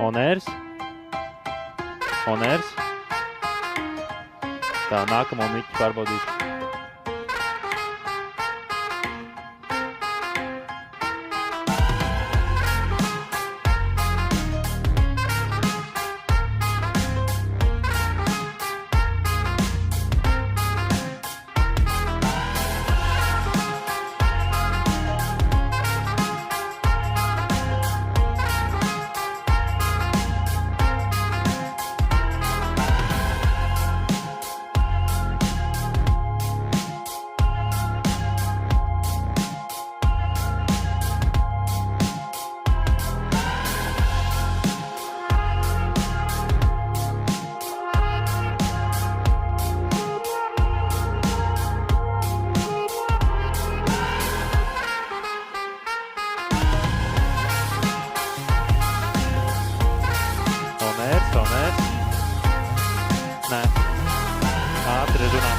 Onērs. Onērs. Tā, nākamo miķi pārbaudīt. Onērs. Nē. Ātri runā.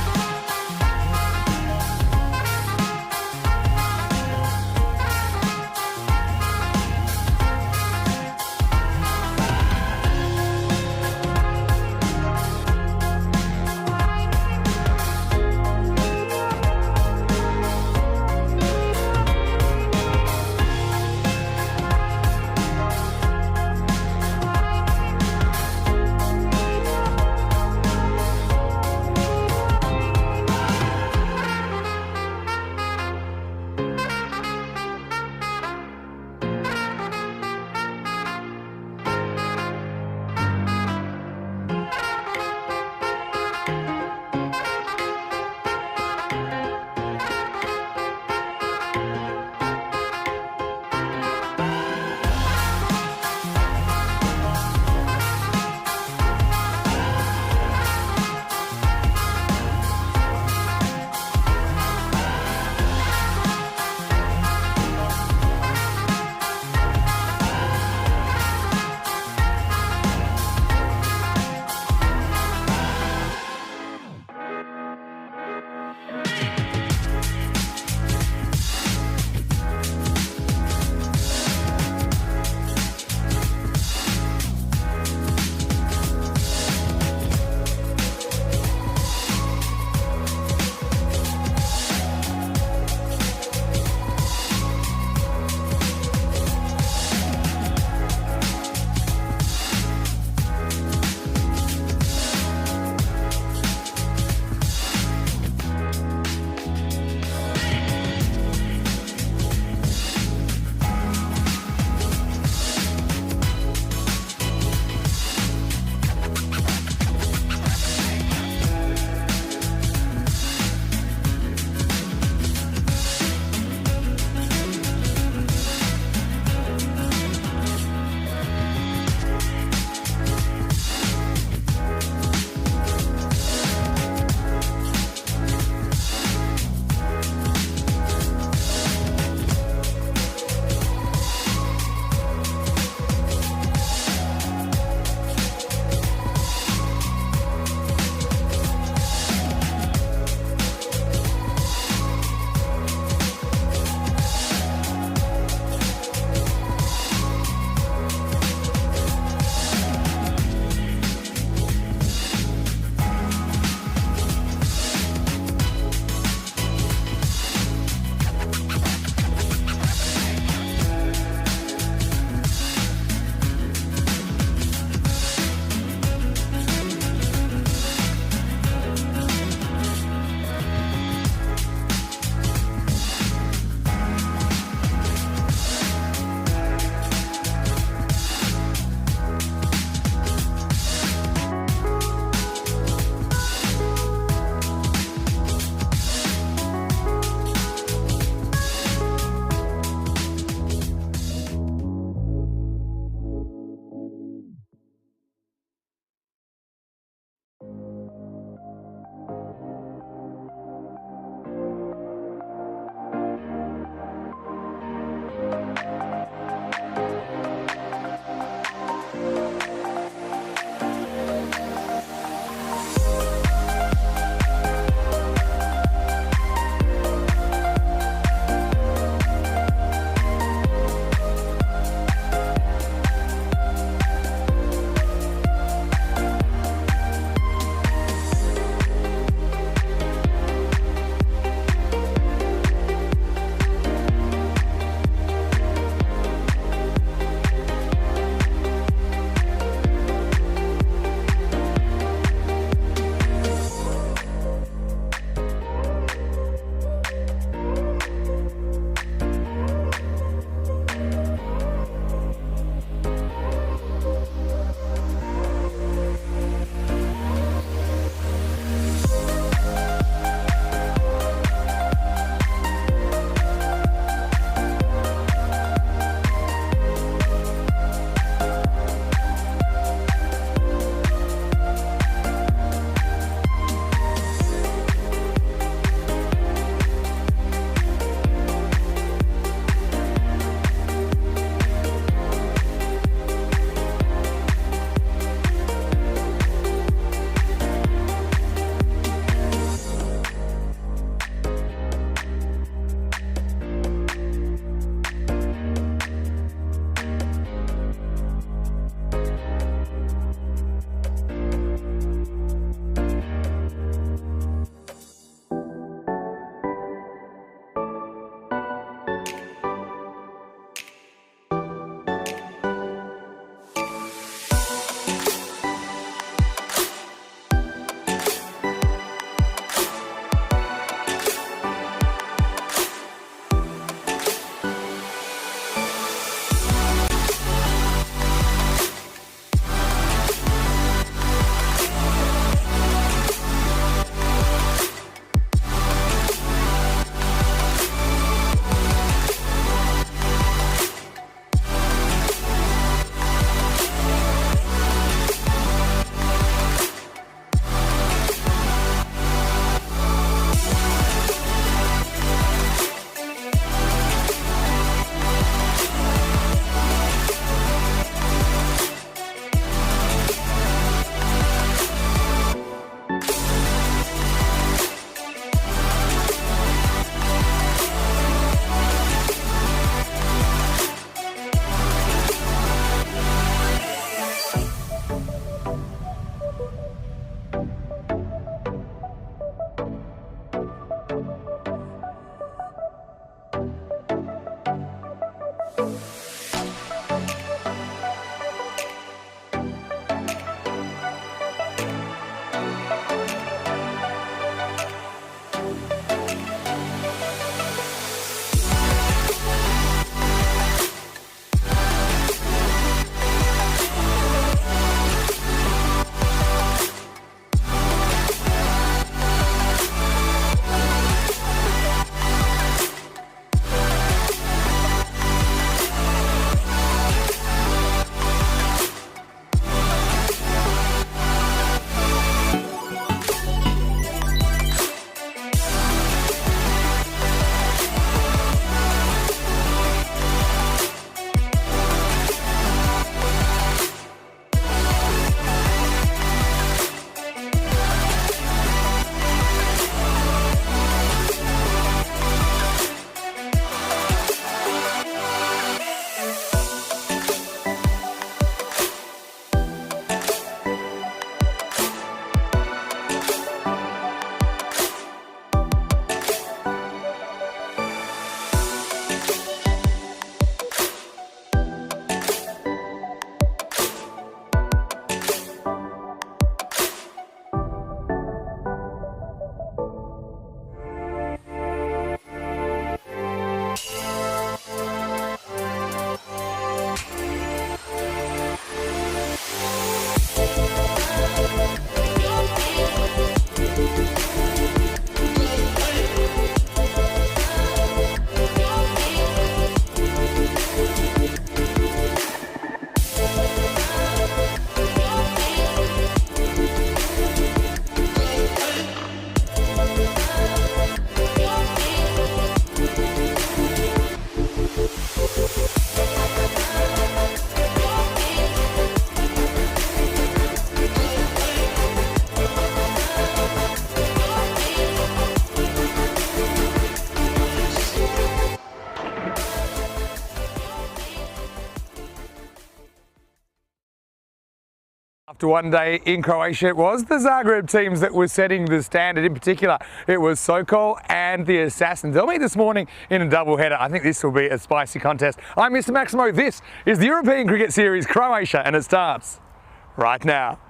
After one day in Croatia, it was the Zagreb teams that were setting the standard. In particular, it was Sokol and the Assassins. They'll meet this morning in a doubleheader. I think this will be a spicy contest. I'm Mr. Maximo. This is the European Cricket Series Croatia, and it starts right now.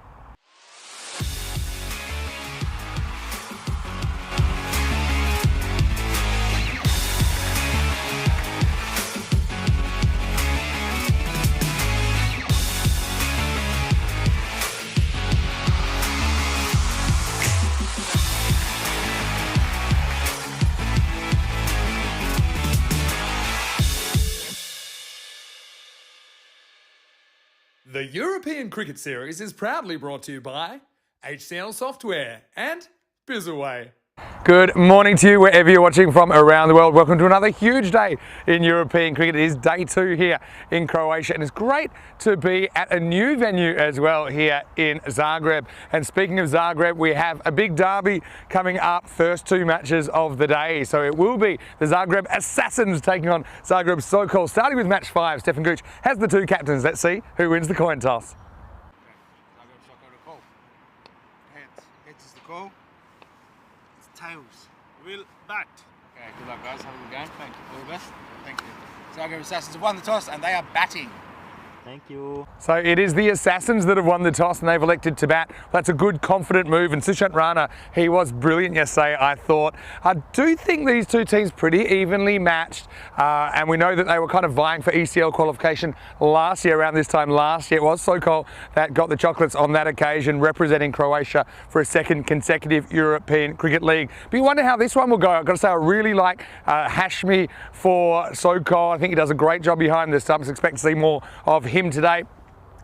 The European Cricket Series is proudly brought to you by HCL Software and Bizzaway. Good morning to you wherever you're watching from around the world. Welcome to another huge day in European cricket. It is day 2 here in Croatia, and it's great to be at a new venue as well here in Zagreb. And speaking of Zagreb, we have a big derby coming up, first 2 matches of the day. So it will be the Zagreb Assassins taking on Zagreb Sokol. Starting with match 5, Stefan Gooch has the 2 captains. Let's see who wins the coin toss. Zagreb Sokol to call. Heads. Heads is the call. Tails. Will bat. Okay, good luck guys, have a good game. Thank you. All the best. Thank you. Zagreb Assassins have won the toss and they are batting. Thank you. So it is the Assassins that have won the toss and they've elected to bat. That's a good, confident move. And Sushant Rana, he was brilliant yesterday, I thought. I do think these 2 teams pretty evenly matched. And we know that they were kind of vying for ECL qualification last year, around this time last year. It was Sokol that got the chocolates on that occasion, representing Croatia for a 2nd consecutive European Cricket League. But you wonder how this one will go. I've got to say, I really like Hashmi for Sokol. I think he does a great job behind the stumps. Expect to see more of him today.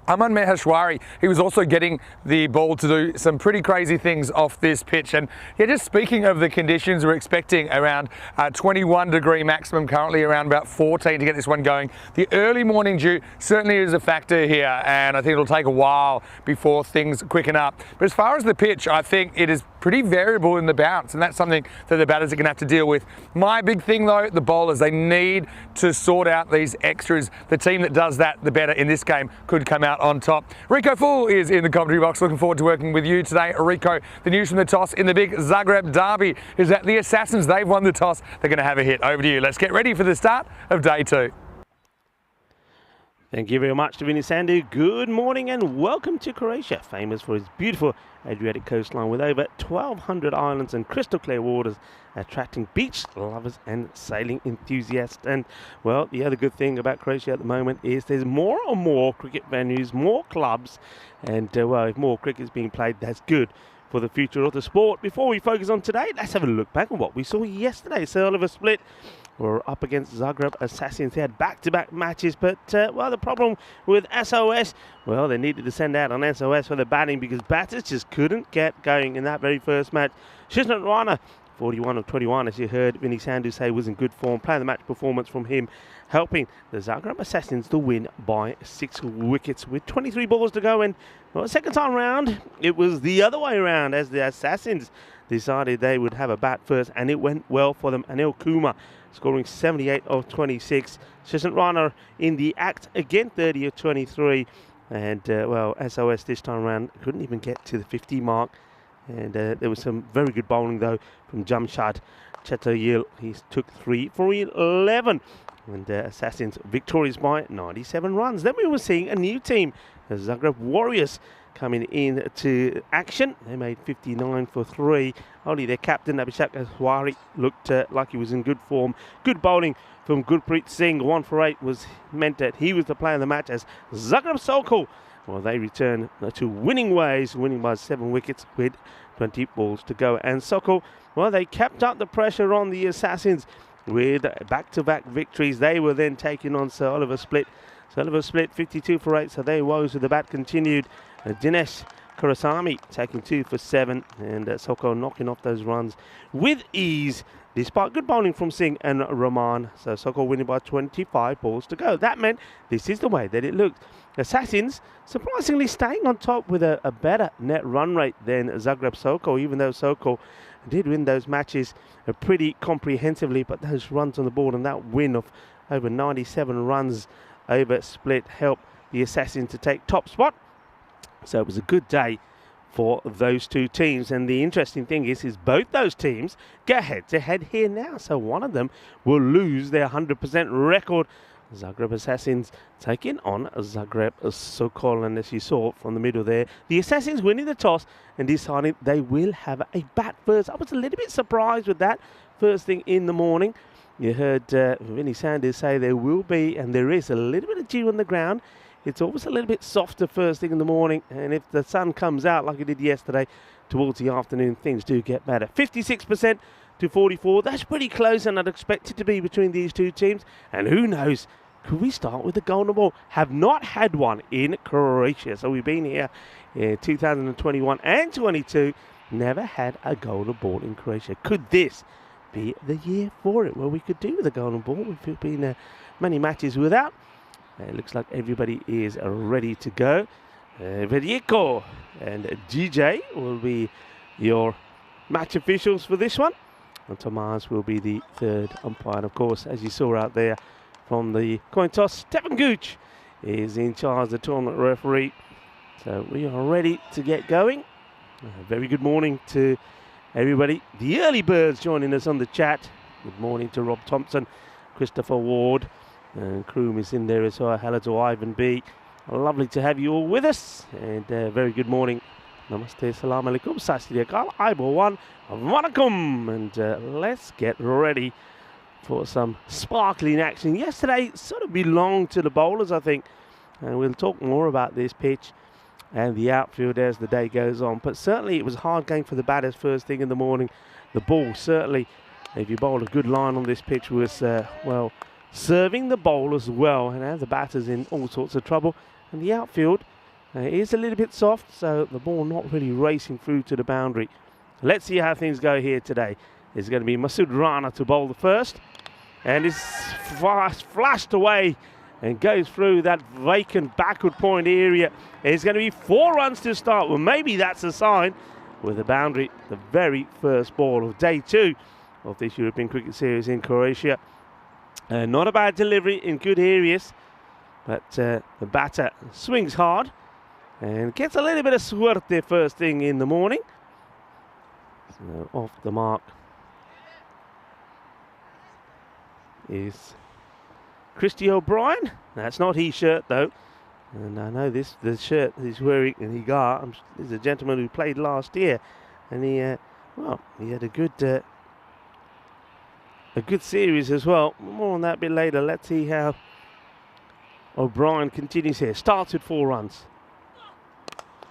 Aman Maheshwari, he was also getting the ball to do some pretty crazy things off this pitch. And yeah, just speaking of the conditions, we're expecting around 21 degree maximum, currently around about 14 to get this one going. The early morning dew certainly is a factor here, and I think it'll take a while before things quicken up. But as far as the pitch, I think it is pretty variable in the bounce, and that's something that the batters are going to have to deal with. My big thing though, the bowlers, they need to sort out these extras. The team that does that, the better in this game, could come out on top. Rico Full is in the commentary box. Looking forward to working with you today. Rico, the news from the toss in the big Zagreb derby is that the Assassins, they've won the toss. They're going to have a hit. Over to you. Let's get ready for the start of day 2. Thank you very much to Vinny Sandu. Good morning and welcome to Croatia, famous for its beautiful Adriatic coastline with over 1,200 islands and crystal clear waters, attracting beach lovers and sailing enthusiasts. And well, the other good thing about Croatia at the moment is there's more and more cricket venues, more clubs, and well, if more cricket is being played, that's good for the future of the sport. Before we focus on today, let's have a look back on what we saw yesterday. Sir Oliver Split were up against Zagreb Assassins. They had back-to-back matches, but well, the problem with SOS, well, they needed to send out on SOS for the batting because batters just couldn't get going in that very first match. Sushant Rana, 41 of 21, as you heard Vinny Sandu say, was in good form. Player of the match performance from him, helping the Zagreb Assassins to win by 6 wickets with 23 balls to go. And well, second time round, it was the other way around as the Assassins decided they would have a bat first, and it went well for them. Anil Kumar scoring 78 of 26. Sushant Rana in the act again, 30 of 23. And well, SOS this time around couldn't even get to the 50 mark. And there was some very good bowling though from Jamshad Chatterjee. He took 3 for 11. And Assassins victorious by 97 runs. Then we were seeing a new team, the Zagreb Warriors, coming into action. They made 59 for 3. Only their captain, Abhishek Aswari, looked like he was in good form. Good bowling from Gurpreet Singh. 1 for 8 was meant that he was the player of the match as Zagreb Sokol, well, they return to winning ways, winning by 7 wickets with 20 balls to go. And Sokol, well, they kept up the pressure on the Assassins with back-to-back victories. They were then taking on Sir Oliver Split. Sir Oliver Split 52 for 8, so their woes with the bat continued. Dinesh Kurasamy taking 2 for 7, and Sokol knocking off those runs with ease, despite good bowling from Singh and Rahman. So Sokol winning by 25 balls to go. That meant this is the way that it looked. Assassins surprisingly staying on top with a better net run rate than Zagreb Sokol, even though Sokol did win those matches pretty comprehensively, but those runs on the board and that win of over 97 runs over Split helped the Assassins to take top spot So it was a good day for those two teams. And the interesting thing is both those teams go head-to-head here now. So one of them will lose their 100% record. Zagreb Assassins taking on Zagreb Sokol. And as you saw from the middle there, the Assassins winning the toss and deciding they will have a bat first. I was a little bit surprised with that first thing in the morning. You heard Vinnie Sanders say there will be, and there is, a little bit of dew on the ground. It's always a little bit softer first thing in the morning, and if the sun comes out like it did yesterday, towards the afternoon, things do get better. 56% to 44. That's pretty close, and I'd expect it to be between these two teams. And who knows, could we start with the golden ball? Have not had one in Croatia. So we've been here in 2021 and 22, never had a golden ball in Croatia. Could this be the year for it, where we could do the golden ball? We've been many matches without. It looks like everybody is ready to go. Verjeko and DJ will be your match officials for this one. And Tomas will be the third umpire. And of course, as you saw out there from the coin toss, Stefan Gooch is in charge, the tournament referee. So we are ready to get going. Very good morning to everybody. The early birds joining us on the chat. Good morning to Rob Thompson, Christopher Ward, and Kroom is in there as well. Hello to Ivan B. Lovely to have you all with us. And very good morning. Namaste, salam alaikum, sasri akal, aibo1, vanakum. And let's get ready for some sparkling action. Yesterday sort of belonged to the bowlers, I think. And we'll talk more about this pitch and the outfield as the day goes on. But certainly it was a hard game for the batters first thing in the morning. The ball certainly, if you bowl a good line on this pitch, was, well, serving the bowlers well, and had the batters in all sorts of trouble. And the outfield is a little bit soft, so the ball not really racing through to the boundary. Let's see how things go here today. It's going to be Masood Rana to bowl the first, and it's flashed away and goes through that vacant backward point area. It's going to be 4 runs to start. Well, maybe that's a sign with the boundary, the very first ball of day 2 of this European Cricket Series in Croatia. Not a bad delivery in good areas, but the batter swings hard and gets a little bit of suerte first thing in the morning. So off the mark is Christy O'Brien. That's not his shirt though, and I know the shirt he's wearing in Higar is a gentleman who played last year, and he had a good series as well. More on that a bit later. Let's see how O'Brien continues here. Starts with 4 runs.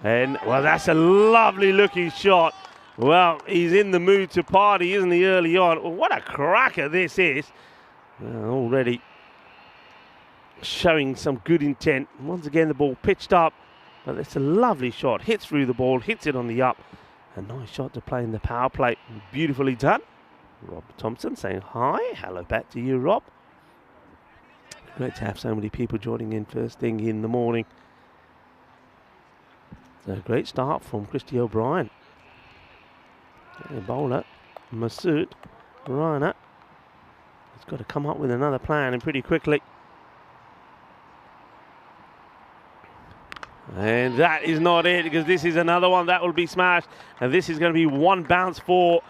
And, well, that's a lovely looking shot. Well, he's in the mood to party, isn't he, early on? Well, what a cracker this is. Already showing some good intent. Once again, the ball pitched up. But it's a lovely shot. Hits through the ball, hits it on the up. A nice shot to play in the power play. Beautifully done. Rob Thompson saying hi. Hello back to you, Rob. Great to have so many people joining in first thing in the morning. So great start from Christy O'Brien. Bowler Masood Rana. He's got to come up with another plan and pretty quickly. And that is not it, because this is another one that will be smashed. And this is going to be 1 bounce for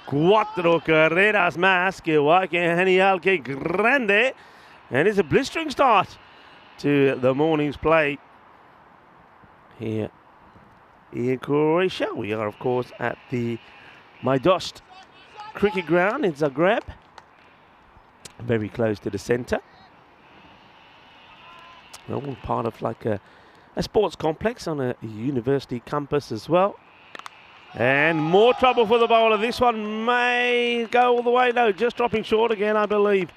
Cuatro carreras más que va que genial que grande. And it's a blistering start to the morning's play here in Croatia. We are, of course, at the Majdost cricket ground in Zagreb. Very close to the centre. All part of like a sports complex on a university campus as well. And more trouble for the bowler. This one may go all the way. No, just dropping short again, I believe.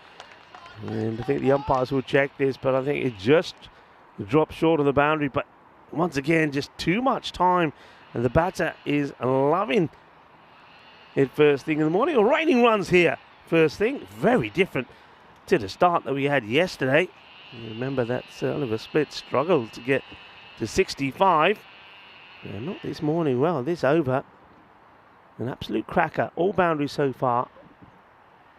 And I think the umpires will check this, but I think it just dropped short of the boundary. But once again, just too much time. And the batter is loving it first thing in the morning. Raining runs here first thing. Very different to the start that we had yesterday. You remember that Oliver Split struggled to get to 65. Not this morning. Well, this over. An absolute cracker. All boundaries so far.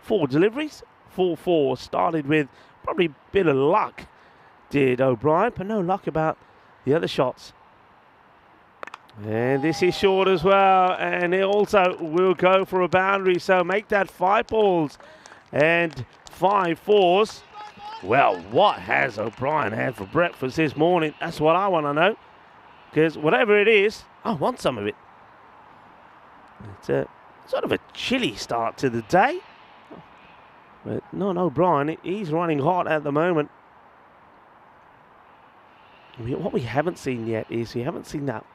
4 deliveries. 4-4. Started with probably a bit of luck, did O'Brien, but no luck about the other shots. And this is short as well, and it also will go for a boundary, so make that 5 balls and 5 fours. Well, what has O'Brien had for breakfast this morning? That's what I want to know, because whatever it is, I want some of it. It's a sort of a chilly start to the day, but no, O'Brien, he's running hot at the moment. What we haven't seen yet is we haven't seen that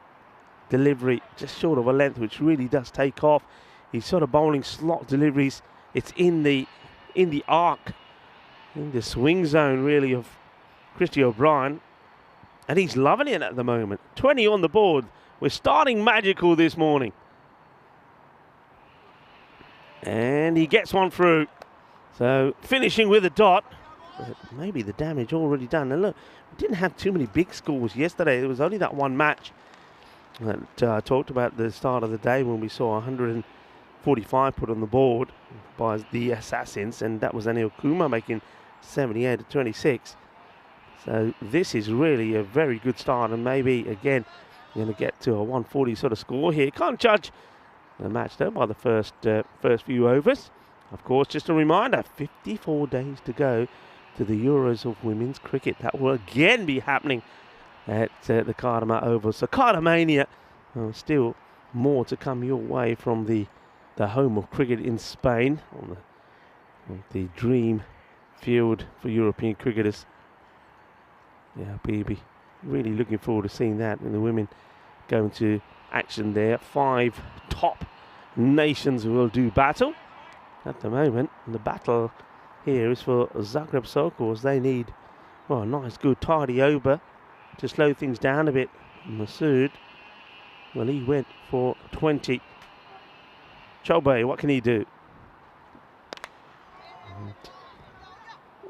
delivery just short of a length, which really does take off. He's sort of bowling slot deliveries. It's in the arc, in the swing zone really of Christy O'Brien, and he's loving it at the moment. 20 on the board. We're starting magical this morning, and he gets one through. So finishing with a dot, but maybe the damage already done. And look, we didn't have too many big scores yesterday. There was only that one match that I talked about at the start of the day when we saw 145 put on the board by the Assassins, and that was Anil Kumar making 78 at 26. So this is really a very good start, and maybe again you're going to get to a 140 sort of score here. Can't judge the match though by the first few overs. Of course, just a reminder, 54 days to go to the Euros of Women's Cricket. That will again be happening at the Cardamom Oval. So Cardamania, still more to come your way from the home of cricket in Spain, on the dream field for European cricketers. Yeah, baby, really looking forward to seeing that, and the women going to action there. 5 top nations will do battle at the moment, and the battle here is for Zagreb Sokol, as they need, well, a nice good tidy over to slow things down a bit. Masood, well, he went for 20. Chobe, what can he do?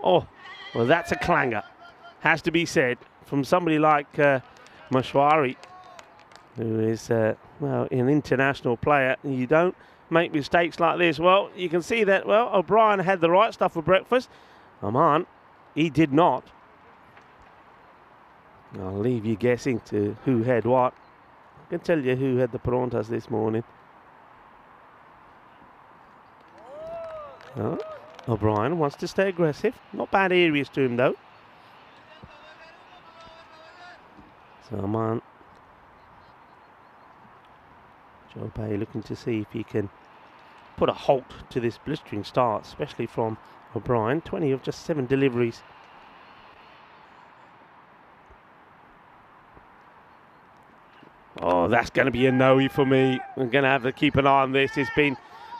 Oh, well, that's a clanger, has to be said, from somebody like Mashwari, who is, well, an international player. You don't make mistakes like this. Well, you can see that, well, O'Brien had the right stuff for breakfast. Aman, he did not. I'll leave you guessing to who had what. I can tell you who had the Prontas this morning. Oh, O'Brien wants to stay aggressive. Not bad areas to him though. So Aman, Joe Bay looking to see if he can put a halt to this blistering start, especially from O'Brien. 20 of just 7 deliveries. Oh, that's going to be a no-y for me. I'm going to have to keep an eye on this. It's been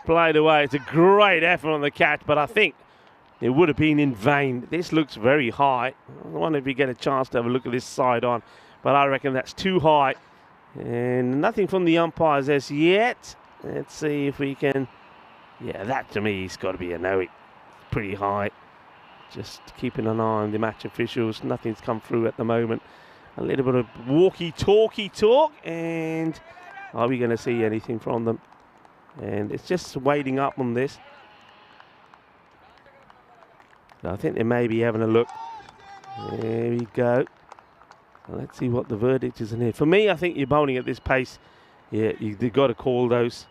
played away. It's a great effort on the catch, but I think it would have been in vain. This looks very high. I wonder if you get a chance to have a look at this side on, but I reckon that's too high. And nothing from the umpires as yet. Let's see if we can... Yeah, that to me has got to be a no-y. Pretty high. Just keeping an eye on the match officials. Nothing's come through at the moment. A little bit of walkie-talkie talk, and are we going to see anything from them? And it's just waiting up on this. So I think they may be having a look. There we go. Well, let's see what the verdict is in here. For me, I think you're bowling at this pace. Yeah, you've got to call those.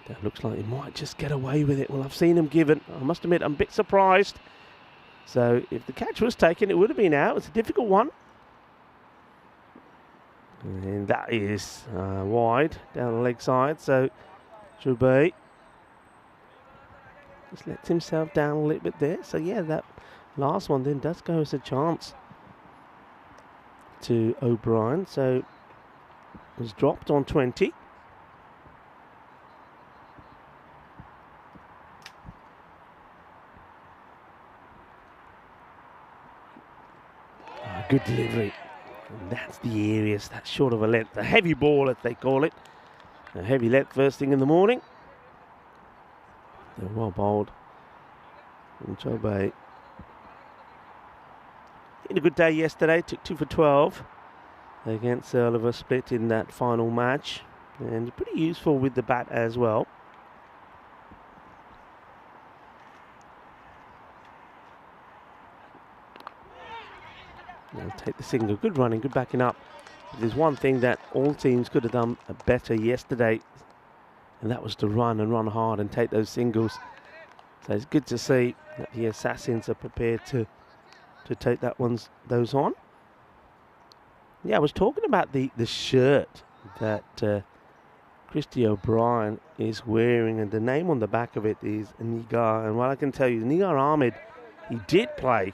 That looks like he might just get away with it. Well, I've seen him given. I must admit, I'm a bit surprised. So if the catch was taken, it would have been out. It's a difficult one. And that is wide down the leg side. So Chubey just lets himself down a little bit there. So yeah, that last one then does go as a chance to O'Brien. So it was dropped on 20. Good delivery. And that's the areas, that's short of a length. A heavy ball, as they call it. A heavy length first thing in the morning. They're well bowled. And Chobe had a good day yesterday. Took 2 for 12 against Oliver Split in that final match. And pretty useful with the bat as well. They'll take the single. Good running, good backing up. But there's one thing that all teams could have done better yesterday, and that was to run and run hard and take those singles. So it's good to see that the Assassins are prepared to take those on. Yeah, I was talking about the shirt that Christy O'Brien is wearing, and the name on the back of it is Nigar. And what I can tell you, Nigar Ahmed, he did play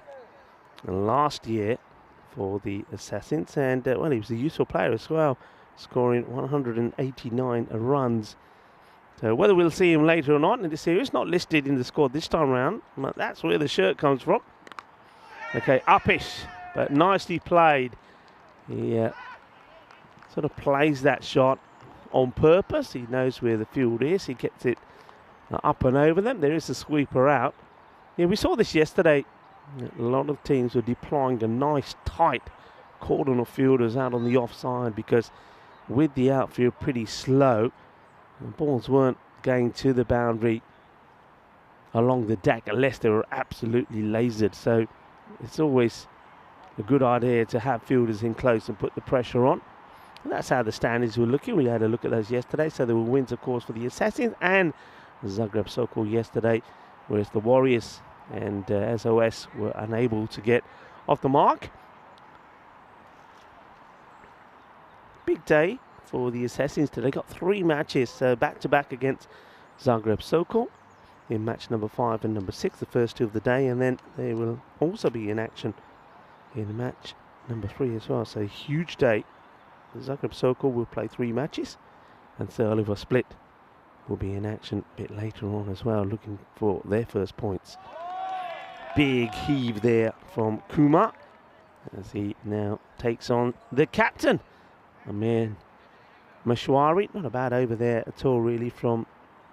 last year for the Assassins, and well, he was a useful player as well, scoring 189 runs. So whether we'll see him later or not in the series, not listed in the squad this time round, but that's where the shirt comes from. Okay, uppish, but nicely played. He sort of plays that shot on purpose. He knows where the field is. He gets it up and over them. There is a sweeper out. Yeah, we saw this yesterday. A lot of teams were deploying a nice tight cordon of fielders out on the offside, because with the outfield pretty slow, the balls weren't going to the boundary along the deck unless they were absolutely lasered. So it's always a good idea to have fielders in close and put the pressure on. And that's how the standings were looking. We had a look at those yesterday. So there were wins, of course, for the Assassins and Zagreb Sokol yesterday, whereas the Warriors and SOS were unable to get off the mark. Big day for the Assassins today. Got 3 matches back-to-back against Zagreb Sokol in match number 5 and number 6, the first 2 of the day, and then they will also be in action in match number 3 as well. So a huge day. Zagreb Sokol will play 3 matches, and Sir Oliver Split will be in action a bit later on as well, looking for their first points. Big heave there from Kuma as he now takes on the captain, Amir Mashwari. Not a bad over there at all, really, from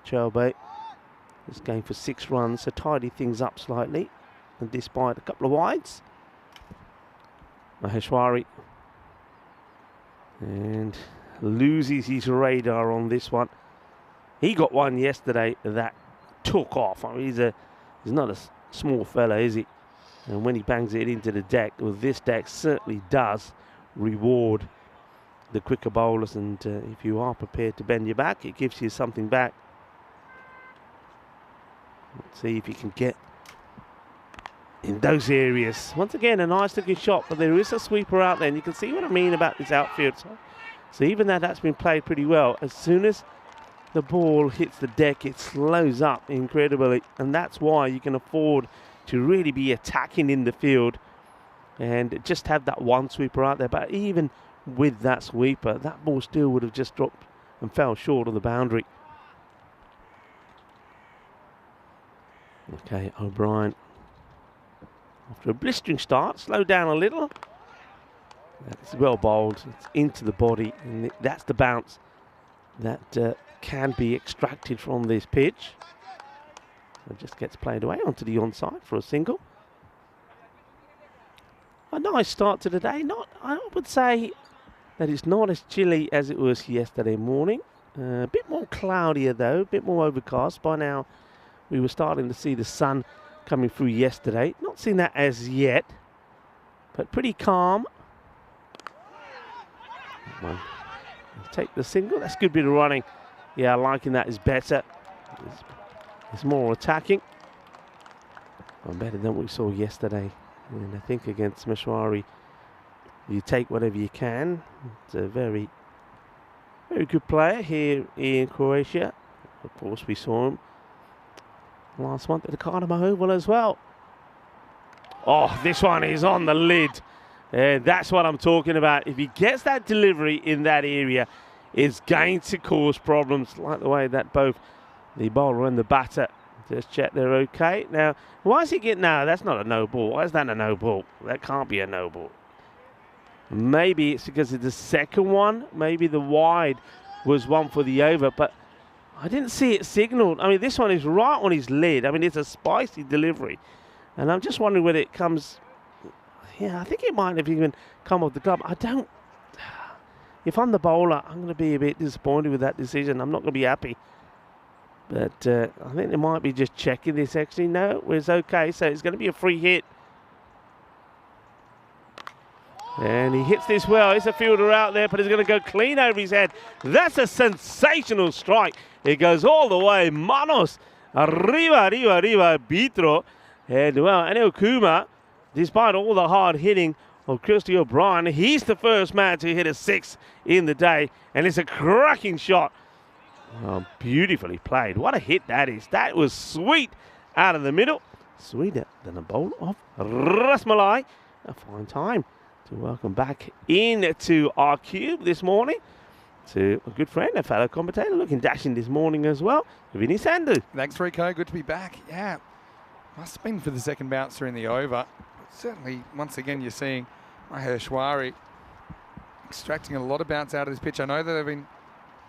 Chelbe. This game for 6 runs to tidy things up slightly, and despite a couple of wides. Maheshwari and loses his radar on this one. He got one yesterday that took off. I mean, he's not a small fella, is he? And when he bangs it into the deck, well, this deck certainly does reward the quicker bowlers, and if you are prepared to bend your back, it gives you something back. Let's see if you can get in those areas. Once again, a nice looking shot, but there is a sweeper out there, and you can see what I mean about this outfield. So even though that's been played pretty well, as soon as the ball hits the deck, it slows up incredibly, and that's why you can afford to really be attacking in the field and just have that one sweeper out there. But even with that sweeper, that ball still would have just dropped and fell short of the boundary. Okay, O'Brien, after a blistering start, slowed down a little. That's well bowled. It's into the body, and that's the bounce that can be extracted from this pitch. It just gets played away onto the onside for a single. A nice start to the day. I would say that it's not as chilly as it was yesterday morning. A bit more cloudier though, a bit more overcast. By now we were starting to see the sun coming through yesterday. Not seen that as yet, but pretty calm. Take the single. That's a good bit of running. Yeah, liking that is better. It's more attacking. Better than what we saw yesterday. And I think against Mashwari, you take whatever you can. It's a very, very good player here in Croatia. Of course, we saw him last month at the Cardamom Oval as well. Oh, this one is on the lid. That's what I'm talking about. If he gets that delivery in that area, it's going to cause problems, like the way that both the bowler and the batter just check they're okay. Now, why is he getting... No, that's not a no ball. Why is that a no ball? That can't be a no ball. Maybe it's because of the second one. Maybe the wide was one for the over, but I didn't see it signalled. I mean, this one is right on his lid. I mean, it's a spicy delivery. And I'm just wondering whether it comes... Yeah, I think it might have even come off the glove. I don't... If I'm the bowler, I'm going to be a bit disappointed with that decision. I'm not going to be happy. But I think they might be just checking this actually. No, it's okay. So it's going to be a free hit. And he hits this well. It's a fielder out there, but he's going to go clean over his head. That's a sensational strike. It goes all the way. Manos. Arriba, arriba, arriba, Bitro. And well, Anil Kumar, despite all the hard hitting of Christy O'Brien, he's the first man to hit a 6 in the day. And it's a cracking shot. Oh, beautifully played. What a hit that is. That was sweet out of the middle. Sweeter than a bowl of rasmalai. A fine time to welcome back into our cube this morning to a good friend, a fellow commentator, looking dashing this morning as well, Vinny Sandhu. Thanks, Rico. Good to be back. Yeah, must have been for the second bouncer in the over. But certainly, once again, you're seeing Maheshwari extracting a lot of bounce out of this pitch. I know that they've been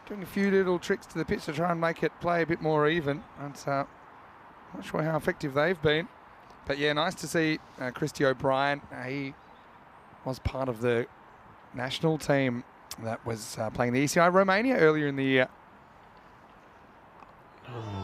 doing a few little tricks to the pitch to try and make it play a bit more even. And not sure how effective they've been. But yeah, nice to see Christy O'Brien. He was part of the national team that was playing the ECI Romania earlier in the year.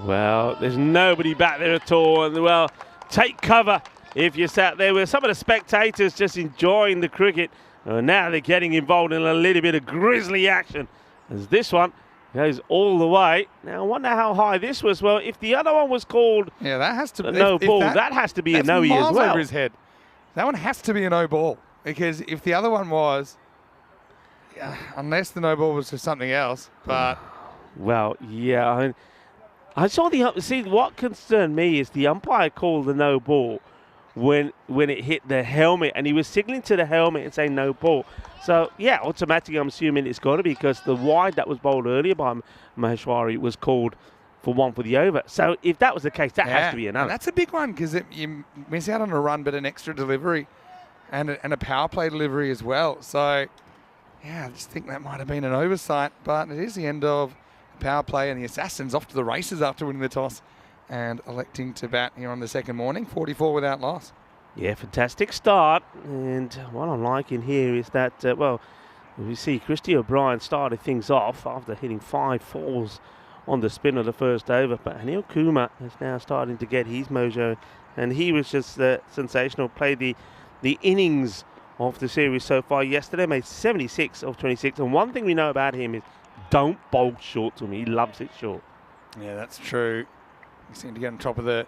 Well, there's nobody back there at all. And well, take cover if you sat there with some of the spectators just enjoying the cricket. Now they're getting involved in a little bit of grisly action as this one goes all the way. Now I wonder how high this was. Well, if the other one was called that has to no ball, that has to be a no-e as well. Over his head. That one has to be a no ball, because if the other one was, unless the no ball was for something else, but well, yeah, I saw see what concerned me is the umpire called the no ball when it hit the helmet, and he was signaling to the helmet and saying no ball. So yeah, automatically I'm assuming it's got to be, because the wide that was bowled earlier by Maheshwari was called for one for the over. So if that was the case, that has to be another. And that's a big one, because you miss out on a run, but an extra delivery and a power play delivery as well. So yeah, I just think that might have been an oversight, but it is the end of the power play, and the Assassins off to the races after winning the toss and electing to bat here on the second morning, 44 without loss. Yeah, fantastic start. And what I'm liking here is that, well, we see Christy O'Brien started things off after hitting 5 fours on the spin of the first over. But Anil Kumar is now starting to get his mojo. And he was just sensational. Played the innings of the series so far yesterday. Made 76 of 26. And one thing we know about him is don't bowl short to him. He loves it short. Yeah, that's true. He seemed to get on top of the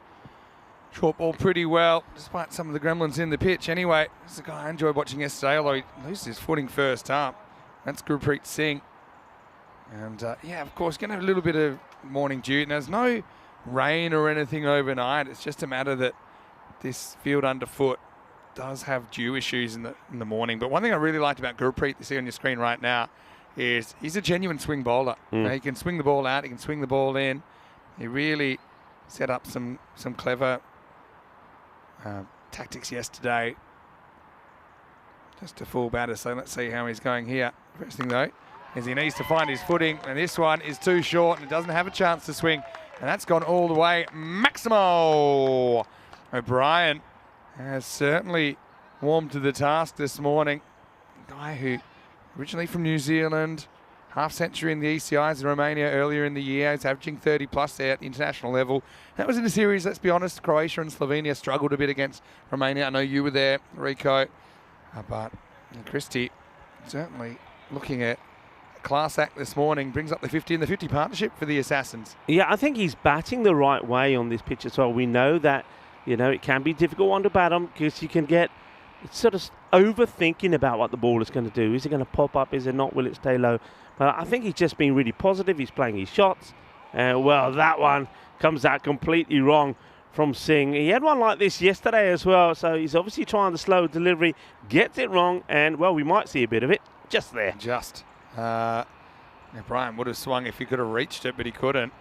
short ball pretty well, despite some of the gremlins in the pitch. Anyway, this is a guy I enjoyed watching yesterday, although he loses his footing first up. That's Gurpreet Singh. And yeah, of course, going to have a little bit of morning dew. And there's no rain or anything overnight. It's just a matter that this field underfoot does have dew issues in the morning. But one thing I really liked about Gurpreet, you see on your screen right now, is he's a genuine swing bowler. He can swing the ball out, he can swing the ball in. He really set up some clever tactics yesterday. Just a full batter, so let's see how he's going here. First thing though is he needs to find his footing, and this one is too short and it doesn't have a chance to swing, and that's gone all the way. Maximo O'Brien has certainly warmed to the task this morning. A guy who originally from New Zealand, half century in the ECIs in Romania earlier in the year. He's averaging 30 plus there at international level. That was in a series, let's be honest, Croatia and Slovenia struggled a bit against Romania. I know you were there, Rico. But Christy certainly looking at a class act this morning. Brings up the 50 in the 50 partnership for the Assassins. Yeah, I think he's batting the right way on this pitch as well. We know that, it can be difficult one to bat on, because you can get sort of overthinking about what the ball is going to do. Is it going to pop up? Is it not? Will it stay low? But I think he's just been really positive. He's playing his shots. Well, that one comes out completely wrong from Singh. He had one like this yesterday as well, so he's obviously trying the slow delivery, gets it wrong, and, well, we might see a bit of it just there. Brian would have swung if he could have reached it, but he couldn't.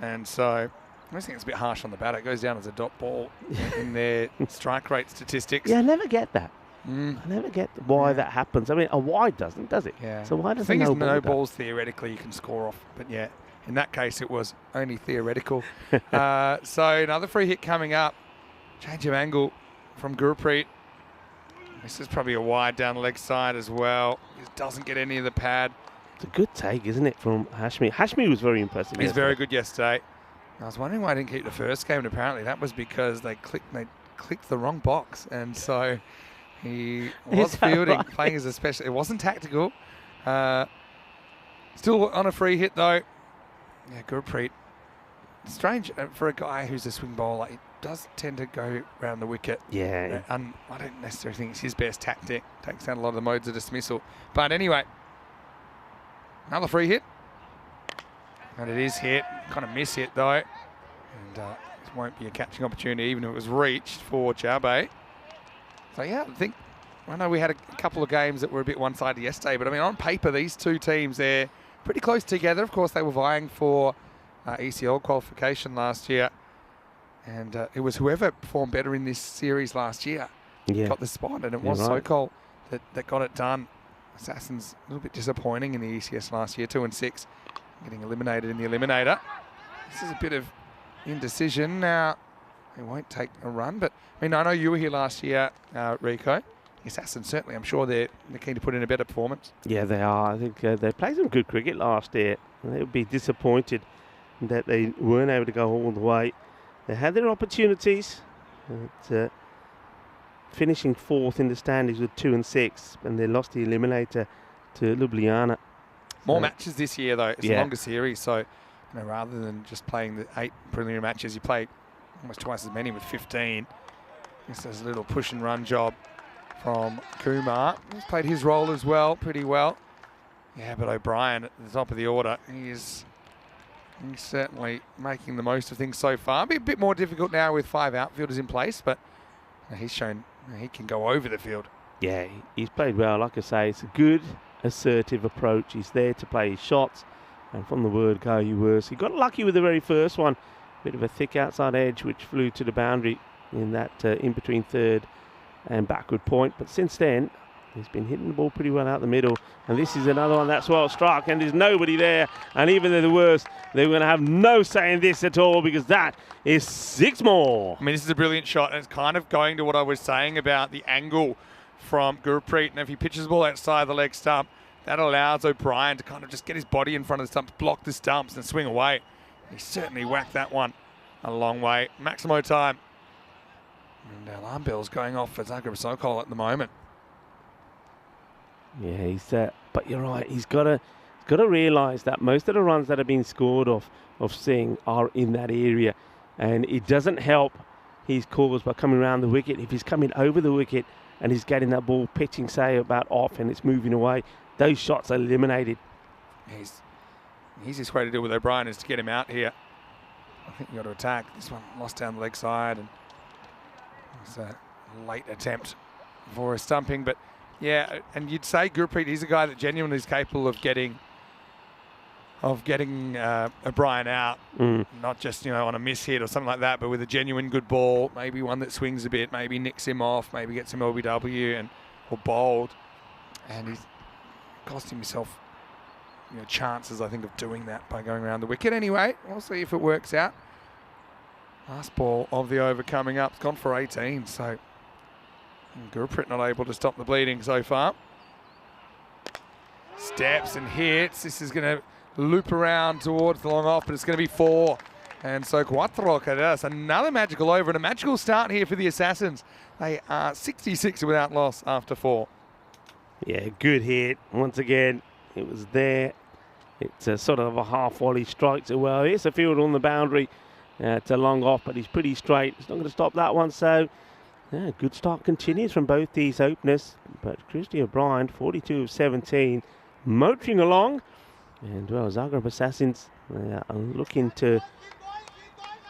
And so I think it's a bit harsh on the batter. It goes down as a dot ball in their strike rate statistics. Yeah, I never get that. I never get why that happens. I mean, a wide doesn't, does it? Yeah. So why does the thing a is, no ball no balls theoretically you can score off, but yeah, in that case it was only theoretical. So another free hit coming up. Change of angle from Gurpreet. This is probably a wide down the leg side as well. Just doesn't get any of the pad. It's a good take, isn't it, from Hashmi? Hashmi was very impressive. He's very good yesterday. I was wondering why I didn't keep the first game, and apparently that was because they clicked the wrong box, and so He was Is that fielding, right? playing as a special. It wasn't tactical. Still on a free hit though. Yeah, Gurpreet. Strange for a guy who's a swing bowler. He does tend to go around the wicket. Yeah. And I don't necessarily think it's his best tactic. Takes down a lot of the modes of dismissal. But anyway, another free hit. And it is hit. Kind of miss hit though. And this won't be a catching opportunity, even if it was reached for Chabe. So yeah, I know we had a couple of games that were a bit one-sided yesterday, but I mean, on paper, these two teams, they're pretty close together. Of course, they were vying for ECL qualification last year. And it was whoever performed better in this series last year got the spot, and it was right. Sokol that got it done. Assassins a little bit disappointing in the ECS last year, 2-6, getting eliminated in the eliminator. This is a bit of indecision. Now, they won't take a run, but I mean, I know you were here last year, Rico. The Assassins certainly, I'm sure they're keen to put in a better performance. Yeah, they are. I think they played some good cricket last year. They would be disappointed that they weren't able to go all the way. They had their opportunities, finishing fourth in the standings with 2-6, and they lost the eliminator to Ljubljana. More matches this year, though. It's a Yeah. longer series, so rather than just playing the 8 preliminary matches, you play almost twice as many with 15. This is a little push and run job from Kumar. He's played his role as well, pretty well. Yeah, but O'Brien at the top of the order, he's certainly making the most of things so far. Be a bit more difficult now with 5 outfielders in place, but he's shown he can go over the field. Yeah, he's played well. Like I say, it's a good, assertive approach. He's there to play his shots, and from the word go, he was. He got lucky with the very first one. Bit of a thick outside edge, which flew to the boundary in that in between third and backward point. But since then, he's been hitting the ball pretty well out the middle. And this is another one that's well struck, and there's nobody there. And even at the worst, they're going to have no say in this at all, because that is 6 more. I mean, this is a brilliant shot, and it's kind of going to what I was saying about the angle from Gurpreet. And if he pitches the ball outside the leg stump, that allows O'Brien to kind of just get his body in front of the stumps, block the stumps, and swing away. He certainly whacked that one a long way. Maximo time. And alarm bells going off for Zagreb Sokol at the moment. Yeah, he's but you're right. He's got to realise that most of the runs that have been scored of Singh are in that area, and it doesn't help his cause by coming around the wicket. If he's coming over the wicket and he's getting that ball pitching, say, about off, and it's moving away, those shots are eliminated. The easiest way to deal with O'Brien is to get him out here. I think you got to attack. This one lost down the leg side, and it's a late attempt for a stumping. But yeah, and you'd say Gurpreet, he's a guy that genuinely is capable of getting O'Brien out, not just on a miss hit or something like that, but with a genuine good ball, maybe one that swings a bit, maybe nicks him off, maybe gets him LBW or bowled, and he's costing himself chances, I think, of doing that by going around the wicket. Anyway, we'll see if it works out. Last ball of the over coming up. It's gone for 18, so Gurpreet not able to stop the bleeding so far. Steps and hits. This is going to loop around towards the long off, but it's going to be 4. And so cuatro carreras, another magical over, and a magical start here for the Assassins. They are 66 without loss after 4. Yeah, good hit. Once again, it was there. It's a sort of a half volley, strikes it well. Here's a field on the boundary. It's a long off, but he's pretty straight. He's not going to stop that one. So, yeah, good start continues from both these openers. But Christy O'Brien, 42 of 17, motoring along. And, well, Zagreb Assassins are looking to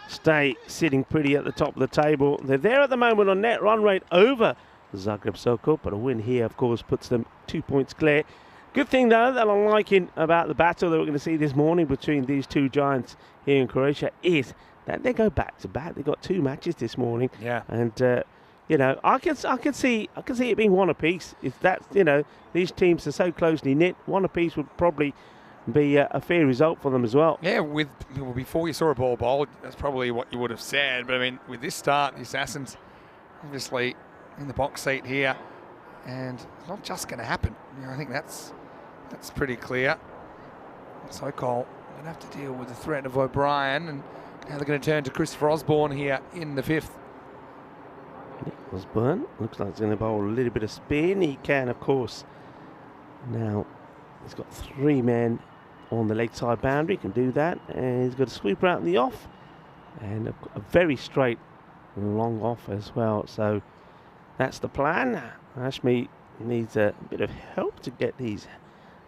stay sitting pretty at the top of the table. They're there at the moment on net run rate over Zagreb Sokol, but a win here, of course, puts them 2 points clear. Good thing, though, that I'm liking about the battle that we're going to see this morning between these two giants here in Croatia is that they go back to back. They got 2 matches this morning, and I can see it being one apiece. If that's these teams are so closely knit, one apiece would probably be a fair result for them as well. Yeah, before you saw a ball bowled, that's probably what you would have said. But I mean, with this start, the Assassins obviously in the box seat here, and it's not just going to happen. I think that's pretty clear. Sokol going to have to deal with the threat of O'Brien, and now they're going to turn to Christopher Osborne here in the 5th. Osborne looks like he's going to bowl a little bit of spin. He can, of course. Now, he's got 3 men on the leg side boundary. He can do that. And he's got a sweeper out in the off. And a very straight long off as well. So that's the plan. Hashmi needs a bit of help to get these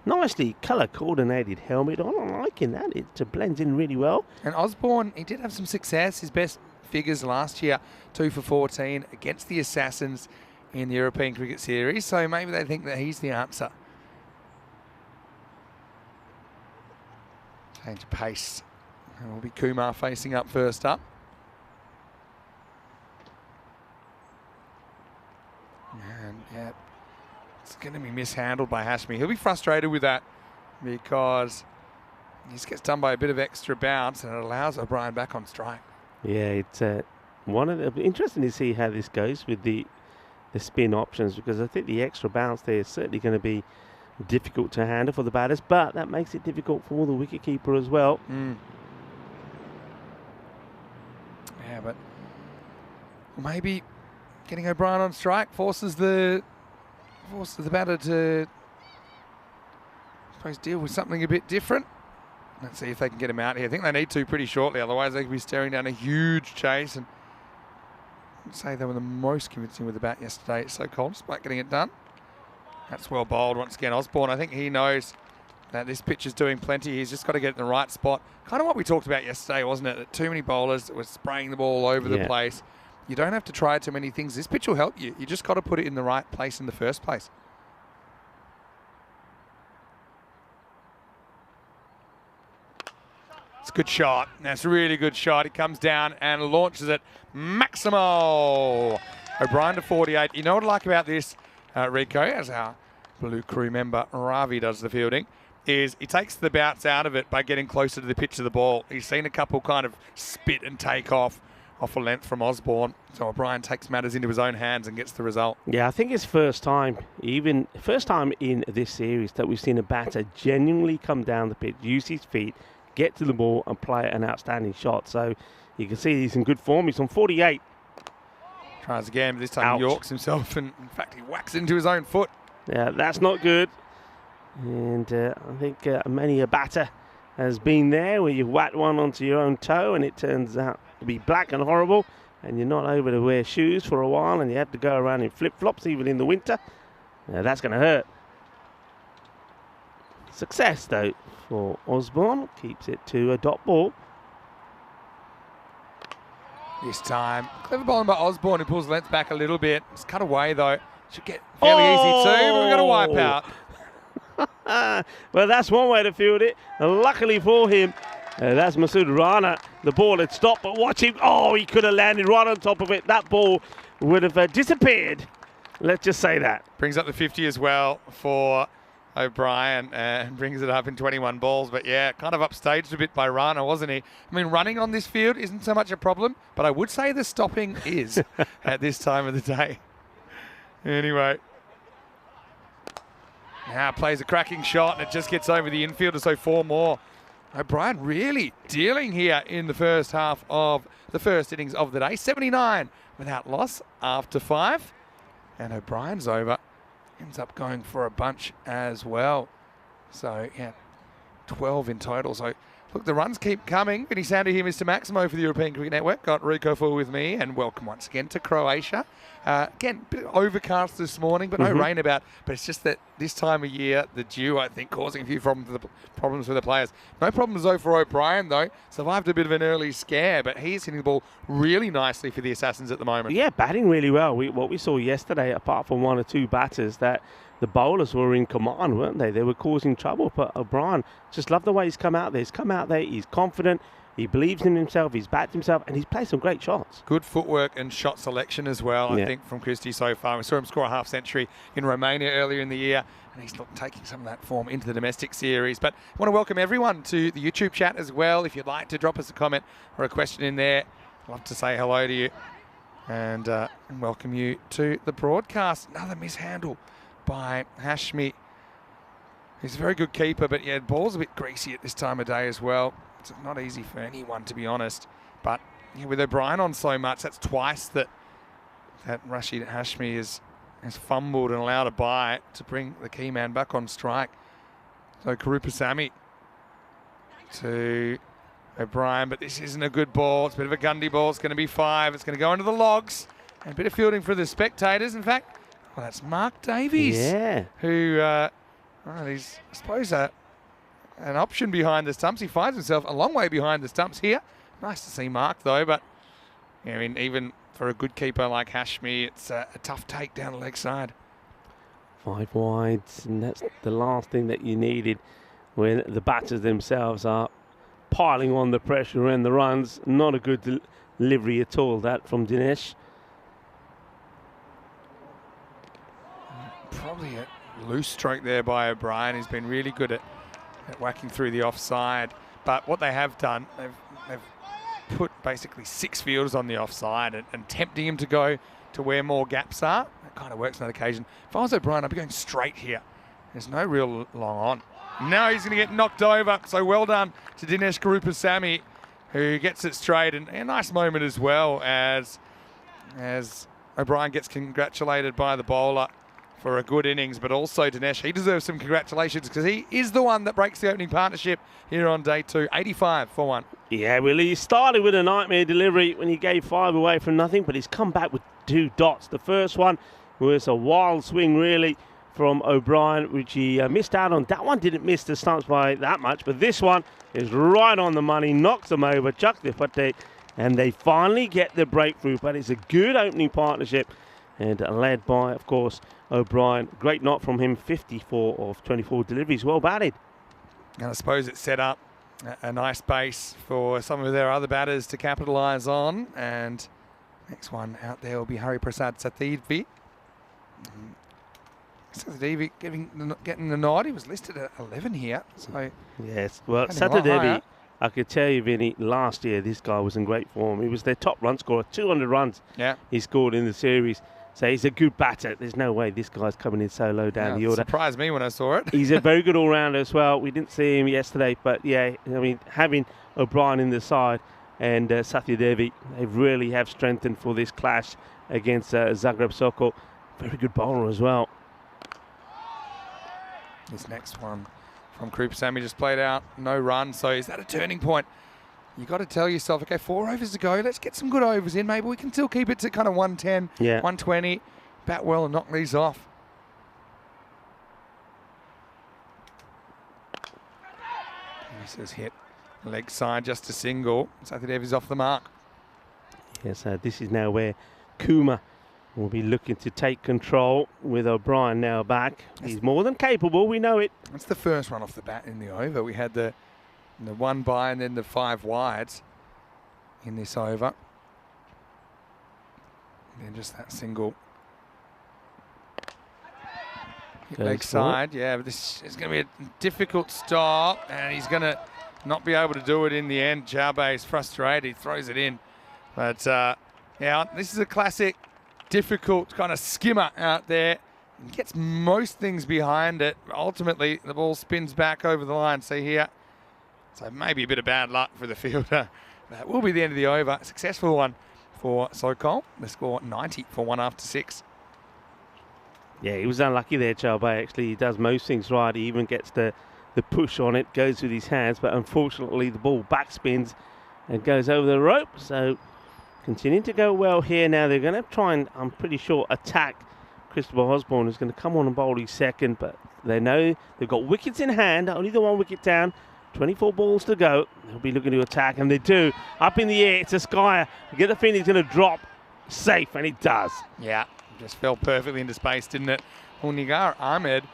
nicely colour coordinated helmet on. I'm liking that. It blends in really well. And Osborne, he did have some success. His best figures last year, 2 for 14 against the Assassins in the European Cricket Series. So maybe they think that he's the answer. Change of pace. And it'll be Kumar facing up first up. And yeah, it's going to be mishandled by Hashmi. He'll be frustrated with that because he just gets done by a bit of extra bounce and it allows O'Brien back on strike. Yeah, it's interesting to see how this goes with the spin options, because I think the extra bounce there is certainly going to be difficult to handle for the batters, but that makes it difficult for the wicketkeeper as well. Yeah, but maybe getting O'Brien on strike forces the batter to, I suppose, deal with something a bit different. Let's see if they can get him out here. I think they need to pretty shortly, otherwise they could be staring down a huge chase. And I'd say they were the most convincing with the bat yesterday at Sokol, despite getting it done. That's well bowled once again. Osborne, I think he knows that this pitch is doing plenty. He's just got to get it in the right spot. Kind of what we talked about yesterday, wasn't it? That too many bowlers were spraying the ball all over the place. You don't have to try too many things. This pitch will help you. You just got to put it in the right place in the first place. It's a good shot. That's a really good shot. He comes down and launches it. Maximo. O'Brien to 48. You know what I like about this, Rico, as our Blue Crew member Ravi does the fielding, is he takes the bounce out of it by getting closer to the pitch of the ball. He's seen a couple kind of spit and take off a length from Osborne. So O'Brien takes matters into his own hands and gets the result. Yeah, I think it's first time in this series that we've seen a batter genuinely come down the pitch, use his feet, get to the ball and play an outstanding shot. So you can see he's in good form. He's on 48. Tries again, but this time he yorks himself, and in fact he whacks into his own foot. Yeah, that's not good. And I think many a batter has been there where you whack one onto your own toe and it turns out to be black and horrible, and you're not able to wear shoes for a while and you have to go around in flip-flops even in the winter. That's going to hurt. Success though for Osborne, keeps it to a dot ball. This time, clever bowling by Osborne, who pulls the length back a little bit. It's cut away though. Should get fairly easy too, but we've got a wipe out. Well, that's one way to field it. And luckily for him, that's Masood Rana. The ball had stopped, but watch him. Oh, he could have landed right on top of it. That ball would have disappeared. Let's just say that. Brings up the 50 as well for O'Brien and brings it up in 21 balls. But yeah, kind of upstaged a bit by Rana, wasn't he? I mean, running on this field isn't so much a problem, but I would say the stopping is at this time of the day. Anyway. Now plays a cracking shot and it just gets over the infielder, so 4 more. O'Brien really dealing here in the first half of the first innings of the day. 79 without loss after 5. And O'Brien's over. Ends up going for a bunch as well. So, yeah, 12 in total. So, look, the runs keep coming. Vinny Sandu here, Mr. Maximo for the European Cricket Network. Got Rico Full with me, and welcome once again to Croatia. Again, a bit overcast this morning, but no rain about. But it's just that this time of year, the dew, I think, causing a few problems for the players. No problems, though, for O'Brien, though. Survived a bit of an early scare, but he's hitting the ball really nicely for the Assassins at the moment. Yeah, batting really well. What we saw yesterday, apart from 1 or 2 batters, that the bowlers were in command, weren't they? They were causing trouble, but O'Brien, just love the way he's come out there. He's come out there, he's confident, he believes in himself, he's backed himself, and he's played some great shots. Good footwork and shot selection as well, I think, from Christie so far. We saw him score a half-century in Romania earlier in the year, and he's taking some of that form into the domestic series. But I want to welcome everyone to the YouTube chat as well. If you'd like to drop us a comment or a question in there, I'd love to say hello to you and welcome you to the broadcast. Another mishandle by Hashmi. He's a very good keeper, but yeah, ball's a bit greasy at this time of day as well. It's not easy for anyone, to be honest. But yeah, with O'Brien on so much, that's twice that that Rashid Hashmi has fumbled and allowed a bye to bring the key man back on strike. So Karupasamy to O'Brien, but this isn't a good ball. It's a bit of a Gundy ball. It's going to be 5. It's going to go into the logs. And a bit of fielding for the spectators. In fact, well, that's Mark Davies. Yeah. Who, he's, I suppose, an option behind the stumps. He finds himself a long way behind the stumps here. Nice to see Mark, though. But, I mean, even for a good keeper like Hashmi, it's a tough take down the leg side. 5 wides, and that's the last thing that you needed when the batters themselves are piling on the pressure and the runs. Not a good delivery at all, that from Dinesh. Probably a loose stroke there by O'Brien. He's been really good at whacking through the offside. But what they have done, they've put basically 6 fielders on the offside and tempting him to go to where more gaps are. That kind of works on that occasion. If I was O'Brien, I'd be going straight here. There's no real long on. Now he's going to get knocked over. So well done to Dinesh Karupasamy, who gets it straight. And a nice moment as well as O'Brien gets congratulated by the bowler for a good innings, but also Dinesh, he deserves some congratulations because he is the one that breaks the opening partnership here on day 2, 85 for 1. Yeah, well, he started with a nightmare delivery when he gave 5 away from nothing, but he's come back with 2 dots. The first one was a wild swing, really, from O'Brien, which he missed out on. That one didn't miss the stumps by that much, but this one is right on the money, knocks them over, chucks the footy, and they finally get the breakthrough. But it's a good opening partnership, and led by, of course, O'Brien. Great knock from him, 54 of 24 deliveries, well batted. And I suppose it set up a nice base for some of their other batters to capitalise on. And next one out there will be Hari Prasad Satydevi. Satydevi getting the nod. He was listed at 11 here. So yes, well, Satydevi, I could tell you, Vinny, last year this guy was in great form. He was their top run scorer, 200 runs he scored in the series. So he's a good batter. There's no way this guy's coming in so low down the order. Surprised me when I saw it. He's a very good all-rounder as well. We didn't see him yesterday, but yeah, I mean, having O'Brien in the side and Satydevi, they really have strengthened for this clash against Zagreb Sokol. Very good bowler as well. This next one from Karupasamy just played out, no run. So is that a turning point? You've got to tell yourself, okay, 4 overs to go. Let's get some good overs in. Maybe we can still keep it to kind of 110, 120. Bat well and knock these off. This is hit. Leg side, just a single. Satydevi's off the mark. Yes, this is now where Kumar will be looking to take control with O'Brien now back. He's more than capable, we know it. That's the first run off the bat in the over. We had the 1 by and then the 5 wides in this over. And then just that single. Leg side, yeah, but this is going to be a difficult stop, and he's going to not be able to do it in the end. Jabe is frustrated, he throws it in. But yeah, this is a classic, difficult kind of skimmer out there. He gets most things behind it. Ultimately, the ball spins back over the line. See here. So maybe a bit of bad luck for the fielder. That will be the end of the over. A successful one for Sokol. The score 90 for 1 after 6. Yeah, he was unlucky there, Jabe. Actually, he does most things right. He even gets the push on it, goes with his hands, but unfortunately the ball backspins and goes over the rope. So continuing to go well here. Now they're going to try and, I'm pretty sure, attack Christopher Osborne, who's going to come on and bowl his second, but they know they've got wickets in hand, only the 1 wicket down. 24 balls to go. They'll be looking to attack, and they do. Up in the air, it's a skyer. You get the feeling he's going to drop safe, and it does. Yeah, just fell perfectly into space, didn't it? Well, Nigar Ahmed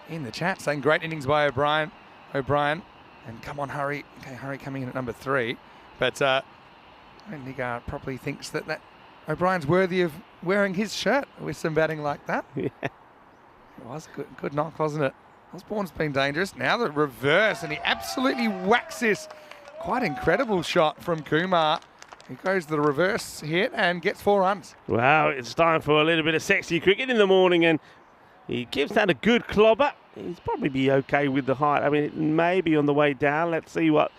in the chat saying great innings by O'Brien. And come on, Hurry. Okay, Hurry coming in at number 3. But Nigar probably thinks that O'Brien's worthy of wearing his shirt with some batting like that. Yeah. It was good knock, wasn't it? Osborne's been dangerous. Now the reverse, and he absolutely whacks this. Quite incredible shot from Kumar. He goes to the reverse hit and gets 4 runs. Wow, it's time for a little bit of sexy cricket in the morning, and he gives that a good clobber. He's probably be okay with the height. I mean, it may be on the way down. Let's see what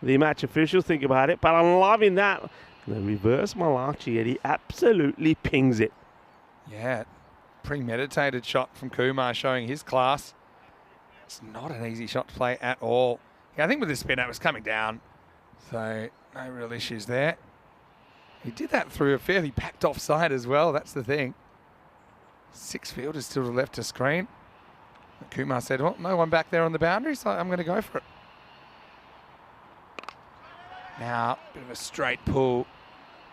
the match officials think about it. But I'm loving that. The reverse Malachi, and he absolutely pings it. Yeah, premeditated shot from Kumar showing his class. It's not an easy shot to play at all. Yeah, I think with the spin, it was coming down, so no real issues there. He did that through a fairly packed offside as well, that's the thing. 6 fielders still to the left of screen. Kumar said, well, no one back there on the boundary, so I'm going to go for it. Now, bit of a straight pull.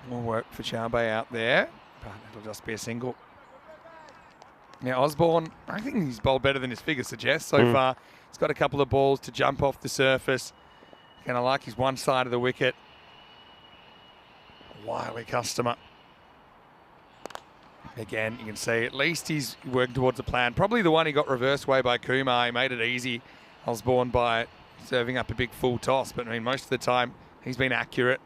More work for Chaubey out there, but it'll just be a single. Now, Osborne, I think he's bowled better than his figure suggests so far. He's got a couple of balls to jump off the surface. Kind of like his one side of the wicket. Wily customer. Again, you can see at least he's working towards a plan. Probably the one he got reversed way by Kumar. He made it easy, Osborne, by serving up a big full toss. But I mean, most of the time he's been accurate.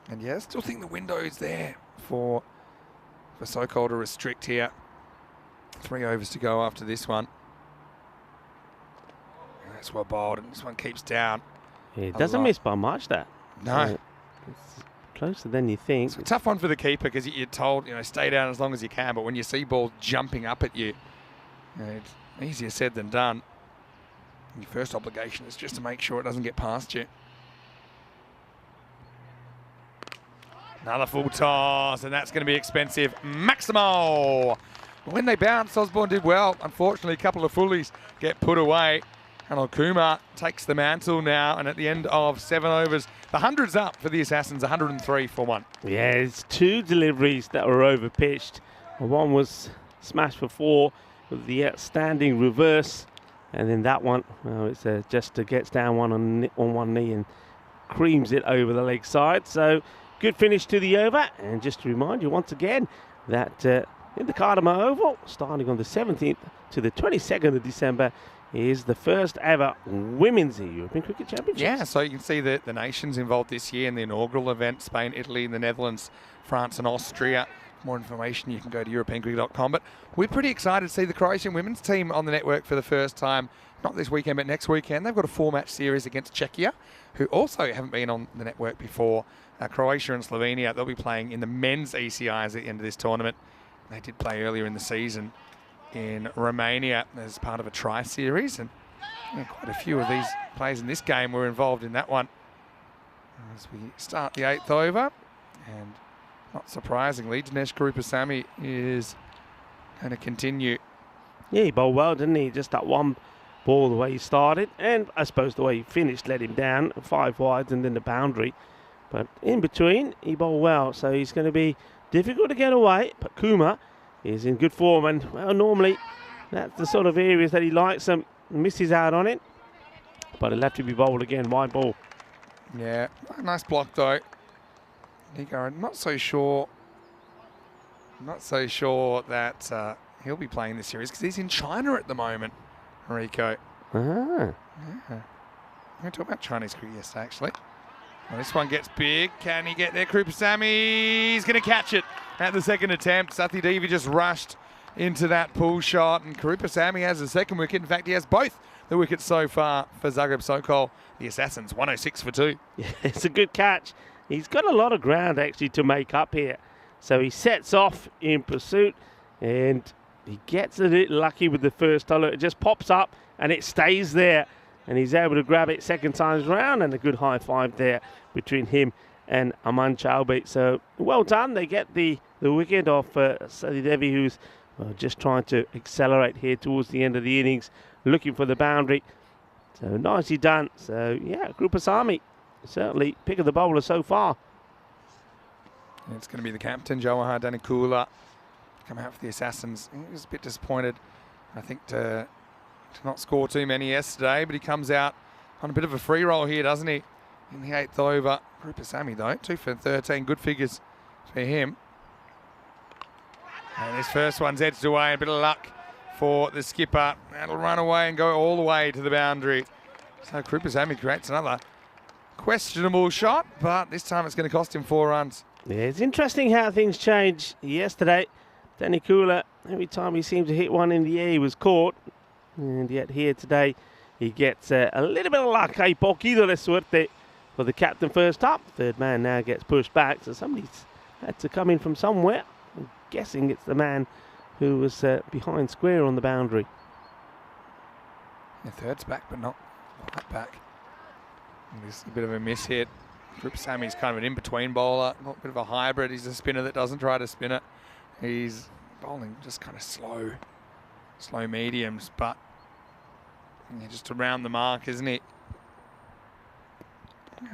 And yeah, I still think the window is there for Sokol to restrict here. 3 overs to go after this one. And that's well bowled, and this one keeps down. Yeah, it doesn't miss by much, that. No. It's closer than you think. It's a tough one for the keeper because you're told, stay down as long as you can. But when you see balls jumping up at you, it's easier said than done. Your first obligation is just to make sure it doesn't get past you. Another full toss, and that's going to be expensive. Maximo! When they bounce, Osborne did well. Unfortunately, a couple of fullies get put away. And Kumar takes the mantle now, and at the end of 7 overs, the 100's up for the Assassins, 103 for 1. Yeah, it's 2 deliveries that were overpitched. One was smashed for 4 with the outstanding reverse, and then that one, well, it's just gets down on one knee and creams it over the leg side. So good finish to the over, and just to remind you once again that in the Cardamom Oval, starting on the 17th to the 22nd of December, is the first ever Women's European Cricket Championships. Yeah, so you can see the nations involved this year in the inaugural event: Spain, Italy, the Netherlands, France and Austria. For more information, you can go to europeancricket.com. But we're pretty excited to see the Croatian women's team on the network for the first time. Not this weekend, but next weekend. They've got a 4-match series against Czechia, who also haven't been on the network before. Croatia and Slovenia, they'll be playing in the men's ECIs at the end of this tournament. They did play earlier in the season in Romania as part of a tri-series, and quite a few of these players in this game were involved in that one. As we start the 8th over, and not surprisingly, Dinesh Gurupasamy is going to continue. Yeah, he bowled well, didn't he? Just that one ball, the way he started, and I suppose the way he finished let him down, 5 wides and then the boundary. But in between, he bowled well, so he's going to be difficult to get away. But Kumar is in good form, and well, normally that's the sort of areas that he likes and misses out on it. But it'll have to be bowled again, wide ball. Yeah, nice block though. Nico, I'm not so sure that he'll be playing this series because he's in China at the moment, Rico. Ah. Yeah. We talked about Chinese cricket yesterday, actually. Well, this one gets big. Can he get there? Gurupasamy, he's going to catch it at the second attempt. Sathi Devi just rushed into that pull shot, and Gurupasamy has the second wicket. In fact, he has both the wickets so far for Zagreb Sokol. The Assassins, 106 for 2. Yeah, it's a good catch. He's got a lot of ground actually to make up here. So he sets off in pursuit, and he gets a bit lucky with the first alert. It just pops up and it stays there, and he's able to grab it second time round, and a good high five there between him and Aman Chaubey. So well done. They get the wicket off Sathi Devi, who's just trying to accelerate here towards the end of the innings, looking for the boundary. So nicely done. So yeah, Gurupasamy certainly pick of the bowler so far. It's going to be the captain, Jawahar Danikula, come out for the Assassins. He was a bit disappointed, I think, to not score too many yesterday, but he comes out on a bit of a free roll here, doesn't he? In the 8th over. Gurupasamy, though, 2 for 13. Good figures for him. And this first one's edged away. A bit of luck for the skipper. That'll run away and go all the way to the boundary. So Gurupasamy creates another questionable shot, but this time it's going to cost him 4 runs. Yeah, it's interesting how things changed yesterday. Danikula, every time he seemed to hit one in the air, he was caught. And yet here today, he gets a little bit of luck. Hay poquito de suerte for the captain first up. Third man now gets pushed back, so somebody's had to come in from somewhere. guessing it's the man who was behind square on the boundary. The third's back, but not quite back. And there's a bit of a miss hit. Sammy's kind of an in-between bowler, a bit of a hybrid. He's a spinner that doesn't try to spin it. He's bowling just kind of slow mediums, but just around the mark, isn't he?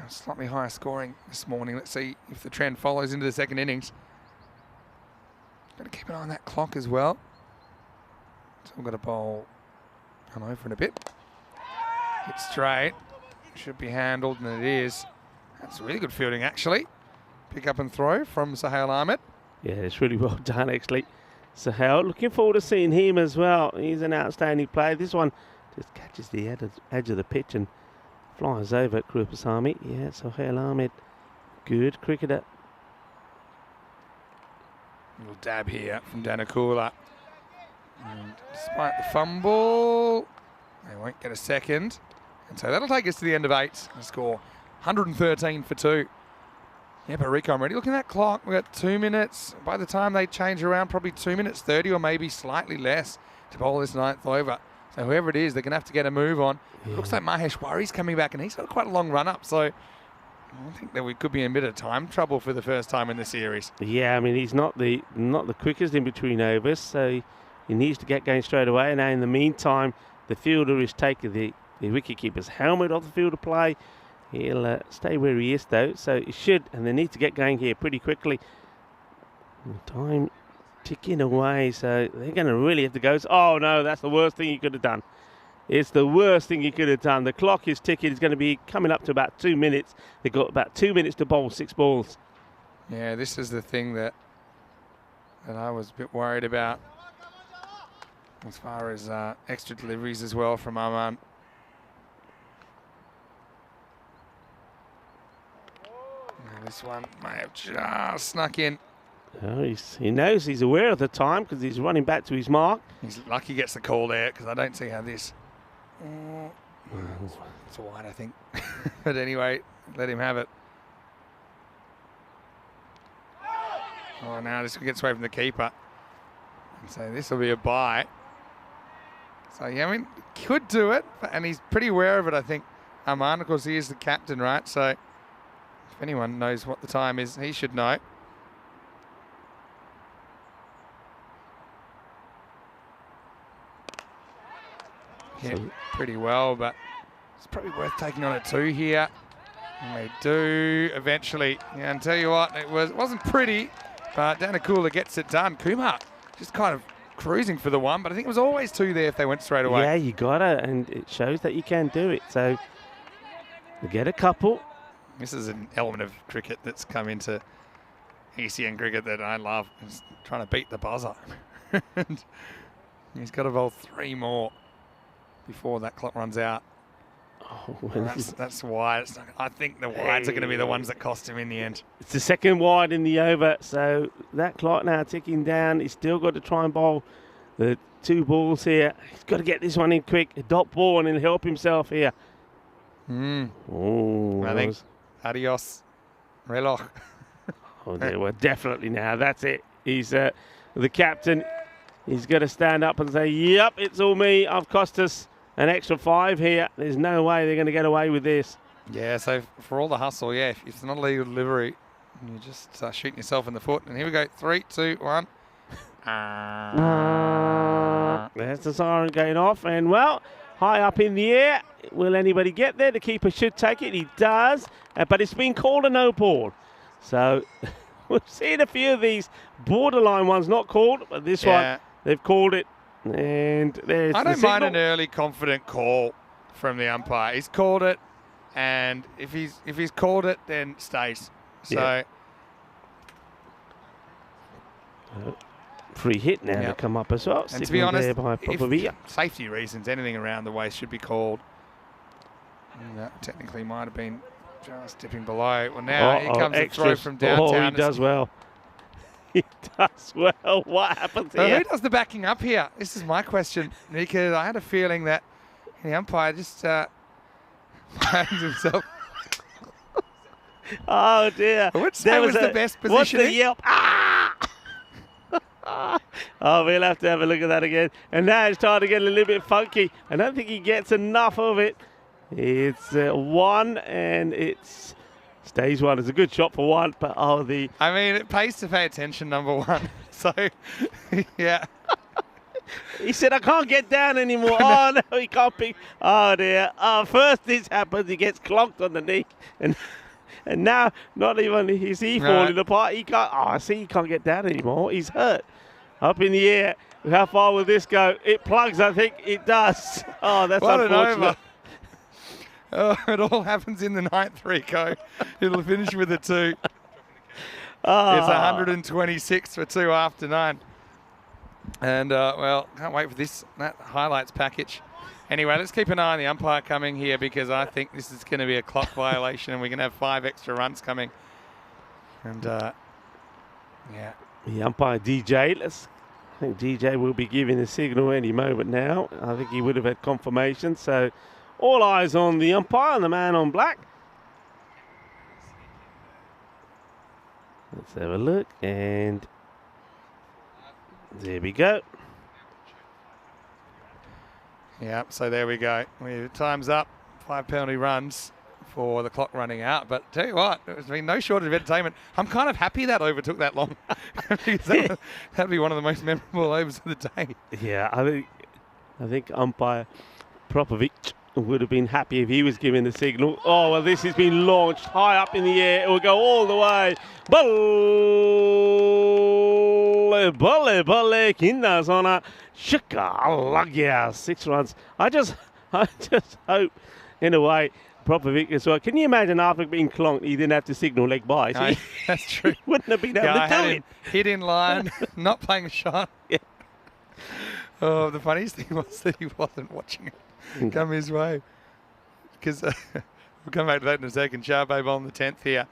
Slightly higher scoring this morning. Let's see if the trend follows into the second innings. Got to keep an eye on that clock as well. So we've got a bowl come over in a bit. Hit straight. Should be handled, and it is. That's really good fielding, actually. Pick up and throw from Sokol Ahmed. Yeah, it's really well done, actually. Sokol, looking forward to seeing him as well. He's an outstanding player. This one just catches the edge of the pitch and flies over Croatia. Yeah, Sokol Ahmed, good cricketer. Little dab here from Danakula. And despite the fumble, they won't get a second. And so that'll take us to the end of 8. The score 113 for 2. Yeah, but Rico, I'm ready. Look at that clock. We've got 2 minutes. By the time they change around, probably 2 minutes 30 or maybe slightly less to bowl this 9th over. So whoever it is, they're going to have to get a move on. Yeah. Looks like Mahesh Worry's coming back, and he's got quite a long run up. So I think that we could be in a bit of time trouble for the first time in the series. Yeah, I mean, he's not the quickest in between overs, so he needs to get going straight away. Now, in the meantime, the fielder is taking the wicketkeeper's helmet off the field of play. He'll stay where he is, though, so he should, and they need to get going here pretty quickly. Time ticking away, so they're going to really have to go. Oh, no, that's the worst thing you could have done. It's the worst thing you could have done. The clock is ticking. It's going to be coming up to about 2 minutes. They've got about 2 minutes to bowl 6 balls. Yeah, this is the thing that I was a bit worried about as far as extra deliveries as well from Aman. This one may have just snuck in. Oh, he knows, he's aware of the time because he's running back to his mark. He's lucky he gets the call there because I don't see how this... it's a wide, I think. But anyway, let him have it. Oh, now this gets away from the keeper. And so this will be a bye. So, yeah, I mean, could do it, and he's pretty aware of it, I think. Aman, of course, he is the captain, right? So if anyone knows what the time is, he should know. Hit pretty well, but it's probably worth taking on a 2 here. And they do eventually. Yeah, and tell you what, it wasn't pretty, but Danakula gets it done. Kumar just kind of cruising for the 1, but I think it was always 2 there if they went straight away. Yeah, you got it, and it shows that you can do it. So we get a couple. This is an element of cricket that's come into ECN cricket that I love. It's trying to beat the buzzer. And he's got to bowl 3 more before that clock runs out. Oh, that's wide. I think the wides are going to be the ones that cost him in the end. It's the second wide in the over, so that clock now ticking down. He's still got to try and bowl the 2 balls here. He's got to get this one in quick. A dot ball and he'll help himself here. Oh, I think adios, reloj. Oh, dear, well, definitely now. That's it. He's the captain. He's got to stand up and say, yep, it's all me. I've cost us an extra 5 here. There's no way they're going to get away with this. Yeah, so for all the hustle, yeah, if it's not a legal delivery, you're just shooting yourself in the foot. And here we go, 3, 2, 1. There's the siren going off. And, well, high up in the air. Will anybody get there? The keeper should take it. He does. But it's been called a no ball. So we've seen a few of these borderline ones not called. But this one, they've called it. And there's I don't mind an early confident call from the umpire. He's called it, and if he's called it, then stays. So free hit now to come up as well. And to be honest, safety reasons, anything around the waist should be called. And that technically might have been just dipping below. Well, now here comes a throw from downtown. Oh, he does well. He does well. What happens here? Who does the backing up here? This is my question, because I had a feeling that the umpire just finds himself. Oh dear! I would say was the best position. What's the yelp? Ah! Oh, we'll have to have a look at that again. And now it's starting to get a little bit funky. I don't think he gets enough of it. It's 1, and it's stage 1. It's a good shot for 1, but I mean, it pays to pay attention, number 1. So, yeah. He said, I can't get down anymore. Oh, no, he can't pick. Oh, dear. First this happens, he gets clonked on the knee. And now, not even is he falling apart. He can't. Oh, I see, he can't get down anymore. He's hurt. Up in the air. How far will this go? It plugs, I think. It does. Oh, that's what unfortunate. An over. Oh, it all happens in the 9th, Rico. It'll finish with a 2. Oh. It's 126 for 2 after 9. And, well, can't wait for that highlights package. Anyway, let's keep an eye on the umpire coming here, because I think this is going to be a clock violation and we're going to have 5 extra runs coming. And, yeah. The umpire, DJ. I think DJ will be giving a signal any moment now. I think he would have had confirmation. So all eyes on the umpire and the man on black. Let's have a look. And there we go. Yeah, so there we go. Time's up. 5 penalty runs for the clock running out. But tell you what, there's been no shortage of entertainment. I'm kind of happy that over took that long. That'd be one of the most memorable overs of the day. Yeah, I think umpire Popovic would have been happy if he was given the signal. Oh, well, this has been launched high up in the air. It will go all the way. Balle, Kindas on a Shika, 6 runs. I just hope, in a way, Popovic as well. Can you imagine after being clonked, he didn't have to signal leg by? No, that's true. He wouldn't have been able to do it. Hit in line, not playing a shot. Yeah. Oh, the funniest thing was that he wasn't watching it come his way. Because we'll come back to that in a second. Charbay on the 10th here.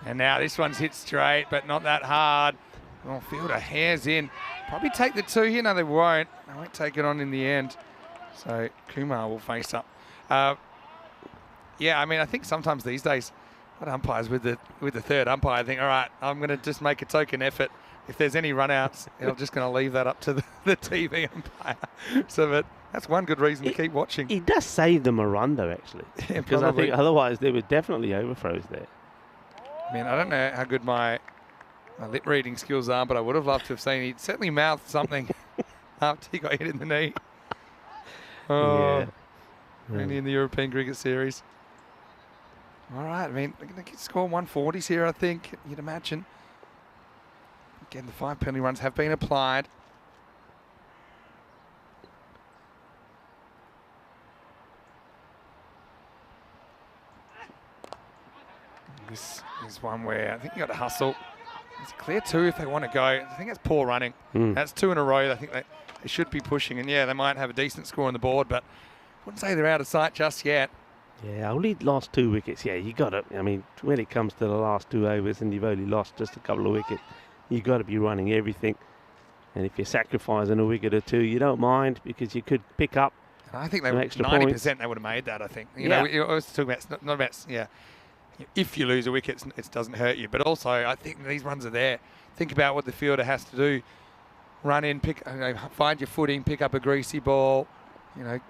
And now this one's hit straight, but not that hard. Oh, fielder hairs in. Probably take the 2 here. No, they won't. They won't take it on in the end. So Kumar will face up. Yeah, I mean, I think sometimes these days, what umpires with the 3rd umpire think, all right, I'm going to just make a token effort. If there's any run-outs, I'm just going to leave that up to the TV umpire. So that's one good reason to keep watching. He does save them a run, though, actually. Yeah, because probably. I think otherwise there were definitely overthrows there. I mean, I don't know how good my lip reading skills are, but I would have loved to have seen. He certainly mouthed something after he got hit in the knee. Oh, yeah. Really in the European Cricket Series. All right, I mean, they're going to score 140s here, I think, you'd imagine. Again, the 5 penalty runs have been applied. This is one where I think you got to hustle. It's clear 2 if they want to go. I think that's poor running. That's 2 in a row. I think they should be pushing. And, yeah, they might have a decent score on the board, but I wouldn't say they're out of sight just yet. Yeah, only lost 2 wickets. Yeah, you got to. I mean, when it comes to the last 2 overs and you've only lost just a couple of wickets, you got to be running everything. And if you're sacrificing a wicket or 2, you don't mind because you could pick up. And I think they some were extra 90% points. they would have made that. I think. You Yeah. know, we always talk about not about if you lose a wicket, it doesn't hurt you. But also, I think these runs are there. Think about what the fielder has to do: run in, find your footing, pick up a greasy ball,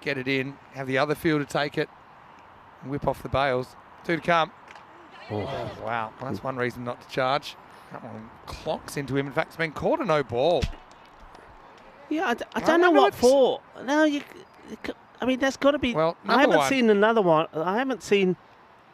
get it in, have the other fielder take it, and whip off the bails. 2 to come. Oh, wow. Well, that's one reason not to charge. That one clocks into him. In fact, it's been called a no ball. Yeah, I don't know what for. No, I mean, that's got to be. Well, I haven't seen another one. I haven't seen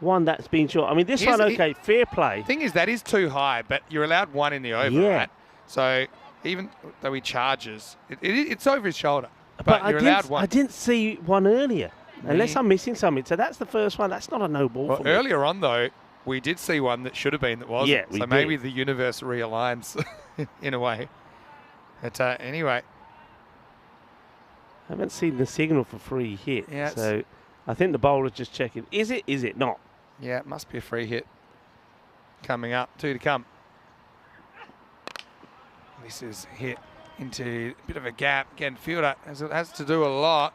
one that's been short. I mean, this one, okay, fair play. Thing is, that is too high, but you're allowed 1 in the over, right? So even though he charges, it's over his shoulder. But you're allowed 1. I didn't see one earlier, unless I'm missing something. So that's the first one. That's not a no ball for me. Earlier on, though, we did see one that should have been that wasn't. Yeah, we so maybe the universe realigns in a way. But anyway. I haven't seen the signal for free hit. Yeah, so I think the bowler's just checking. Is it not? Yeah, it must be a free hit coming up. 2 to come. This is hit into a bit of a gap. Again, fielder has to do a lot.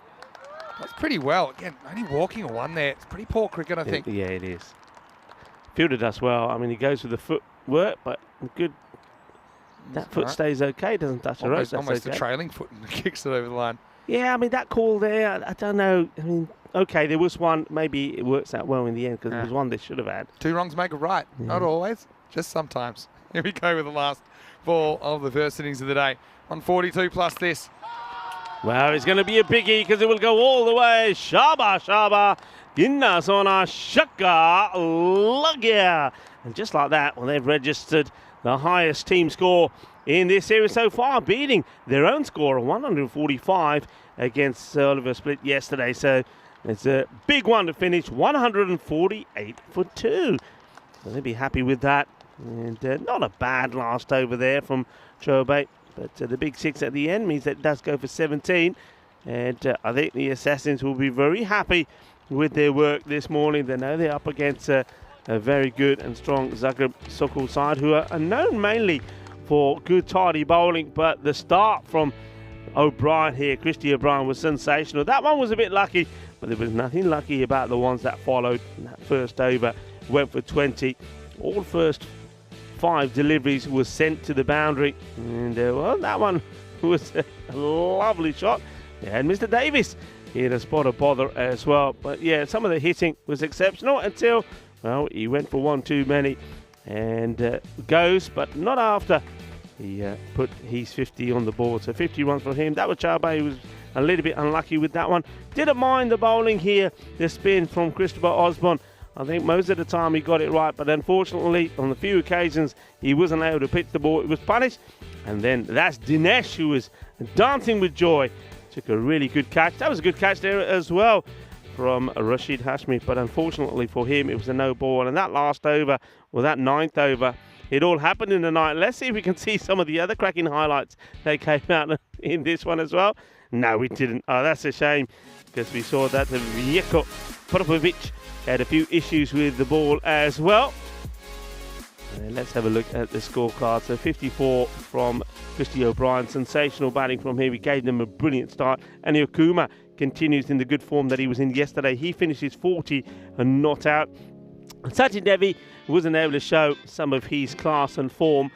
That's pretty well. Again, only walking a 1 there. It's pretty poor cricket, I think. Yeah, it is. Fielder does well. I mean, he goes with the footwork, but good that foot stays okay, doesn't touch the ropes. Almost That's a trailing foot and kicks it over the line. Yeah, I mean, that call there, I don't know. I mean, okay, there was one. Maybe it works out well in the end because it was one they should have had. 2 wrongs make a right. Not always, just sometimes. Here we go with the last ball of the first innings of the day. 142 plus this. Well, it's going to be a biggie because it will go all the way. Shaba, Shaba, Ginna, Sona, Shaka, Lugya. And just like that, well, they've registered the highest team score in this series so far, beating their own score of 145 against Oliver Split yesterday. So it's a big one to finish, 148 for 2. So they'll be happy with that. And not a bad last over there from Chobe. But the big 6 at the end means that it does go for 17. And I think the Assassins will be very happy with their work this morning. They know they're up against a very good and strong Zagreb Sokol side, who are known mainly for good tidy bowling. But the start from O'Brien here, Christy O'Brien, was sensational. That one was a bit lucky, but there was nothing lucky about the ones that followed. That first over went for 20. All first 5 deliveries was sent to the boundary, and well, that one was a lovely shot. And Mr. Davis hit a spot of bother as well. But yeah, some of the hitting was exceptional until, well, he went for one too many and goes, but not after he put his 50 on the board. So 50 runs for him. That was Chabe, who was a little bit unlucky with that one. Didn't mind the bowling here, the spin from Christopher Osborne. I think most of the time he got it right, but unfortunately, on the few occasions he wasn't able to pitch the ball, it was punished. And then that's Dinesh, who was dancing with joy. Took a really good catch. That was a good catch there as well from Rashid Hashmi, but unfortunately for him, it was a no ball. And that last over, well, that 9th over, it all happened in the night. Let's see if we can see some of the other cracking highlights that came out in this one as well. No, we didn't. Oh, that's a shame, because we saw that the Vjeko Popovic had a few issues with the ball as well. And let's have a look at the scorecard. So 54 from Christy O'Brien. Sensational batting from him. We gave them a brilliant start. And Okuma continues in the good form that he was in yesterday. He finishes 40 and not out. Sachin Devi wasn't able to show some of his class and form,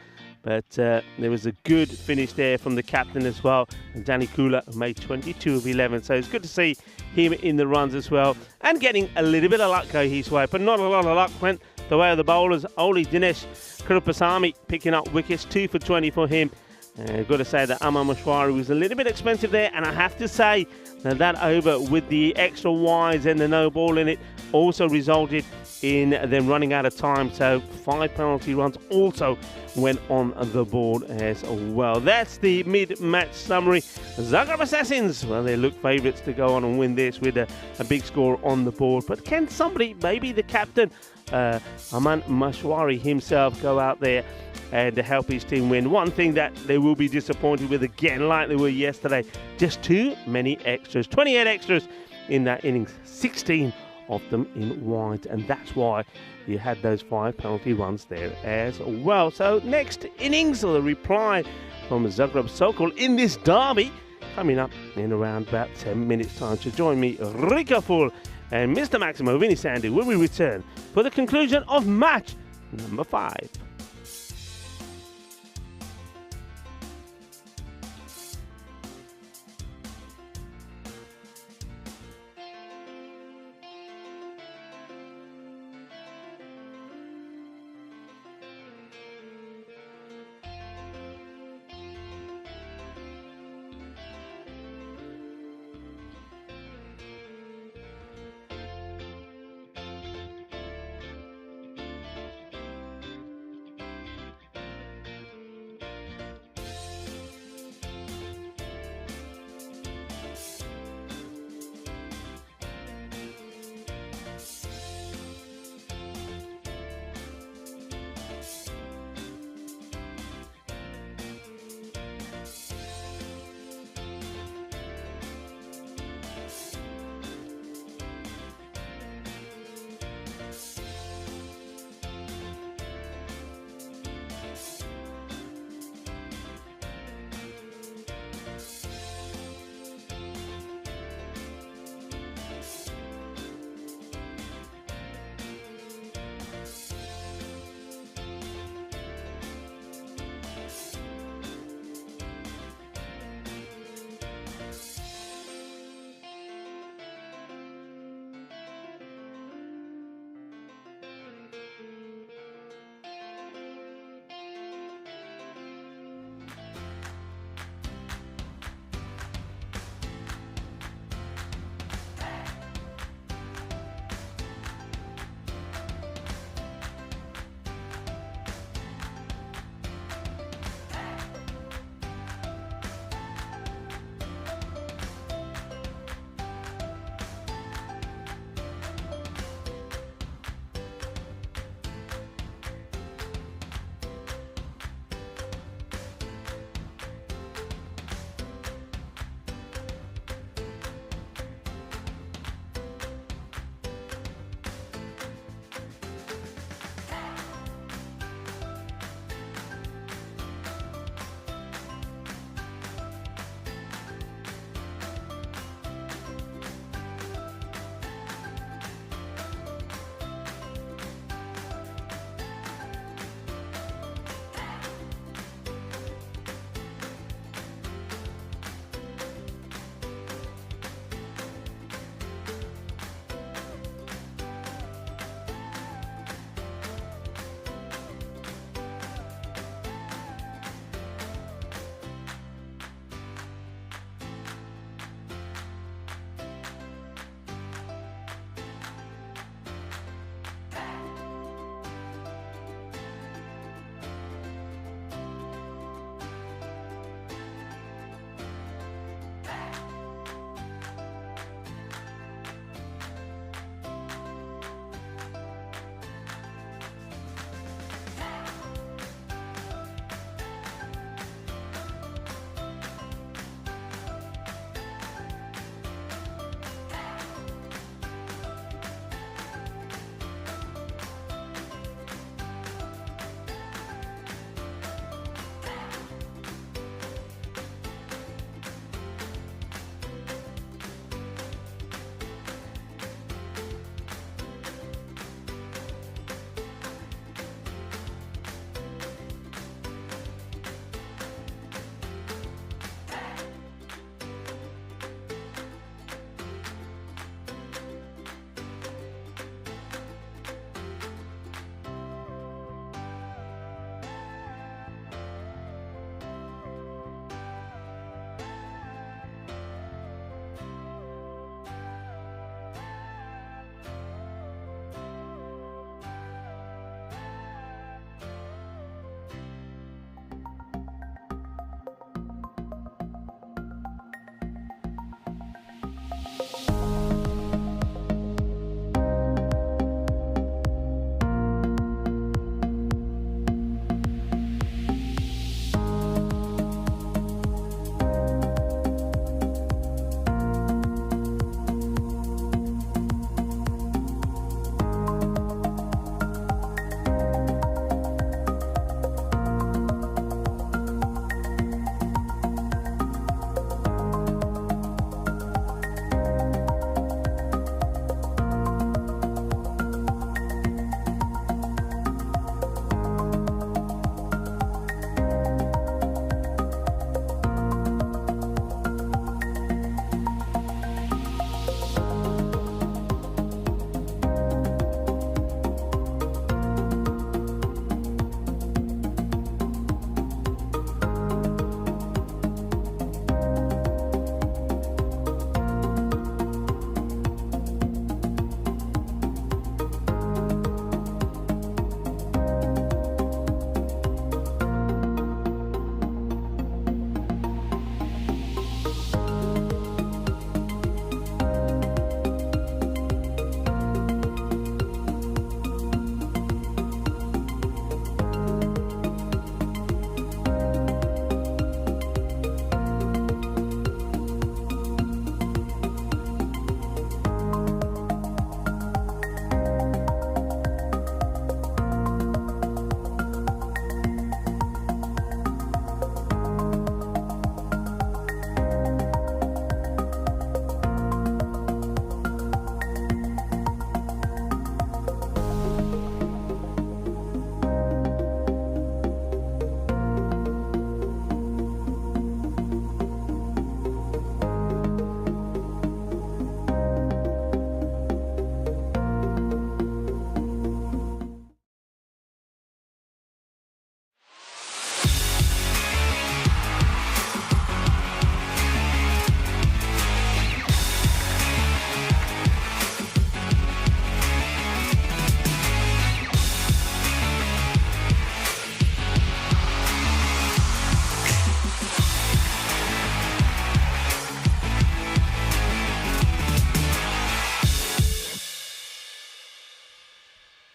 but there was a good finish there from the captain as well. And Danny Kula made 22 of 11. So it's good to see him in the runs as well. And getting a little bit of luck go his way. But not a lot of luck went the way of the bowlers. Only Dinesh Krupasamy picking up wickets, 2 for 20 for him. I've got to say that Amar Mashwari was a little bit expensive there. And I have to say that over with the extra wides and the no ball in it also resulted in them running out of time. So 5 penalty runs also went on the board as well. That's the mid-match summary. Zagreb Assassins, well, they look favourites to go on and win this with a big score on the board. But can somebody, maybe the captain, Aman Mashwari himself, go out there and help his team win? One thing that they will be disappointed with again, like they were yesterday, just too many extras. 28 extras in that innings, 16 of them in wide, and that's why you had those 5 penalty runs there as well. So next innings, or the reply from Zagreb Sokol in this derby, coming up in around about 10 minutes time. So join me, Rika Full and Mr. Maximo Vinny Sandy, when we return for the conclusion of match number 5.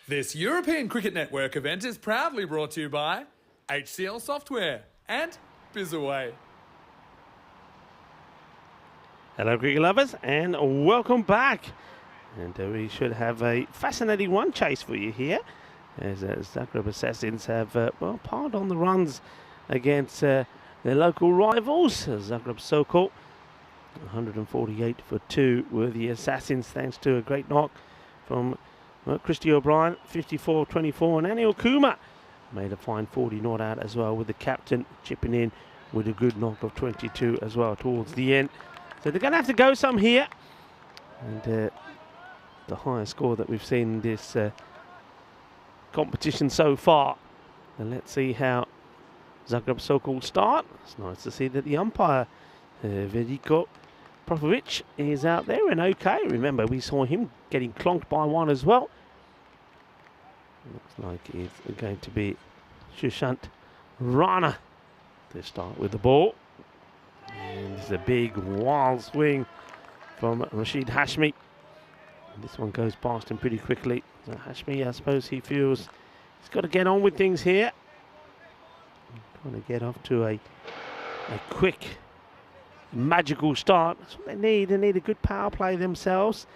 This European Cricket Network event is proudly brought to you by HCL Software and BizAway. Hello cricket lovers and welcome back. And we should have a fascinating one chase for you here as Zagreb Assassins have piled on the runs against their local rivals. Zagreb Sokol 148 for 2 were the Assassins thanks to a great knock from Christy O'Brien, 54-24, and Anil Kumar made a fine 40 not out as well, with the captain chipping in with a good knock of 22 as well towards the end. So they're going to have to go some here, and the highest score that we've seen in this competition so far. And let's see how Zagreb Sokol start. It's nice to see that the umpire, Vediko Propovic, is out there and okay. Remember, we saw him getting clonked by one as well. Looks like it's going to be Sushant Rana to start with the ball. And it's a big wild swing from Rashid Hashmi. And this one goes past him pretty quickly. So Hashmi, I suppose he feels he's got to get on with things here. Trying to get off to a quick, magical start. That's what they need. They need a good power play themselves.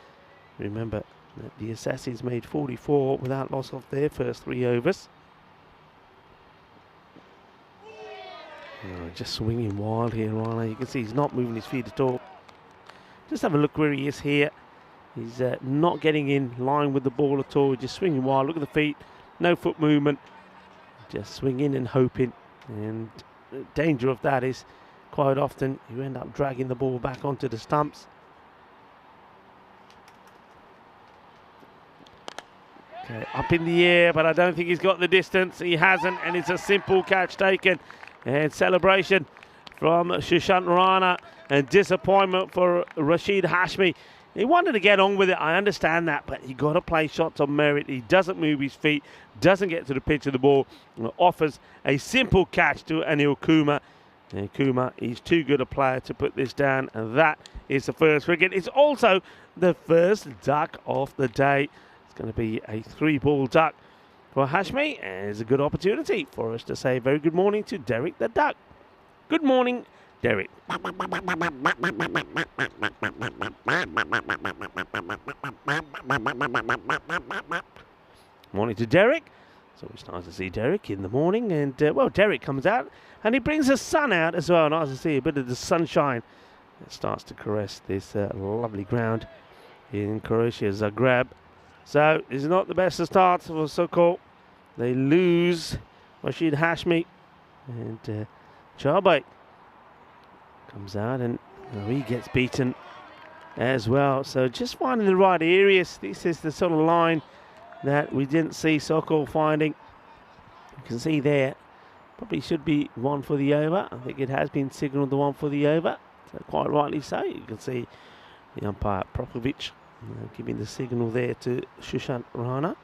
Remember that the Assassins made 44 without loss of their first 3 overs. Just swinging wild here, Rana. You can see he's not moving his feet at all. Just have a look where he is here. He's not getting in line with the ball at all. Just swinging wild. Look at the feet. No foot movement. Just swinging and hoping. And the danger of that is quite often you end up dragging the ball back onto the stumps. Okay, up in the air, but I don't think he's got the distance. He hasn't, and it's a simple catch taken. And celebration from Sushant Rana, and disappointment for Rashid Hashmi. He wanted to get on with it, I understand that, but he got to play shots on merit. He doesn't move his feet, doesn't get to the pitch of the ball, offers a simple catch to Anil Kumar. And Kumar, he's too good a player to put this down, and that is the first wicket. It's also the first duck of the day. It's going to be a 3-ball duck for Hashmi, and it's a good opportunity for us to say very good morning to Derek the Duck. Good morning, Derek. Morning to Derek. So it's nice to see Derek in the morning, and Derek comes out and he brings the sun out as well. Nice to see a bit of the sunshine that starts to caress this lovely ground in Croatia, Zagreb. So it's not the best of starts for Sokol. They lose Rashid Hashmi, and Charbay comes out and he gets beaten as well. So just finding the right areas. This is the sort of line that we didn't see Sokol finding. You can see there, probably should be 1 for the over. I think it has been signalled the 1 for the over. So quite rightly so. You can see the umpire Propovic giving the signal there to Sushant Rana.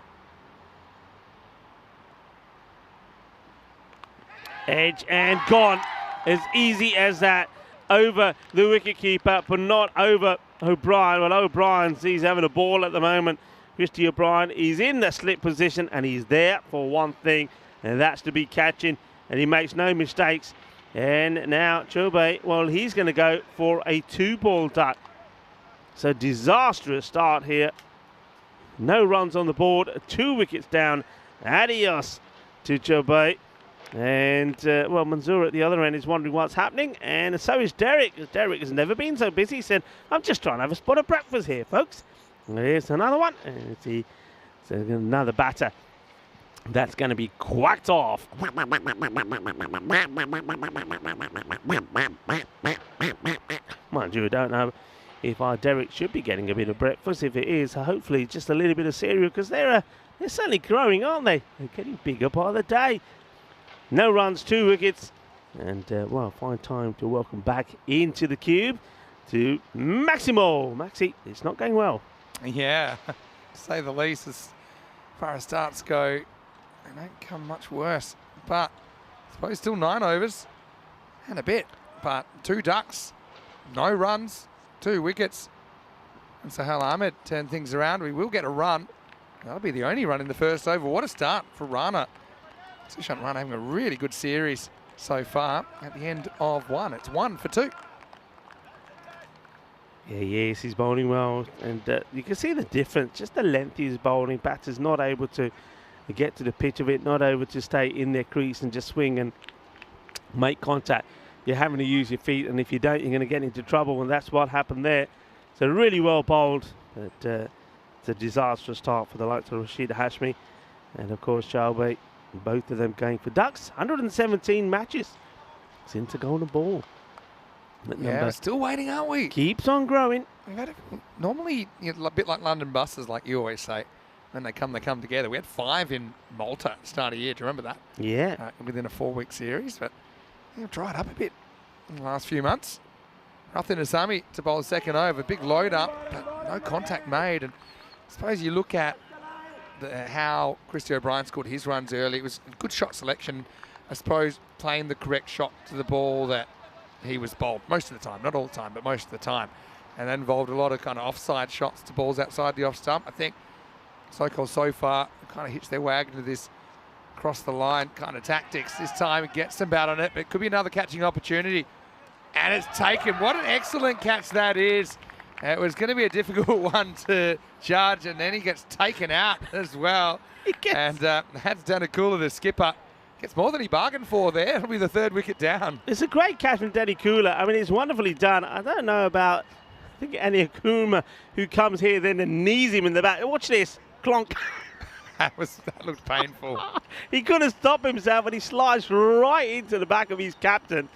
Edge and gone. As easy as that. Over the wicketkeeper, but not over O'Brien. Well, O'Brien, he's having a ball at the moment. Christy O'Brien is in the slip position, and he's there for one thing, and that's to be catching, and he makes no mistakes. And now Chobay, well, he's going to go for a 2-ball duck. So disastrous start here. No runs on the board, 2 wickets down. Adios to Chobay. And, Mansour at the other end is wondering what's happening, and so is Derek. Derek has never been so busy. He said, I'm just trying to have a spot of breakfast here, folks. And here's another one, and it's another batter that's going to be quacked off. Mind you, I don't know if our Derek should be getting a bit of breakfast. If it is, hopefully just a little bit of cereal, because they're certainly growing, aren't they? They're getting bigger by the day. No runs, 2 wickets, and fine time to welcome back into the cube to Maximo. Maxi, it's not going well. Yeah, to say the least, as far as starts go, they don't come much worse. But I suppose still 9 overs and a bit, but 2 ducks, no runs, 2 wickets. And Sahel Ahmed turned things around. We will get a run. That'll be the only run in the first over. What a start for Rana. Sushant Rana having a really good series so far at the end of one. It's 1 for 2. Yeah, yes, he's bowling well, and you can see the difference, just the length he's bowling. Batters not able to get to the pitch of it, not able to stay in their crease and just swing and make contact. You're having to use your feet, and if you don't, you're going to get into trouble, and that's what happened there. So really well bowled, but it's a disastrous start for the likes of Rashid Hashmi and, of course, Chaubey. Both of them going for ducks. 117 matches since the golden ball. Yeah, we're still waiting, aren't we? Keeps on growing. We've had normally, a bit like London buses, like you always say. When they come together. We had 5 in Malta at the start of the year. Do you remember that? Yeah. Within a 4-week series, but dried up a bit in the last few months. Rathan Asami to bowl the second over. Big load up, but no contact made. And I suppose you look at how Christy O'Brien scored his runs early. It was a good shot selection. I suppose playing the correct shot to the ball that he was bowled most of the time. Not all the time, but most of the time. And that involved a lot of kind of offside shots to balls outside the off stump. I think Sokol so far kind of hitched their wagon to this cross the line kind of tactics. This time it gets some bat on it, but it could be another catching opportunity. And it's taken. What an excellent catch that is. It was going to be a difficult one to judge, and then he gets taken out as well. And that's Danakula, the skipper. Gets more than he bargained for there. It'll be the 3rd wicket down. It's a great catch from Danny Kula. I mean, it's wonderfully done. I don't know about, I think, Annie Akuma, who comes here then and knees him in the back. Watch this. Clonk. That looked painful. He couldn't stop himself, and he sliced right into the back of his captain,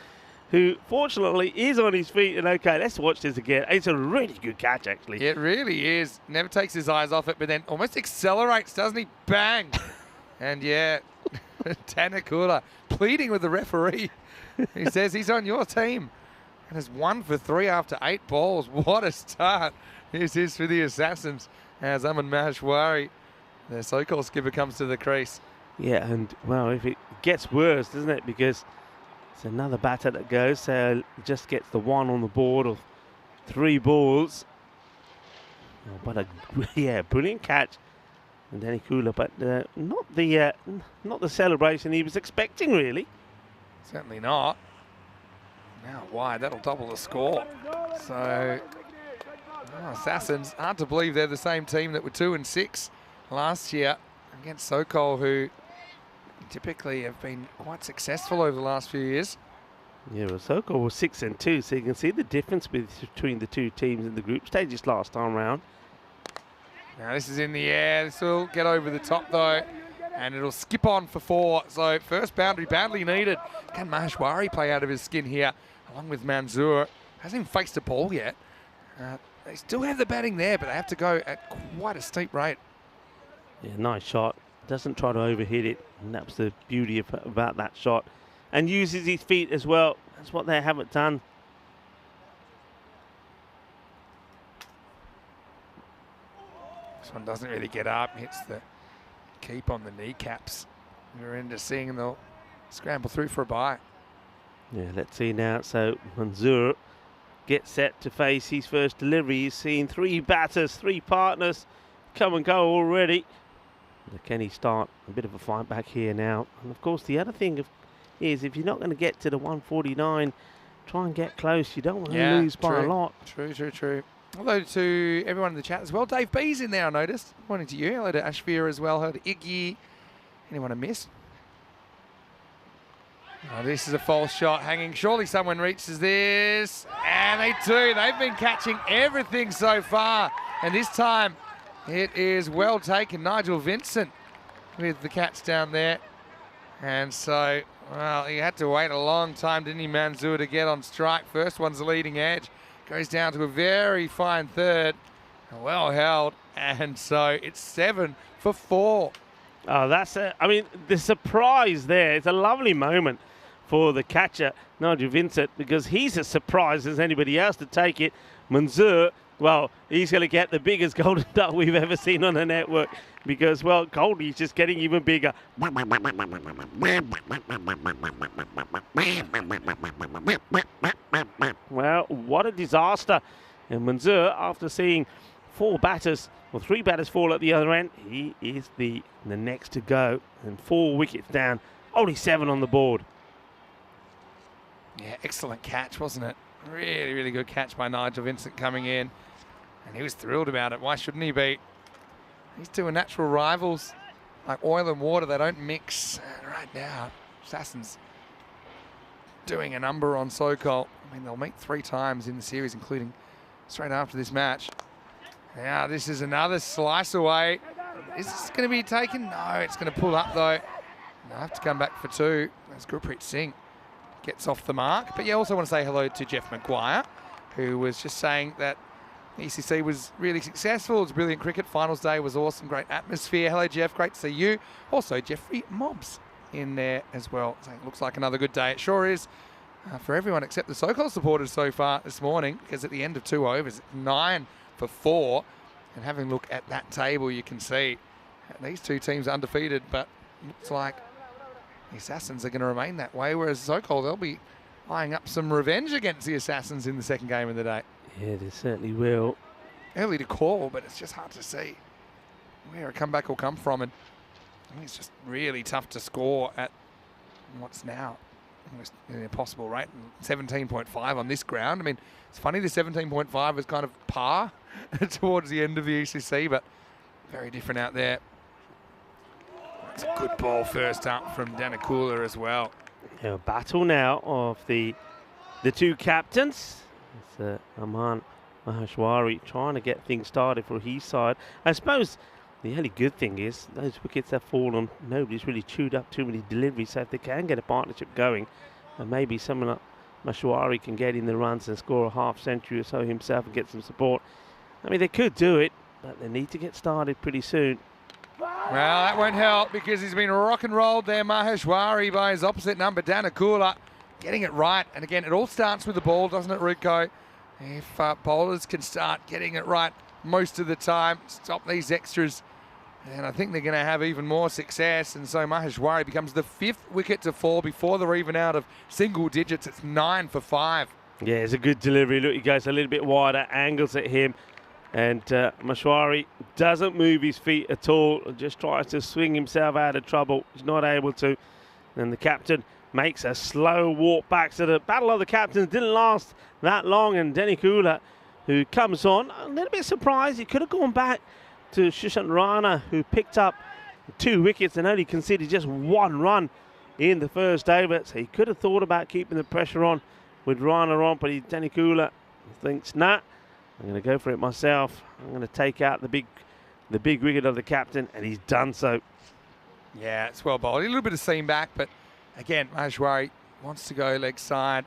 who fortunately is on his feet. And okay, let's watch this again. It's a really good catch, actually. It really is. Never takes his eyes off it, but then almost accelerates, doesn't he? Bang. And yeah, Tanakula pleading with the referee. He says he's on your team. And is 1 for 3 after 8 balls. What a start. This is for the Assassins as Aman Maheshwari, the Sokol skipper, comes to the crease. Yeah, and well, if it gets worse, doesn't it? Because it's another batter that goes, so just gets the 1 on the board of 3 balls. Oh, but a brilliant catch, and Danny Kula, but not the celebration he was expecting, really. Certainly not. Now wide, that'll double the score. So Assassins, hard to believe they're the same team that were 2 and 6 last year against Sokol, who typically have been quite successful over the last few years. Yeah, well, Sokol was 6 and 2, so you can see the difference between the two teams in the group stages last time round. Now this is in the air. This will get over the top though, and it'll skip on for 4. So first boundary badly needed. Can Maheshwari play out of his skin here, along with Manzoor? Hasn't even faced a ball yet. They still have the batting there, but they have to go at quite a steep rate. Yeah, nice shot. Doesn't try to overhit it, and that's the beauty about that shot. And uses his feet as well. That's what they haven't done. This one doesn't really get up. Hits the keep on the kneecaps. We're into seeing they'll scramble through for a bye. Yeah, let's see now. So Manzoor gets set to face his first delivery. He's seen 3 batters, 3 partners come and go already. Can he start a bit of a fight back here now? And of course, the other thing is if you're not going to get to the 149, try and get close. You don't want to lose by a lot. True. Hello to everyone in the chat as well. Dave B's in there, I noticed. Morning to you. Hello to Ashvir as well. Hello to Iggy. Anyone I missed? Oh, this is a false shot hanging. Surely someone reaches this. And they do. They've been catching everything so far. And this time it is well taken. Nigel Vincent with the catch down there. And so, well, he had to wait a long time, didn't he, Manzoor, to get on strike. First one's the leading edge. Goes down to a very fine third. Well held. And so it's 7 for 4. Oh, that's I mean, the surprise there. It's a lovely moment for the catcher, Nigel Vincent, because he's as surprised as anybody else to take it. Manzoor, well, he's going to get the biggest golden duck we've ever seen on the network because, well, Goldie's just getting even bigger. Well, what a disaster. And Manzoor, after seeing 4 batters, or 3 batters fall at the other end. He is the next to go, and 4 wickets down, only 7 on the board. Yeah, excellent catch, wasn't it? Really, really good catch by Nigel Vincent coming in. And he was thrilled about it. Why shouldn't he be? These two are natural rivals. Like oil and water, they don't mix. And right now, Assassin's doing a number on Sokol. I mean, they'll meet 3 times in the series, including straight after this match. Now, this is another slice away. Is this going to be taken? No, it's going to pull up, though. They'll have to come back for 2. As Gurpreet Singh gets off the mark. But yeah, I also want to say hello to Jeff Maguire, who was just saying that ECC was really successful. It was brilliant cricket. Finals day was awesome. Great atmosphere. Hello, Jeff. Great to see you. Also, Jeffrey Mobbs in there as well. Saying it looks like another good day. It sure is for everyone except the Sokol supporters so far this morning, because at the end of 2 overs, 9 for 4. And having a look at that table, you can see these 2 teams undefeated, but looks like the Assassins are going to remain that way, whereas Sokol, they'll be eyeing up some revenge against the Assassins in the second game of the day. Yeah, they certainly will. Early to call, but it's just hard to see where a comeback will come from. And I think it's just really tough to score at what's now almost an impossible rate, 17.5 on this ground. I mean, it's funny the 17.5 was kind of par towards the end of the ECC, but very different out there. It's a good ball first up from Danakula as well. Yeah, battle now of the 2 captains. It's Aman Maheshwari trying to get things started for his side. I suppose the only good thing is those wickets have fallen. Nobody's really chewed up too many deliveries, so if they can get a partnership going, and maybe someone like Maheshwari can get in the runs and score a half century or so himself and get some support. I mean, they could do it, but they need to get started pretty soon. Well, that won't help because he's been rock and rolled there, Maheshwari, by his opposite number, Danakula, getting it right. And again, it all starts with the ball, doesn't it, Rico? If bowlers can start getting it right most of the time, stop these extras, and I think they're going to have even more success. And so Maheshwari becomes the 5th wicket to fall before they're even out of single digits. It's 9 for 5. Yeah, it's a good delivery. Look, he goes a little bit wider, angles at him. And Maheshwari doesn't move his feet at all, just tries to swing himself out of trouble. He's not able to. And the captain makes a slow walk back. So the battle of the captains didn't last that long. And Danakula, who comes on, a little bit surprised. He could have gone back to Sushant Rana, who picked up 2 wickets and only conceded just 1 run in the first over. So he could have thought about keeping the pressure on with Rana on, but Danakula thinks, nah, I'm going to go for it myself. I'm going to take out the big wicket of the captain, and he's done so. Yeah, it's well bowled. A little bit of seam back, but again, Maheshwari wants to go leg side.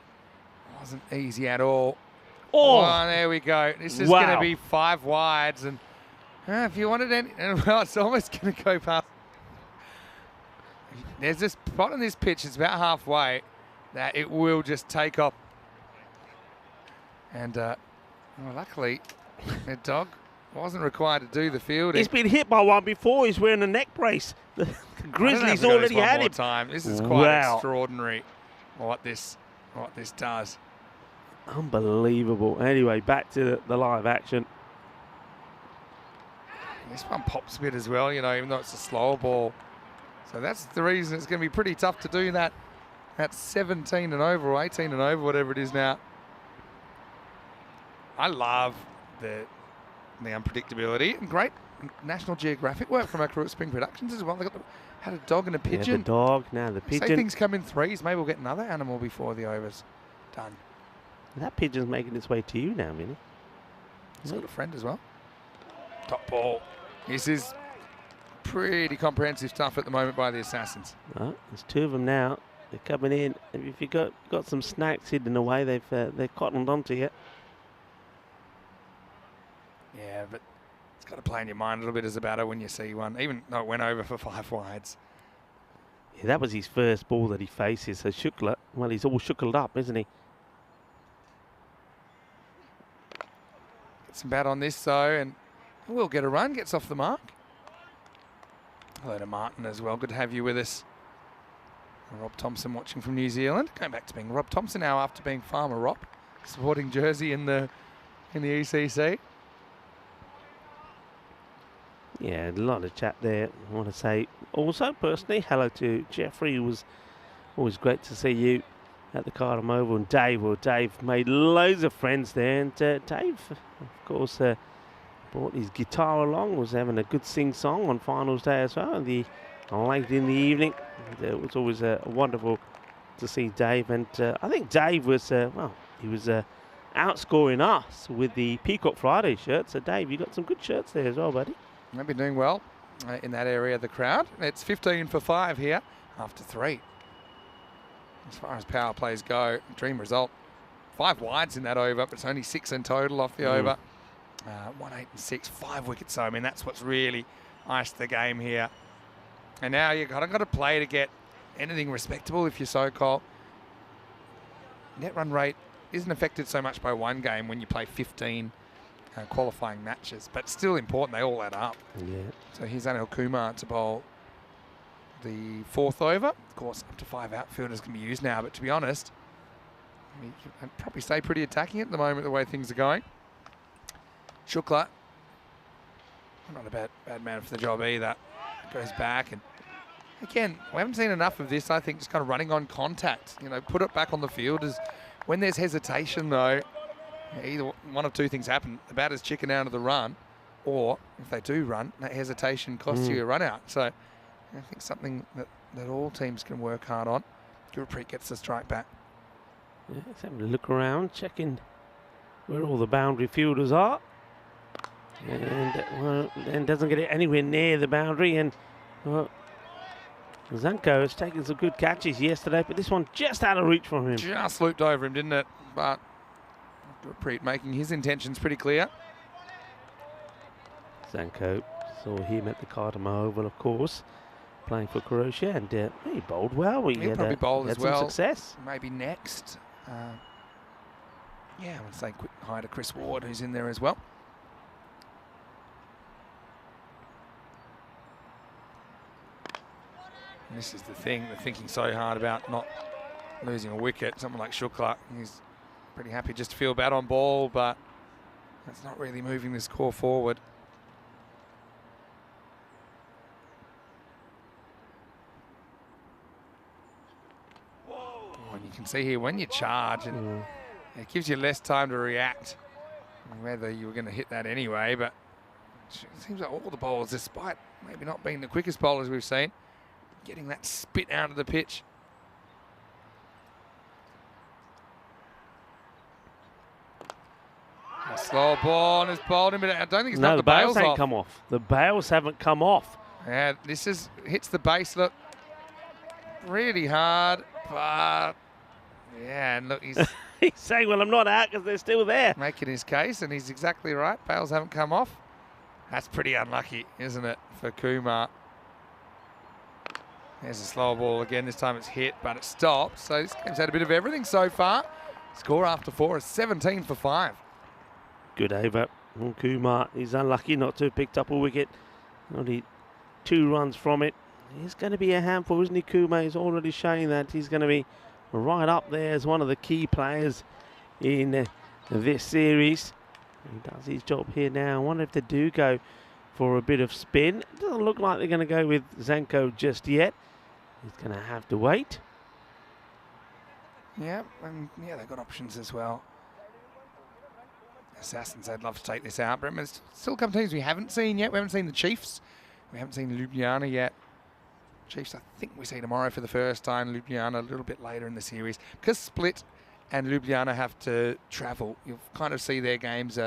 Wasn't easy at all. Oh, there we go. This is going to be 5 wides, and if you wanted any, well, it's almost going to go past. There's this spot on this pitch, it's about halfway, that it will just take off. And well, luckily, the dog wasn't required to do the fielding. He's been hit by one before. He's wearing a neck brace. The Grizzlies already had him. Time. This is quite extraordinary what this does. Unbelievable. Anyway, back to the live action. This one pops a bit as well, you know, even though it's a slower ball. So that's the reason it's going to be pretty tough to do that at 17 and over or 18 and over, whatever it is now. I love the unpredictability and great National Geographic work from our crew at Spring Productions as well. They had a dog and a pigeon. Yeah, the dog, now the pigeon. Say things come in 3s. Maybe we'll get another animal before the over's done. That pigeon's making its way to you now, Minnie. He's got a friend as well. Top ball. This is pretty comprehensive stuff at the moment by the Assassins. Oh, there's 2 of them now. They're coming in. If you've got some snacks hidden away, they've cottoned onto you. Yeah, but it's got to play in your mind a little bit as a batter when you see one, even though it went over for 5 wides. Yeah, that was his first ball that he faces. So Shukla, well, he's all shookled up, isn't he? Get some bat on this, though, and we'll get a run. Gets off the mark. Hello to Martin as well. Good to have you with us. Rob Thompson watching from New Zealand. Going back to being Rob Thompson now after being Farmer Rob. Supporting Jersey in the ECC. Yeah, a lot of chat there. I want to say also personally hello to Jeffrey. It was always great to see you at the Cardham Oval, and Dave. Well, Dave made loads of friends there, and Dave, of course, brought his guitar along. Was having a good sing-song on finals day as well. And late in the evening, it was always wonderful to see Dave. And I think Dave was he was outscoring us with the Peacock Friday shirt. So Dave, you got some good shirts there as well, buddy. They've been doing well in that area of the crowd. It's 15 for 5 here after 3. As far as power plays go, dream result. 5 wides in that over, but it's only 6 in total off the over. 1, 8 and 6, 5 wickets. So I mean, that's what's really iced the game here. And now you've got to play to get anything respectable if you're Sokol. Net run rate isn't affected so much by one game when you play 15 qualifying matches, but still important. They all add up. Yeah. So here's Anil Kumar to bowl the 4th over. Of course, up to 5 outfielders can be used now, but to be honest, I'd probably stay pretty attacking at the moment the way things are going. Shukla, not a bad man for the job either. Goes back, and again, we haven't seen enough of this. I think just kind of running on contact. You know, put it back on the field. When there's hesitation, though, either one of two things happen. The batter's chicken out of the run, or if they do run, that hesitation costs you a run out. So I think something that all teams can work hard on. Gurpreet gets the strike back. Yeah, let's have a look around, checking where all the boundary fielders are. And doesn't get it anywhere near the boundary. And well, Zanko has taken some good catches yesterday, but this one just out of reach from him. Just looped over him, didn't it? But Gurpreet making his intentions pretty clear. Zanko saw him at the Cardham Oval, of course, playing for Croatia, and he bowled well. He'll probably bowl as well. Some success. Maybe next. Yeah, I would say quick hi to Chris Ward, who's in there as well. And this is the thing, they're thinking so hard about not losing a wicket. Someone like Shukla, he's pretty happy just to feel bad on ball, but that's not really moving the score forward. And you can see here when you charge, and it gives you less time to react, whether you were going to hit that anyway. But it seems like all the bowlers, despite maybe not being the quickest bowlers we've seen, getting that spit out of the pitch. A slow ball and it's bowled him, but I don't think it's not the bails ain't off. come off. The bails haven't come off. Yeah, this hits the base, look, really hard, but yeah, and look, he's He's saying, well, I'm not out because they're still there. making his case, and he's exactly right. Bails haven't come off. That's pretty unlucky, isn't it, for Kumar? There's a slow ball again. This time it's hit, but it stopped. So this game's had a bit of everything so far. Score after 4 is 17 for 5. Good over. And Kumar is unlucky not to have picked up a wicket. Only 2 runs from it. He's going to be a handful, isn't he, Kumar? He's already showing that he's going to be right up there as one of the key players in this series. He does his job here now. I wonder if they do go for a bit of spin. It doesn't look like they're going to go with Zanko just yet. He's going to have to wait. Yeah, and yeah, they've got options as well. Assassins, I'd love to take this out, but there's still a couple of teams we haven't seen yet. We haven't seen the Chiefs. We haven't seen Ljubljana yet. Chiefs, I think we see tomorrow for the first time. Ljubljana a little bit later in the series. Because Split and Ljubljana have to travel, you'll kind of see their games.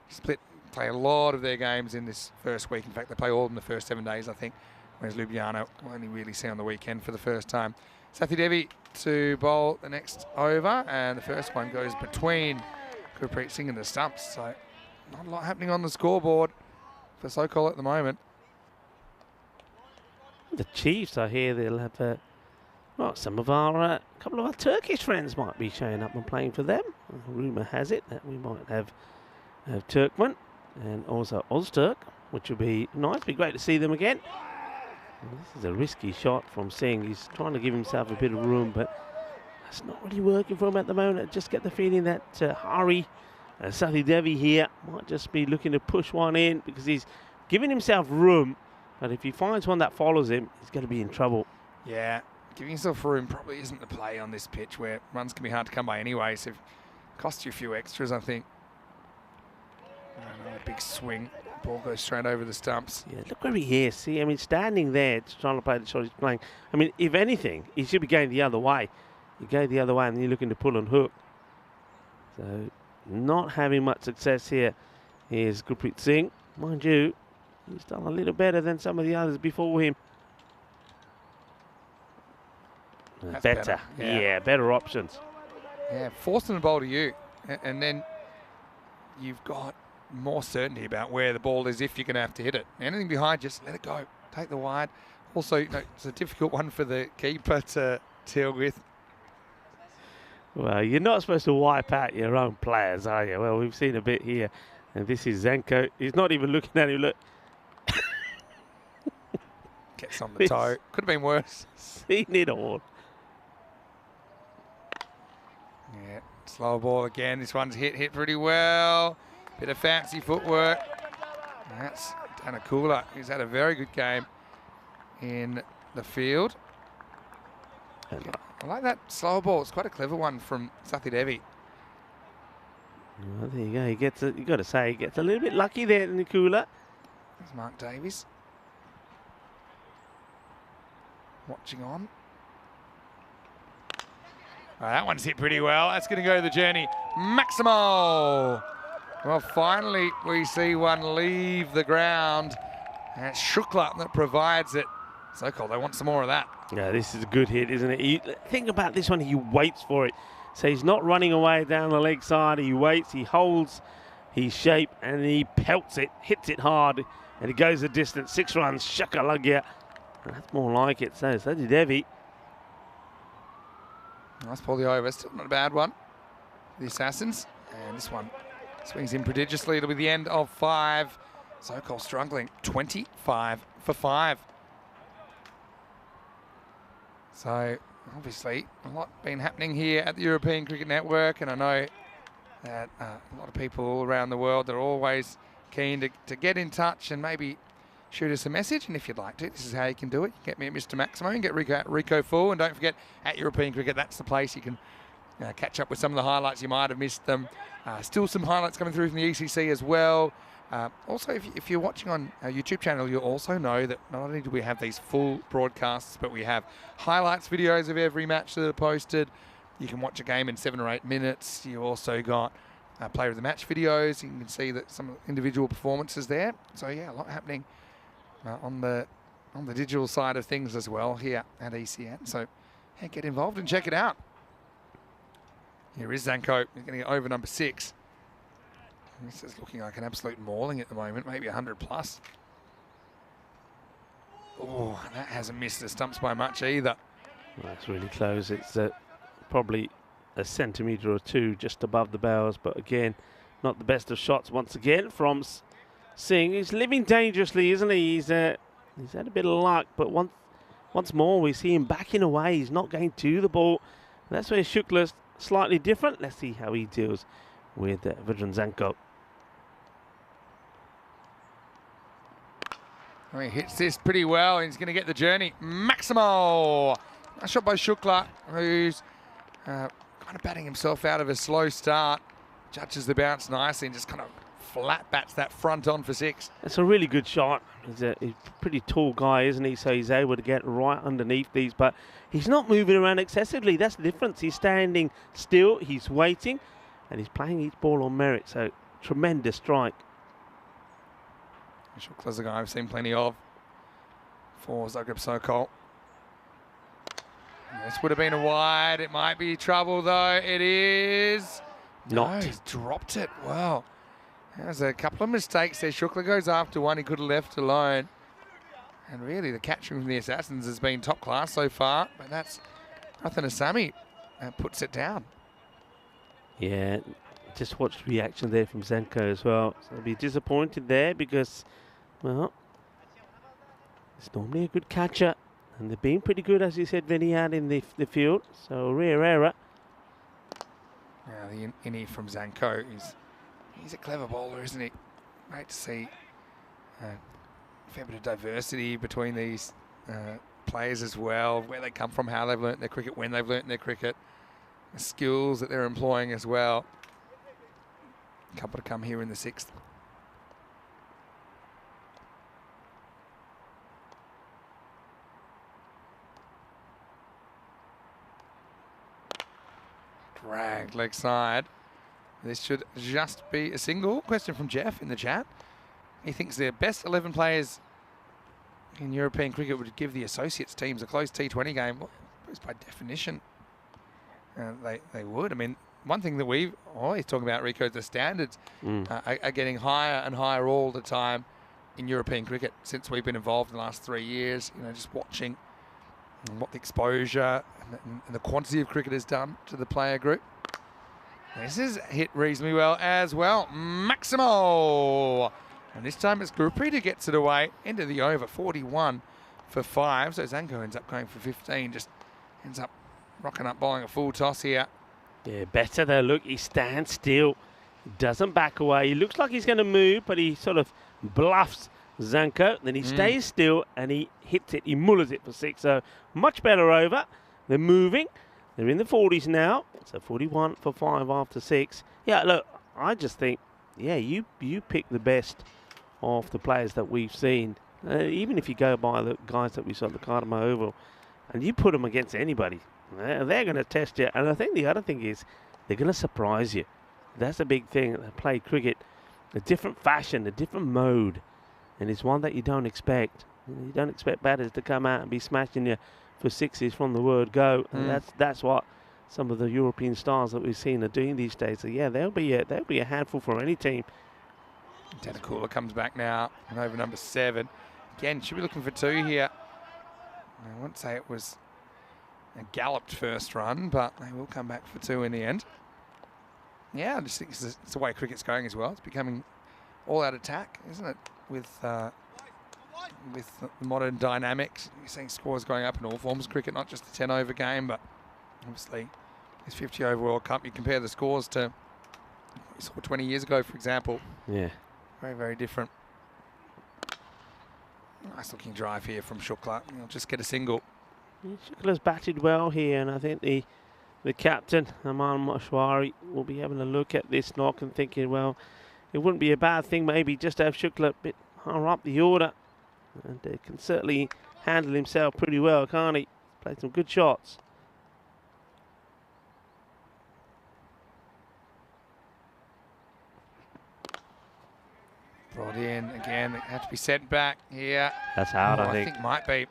Split play a lot of their games in this first week. In fact, they play all in the first 7 days, I think, whereas Ljubljana will only really see on the weekend for the first time. Sathi Devi to bowl the next over, and the first one goes between Gurpreet Singh and the stumps. So not a lot happening on the scoreboard for Sokol at the moment. The Chiefs, I hear they'll have well, some of our couple of our Turkish friends might be showing up and playing for them. Rumour has it that we might have Turkmen and also Ozturk, which would be nice. Be great to see them again. And this is a risky shot from Singh. He's trying to give himself a bit of room, but that's not really working for him at the moment. I just get the feeling that Hari Sathi Devi here might just be looking to push one in because he's giving himself room, but if he finds one that follows him, he's going to be in trouble. Yeah, giving yourself room probably isn't the play on this pitch where runs can be hard to come by anyway, so it costs you a few extras, I think. Another big swing. Ball goes straight over the stumps. Yeah, look where he is. See, I mean, standing there, just trying to play the shot he's playing. I mean, if anything, he should be going the other way. You go the other way and then you're looking to pull and hook. So, not having much success here. Here's Gurpreet Singh. Mind you, he's done a little better than some of the others before him. That's Better. Yeah, better options. Yeah, forcing the ball to you. And then you've got more certainty about where the ball is if you're going to have to hit it. Anything behind, just let it go. Take the wide. Also, you know, it's a difficult one for the keeper to deal with. Well, you're not supposed to wipe out your own players, are you? Well, we've seen a bit here. And this is Zenko. He's not even looking at him. Look. Gets on the toe. Could have been worse. Seen it all. Yeah, slow ball again. This one's hit pretty well. Bit of fancy footwork. That's Danakula. He's had a very good game in the field. I like that slow ball. It's quite a clever one from Sathi Devi. Well, there you go. He gets you got to say, he gets a little bit lucky there, Nakula. There's Mark Davies. Watching on. That one's hit pretty well. That's going to go the journey. Maximo! Well, finally, we see one leave the ground. And it's Shukla that provides it. Sokol, they want some more of that. Yeah, this is a good hit, isn't it? Think about this one. He waits for it. So he's not running away down the leg side. He waits, he holds his shape, and he pelts it, hits it hard, and it goes the distance. 6 runs, shakalugya. That's more like it. So did Devi. Nice pull the over. Still not a bad one. The Assassins. And this one swings in prodigiously. It'll be the end of 5. Sokol struggling. 25 for 5. So, obviously, a lot been happening here at the European Cricket Network, and I know that a lot of people all around the world are always keen to get in touch and maybe shoot us a message. And if you'd like to, this is how you can do it. You can get me at Mr. Maximo and get Rico at Rico Full. And don't forget, at European Cricket, that's the place you can catch up with some of the highlights. You might have missed them. Still some highlights coming through from the ECC as well. Also, if you're watching on our YouTube channel, you'll also know that not only do we have these full broadcasts, but we have highlights videos of every match that are posted. You can watch a game in 7 or 8 minutes. You also got player of the match videos. You can see that some individual performances there. So yeah, a lot happening on the digital side of things as well here at ECS. So yeah, get involved and check it out. Here is Zanko. He's going to get over number 6. This is looking like an absolute mauling at the moment, maybe 100 plus. Oh, that hasn't missed the stumps by much either. That's really close. It's probably a centimetre or 2 just above the bows, but again, not the best of shots once again from Singh. He's living dangerously, isn't he? He's had a bit of luck, but once more we see him backing away. He's not going to the ball. That's where Shukla's slightly different. Let's see how he deals with Vidran Zanko. Oh, he hits this pretty well. He's going to get the journey. Maximo! Nice shot by Shukla, who's kind of batting himself out of a slow start. Judges the bounce nicely and just kind of flat bats that front on for 6. It's a really good shot. He's a pretty tall guy, isn't he? So he's able to get right underneath these, but he's not moving around excessively. That's the difference. He's standing still, he's waiting, and he's playing each ball on merit. So tremendous strike. Shukla's a guy I've seen plenty of for Zagreb Sokol. This would have been a wide. It might be trouble though. It is. Not. No, he's dropped it. Wow. There's a couple of mistakes there. Shukla goes after one he could have left alone. And really the catching from the Assassins has been top class so far. But that's Rathan Asami puts it down. Yeah, just watched reaction there from Zenko as well. So I'll be disappointed there because, well, it's normally a good catcher. And they've been pretty good, as you said, Vinny, out in the field. So rare error. Yeah, the innie from Zanko, he's a clever bowler, isn't he? Great to see fair bit of diversity between these players as well, where they come from, how they've learnt their cricket, when they've learnt their cricket, the skills that they're employing as well. A couple to come here in the 6th. Dragged leg side. This should just be a single. Question from Jeff in the chat. He thinks their best 11 players in European cricket would give the associates teams a close T20 game. Well, by definition, they would. I mean, one thing that we've always talking about, Rico, the standards are getting higher and higher all the time in European cricket since we've been involved in the last 3 years. You know, just watching what the exposure and the quantity of cricket has done to the player group. This is hit reasonably well as well. Maximo! And this time it's Gurpreet who gets it away into the over, 41 for 5. So Zanko ends up going for 15, just ends up rocking up, bowling a full toss here. Yeah, better though. Look, he stands still, doesn't back away. He looks like he's going to move, but he sort of bluffs Zanko. Then he stays still and he hits it. He mullers it for 6. So much better over. They're moving. They're in the 40s now. So 41 for 5 after 6. Yeah, look, I just think, yeah, you pick the best of the players that we've seen. Even if you go by the guys that we saw at the Cardamom Oval, and you put them against anybody, they're going to test you. And I think the other thing is they're going to surprise you. That's a big thing. They play cricket a different fashion, a different mode, and it's one that you don't expect. You don't expect batters to come out and be smashing you for 6s from the word go. And that's what some of the European stars that we've seen are doing these days. So yeah, they'll be a handful for any team. Denakula comes back now and over number 7. Again, should be looking for 2 here. I won't say it was a galloped first run, but they will come back for 2 in the end. Yeah, I just think it's the way cricket's going as well. It's becoming all-out attack, isn't it? With the modern dynamics, you're seeing scores going up in all forms of cricket, not just the 10-over game, but obviously this 50-over World Cup. You compare the scores to what we saw 20 years ago, for example. Yeah. Very, very different. Nice looking drive here from Shukla. He'll just get a single. Shukla's batted well here, and I think the captain, Aman Mashwari, will be having a look at this knock and thinking, well, it wouldn't be a bad thing maybe just to have Shukla a bit higher up the order. And can certainly handle himself pretty well, can't he? Played some good shots. Brought in again, it had to be sent back here. That's out, I think. Might be.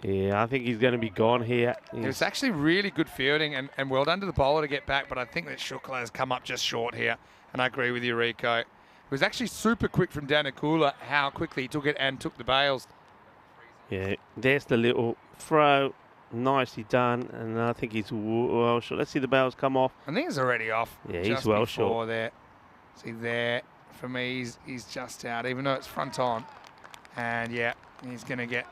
Yeah, I think he's going to be gone here. It was actually really good fielding and well done to the bowler to get back, but I think that Shukla has come up just short here, and I agree with you, Rico. It was actually super quick from Danakula how quickly he took it and took the bails. Yeah, there's the little throw. Nicely done, and I think he's well short. Let's see the bails come off. I think he's already off. Yeah, he's well short. There. See there, for me, he's just out, even though it's front on. And yeah, he's going to get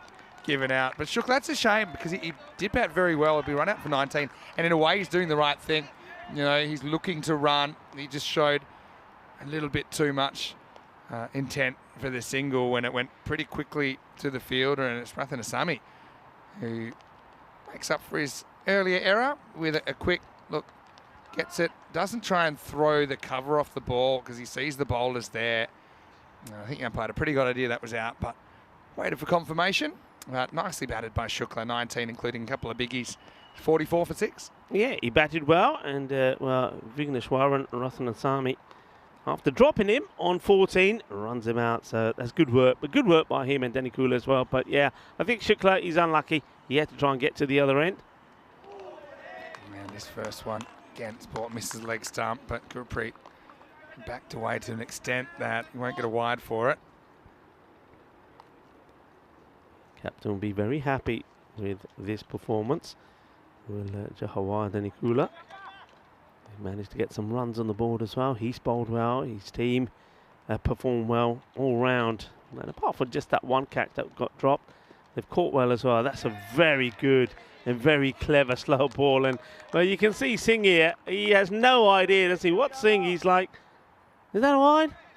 given out. But Shuk, that's a shame because he did bat very well. He'll be run out for 19. And in a way, he's doing the right thing. You know, he's looking to run. He just showed a little bit too much intent for the single when it went pretty quickly to the fielder, and it's Rathanasamy who makes up for his earlier error with a quick look, gets it, doesn't try and throw the cover off the ball because he sees the bowlers there. I think the umpire had a pretty good idea that was out, but waited for confirmation. Nicely batted by Shukla, 19, including a couple of biggies. 44 for 6. Yeah, he batted well, and well, Vigneshwaran Rathanasamy, after dropping him on 14, runs him out. So that's good work, but good work by him and Danakula as well. But yeah, I think Shukla, he's unlucky. He had to try and get to the other end. Man, this first one, again, Sport misses leg stump, but Gurpreet backed away to an extent that he won't get a wide for it. Captain will be very happy with this performance. Will Jahawar Danakula. He managed to get some runs on the board as well. He's bowled well. His team performed well all round. And apart from just that one catch that got dropped, they've caught well as well. That's a very good and very clever slow ball. And well, you can see Singh here. He has no idea. Let's see what Singh. He's like, is that a wide?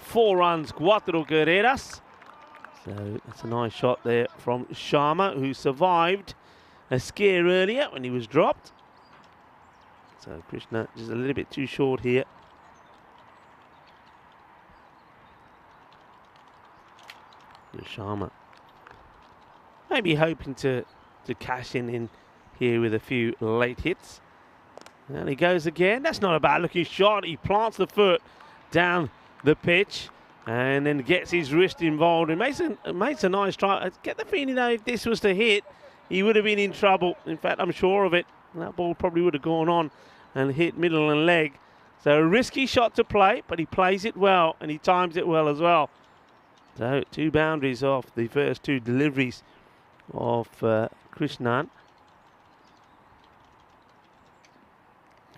4 runs, 4 carreras. So that's a nice shot there from Sharma, who survived a scare earlier when he was dropped. So Krishna just a little bit too short here. Sharma maybe hoping to cash in here with a few late hits. And he goes again. That's not a bad looking shot. He plants the foot down the pitch and then gets his wrist involved and makes a nice try. I get the feeling though, if this was to hit, he would have been in trouble. In fact, I'm sure of it. That ball probably would have gone on and hit middle and leg. So a risky shot to play, but he plays it well and he times it well as well. So 2 boundaries off the first 2 deliveries of Krishnan.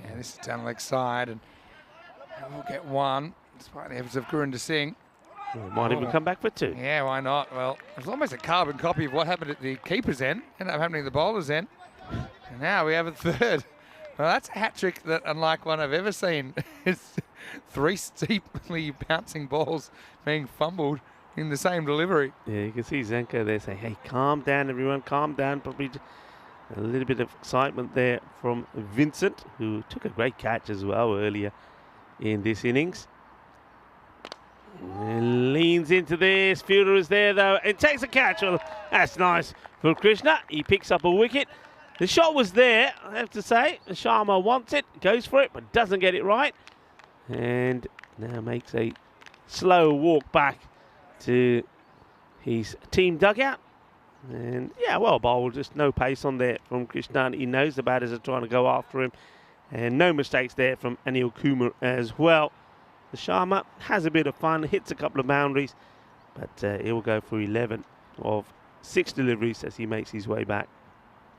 Yeah, this is down leg side, and we'll get 1, despite the efforts of Gurinder Singh. Might even come back for 2. Yeah, why not? Well, it was almost a carbon copy of what happened at the keeper's end. Ended up happening at the bowler's end. And now we have a 3rd. Well, that's a hat trick that, unlike one I've ever seen, it's 3 steeply bouncing balls being fumbled in the same delivery. Yeah, you can see Zenko there saying, hey, calm down, everyone, calm down. Probably a little bit of excitement there from Vincent, who took a great catch as well earlier in this innings. And leans into this. Fielder is there, though, and takes a catch. Well, that's nice for Krishna. He picks up a wicket. The shot was there, I have to say. Sharma wants it, goes for it, but doesn't get it right. And now makes a slow walk back to his team dugout. And yeah, well bowled, just no pace on there from Krishnan. He knows the batters are trying to go after him, and no mistakes there from Anil Kumar as well. The Sharma has a bit of fun, hits a couple of boundaries, but he will go for 11 of 6 deliveries as he makes his way back.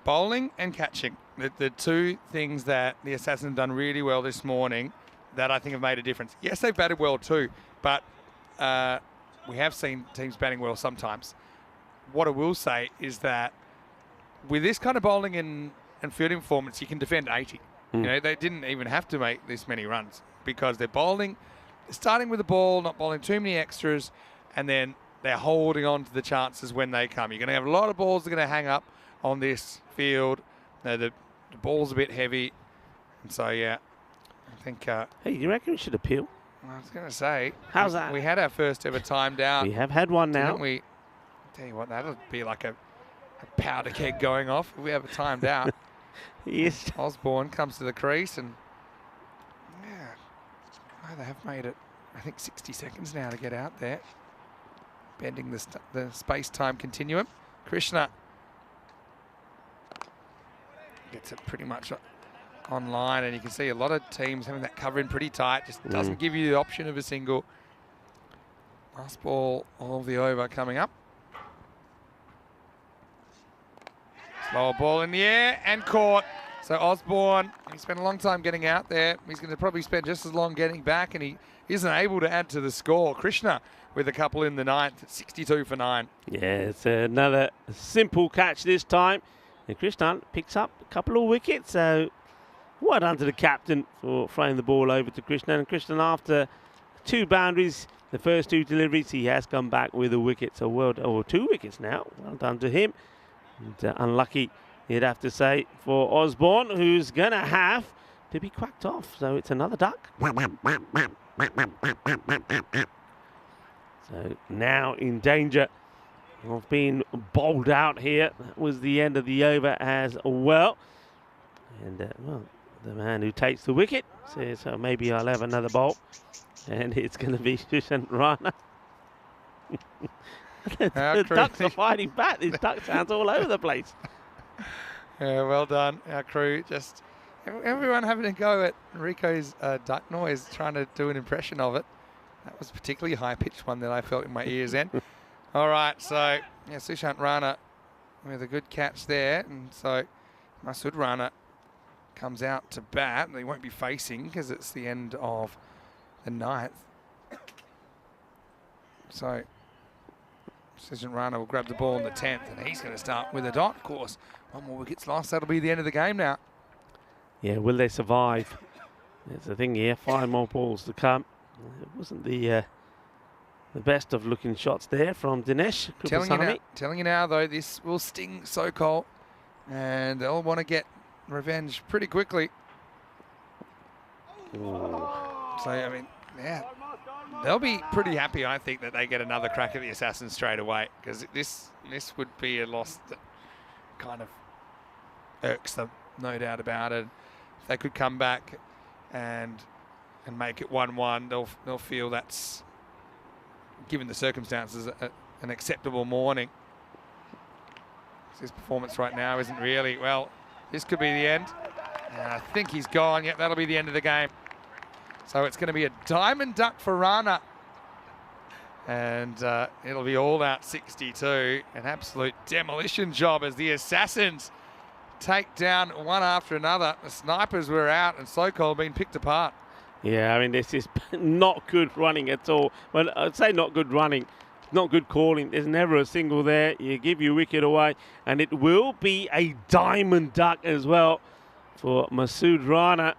Bowling and catching, the 2 things that the Assassins have done really well this morning that I think have made a difference. Yes, they've batted well too, but we have seen teams batting well sometimes. What I will say is that with this kind of bowling and fielding performance, you can defend 80. You know, they didn't even have to make this many runs because they're bowling, starting with the ball, not bowling too many extras, and then they're holding on to the chances when they come. You're going to have a lot of balls that are going to hang up on this field. The ball's a bit heavy, and so yeah, I think. Hey, you reckon we should appeal? I was going to say, how's that? We had our first ever time down. We have had one now. Didn't we? Tell you what, that'll be like a powder keg going off if we have a timed out. Yes. Osborne comes to the crease and yeah, they have made it, I think, 60 seconds now to get out there. Bending the space-time continuum. Krishna gets it pretty much online, and you can see a lot of teams having that cover in pretty tight. Just doesn't give you the option of a single. Last ball of the over coming up. Slower ball in the air and caught. So Osborne, he spent a long time getting out there. He's going to probably spend just as long getting back, and he isn't able to add to the score. Krishna with a couple in the 9th, 62 for 9. Yeah, it's another simple catch this time. And Krishnan picks up a couple of wickets. So well done to the captain for throwing the ball over to Krishnan. And Krishnan, after 2 boundaries, the first 2 deliveries, he has come back with a wicket. So or 2 wickets now. Well done to him. And, unlucky, you'd have to say, for Osborne, who's going to have to be quacked off. So it's another duck. So now in danger of being bowled out here. That was the end of the over as well. And, well, the man who takes the wicket says, so maybe I'll have another bowl. And it's going to be Sushant Rana. The ducks are fighting back. These duck sounds all over the place. Yeah, well done. Our crew just, everyone having a go at Rico's duck noise, trying to do an impression of it. That was a particularly high-pitched one that I felt in my ears then. All right, so yeah, Sushant Rana with a good catch there. And so Masood Rana comes out to bat. They won't be facing because it's the end of the 9th. So Sushant Rana will grab the ball in the 10th, and he's going to start with a dot, of course. 1 more wicket's lost. That'll be the end of the game now. Yeah, will they survive? There's the thing here, 5 more balls to come. It wasn't the the best of looking shots there from Dinesh Kupasamy. Telling you now, though, this will sting Sokol, and they'll want to get revenge pretty quickly. Ooh. So, I mean, yeah, they'll be pretty happy, I think, that they get another crack at the Assassins straight away, because this would be a loss that kind of irks them, no doubt about it. If they could come back and make it 1-1, they'll feel that's, given the circumstances, an acceptable morning. His performance right now isn't really, well, this could be the end. And I think he's gone. Yep, that'll be the end of the game. So it's going to be a diamond duck for Rana. And it'll be all out 62. An absolute demolition job as the Assassins take down one after another. The snipers were out and Sokol being picked apart. Yeah, I mean, this is not good running at all. Well, I'd say not good running, not good calling. There's never a single there. You give your wicket away, and it will be a diamond duck as well for Masood Rana.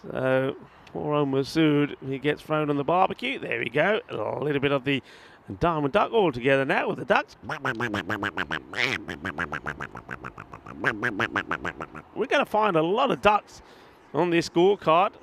So, poor old Masood, he gets thrown on the barbecue. There we go. A little bit of the diamond duck all together now with the ducks. We're going to find a lot of ducks on this scorecard.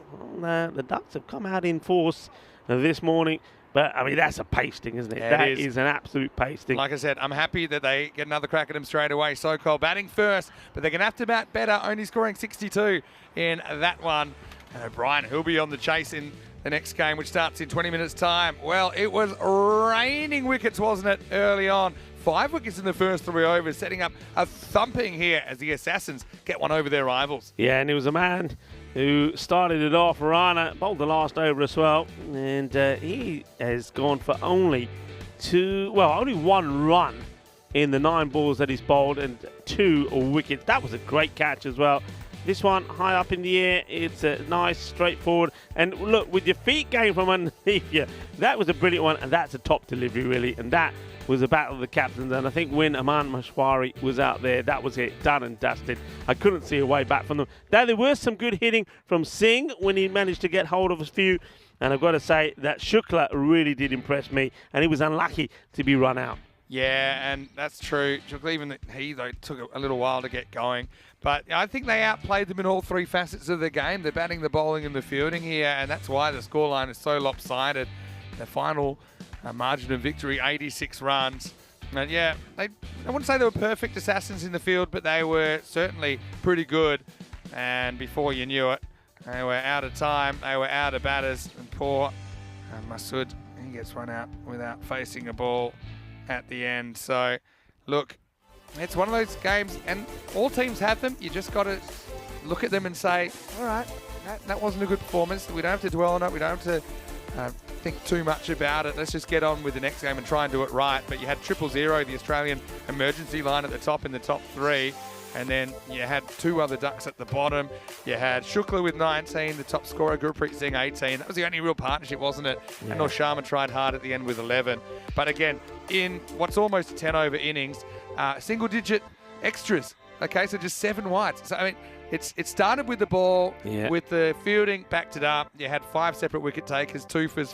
The Ducks have come out in force this morning, but I mean, that's a pasting, isn't it? Yeah, that it is an absolute pasting. Like I said, I'm happy that they get another crack at him straight away. Sokol batting first, but they're going to have to bat better, only scoring 62 in that one. And O'Brien, he'll be on the chase in the next game, which starts in 20 minutes' time. Well, it was raining wickets, wasn't it, early on? 5 wickets in the first 3 overs, setting up a thumping here as the Assassins get one over their rivals. Yeah, and it was a man who started it off. Rana bowled the last over as well, and he has gone for only 1 run in the 9 balls that he's bowled and 2 wickets. That was a great catch as well. This one high up in the air, it's nice, straightforward, and look, with your feet going from underneath you, that was a brilliant one, and that's a top delivery really, and that was a battle of the captains, and I think when Aman Mashwari was out there, that was it, done and dusted. I couldn't see a way back from them. Now, there was some good hitting from Singh when he managed to get hold of a few, and I've got to say that Shukla really did impress me, and he was unlucky to be run out. Yeah, and that's true. Even he, though, took a little while to get going. But I think they outplayed them in all 3 facets of the game. They're batting, the bowling, and the fielding here, and that's why the scoreline is so lopsided. The final margin of victory, 86 runs. And yeah, I wouldn't say they were perfect Assassins in the field, but they were certainly pretty good. And before you knew it, they were out of time. They were out of batters. And poor Masood, he gets run out without facing a ball at the end. So, look, it's one of those games, and all teams have them. You just got to look at them and say, all right, that wasn't a good performance. We don't have to dwell on it. We don't have to think too much about it. Let's just get on with the next game and try and do it right. But you had 000, the Australian emergency line at the top in the top 3. And then you had 2 other Ducks at the bottom. You had Shukla with 19, the top scorer, Gurpreet Singh 18. That was the only real partnership, wasn't it? Yeah. And Noor Sharma tried hard at the end with 11. But again, in what's almost a 10-over innings, single-digit extras. Okay, so just 7 wides. So, I mean, it started with the ball, with the fielding, backed it up. You had 5 separate wicket takers, 2 for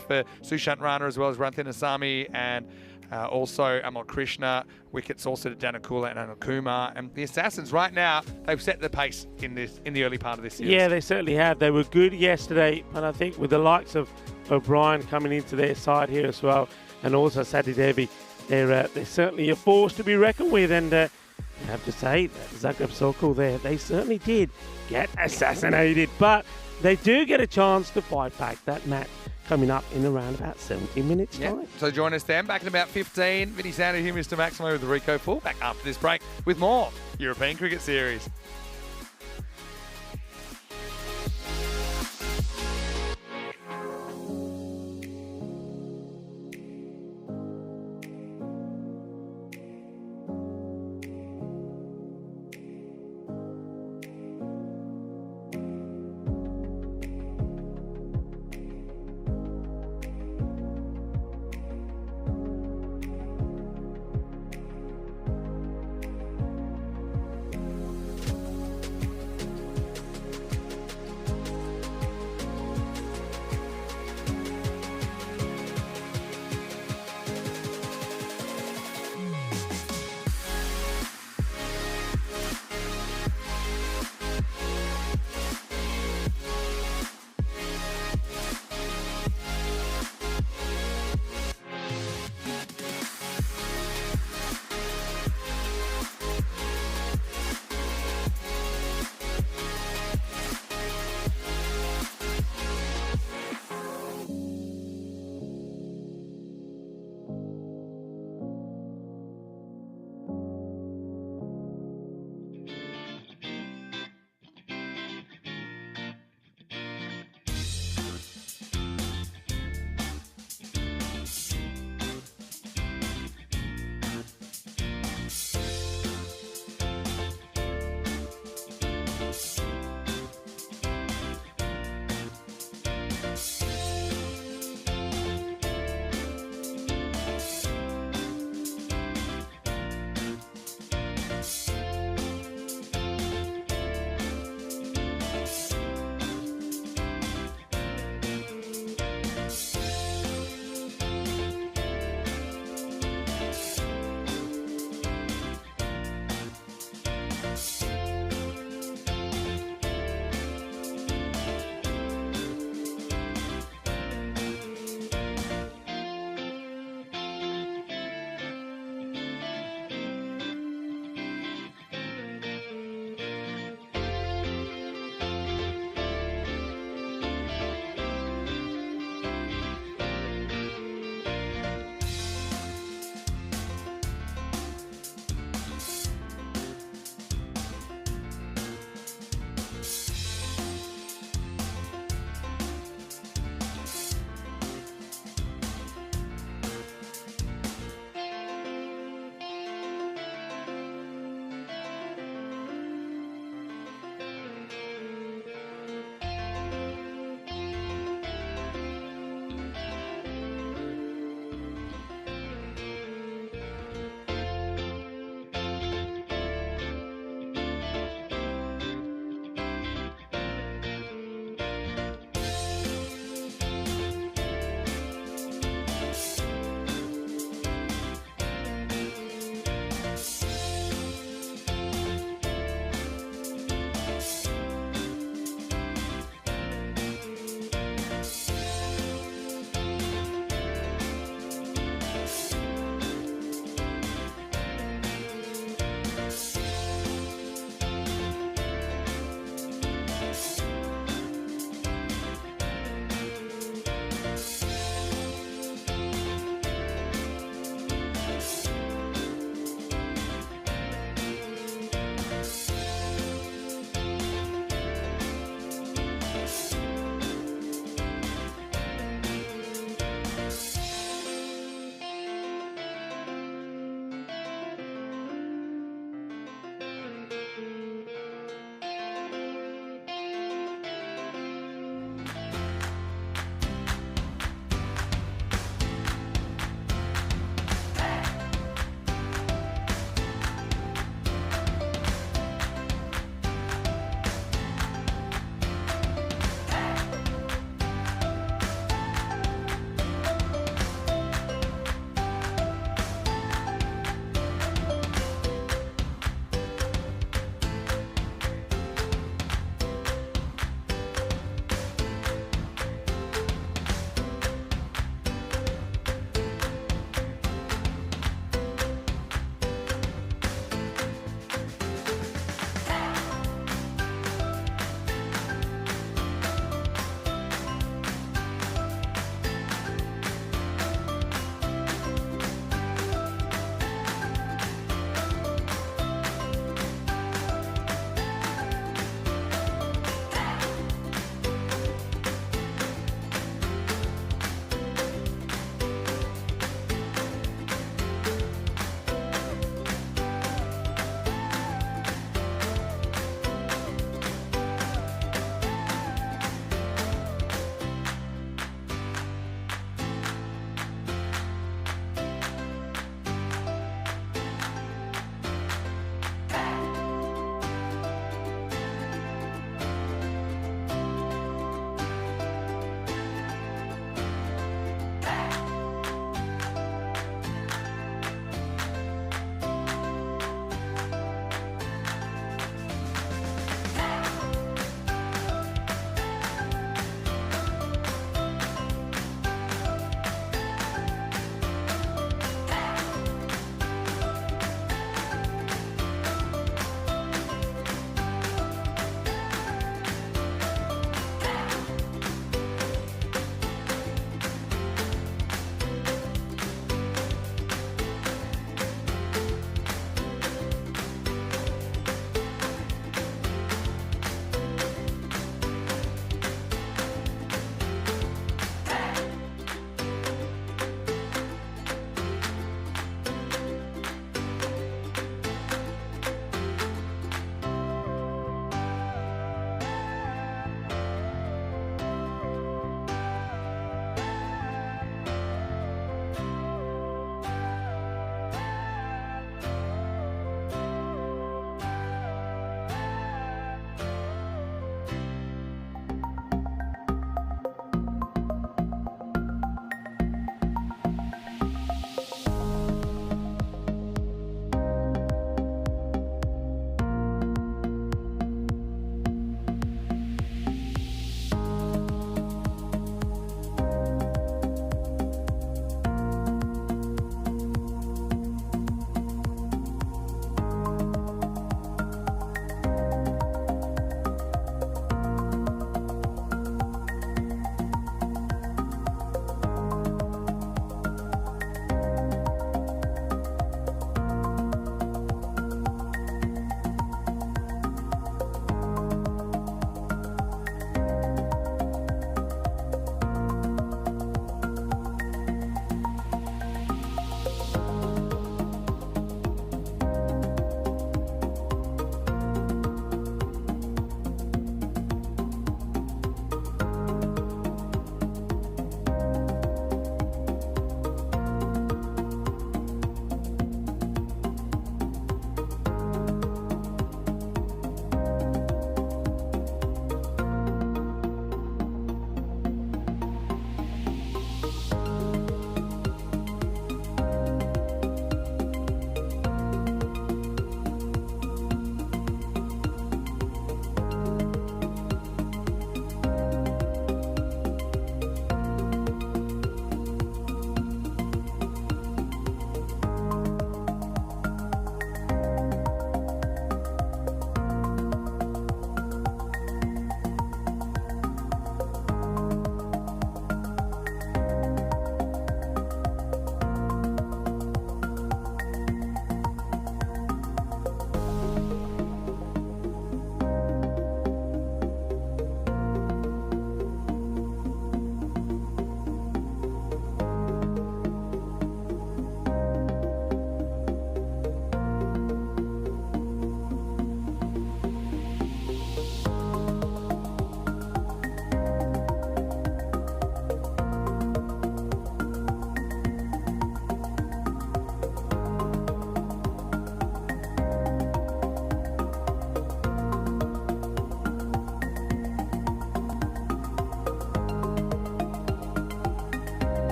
Sushant Rana as well as Ranthan Asami, and also Amal Krishna. Wickets also to Danakula and Anil Kumar. And the Assassins right now, they've set the pace in the early part of this series. Yeah, they certainly have. They were good yesterday, but I think with the likes of O'Brien coming into their side here as well, and also Sadi Devi, they're certainly a force to be reckoned with. And I have to say that Zagreb Sokol there, they certainly did get assassinated, but they do get a chance to fight back that match coming up in around about 17 minutes time. So join us then, back in about 15. Vinny Sander here, Mr. Maximo with the Rico Full, back after this break with more European Cricket Series.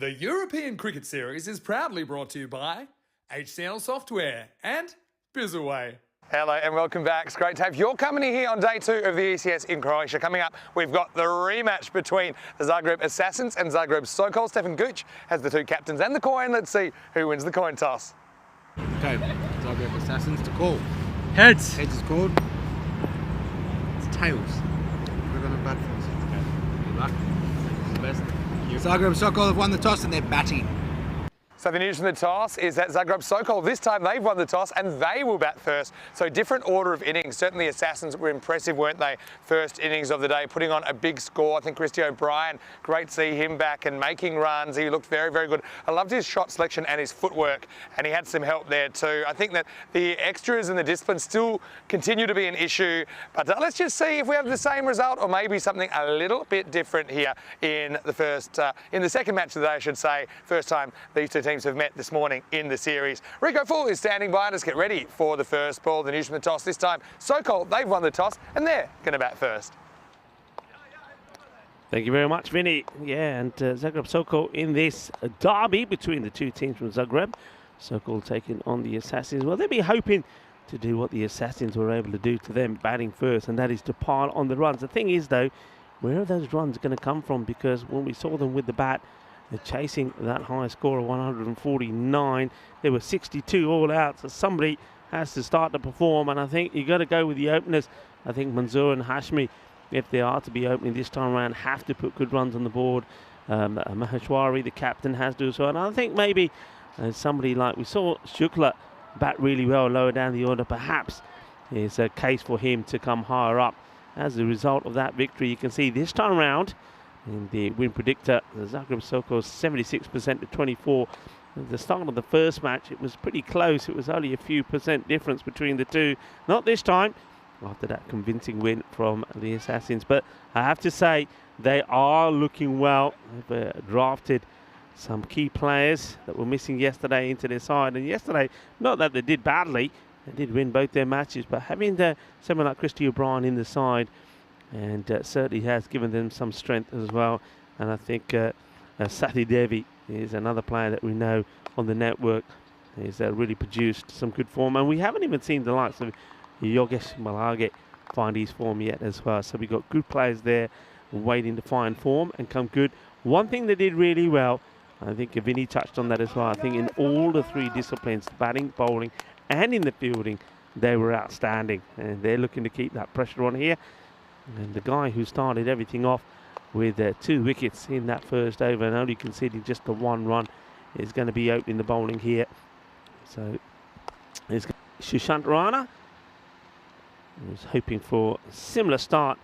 The European Cricket Series is proudly brought to you by HCL Software and Bizaway. Hello and welcome back. It's great to have your company here on day 2 of the ECS in Croatia. Coming up, we've got the rematch between the Zagreb Assassins and Zagreb Sokol. Stefan Guc has the 2 captains and the coin. Let's see who wins the coin toss. Okay, Zagreb Assassins to call. Heads. Heads is called. It's tails. We're going to bat first. Okay. Good luck. The best. Zagreb Sokol have won the toss and they're batting. So the news from the toss is that Zagreb Sokol, this time they've won the toss and they will bat first. So different order of innings. Certainly Assassins were impressive, weren't they? First innings of the day, putting on a big score. I think Christy O'Brien, great to see him back and making runs. He looked very, very good. I loved his shot selection and his footwork, and he had some help there too. I think that the extras and the discipline still continue to be an issue, but let's just see if we have the same result or maybe something a little bit different here in the second match of the day, I should say. First time these two teams have met this morning in the series. Rico Full is standing by. Let's get ready for the first ball. The news from the toss this time. Sokol, they've won the toss and they're going to bat first. Thank you very much, Vinny. Yeah, and Zagreb Sokol in this derby between the two teams from Zagreb. Sokol taking on the Assassins. Well, they'll be hoping to do what the Assassins were able to do to them, batting first, and that is to pile on the runs. The thing is, though, where are those runs going to come from? Because when we saw them with the bat, they're chasing that high score of 149. There were 62 all out, so somebody has to start to perform, and I think you've got to go with the openers. I think Manzoor and Hashmi, if they are to be opening this time around, have to put good runs on the board. Maheshwari, the captain, has to as well. And I think maybe somebody like we saw Shukla bat really well lower down the order, perhaps is a case for him to come higher up. As a result of that victory, you can see this time around in the win predictor, the Zagreb Sokol 76% to 24. At the start of the first match, it was pretty close. It was only a few percent difference between the two. Not this time, after that convincing win from the Assassins. But I have to say, they are looking well. They've drafted some key players that were missing yesterday into their side. And yesterday, not that they did badly, they did win both their matches, but having someone like Christy O'Brien in the side, and certainly has given them some strength as well. And I think Sathi Devi is another player that we know on the network. He's really produced some good form, and we haven't even seen the likes of Yogesh Malage find his form yet as well. So we've got good players there waiting to find form and come good. One thing they did really well, I think Vinny touched on that as well, I think in all the 3 disciplines, batting, bowling and in the fielding, they were outstanding, and they're looking to keep that pressure on here. And the guy who started everything off with 2 wickets in that first over and only conceding just the 1 run is going to be opening the bowling here. So it's Sushant Rana, who's hoping for a similar start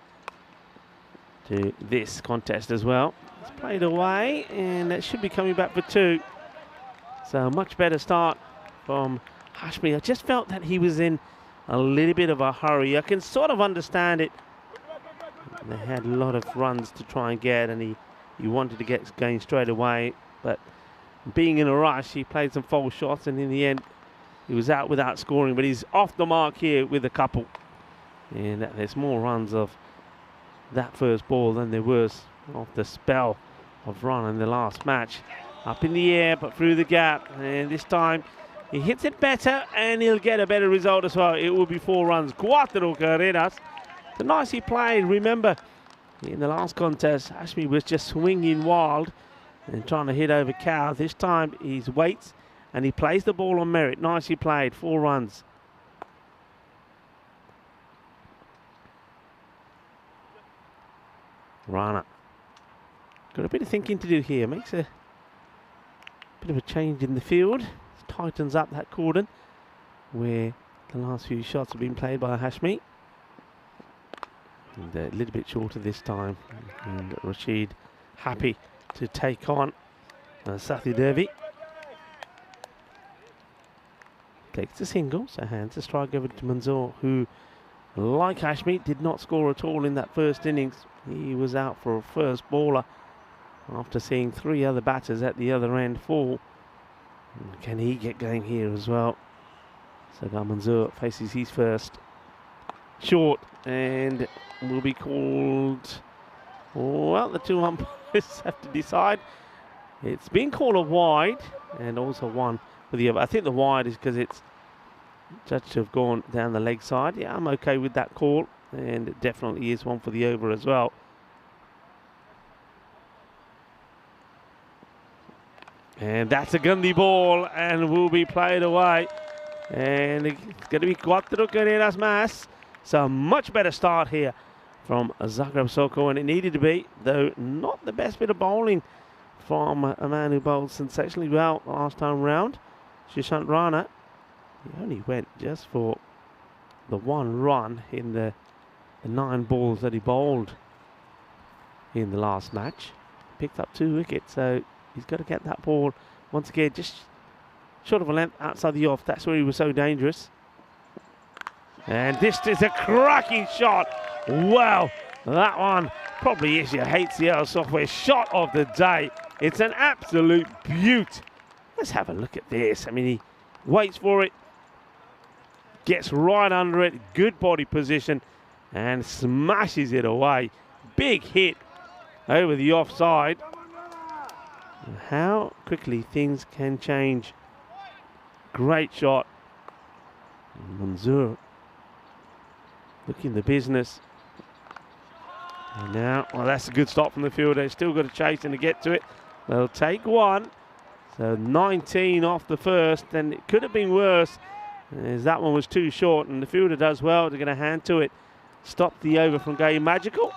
to this contest as well. It's played away and it should be coming back for 2. So a much better start from Hashmi. I just felt that he was in a little bit of a hurry. I can sort of understand it. They had a lot of runs to try and get, and he wanted to get going straight away, but being in a rush, he played some false shots, and in the end he was out without scoring. But he's off the mark here with a couple, and there's more runs of that first ball than there was of the spell of run in the last match. Up in the air but through the gap, and this time he hits it better and he'll get a better result as well. It will be 4 runs. 4 carreras. So nicely played. Remember, in the last contest, Hashmi was just swinging wild and trying to hit over cows. This time he waits and he plays the ball on merit. Nicely played. 4 runs. Rana. Got a bit of thinking to do here. Makes a bit of a change in the field. Tightens up that cordon where the last few shots have been played by Hashmi. And a little bit shorter this time. And Rashid happy to take on Sathi Devi. Takes the single, so hands the strike over to Manzoor, who, like Hashmi, did not score at all in that first innings. He was out for a first baller after seeing 3 other batters at the other end fall. And can he get going here as well? So Manzoor faces his first. Short, and will be called, well, the 2 umpires have to decide. It's been called a wide and also one for the other. I think the wide is because it's judged to have gone down the leg side. Yeah, I'm okay with that call, and it definitely is one for the over as well. And that's a Gundy ball and will be played away. And it's going to be 4 carreras más. So a much better start here from Zagreb Sokol, and it needed to be, though not the best bit of bowling from a man who bowled sensationally well last time round, Sushant Rana. He only went just for the 1 run in the 9 balls that he bowled in the last match. Picked up 2 wickets, so he's got to get that ball once again just short of a length outside the off. That's where he was so dangerous. And this is a cracking shot. Wow, that one probably is your HCL software shot of the day. It's an absolute beaut. Let's have a look at this. I mean, he waits for it, gets right under it, good body position, and smashes it away. Big hit over the offside. And how quickly things can change. Great shot. Manzoor looking the business. And now, well, that's a good stop from the fielder. Still got to chase and to get to it. They'll take 1. So 19 off the first, and it could have been worse as that one was too short, and the fielder does well. They're going to hand to it. Stop the over from going magical.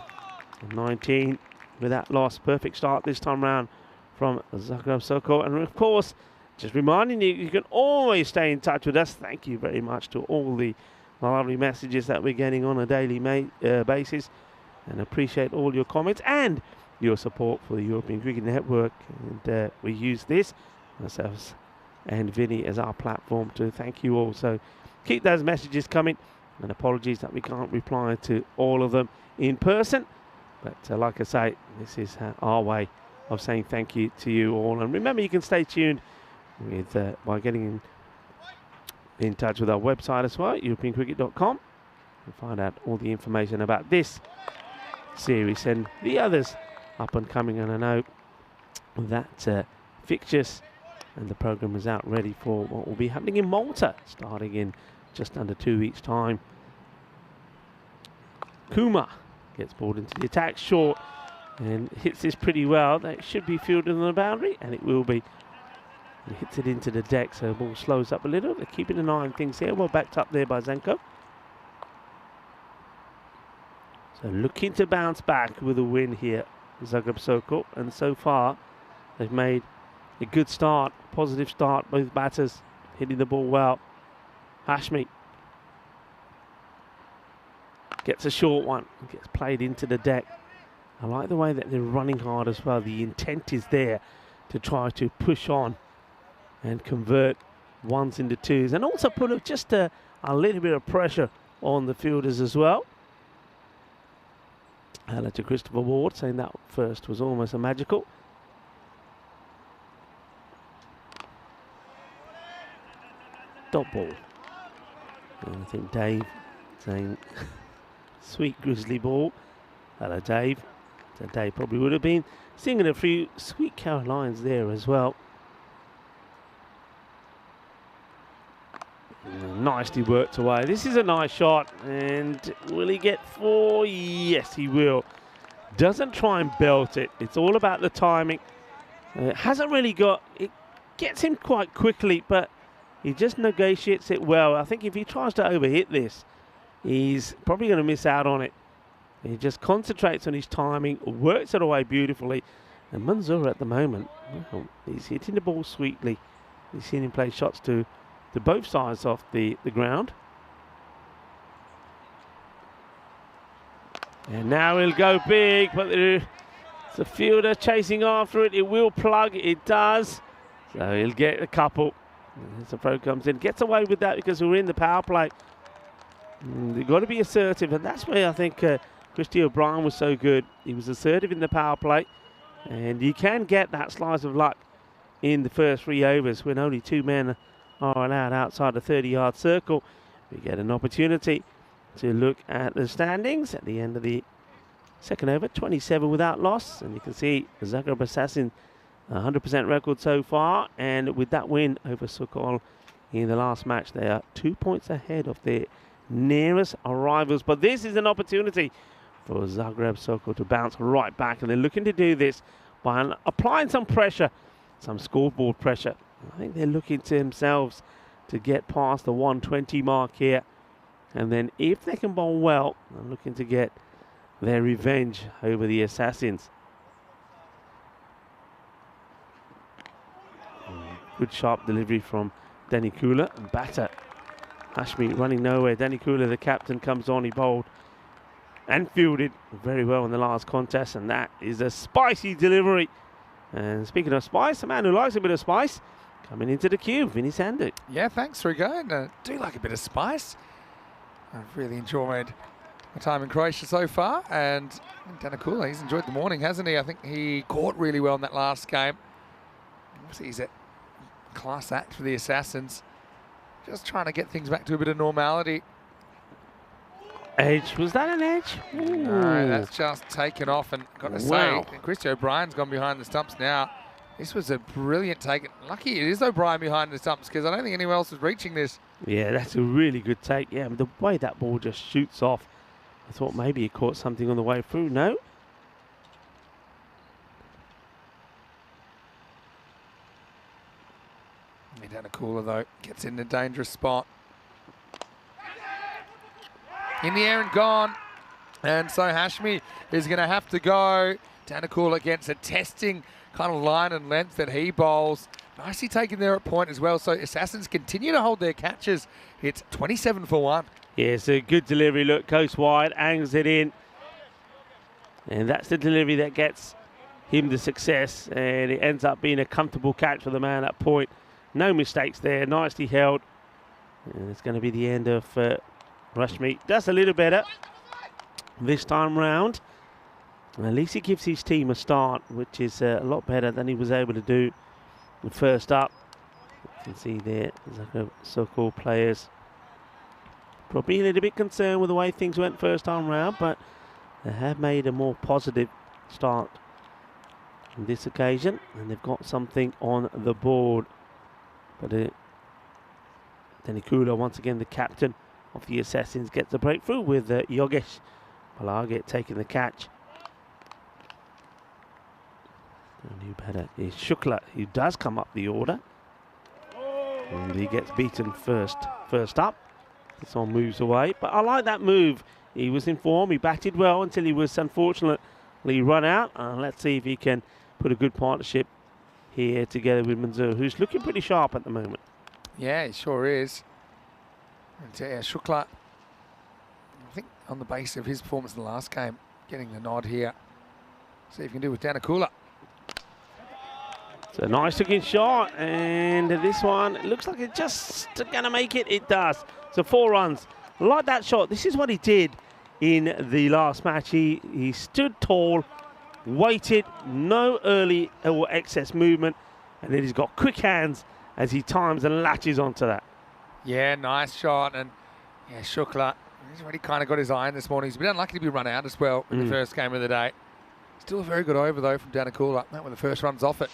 And 19 with that loss. Perfect start this time round from Zagreb Sokol. And of course, just reminding you, you can always stay in touch with us. Thank you very much to all the lovely messages that we're getting on a daily basis, and appreciate all your comments and your support for the European Cricket Network. And we use this, ourselves and Vinny, as our platform to thank you all. So keep those messages coming, and apologies that we can't reply to all of them in person. But like I say, this is our way of saying thank you to you all. And remember, you can stay tuned with by getting in touch with our website as well, europeancricket.com, and find out all the information about this series and the others up and coming. And I know that fixtures and the program is out ready for what will be happening in Malta starting in just under 2 weeks' time. Kumar gets balled into the attack short and hits this pretty well. That should be fielded on the boundary, and it will be. He hits it into the deck, so the ball slows up a little. They're keeping an eye on things here. Well backed up there by Zenko. So looking to bounce back with a win here, Zagreb Sokol. And so far, they've made a good start, positive start. Both batters hitting the ball well. Hashmi gets a short one, gets played into the deck. I like the way that they're running hard as well. The intent is there to try to push on and convert 1s into 2s, and also put just a little bit of pressure on the fielders as well. Hello to Christopher Ward, saying that first was almost a magical. Dot ball. And I think Dave saying sweet grizzly ball. Hello Dave. So Dave probably would have been singing a few sweet Carolines there as well. Nicely worked away. This is a nice shot, and will he get 4? Yes, he will. Doesn't try and belt it. It's all about the timing. Hasn't really got it. Gets him quite quickly, but he just negotiates it well. I think if he tries to overhit this, he's probably going to miss out on it. He just concentrates on his timing, works it away beautifully. And Manzoor at the moment, well, he's hitting the ball sweetly. He's seen him play shots to both sides of the ground. And now he'll go big, but there's a fielder chasing after it. It will plug, it does. So he'll get a couple. As the throw comes in, gets away with that because we're in the power play. They've got to be assertive, and that's where I think Christy O'Brien was so good. He was assertive in the power play, and you can get that slice of luck in the first 3 overs when only 2 men are allowed outside the 30-yard circle. We get an opportunity to look at the standings at the end of the second over. 27 without loss, and you can see Zagreb Assassin 100% record so far, and with that win over Sokol in the last match, they are 2 points ahead of their nearest rivals. But this is an opportunity for Zagreb Sokol to bounce right back, and they're looking to do this by applying some pressure, some scoreboard pressure. I think they're looking to themselves to get past the 120 mark here, and then if they can bowl well, they're looking to get their revenge over the Assassins. Good sharp delivery from Danny Kula. Batter Hashmi running nowhere. Danny Kula, the captain, comes on. He bowled and fielded very well in the last contest, and that is a spicy delivery. And speaking of spice, a man who likes a bit of spice, coming into the queue, Vinny Sandu. Yeah, thanks, Rico. And I do like a bit of spice. I've really enjoyed my time in Croatia so far, and Danakula, he's enjoyed the morning, hasn't he? I think he caught really well in that last game. Obviously, he's a class act for the Assassins. Just trying to get things back to a bit of normality. Edge, was that an edge? No, that's just taken off, and got to Wow. say, Christy O'Brien's gone behind the stumps now. This was a brilliant take. Lucky it is O'Brien behind the stumps, because I don't think anyone else was reaching this. Yeah, that's a really good take. Yeah, the way that ball just shoots off, I thought maybe he caught something on the way through. No. Danakula, though, gets in a dangerous spot. In the air and gone. And so Hashmi is going to have to go. Danakula against a testing kind of line and length that he bowls. Nicely taken there at point as well. So Assassins continue to hold their catches. It's 27 for 1. Yeah, it's a good delivery. Look, goes wide, angles it in. And that's the delivery that gets him the success. And it ends up being a comfortable catch for the man at point. No mistakes there, nicely held. And it's going to be the end of Rashmi. Does a little better this time round. And at least he gives his team a start, which is a lot better than he was able to do first up. You can see there, Sokol players probably a little bit concerned with the way things went first time round, but they have made a more positive start on this occasion, and they've got something on the board. But Danny Kula, once again the captain of the Assassins, gets the breakthrough with Yogesh Palage taking the catch. A new batter is Shukla, who does come up the order. And he gets beaten first up. This one moves away. But I like that move. He was in form. He batted well until he was unfortunately run out. Let's see if he can put a good partnership here together with Manzoor, who's looking pretty sharp at the moment. Yeah, he sure is. And Shukla, I think on the base of his performance in the last game, getting the nod here. See if he can do with Danakula. It's a nice looking shot, and this one looks like it's just going to make it. It does. So 4 runs. I like that shot. This is what he did in the last match. He stood tall, waited, no early or excess movement, and then he's got quick hands as he times and latches onto that. Yeah, nice shot. And yeah, Shukla, he's already kind of got his eye in this morning. He's been unlucky to be run out as well in the first game of the day. Still a very good over, though, from Danakula. That were the first runs off it.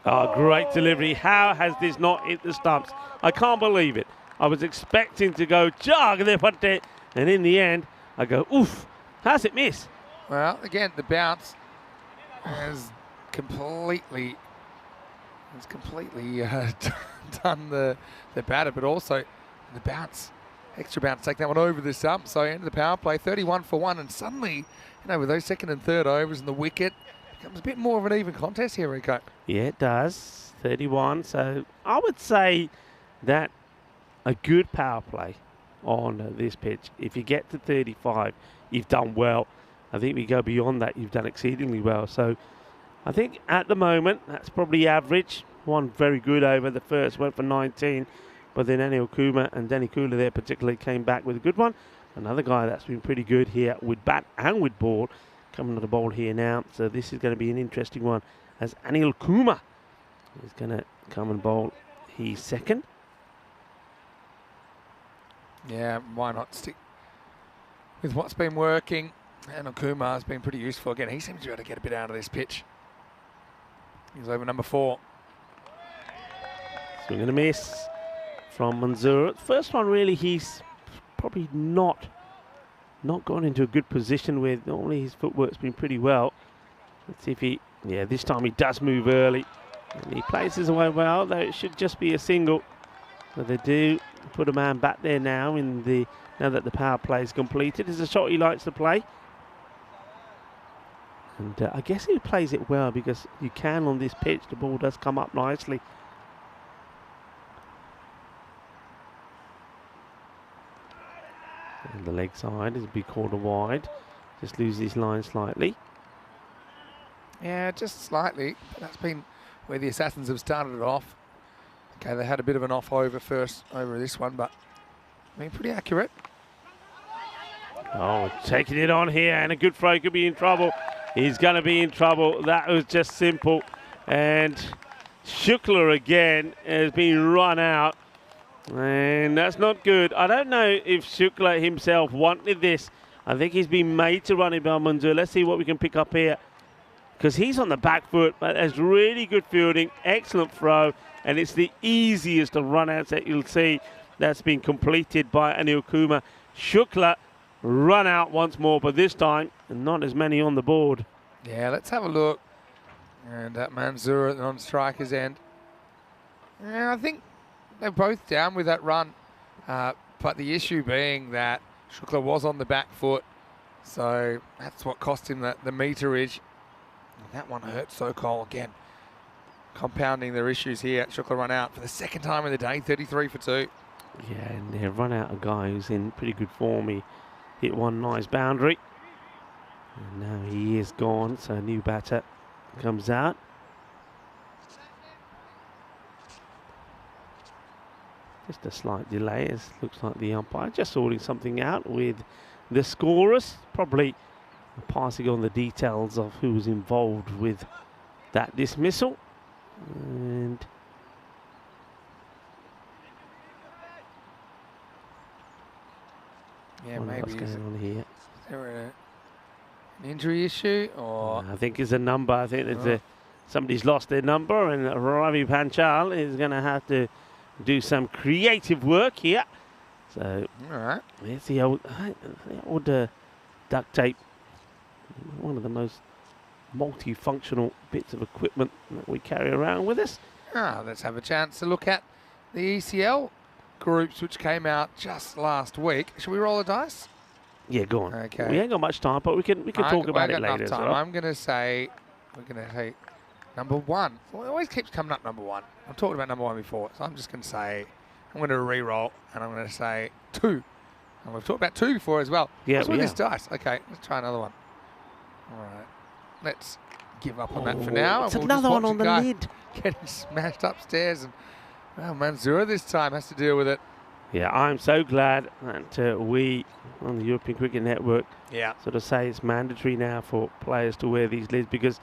Oh, great delivery. How has this not hit the stumps? I can't believe it. I was expecting to go jog there, and in the end, I go, oof. How's it miss? Well, again, the bounce has completely done the batter, but also the bounce, extra bounce, take that one over the stump. So end of the power play, 31 for 1, and suddenly, with those second and third overs and the wicket, becomes a bit more of an even contest here, Rico. Yeah, it does. 31. So I would say that a good power play on this pitch, if you get to 35, you've done well. I think we go beyond that, you've done exceedingly well. So I think at the moment, that's probably average. One very good over. The first went for 19, but then Anil Kumar and Danny Kula there particularly came back with a good one. Another guy that's been pretty good here with bat and with ball, coming to the bowl here now. So this is going to be an interesting one as Anil Kumar is going to come and bowl. He's second. Yeah, why not stick with what's been working? Anil Kumar has been pretty useful. Again, he seems to be able to get a bit out of this pitch. He's over number 4. Swing and a miss from Manzura. First one, really, he's probably not gone into a good position with. Normally his footwork's been pretty well. Let's see if he, yeah, this time he does move early. And he places away well, though it should just be a single. But they do put a man back there now now that the power play is completed. It's a shot he likes to play. And I guess he plays it well because you can on this pitch. The ball does come up nicely. And the leg side is a big corner wide. Just loses his line slightly. Yeah, just slightly. That's been where the Assassins have started it off. Okay, they had a bit of an off over this one, but I mean, pretty accurate. Oh, taking it on here, and a good throw could be in trouble. He's going to be in trouble. That was just simple. And Shukla again has been run out. And that's not good. I don't know if Shukla himself wanted this. I think he's been made to run it by Manzur. Let's see what we can pick up here. Because he's on the back foot, but there's really good fielding, excellent throw, and it's the easiest of run-outs that you'll see that's been completed by Anil Kumar. Shukla run out once more, but this time not as many on the board. Yeah, let's have a look. And Manzur on striker's end. Yeah, I think they're both down with that run, but the issue being that Shukla was on the back foot, so that's what cost him the meterage. That one hurt Sokol again, compounding their issues here. Shukla run out for the second time in the day, 33 for 2. Yeah, and they run out a guy who's in pretty good form. He hit one nice boundary, and now he is gone, so a new batter comes out. Just a slight delay, as looks like the umpire just sorting something out with the scorers, probably passing on the details of who was involved with that dismissal. And yeah, what's maybe going on here? Is there an injury issue, or I think it's a number. I think there's somebody's lost their number, and Ravi Panchal is going to have to do some creative work here. So all right, there's the old duct tape. One of the most multifunctional bits of equipment that we carry around with us. Let's have a chance to look at the ECL groups, which came out just last week. Should we roll a dice? Yeah, go on. Okay. We ain't got much time, but we can talk about it later as well. I'm going to say we're going to say number 1. Well, it always keeps coming up number 1. I've talked about number 1 before, so I'm just going to say I'm going to re-roll, and I'm going to say 2. And we've talked about 2 before as well. Yeah, what's with this dice? Okay, let's try another one. All right, let's give up on that for now. It's and another one on the lid. Getting smashed upstairs, and well, Manzura this time has to deal with it. Yeah, I'm so glad that we on the European Cricket Network sort of say it's mandatory now for players to wear these lids, because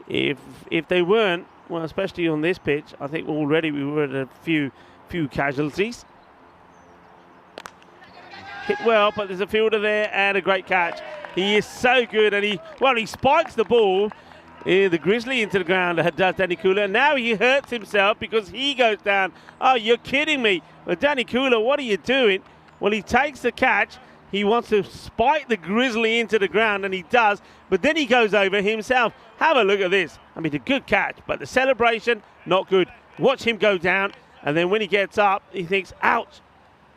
if they weren't, well, especially on this pitch, I think already we were at a few casualties. Hit well, but there's a fielder there and a great catch. He is so good, and he spikes the ball, the Grizzly into the ground, does Danny Kula. Now he hurts himself because he goes down. Oh, you're kidding me. Well, Danny Kula, what are you doing? Well, he takes the catch. He wants to spike the Grizzly into the ground, and he does, but then he goes over himself. Have a look at this. I mean, a good catch, but the celebration, not good. Watch him go down, and then when he gets up, he thinks, ouch.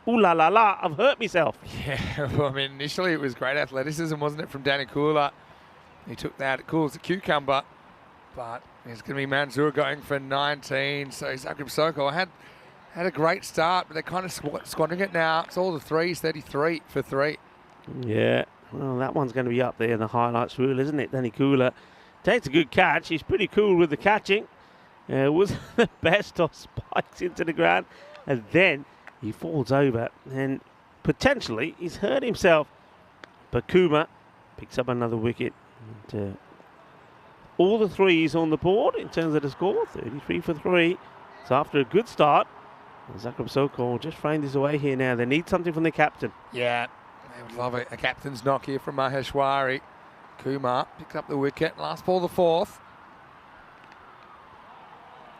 Ooh la la la, I've hurt myself. Yeah, well, I mean, initially it was great athleticism, wasn't it, from Danny Kula? He took that cool as a cucumber, but it's going to be Manzur going for 19. So Zagreb Sokol had a great start, but they're kind of squandering it now. It's all the threes, 33 for 3. Yeah, well, that one's going to be up there in the highlights reel, isn't it? Danny Kula takes a good catch. He's pretty cool with the catching. It was the best of spikes into the ground, and then he falls over, and potentially he's hurt himself. But Kumar picks up another wicket. And, all the threes on the board in terms of the score, 33 for 3. So after a good start, Zagreb Sokol just framed this away here now. They need something from the captain. Yeah, they would love it. A captain's knock here from Maheshwari. Kumar picks up the wicket. Last ball, the 4th.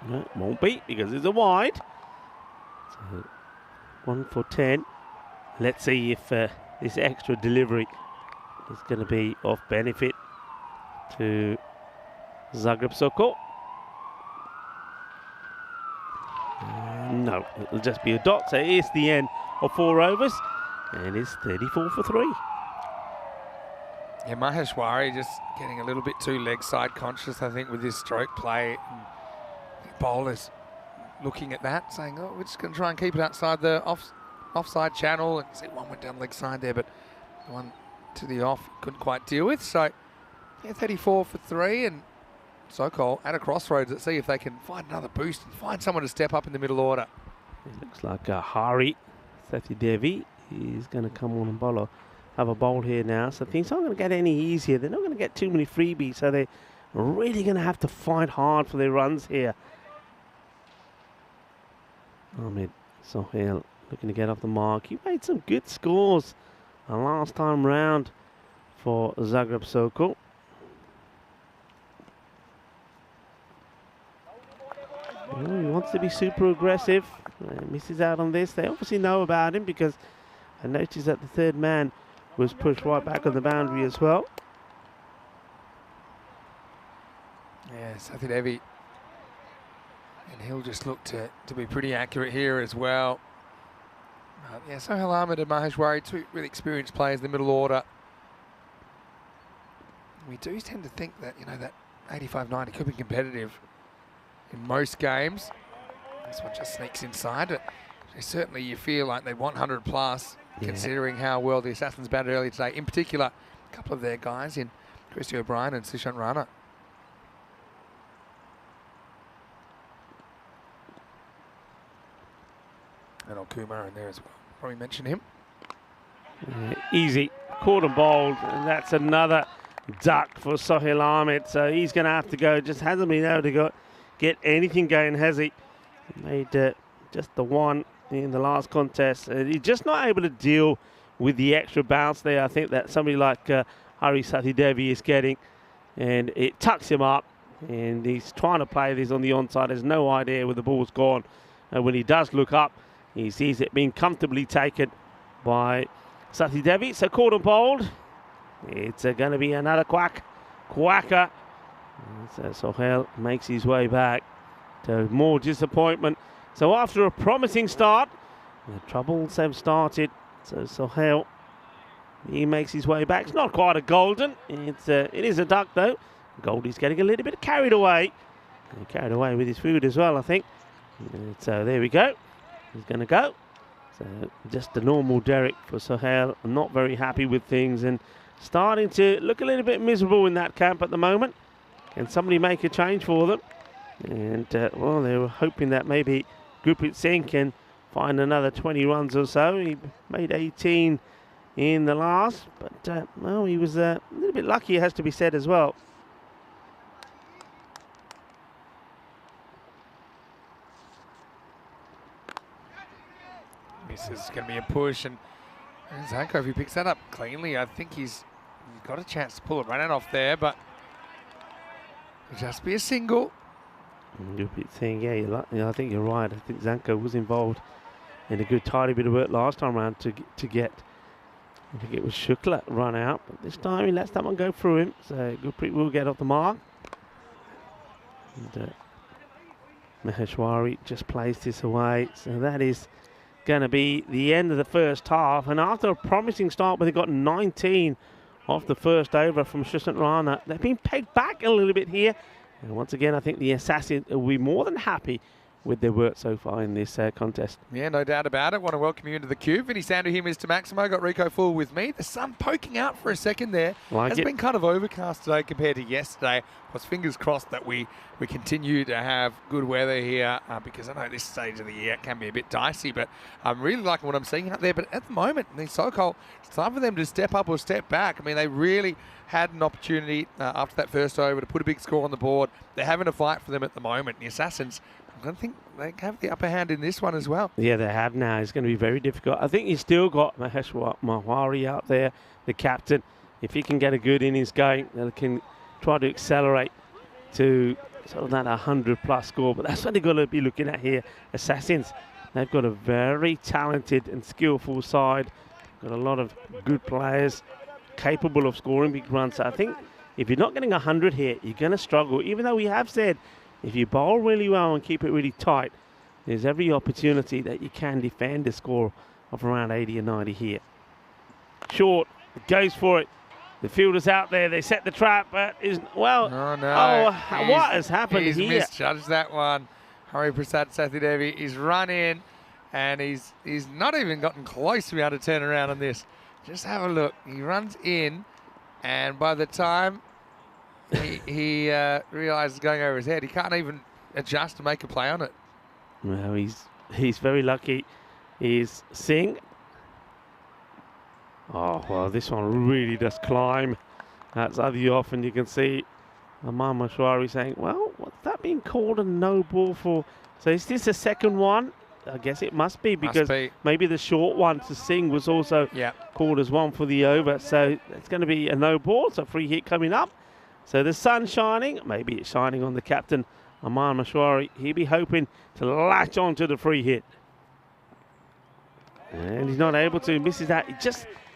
No, it won't be because it's a wide. So 1 for 10. Let's see if this extra delivery is going to be of benefit to Zagreb Sokol. No, it'll just be a dot. So it's the end of 4 overs, and it's 34 for 3. Yeah, Maheshwari just getting a little bit too leg side conscious, I think, with his stroke play. And bowlers looking at that, saying, "Oh, we're just going to try and keep it outside the offside channel." And see, one went down leg side there, but the one to the off couldn't quite deal with. So, yeah, 34 for 3, and Sokol at a crossroads. Let's see if they can find another boost and find someone to step up in the middle order. It looks like Hari Sathi Devi is going to come on and bowl. Have a bowl here now, so things aren't going to get any easier. They're not going to get too many freebies, so they're really going to have to fight hard for their runs here. Ahmed Sohail looking to get off the mark. He made some good scores last time round for Zagreb Sokol. Oh, he wants to be super aggressive. Misses out on this. They obviously know about him because I noticed that the third man was pushed right back on the boundary as well. Yeah, Sathi Devi. And he'll just look to be pretty accurate here as well. Yeah, Sohail Ahmed and Maheshwari, two really experienced players in the middle order. We do tend to think that, you know, that 85-90 could be competitive in most games. This one just sneaks inside, but certainly you feel like they want 100 plus, considering how well the Assassins batted earlier today. In particular, a couple of their guys in Christy O'Brien and Sushant Rana. And Kumar in there as well. Probably mention him. Easy. Caught and bowled, and that's another duck for Sohail Ahmed. So he's going to have to go. Just hasn't been able to get anything going, has he? Made just the one in the last contest. He's just not able to deal with the extra bounce there. I think that somebody like Hari Sathi Devi is getting, and it tucks him up, and he's trying to play this on the onside. There's no idea where the ball's gone. And when he does look up, he sees it being comfortably taken by Sathi Devi. So caught and bowled. It's going to be another quacker. So Sohail makes his way back to more disappointment. So after a promising start, the troubles have started. So Sohail, he makes his way back. It's not quite a golden. It is a duck though. Goldie's getting a little bit carried away. Carried away with his food as well, I think. So there we go. He's going to go. So just a normal Derek for Sohail. Not very happy with things and starting to look a little bit miserable in that camp at the moment. Can somebody make a change for them? And, well, they were hoping that maybe Gurpreet Singh can find another 20 runs or so. He made 18 in the last, but, well, he was a little bit lucky, it has to be said as well. This is going to be a push, and Zanko, if he picks that up cleanly, I think he's got a chance to pull a run out off there, but it'll just be a single. Gurpreet Singh, yeah, I think you're right. I think Zanko was involved in a good tidy bit of work last time around to get, I think it was Shukla run out, but this time he lets that one go through him, so Gurpreet will get off the mark. And Maheshwari just plays this away, so that is going to be the end of the first half. And after a promising start where they got 19 off the first over from Sushant Rana, they've been pegged back a little bit here. And once again, I think the Assassin will be more than happy with their work so far in this contest. Yeah, no doubt about it. Want to welcome you into the cube. Vinny Sandu here, Mr. Maximo. Got Rico Full with me. The sun poking out for a second there. Has been kind of overcast today compared to yesterday. Was fingers crossed that we continue to have good weather here because I know this stage of the year can be a bit dicey, but I'm really liking what I'm seeing out there. But at the moment, the Sokol, it's time for them to step up or step back. I mean, they really had an opportunity after that first over to put a big score on the board. They're having a fight for them at the moment. The Assassins, I don't think they have the upper hand in this one as well. Yeah, they have now. It's going to be very difficult. I think you still got Maheshwari out there, the captain. If he can get a good innings going, they can try to accelerate to sort of that 100+ score, but that's what they've got to be looking at here. Assassins, they've got a very talented and skillful side. Got a lot of good players capable of scoring big runs. So I think if you're not getting 100 here, you're going to struggle. Even though we have said if you bowl really well and keep it really tight, there's every opportunity that you can defend a score of around 80 or 90 here. Short, goes for it. The fielder's out there. They set the trap, but well. Oh no! What has happened he's here? Misjudged that one. Hari Prasad Sathidevi. He's run in, and he's not even gotten close to be able to turn around on this. Just have a look. He runs in, and by the time he realizes going over his head, he can't even adjust to make a play on it. Well, he's very lucky. He's Singh. Oh, well, this one really does climb outside the off, and you can see Aman Mashwari saying, well, what's that being called a no ball for? So is this a second one? I guess it must be, because maybe the short one to Singh was also called as one for the over. So it's going to be a no ball, so free hit coming up. So the sun's shining. Maybe it's shining on the captain, Aman Mashwari. He'll be hoping to latch on to the free hit. And he's not able to, misses that.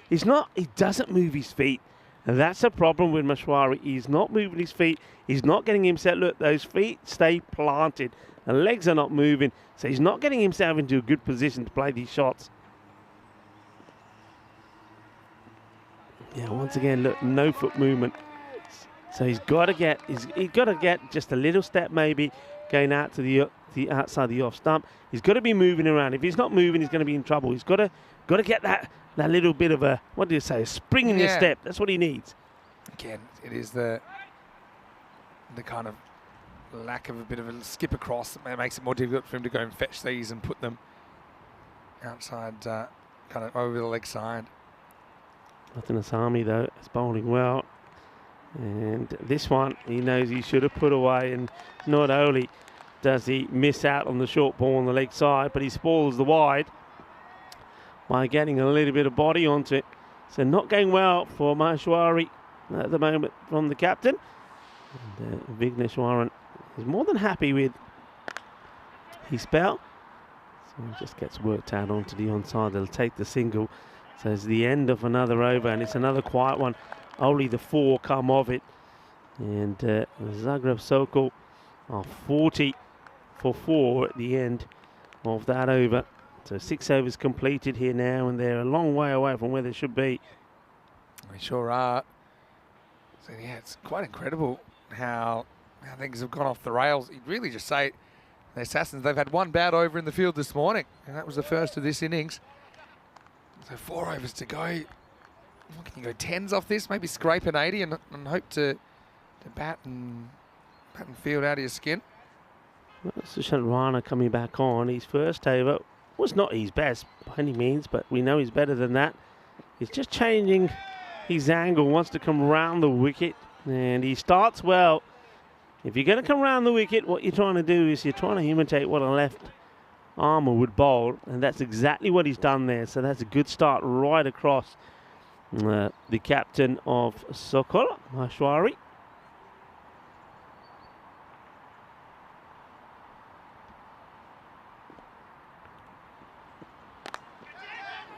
He doesn't move his feet. And that's a problem with Mashwari. He's not moving his feet. He's not getting himself, look, those feet stay planted. The legs are not moving. So he's not getting himself into a good position to play these shots. Yeah, once again, look, no foot movement. So he's got to get just a little step maybe going out to the outside the off stump. He's got to be moving around. If he's not moving, he's going to be in trouble. He's got to get that little bit of a, what do you say, a spring in your step. That's what he needs. Again, it is the kind of lack of a bit of a skip across that makes it more difficult for him to go and fetch these and put them outside, kind of over the leg side. Ratan Asami, though, is bowling well. And this one, he knows he should have put away. And not only does he miss out on the short ball on the leg side, but he spoils the wide by getting a little bit of body onto it. So not going well for Maheshwari at the moment from the captain. And Vigneshwaran is more than happy with his spell. So he just gets worked out onto the onside. They'll take the single. So it's the end of another over, and it's another quiet one. Only the 4 come of it. And Zagreb Sokol are 40 for 4 at the end of that over. So 6 overs completed here now, and they're a long way away from where they should be. They sure are. So yeah, it's quite incredible how things have gone off the rails. You'd really just say the Assassins, they've had 1 bad over in the field this morning, and that was the first of this innings. So 4 overs to go. What, can you go 10s off this? Maybe scrape an 80 and hope to bat and field out of your skin. Well, Sushant Rana coming back on. His first over was not his best by any means, but we know he's better than that. He's just changing his angle, wants to come round the wicket, and he starts well. If you're going to come round the wicket, what you're trying to do is you're trying to imitate what a left armour would bowl, and that's exactly what he's done there. So that's a good start right across the captain of Sokol, Maheshwari.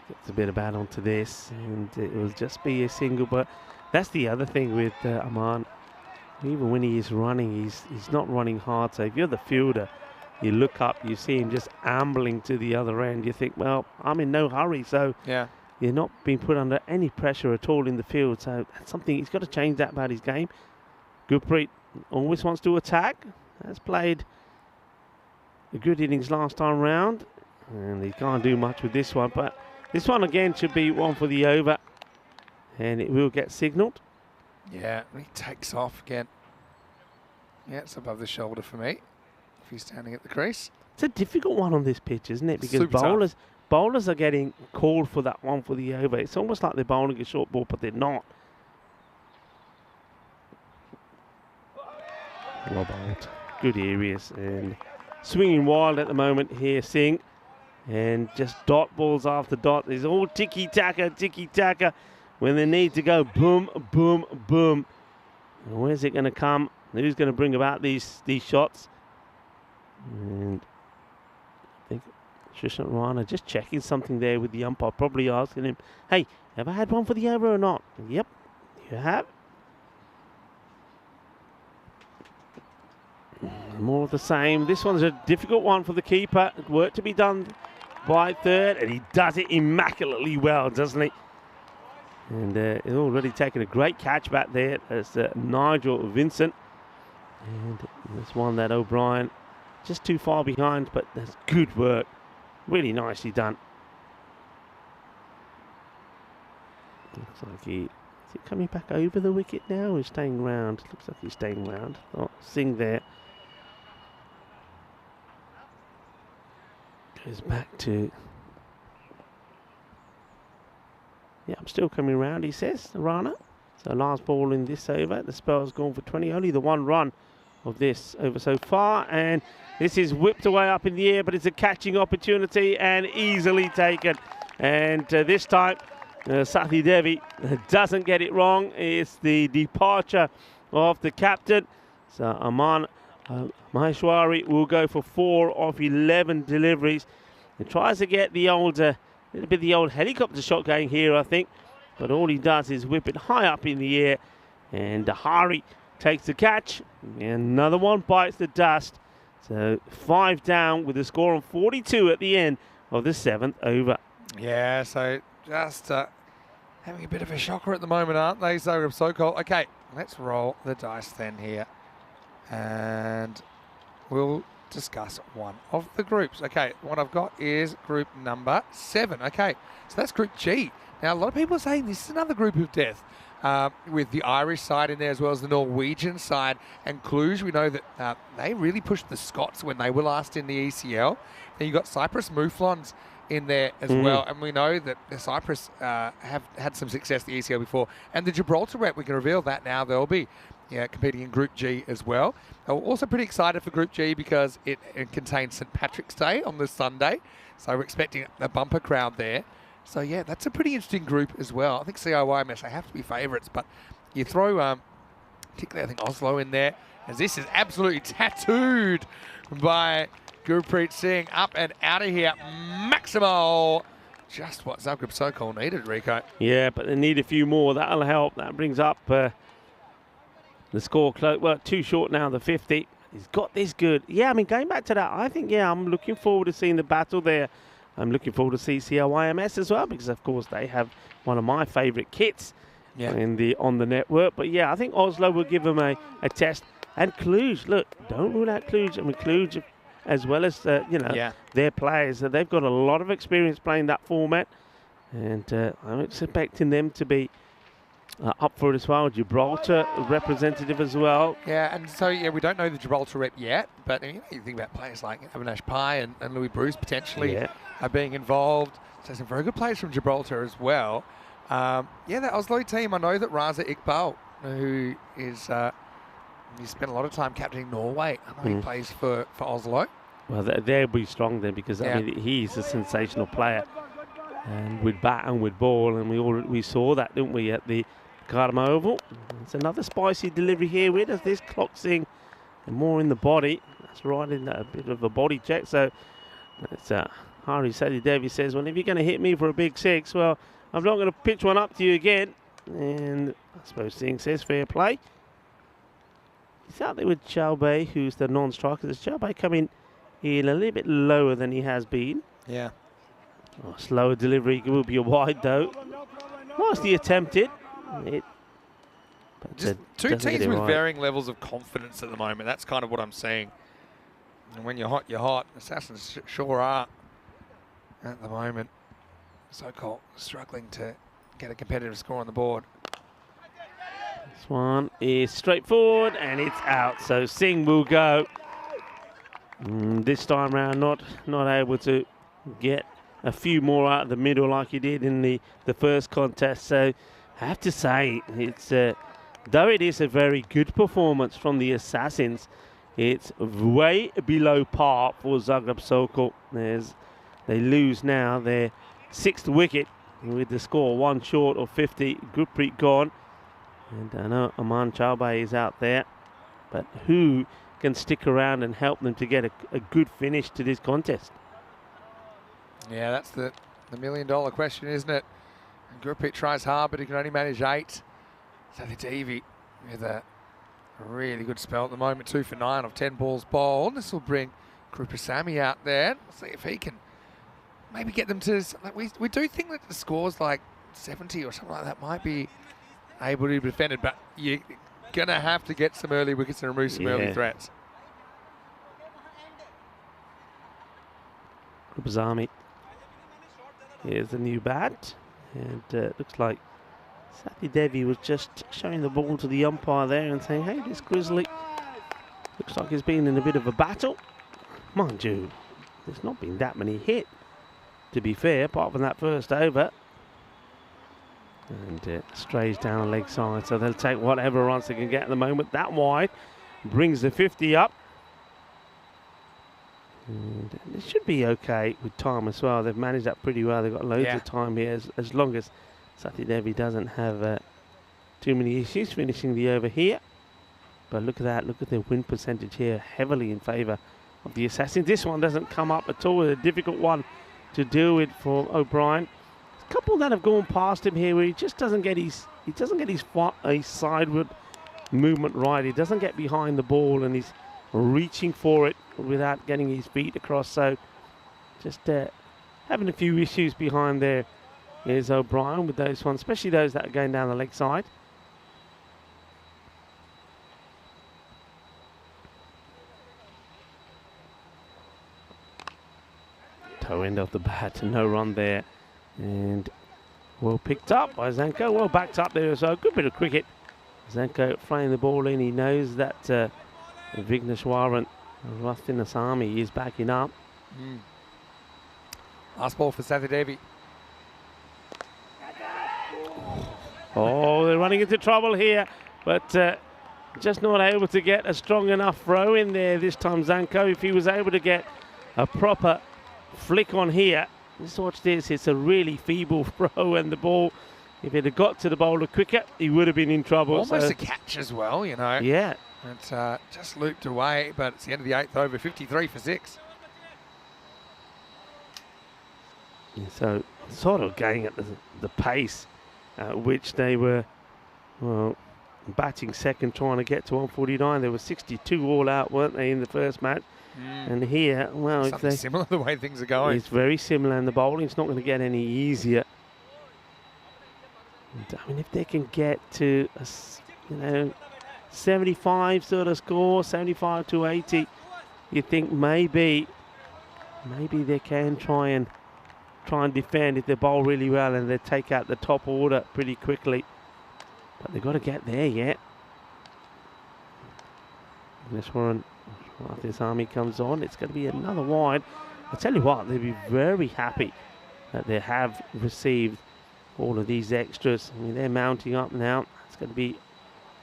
Gets a bit of bat onto this, and it will just be a single. But that's the other thing with Aman. Even when he is running, he's not running hard. So if you're the fielder, you look up, you see him just ambling to the other end. You think, well, I'm in no hurry. So you're not being put under any pressure at all in the field. So that's something, he's got to change that about his game. Gurpreet always wants to attack. Has played a good innings last time round, and he can't do much with this one. But this one again should be 1 for the over, and it will get signalled. Yeah, he takes off again. Yeah, it's above the shoulder for me if he's standing at the crease. It's a difficult one on this pitch, isn't it? Because bowlers are getting called for that 1 for the over. It's almost like they're bowling a short ball, but they're not. Well bowled. Good areas, and swinging wild at the moment here, Singh. And just dot balls after dot. There's all ticky-taka. When they need to go boom, boom, boom. And where's it going to come? Who's going to bring about these shots? And I think Srishant Rana just checking something there with the umpire, probably asking him, hey, have I had one for the over or not? Yep, you have. More of the same. This one's a difficult one for the keeper. Work to be done by third, and he does it immaculately well, doesn't he? And he's already taken a great catch back there. That's Nigel Vincent. And this one that O'Brien just too far behind, but that's good work. Really nicely done. Looks like is he coming back over the wicket now or he's staying round? Looks like he's staying round. Oh, Singh there. Goes back to... Yeah, I'm still coming round, he says, Rana. So last ball in this over. The spell's gone for 20. Only the one run of this over so far. And this is whipped away up in the air, but it's a catching opportunity and easily taken. And this time, Sathi Devi doesn't get it wrong. It's the departure of the captain. So Aman Maheshwari will go for 4 of 11 deliveries. He tries to get the old, little bit of the old helicopter shot going here, I think. But all he does is whip it high up in the air. And Hari takes the catch. And another one bites the dust. So 5 down with a score on 42 at the end of the 7th over. Yeah, so just having a bit of a shocker at the moment, aren't they, Sokol? Okay, let's roll the dice then here. And we'll discuss one of the groups. Okay, what I've got is group number 7. Okay, so that's group G. Now, a lot of people are saying this is another group of death, with the Irish side in there as well as the Norwegian side. And Cluj, we know that they really pushed the Scots when they were last in the ECL. Then you've got Cyprus Mouflons in there as well. And we know that the Cyprus have had some success in the ECL before. And the Gibraltar rep, we can reveal that now. They'll be competing in Group G as well. I'm also pretty excited for Group G because it contains St. Patrick's Day on the Sunday. So we're expecting a bumper crowd there. So, yeah, that's a pretty interesting group as well. I think CIYMS, they have to be favourites, but you throw, particularly, I think, Oslo in there, as this is absolutely tattooed by Gurpreet Singh. Up and out of here. Maximal. Just what Zagreb Sokol needed, Rico. Yeah, but they need a few more. That'll help. That brings up the score close. Well, too short now, the 50. He's got this good. Yeah, I mean, going back to that, I think, yeah, I'm looking forward to seeing the battle there. I'm looking forward to see CIYMS as well because, of course, they have one of my favourite kits on the network. But, yeah, I think Oslo will give them a test. And Cluj, look, don't rule out Cluj. I mean, Cluj, as well as, their players, they've got a lot of experience playing that format. And I'm expecting them to be up for it as well. Gibraltar representative as well. Yeah, and so, yeah, we don't know the Gibraltar rep yet. But you think about players like Avinash Pai and Louis Bruce potentially are being involved. So some very good players from Gibraltar as well. The Oslo team, I know that Raza Iqbal, who is, he spent a lot of time captaining Norway. I know he plays for Oslo. Well, they'll be strong then because, I mean, he's a sensational player. And with bat and with ball, and we saw that, didn't we, at the Karma Oval. It's another spicy delivery here. Where does this clock sing? And more in the body. That's right in a bit of a body check. So it's Hari Sathi Devi says, well, if you're going to hit me for a big 6, well, I'm not going to pitch one up to you again. And I suppose Singh says fair play. He's out there with Chaubey, who's the non-striker. Does Chaubey coming in a little bit lower than he has been? Yeah. Oh, slower delivery will be a wide though. Nicely attempted. Just two teams with varying levels of confidence at the moment. That's kind of what I'm seeing. And when you're hot, you're hot. Assassins sure are at the moment. Sokol struggling to get a competitive score on the board. This one is straightforward and it's out. So Singh will go. This time round, not able to get a few more out of the middle like he did in the first contest. So I have to say, it's though it is a very good performance from the Assassins, it's way below par for Zagreb Sokol. They lose now their 6th wicket with the score 1 short of 50. Gurpreet gone. And I know Aman Chaubey is out there. but who can stick around and help them to get a good finish to this contest? Yeah, that's the million-dollar question, isn't it? Gurpit tries hard, but he can only manage 8. Sathyadevi with a really good spell at the moment, 2 for 9 of 10 balls bowled. This will bring Krupasamy out there. We'll see if he can maybe get them to. We do think that the scores like 70 or something like that might be able to be defended, but you're gonna have to get some early wickets and remove some early threats. Krupasamy. Here's the new bat, and looks like Sathyadevi was just showing the ball to the umpire there and saying, hey, this Grizzly looks like he's been in a bit of a battle. Mind you, there's not been that many hit, to be fair, apart from that first over. And strays down the leg side, so they'll take whatever runs they can get at the moment. That wide brings the 50 up. And it should be okay with time as well. They've managed that pretty well. They've got loads of time here, as long as Sathyadevi doesn't have too many issues finishing the over here. But look at that. Look at the win percentage here, heavily in favour of the Assassins. This one doesn't come up at all. It's a difficult one to deal with for O'Brien. A couple that have gone past him here where he just doesn't get his sideward movement right. He doesn't get behind the ball and he's reaching for it without getting his feet across. So just having a few issues behind there is O'Brien with those ones, especially those that are going down the leg side. Toe end of the bat, no run there. And well picked up by Zanko, well backed up there as well. Good bit of cricket. Zanko flying the ball in. He knows that Vigneshwaran Rathinasamy is backing up. Last ball for Sathyadevi. Oh, they're running into trouble here, but just not able to get a strong enough throw in there this time, Zanko. If he was able to get a proper flick on here, just watch this, it's a really feeble throw, and the ball, if it had got to the bowler quicker, he would have been in trouble. Almost a catch as well, you know. Yeah. It's just looped away, but it's the end of the 8th over, 53 for 6. So sort of going at the pace at which they were, well, batting second, trying to get to 149. They were 62 all out, weren't they, in the first match? And here, well, something similar the way things are going. It's very similar, and the bowling's not going to get any easier. And, I mean, if they can get to, 75 sort of score, 75 to 80, you think maybe they can try and defend if they bowl really well and they take out the top order pretty quickly. But they've got to get there yet. This one, this army comes on. It's going to be another wide. I tell you what, they'll be very happy that they have received all of these extras. I mean, they're mounting up now. It's going to be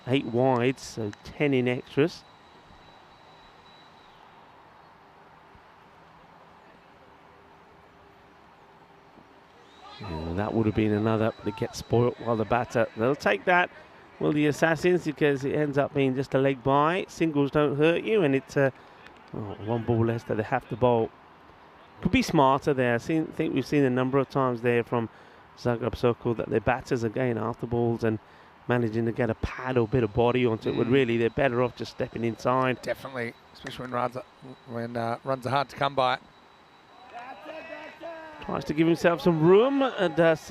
8 wides, so 10 in extras. And that would have been another to get spoilt while the batter. They'll take that, well, the Assassins, because it ends up being just a leg by. Singles don't hurt you, and it's one ball less that they have to bowl. Could be smarter there. I think we've seen a number of times there from Zagreb Sokol that their batters are going after balls and managing to get a pad or bit of body onto it, but really they're better off just stepping inside. Definitely, especially when runs are hard to come by. Tries to give himself some room, does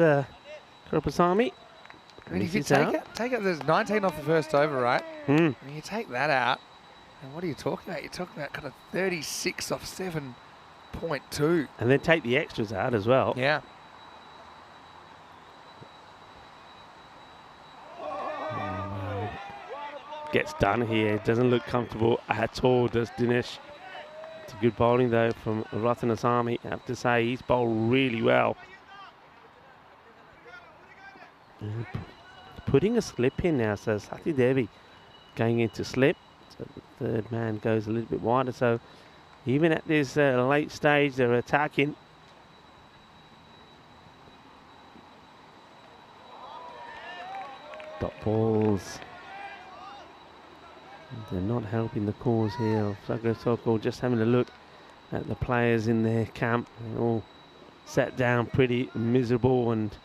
Krupasamy. I mean, if you take it, there's 19 off the first over, right? And you take that out, and what are you talking about? You're talking about kind of 36 off 7.2. And then take the extras out as well. Yeah. Gets done here. Doesn't look comfortable at all, does Dinesh. It's a good bowling though from Rathinasamy. I have to say he's bowled really well. And putting a slip in now, so Sathyadevi going into slip. So the third man goes a little bit wider. So even at this late stage, they're attacking. Dot balls. They're not helping the cause here of Zagreb Sokol. Just having a look at the players in their camp. They're all sat down pretty miserable and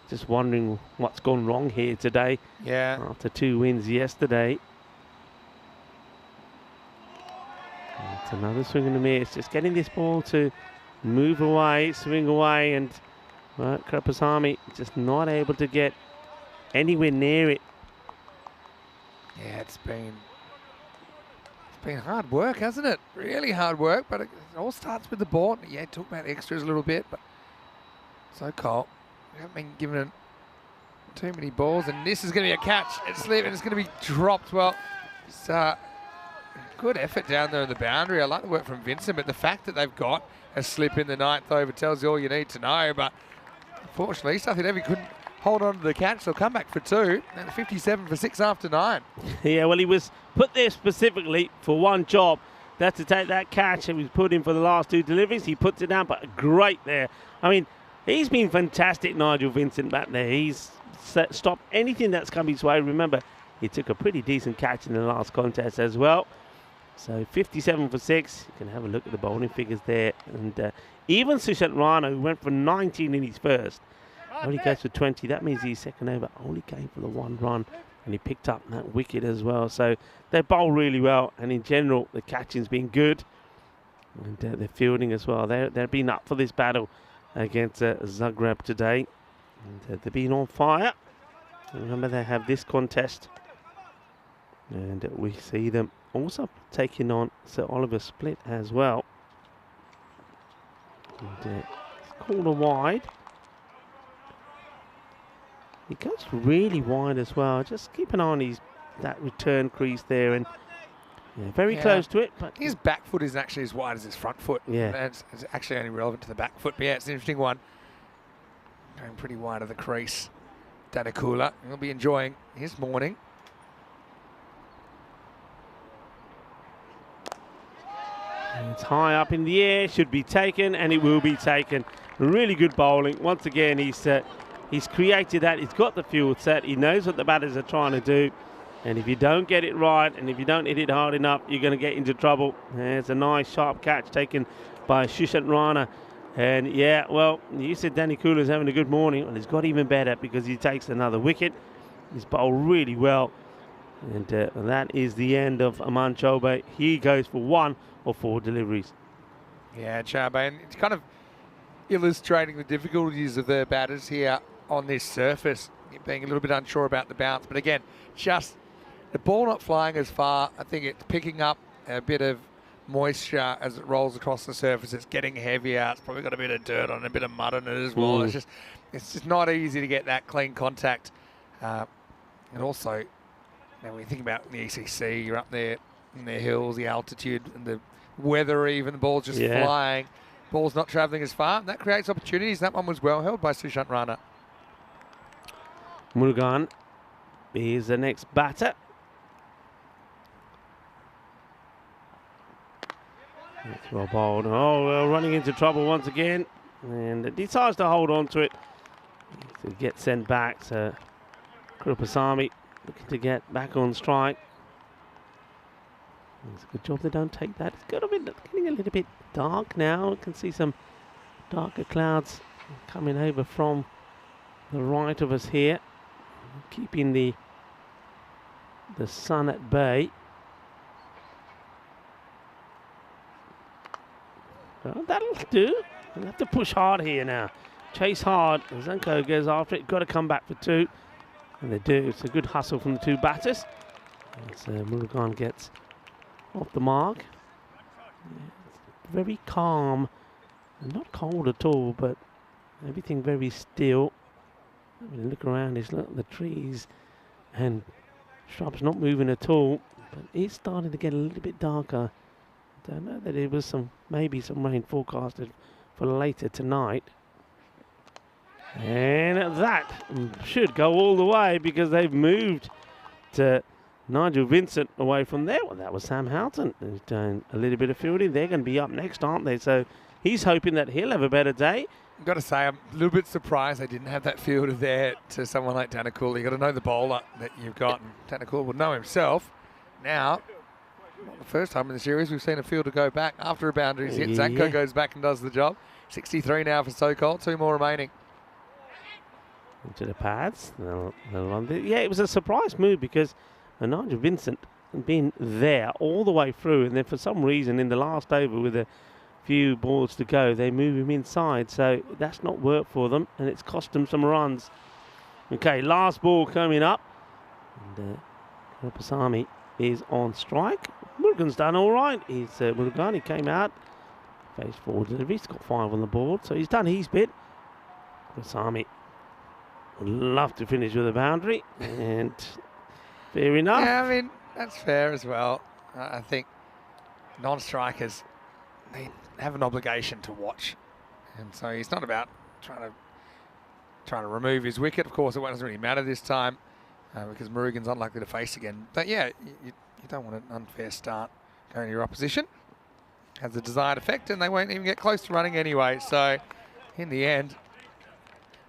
just wondering what's gone wrong here today. Yeah. After 2 wins yesterday. It's another swing and a miss. Just getting this ball to move away, swing away, and Krapasami just not able to get anywhere near it. Yeah, it's been hard work, hasn't it? Really hard work, but it all starts with the ball. Yeah, talk about extras a little bit, but Sokol, we haven't been given it too many balls, and this is going to be a catch. It's slip, and it's going to be dropped. Well, it's good effort down there in the boundary. I like the work from Vincent, but the fact that they've got a slip in the ninth over tells you all you need to know. But unfortunately, Southern Heavy couldn't hold on to the catch. They'll come back for 2, and 57 for 6 after 9. Yeah, well, he was put there specifically for one job. That's to take that catch, and he was put in for the last 2 deliveries. He puts it down, but great there. I mean, he's been fantastic, Nigel Vincent, back there. He's stopped anything that's come his way. Remember, he took a pretty decent catch in the last contest as well. So 57 for 6. You can have a look at the bowling figures there. And even Sushant Rana, who went for 19 in his first, only goes for 20. That means he's second over only came for the 1 run. And he picked up that wicket as well. So they bowl really well. And in general, the catching's been good. And their fielding as well. They've been up for this battle against Zagreb today. And they've been on fire. Remember, they have this contest. And we see them also taking on Sir Oliver Split as well. And it's called a wide. He goes really wide as well. Just keep an eye on that return crease there, and very close to it. But his back foot isn't actually as wide as his front foot. Yeah, it's actually only relevant to the back foot. But yeah, it's an interesting one. Going pretty wide of the crease. Danakula, he'll be enjoying his morning. And it's high up in the air, should be taken, and it will be taken. Really good bowling. Once again, he's created that. He's got the field set. He knows what the batters are trying to do. And if you don't get it right, and if you don't hit it hard enough, you're going to get into trouble. There's a nice sharp catch taken by Sushant Rana. And yeah, well, you said Danny Kula's having a good morning. Well, he's got even better because he takes another wicket. He's bowled really well. And that is the end of Aman Chobe. He goes for 1 or 4 deliveries. Yeah, Chobe, and it's kind of illustrating the difficulties of the batters here on this surface, being a little bit unsure about the bounce. But again, just the ball not flying as far. I think it's picking up a bit of moisture as it rolls across the surface. It's getting heavier. It's probably got a bit of dirt on it, a bit of mud on it as well. It's just not easy to get that clean contact. And also, when you think about the ECC, you're up there in the hills, the altitude, and the weather even, the ball's just flying. Ball's not travelling as far. And that creates opportunities. That one was well held by Sushant Rana. Murugan is the next batter. It's well bowled. Oh, well, running into trouble once again. And decides to hold on to it. To get sent back. So Krupasamy looking to get back on strike. It's a good job they don't take that. It's getting a little bit dark now. I can see some darker clouds coming over from the right of us here, keeping the sun at bay. Well, that'll do. We'll have to push hard here now. Chase hard. Zanko goes after it. Got to come back for 2. And they do. It's a good hustle from the 2 batters. As Murugan gets off the mark. Yeah, it's very calm. And not cold at all, but everything very still. When you look around, it's look, the trees and shrubs not moving at all. But it's starting to get a little bit darker. Don't know that it was maybe some rain forecasted for later tonight. And that should go all the way because they've moved to Nigel Vincent away from there. Well, that was Sam Houghton who's doing a little bit of fielding. They're going to be up next, aren't they? So he's hoping that he'll have a better day. I've got to say, I'm a little bit surprised they didn't have that fielder there to someone like Danakula. You've got to know the bowler that you've got. And Danakula would know himself. now, not the first time in the series we've seen a fielder go back after a boundary's hit. Yeah. Zanko goes back and does the job. 63 now for Sokol, 2 more remaining. Into the pads. Yeah, it was a surprise move because Nigel Vincent had been there all the way through, and then for some reason in the last over with a few balls to go, they move him inside. So that's not worked for them, and it's cost them some runs. Okay, last ball coming up. And Pasami is on strike. Morgan's done all right. Mulugani came out, face forward delivery. He's got 5 on the board, so he's done his bit. Pasami would love to finish with a boundary, and fair enough. Yeah, I mean, that's fair as well. I think non-strikers, they have an obligation to watch. And so he's not about trying to remove his wicket. Of course, it doesn't really matter this time because Murugan's unlikely to face again. But yeah, you don't want an unfair start going to your opposition. Has the desired effect, and they won't even get close to running anyway. So in the end,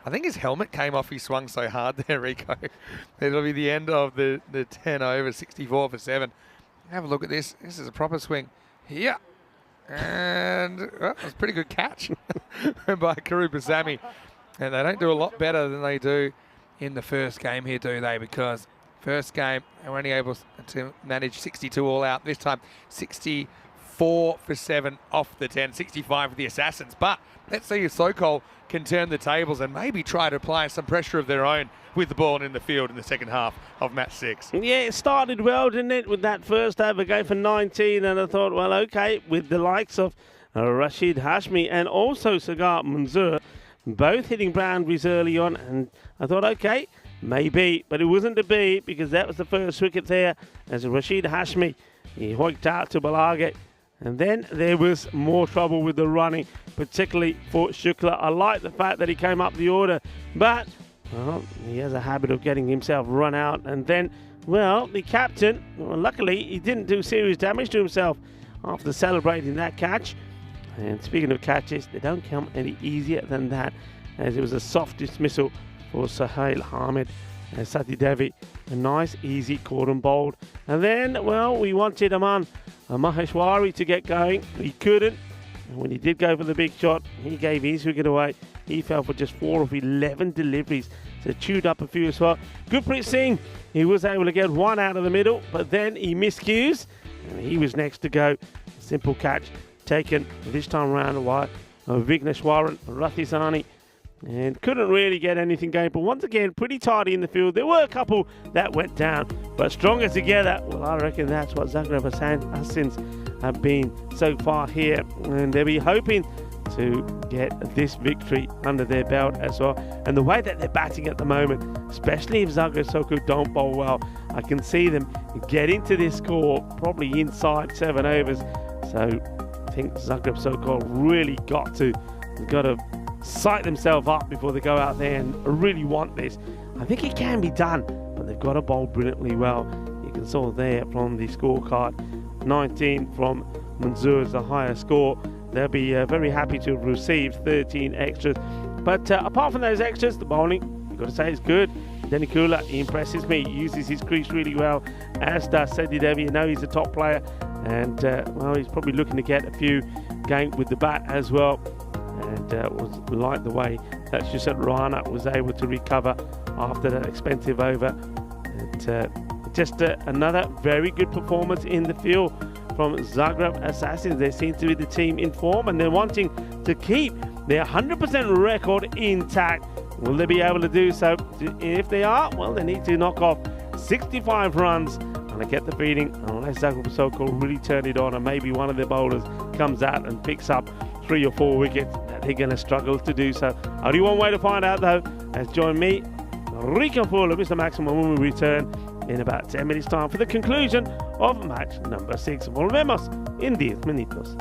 I think his helmet came off. He swung so hard there, Rico. It'll be the end of the 10 over, 64 for 7. Have a look at this. This is a proper swing here. And well, it was a pretty good catch by Karu Pasami. And they don't do a lot better than they do in the first game here, do they? Because first game, they were only able to manage 62 all out. This time, 64 for 7 off the 10, 65 for the Assassins. But let's see if Sokol can turn the tables and maybe try to apply some pressure of their own with the ball in the field in the second half of match 6. Yeah, it started well, didn't it, with that first over going for 19, and I thought, well, okay, with the likes of Rashid Hashmi and also Sagar Manzoor, both hitting boundaries early on, and I thought, okay, maybe, but it wasn't to be because that was the first wicket there as Rashid Hashmi, he hoiked out to Balaghe. And then there was more trouble with the running, particularly for Shukla. I like the fact that he came up the order, but well, he has a habit of getting himself run out. And then, well, the captain, well, luckily, he didn't do serious damage to himself after celebrating that catch. And speaking of catches, they don't come any easier than that, as it was a soft dismissal for Sahil Hamid and Sati Devi. A nice, easy caught and bowled. And then, well, we wanted Maheshwari to get going. He couldn't. And when he did go for the big shot, he gave his wicket away. He fell for just 4 of 11 deliveries. So chewed up a few as well. Gurpreet Singh, he was able to get 1 out of the middle, but then he miscues, and he was next to go. Simple catch taken this time around by Vigneshwaran Rathisani. And couldn't really get anything going, but once again, pretty tidy in the field. There were a couple that went down, but stronger together. Well, I reckon that's what Zagreb Assassins have been so far here, and they'll be hoping to get this victory under their belt as well. And the way that they're batting at the moment, especially if Zagreb Sokol don't bowl well, I can see them get into this score probably inside 7 overs. So I think Zagreb Sokol really got to psych themselves up before they go out there and really want this. I think it can be done, but they've got to bowl brilliantly well. You can saw there from the scorecard, 19 from Manzoor's the higher score. They'll be very happy to have received 13 extras. But apart from those extras, the bowling, you've got to say, is good. Denny Kula, he impresses me. He uses his crease really well, as does Seti Devi. You know he's a top player, and well, he's probably looking to get a few going with the bat as well. And was like the way that Shushat Rana was able to recover after that expensive over. And just another very good performance in the field from Zagreb Assassins. They seem to be the team in form, and they're wanting to keep their 100% record intact. Will they be able to do so? If they are, well, they need to knock off 65 runs. And I get the feeling, unless Zagreb Sokol really turn it on and maybe one of their bowlers comes out and picks up 3 or 4 wickets, that they're going to struggle to do so. Only one way to find out, though, has joined me, Rico Fuller, Mr. Maximum, when we return in about 10 minutes' time for the conclusion of match number 6. Volvemos en 10 minutos.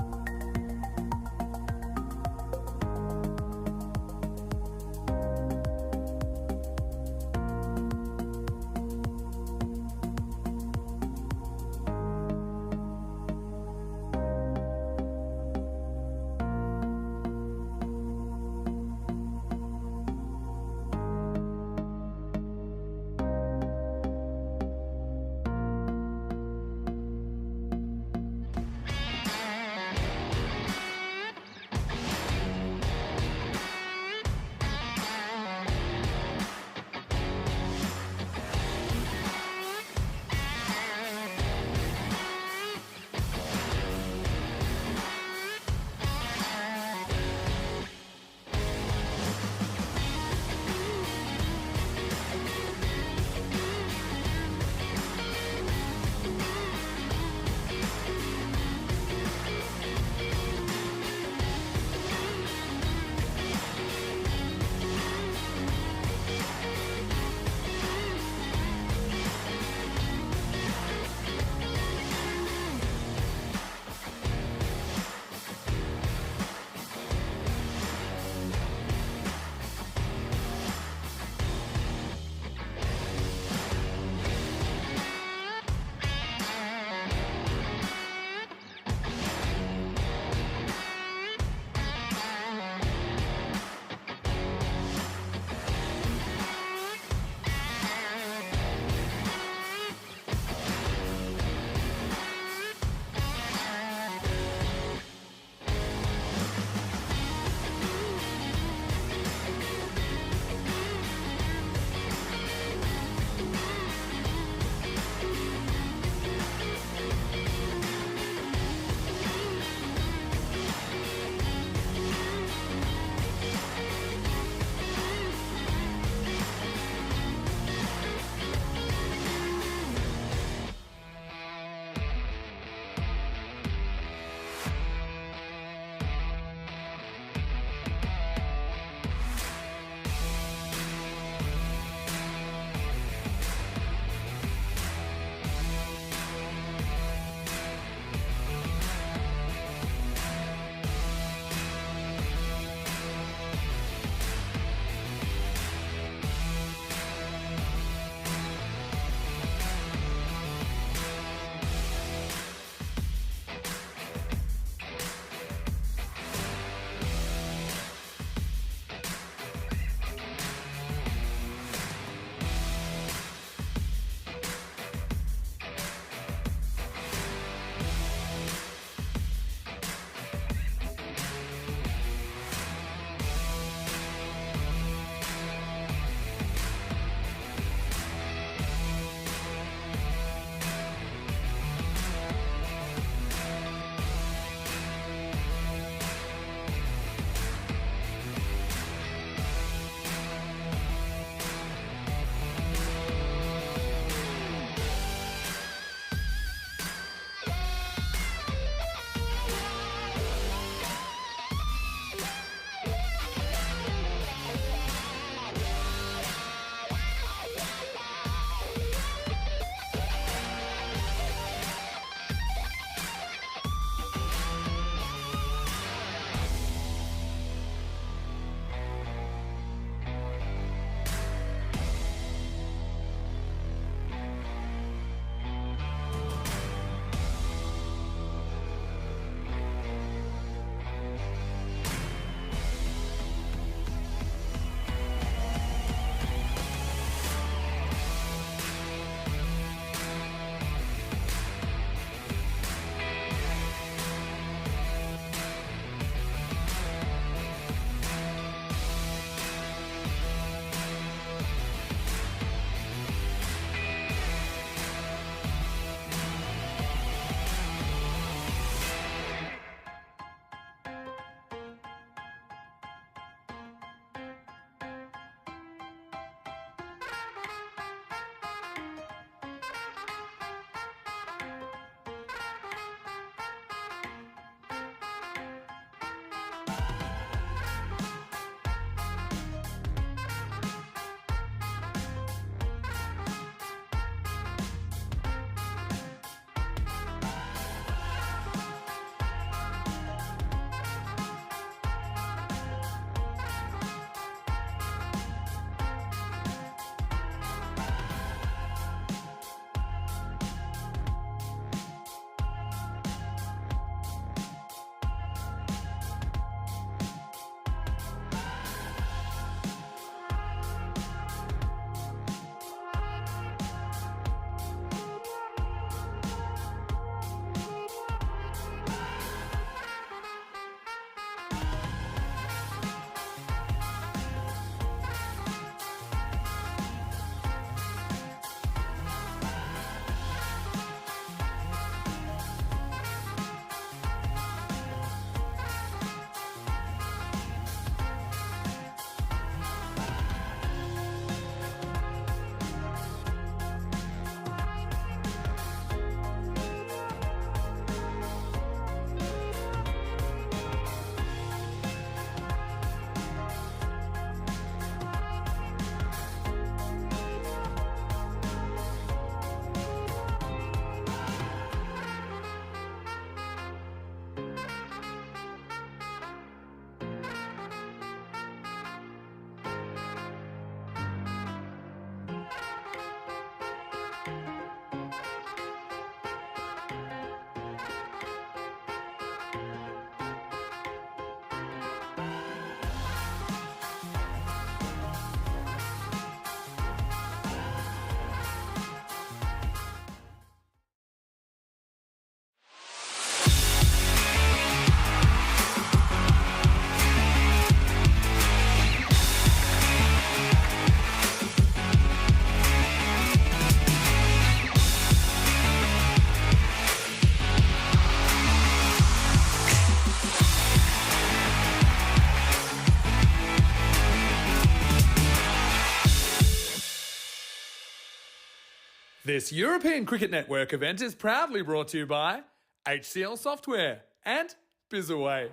This European Cricket Network event is proudly brought to you by HCL Software and Bizaway.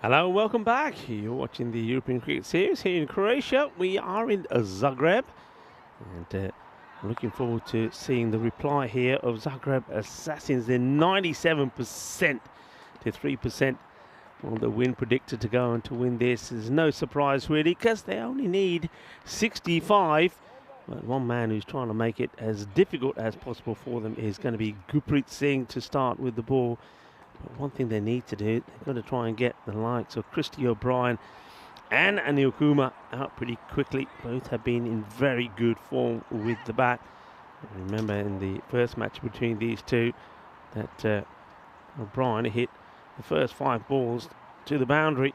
Hello, welcome back. You're watching the European Cricket Series here in Croatia. We are in Zagreb, and looking forward to seeing the reply here of Zagreb Assassins. They're 97% to 3% on the win predicted to go on to win this. There's no surprise really, because they only need 65. But one man who's trying to make it as difficult as possible for them is going to be Gurpreet Singh to start with the ball. But one thing they need to do, they've got to try and get the likes of Christy O'Brien and Anil Kumar out pretty quickly. Both have been in very good form with the bat. Remember in the first match between these two that O'Brien hit the first 5 balls to the boundary.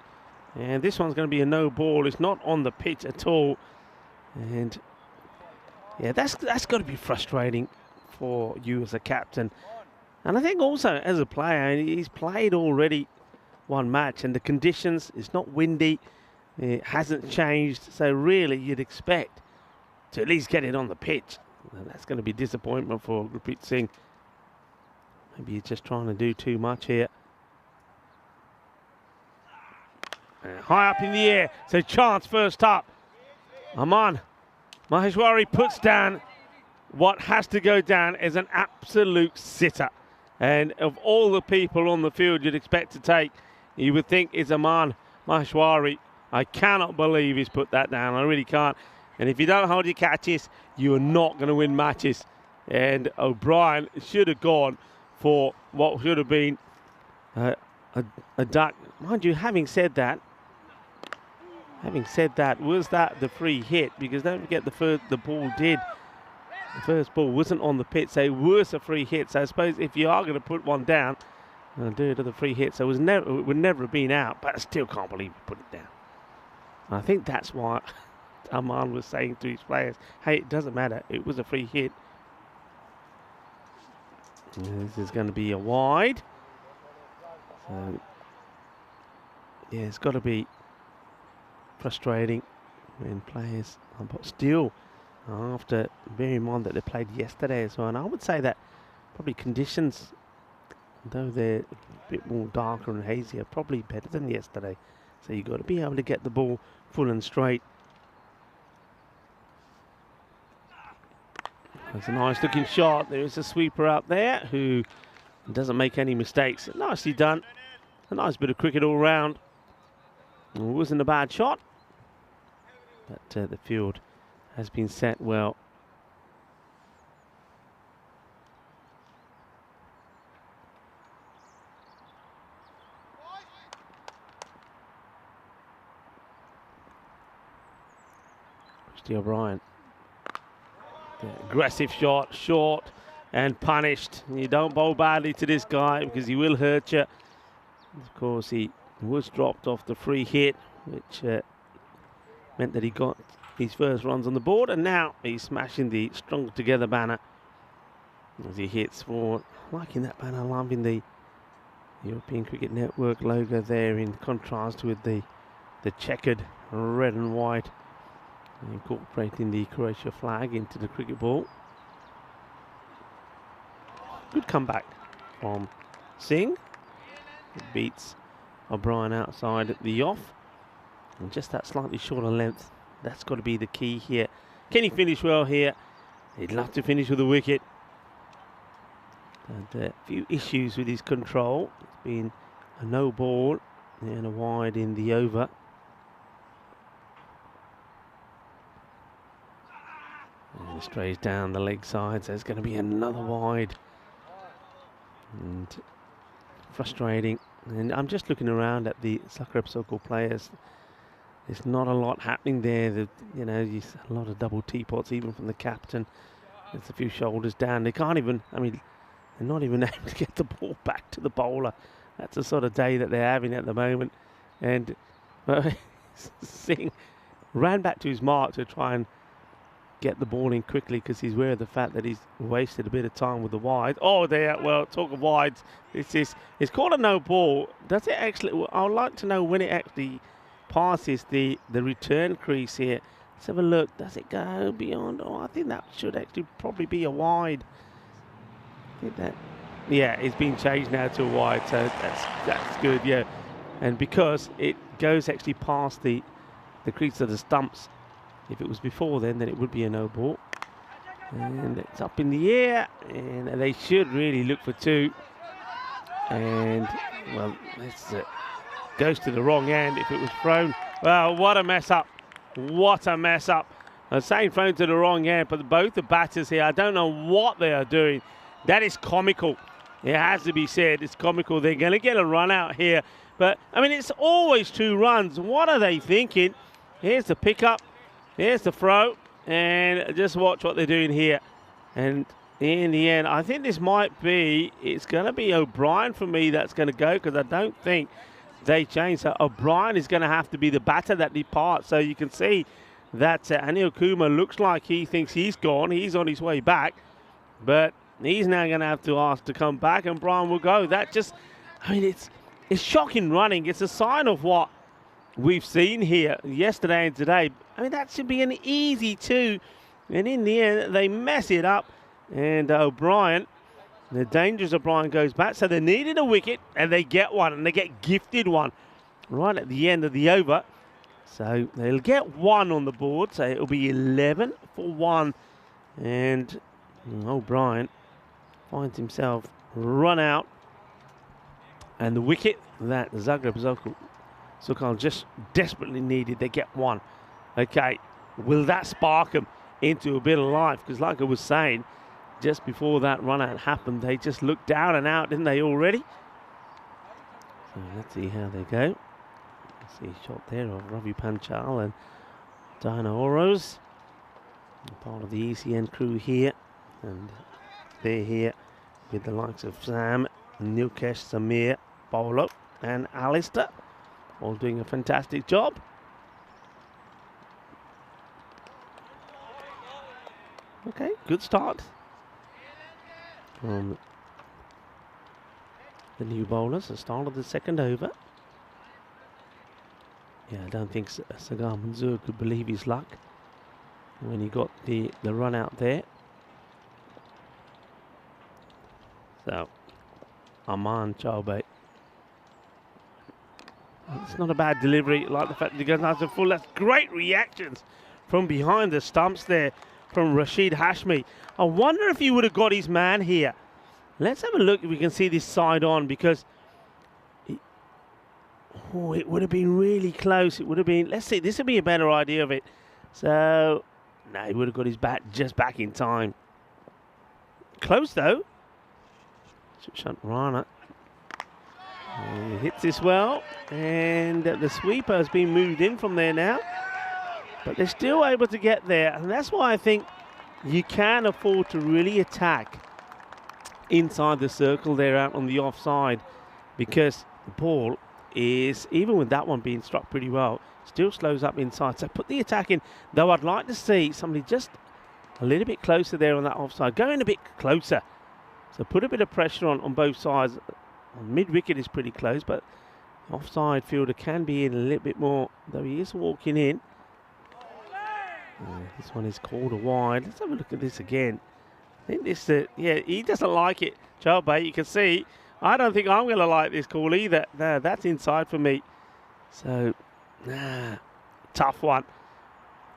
And this one's going to be a no ball. It's not on the pitch at all. And yeah, that's got to be frustrating for you as a captain. And I think also as a player, he's played already one match and the conditions, it's not windy, it hasn't changed. So really you'd expect to at least get it on the pitch. And that's going to be disappointment for Gurpreet Singh. Maybe he's just trying to do too much here. High up in the air, so chance first up. Aman Maheshwari puts down what has to go down as an absolute sitter. And of all the people on the field you'd expect to take, you would think it's Aman Maheshwari. I cannot believe he's put that down. I really can't. And if you don't hold your catches, you are not going to win matches. And O'Brien should have gone for what should have been a duck. Mind you, having said that, was that the free hit? Because don't forget the first ball wasn't on the pitch, so it was a free hit. So I suppose if you are going to put one down, do it to the free hit. So it would never have been out, but I still can't believe he put it down. And I think that's why Aman was saying to his players, hey, it doesn't matter, it was a free hit. And this is going to be a wide. So yeah, it's got to be frustrating when players, but still, after bearing in mind that they played yesterday as well, and I would say that probably conditions, though they're a bit more darker and hazy, are probably better than yesterday. So you've got to be able to get the ball full and straight. That's a nice looking shot. There is a sweeper out there who doesn't make any mistakes. Nicely done. A nice bit of cricket all round. It wasn't a bad shot, but the field has been set well. Christy O'Brien. The aggressive shot, short and punished. You don't bowl badly to this guy because he will hurt you. Of course, he was dropped off the free hit, which meant that he got his first runs on the board, and now he's smashing the Stronger Together banner as he hits for, liking that banner, loving the European Cricket Network logo there in contrast with the checkered red and white, incorporating the Croatia flag into the cricket ball. Good comeback from Singh. It beats O'Brien outside at the off, and just that slightly shorter length, that's got to be the key here. Can he finish well here? He'd love to finish with a wicket. And a few issues with his control. It's been a no ball and a wide in the over. And it strays down the leg side, so it's going to be another wide. And frustrating. And I'm just looking around at the Zagreb Sokol players. There's not a lot happening there. You know, a lot of double teapots, even from the captain. There's a few shoulders down. They can't even, I mean, they're not even able to get the ball back to the bowler. That's the sort of day that they're having at the moment. And Singh ran back to his mark to try and get the ball in quickly because he's aware of the fact that he's wasted a bit of time with the wide. Oh, there, well, talk of wides. It's called a no ball. Does it actually, I would like to know when it actually passes the return crease here. Let's have a look. Does it go beyond? Oh, I think that should actually probably be a wide. I think that, yeah, it's been changed now to a wide, so that's good, yeah. And because it goes actually past the crease of the stumps, if it was before then it would be a no ball. And it's up in the air, and they should really look for 2. And, well, this goes to the wrong end if it was thrown. Well, what a mess up. What a mess up. I'm saying thrown to the wrong end, but both the batters here, I don't know what they are doing. That is comical. It has to be said. It's comical. They're going to get a run out here. But, I mean, it's always 2 runs. What are they thinking? Here's the pickup. Here's the throw. And just watch what they're doing here. And in the end, I think this might be, it's going to be O'Brien for me that's going to go, because I don't think they changed. So O'Brien is going to have to be the batter that departs. So you can see that Anil Kumar looks like he thinks he's gone. He's on his way back. But he's now going to have to ask to come back, and Brian will go. That just, I mean, it's shocking running. It's a sign of what we've seen here yesterday and today. I mean, that should be an easy 2. And in the end, they mess it up. And O'Brien, the dangerous O'Brien goes back. So they needed a wicket, and they get one. And they get gifted one right at the end of the over. So they'll get 1 on the board. So it'll be 11 for 1. And O'Brien finds himself run out. And the wicket that Zagreb Sokol just desperately needed, they get 1. Okay, will that spark them into a bit of life? Because like I was saying, just before that run out happened, they just looked down and out, didn't they, already? So let's see how they go. See a shot there of Ravi Panchal and Diana Oroz, part of the ECN crew here. And they're here with the likes of Sam, Nilkesh, Samir, Paolo and Alistair, all doing a fantastic job. Okay, good start from the new bowlers. The start of the second over. Yeah, I don't think Sagar Manzoor could believe his luck when he got the run out there. So, Aman Chaubey. It's not a bad delivery. Like the fact that he goes nice and full. That's great reactions from behind the stumps there from Rashid Hashmi. I wonder if he would have got his man here. Let's have a look if we can see this side on, because it would have been really close. It would have been, let's see, this would be a better idea of it. So, no, he would have got his bat just back in time. Close though. Sushant Rana. He hits this well, and the sweeper has been moved in from there now. But they're still able to get there, and that's why I think you can afford to really attack inside the circle there out on the offside, because the ball is, even with that one being struck pretty well, still slows up inside. So put the attack in, though I'd like to see somebody just a little bit closer there on that offside, going a bit closer. So put a bit of pressure on both sides. Mid-wicket is pretty close, but offside fielder can be in a little bit more, though he is walking in. This one is called a wide. Let's have a look at this again. I think this, yeah, he doesn't like it. Chaubey, you can see. I don't think I'm going to like this call either. No, that's inside for me. So, tough one.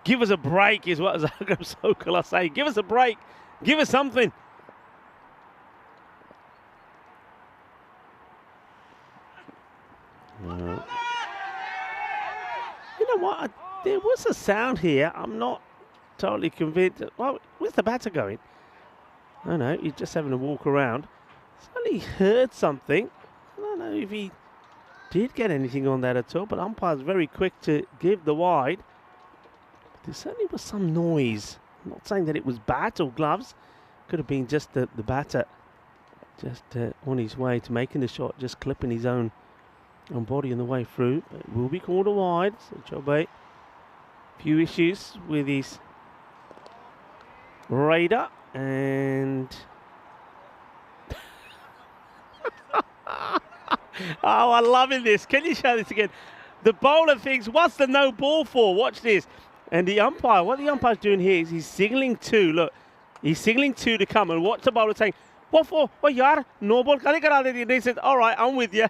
Give us a break is what Zagreb Sokol are saying. Give us a break. Give us something. You know what? There was a sound here. I'm not totally convinced. Well, where's the batter going? Oh no, he's just having a walk around. Suddenly heard something. I don't know if he did get anything on that at all, but umpire's very quick to give the wide. But there certainly was some noise. I'm not saying that it was bat or gloves. Could have been just the batter just on his way to making the shot, just clipping his own body on the way through. It will be called a wide. So Chaubey, few issues with his radar, and oh, I'm loving this. Can you show this again? The bowler thinks, what's the no ball for? Watch this. And the umpire, what the umpire's doing here is he's signaling two. Look, he's signaling two to come. And what's the bowler saying? What for? Oh, yaar, no ball. And he said, all right, I'm with you.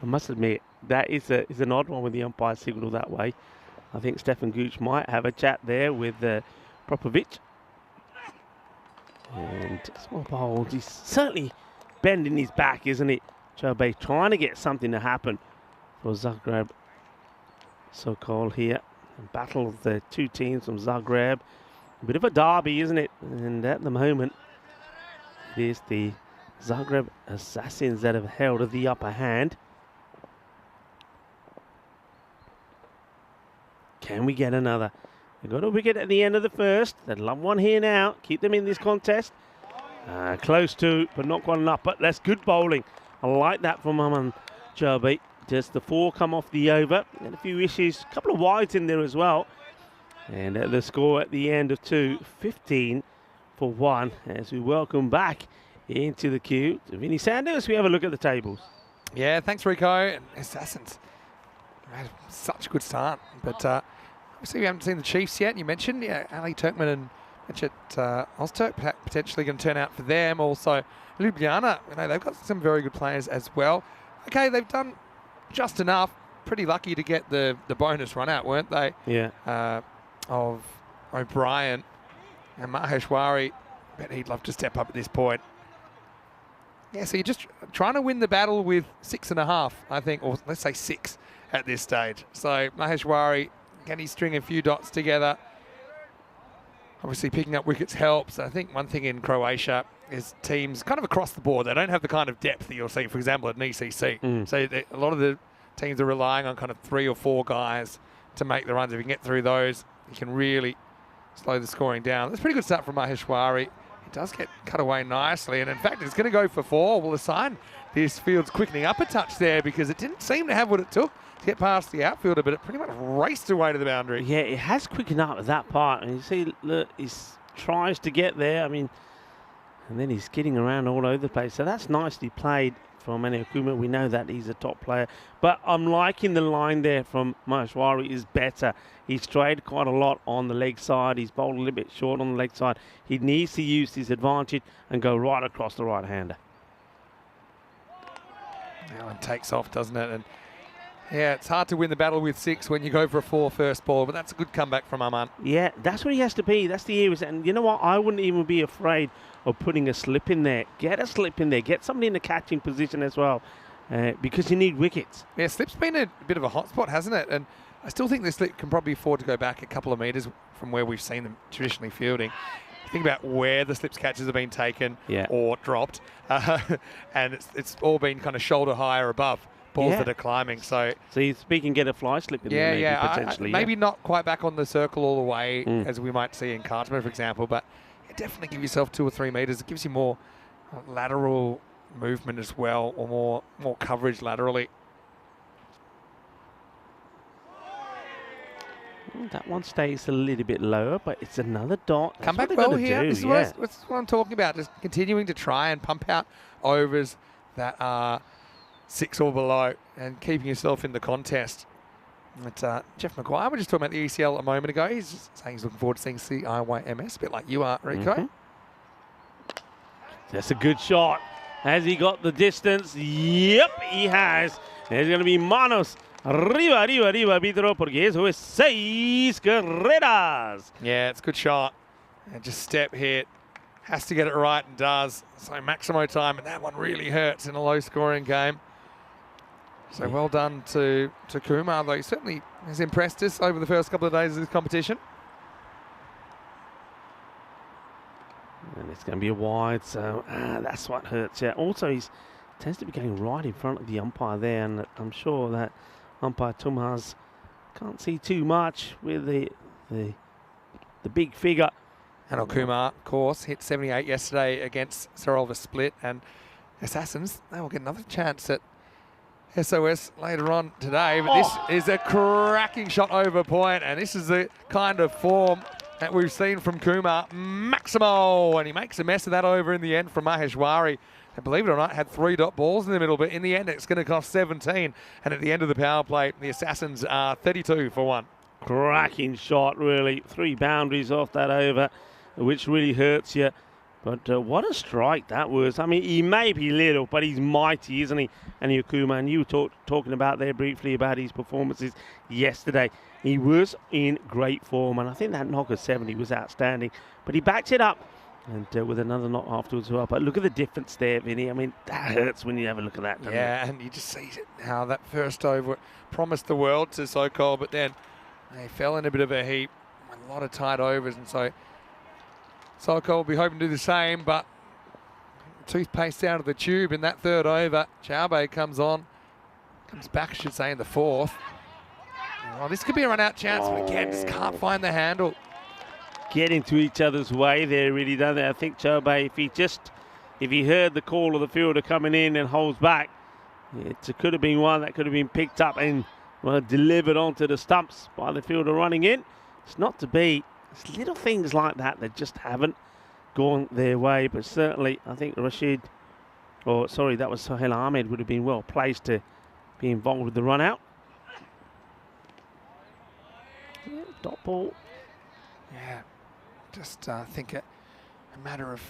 I must admit, that is an odd one when the umpire signal that way. I think Stefan Gooch might have a chat there with Popovic. And small bowls, he's certainly bending his back, isn't it? Chobe trying to get something to happen for Zagreb. Sokol here. And battle of the two teams from Zagreb. A bit of a derby, isn't it? And at the moment, it is the Zagreb Assassins that have held the upper hand. Can we get another? They got a wicket at the end of the first. They'd love one here now. Keep them in this contest. Close to, but not quite enough. But that's good bowling. I like that from Aman Chabi. Just the 4 come off the over. And a few issues. A couple of wides in there as well. And the score at the end of 2, 15 for 1. As we welcome back into the queue to Vinny Sanders. We have a look at the tables. Yeah, thanks, Rico. And Assassins had such a good start. But obviously we haven't seen the Chiefs yet. You mentioned, yeah, Ali Turkman and Ozturk potentially going to turn out for them. Also, Ljubljana, you know, they've got some very good players as well. Okay, they've done just enough. Pretty lucky to get the bonus run out, weren't they? Yeah. Of O'Brien and Maheshwari. Bet he'd love to step up at this point. Yeah, so you're just trying to win the battle with 6.5, I think, or let's say 6 at this stage. So Maheshwari, can he string a few dots together? Obviously picking up wickets helps. I think one thing in Croatia is teams kind of across the board, they don't have the kind of depth that you'll see, for example, at an ECC. So a lot of the teams are relying on kind of 3 or 4 guys to make the runs. If you can get through those, you can really slow the scoring down. That's a pretty good start from Maheshwari. He does get cut away nicely, and in fact, it's going to go for 4. Well, a sign this field's quickening up a touch there because it didn't seem to have what it took to get past the outfielder, but it pretty much raced away to the boundary. Yeah, it has quickened up at that part. And you see, look, he tries to get there. I mean, and then he's skidding around all over the place. So that's nicely played from Mane Okuma. We know that he's a top player. But I'm liking the line there from Maheshwari is better. He's strayed quite a lot on the leg side. He's bowled a little bit short on the leg side. He needs to use his advantage and go right across the right-hander. That one takes off, doesn't it? And yeah, it's hard to win the battle with 6 when you go for a 4 first ball, but that's a good comeback from Aman. Yeah, that's what he has to be. That's the areas. And you know what? I wouldn't even be afraid of putting a slip in there. Get a slip in there. Get somebody in the catching position as well, because you need wickets. Yeah, slip's been a bit of a hot spot, hasn't it? And I still think the slip can probably afford to go back a couple of metres from where we've seen them traditionally fielding. Think about where the slips catches have been taken or dropped, and it's all been kind of shoulder high or above balls that are climbing. So you speak and get a fly slip in there, maybe, potentially. Maybe not quite back on the circle all the way as we might see in Cartman, for example, but definitely give yourself 2 or 3 metres. It gives you more lateral movement as well, or more coverage laterally. That one stays a little bit lower, but it's another dot. Come back well here. This is what I'm talking about. Just continuing to try and pump out overs that are 6 or below and keeping yourself in the contest. But Jeff McGuire, we were just talking about the ECL a moment ago. He's just saying he's looking forward to seeing CIYMS, a bit like you are, Rico. That's a good shot. Has he got the distance? Yep, he has. There's going to be manos. Arriba, arbitro, porque eso es 6 carreras. Yeah, it's a good shot. And just step hit. Has to get it right and does. So Maximo time, and that one really hurts in a low-scoring game. So well done to Kumar, though he certainly has impressed us over the first couple of days of this competition. And it's going to be a wide, so that's what hurts. Yeah. Also, he tends to be going right in front of the umpire there, and I'm sure that umpire Tumaz can't see too much with the big figure. And Kumar, of course, hit 78 yesterday against Sarolva Split, and Assassins, they will get another chance at SOS later on today, but this is a cracking shot over point, and this is the kind of form that we've seen from Kumar. Maximo, and he makes a mess of that over in the end from Maheshwari. And believe it or not, had 3 dot balls in the middle, but in the end, it's going to cost 17. And at the end of the power play, the Assassins are 32 for 1. cracking shot, really. 3 boundaries off that over, which really hurts you. But what a strike that was. I mean, he may be little, but he's mighty, isn't he? And Yakuma, and you were talking about there briefly about his performances yesterday. He was in great form, and I think that knock of 70 was outstanding. But he backed it up, and with another knock afterwards as well. But look at the difference there, Vinny. I mean, that hurts when you have a look at that, doesn't it? Yeah, and you just see how that first over promised the world to Sokol, but then they fell in a bit of a heap. A lot of tight overs, and so Sokol will be hoping to do the same, but toothpaste out of the tube in that third over. Chaube comes back, I should say, in the fourth. Oh, this could be a run-out chance, but again, just can't find the handle. Get into each other's way there, really, don't they? I think Chaube, if he heard the call of the fielder coming in and holds back, it could have been one that could have been picked up and delivered onto the stumps by the fielder running in. It's not to be. It's little things like that that just haven't gone their way, but certainly I think that was Sohail Ahmed would have been well placed to be involved with the run out. Yeah, dot ball. Yeah, just think a matter of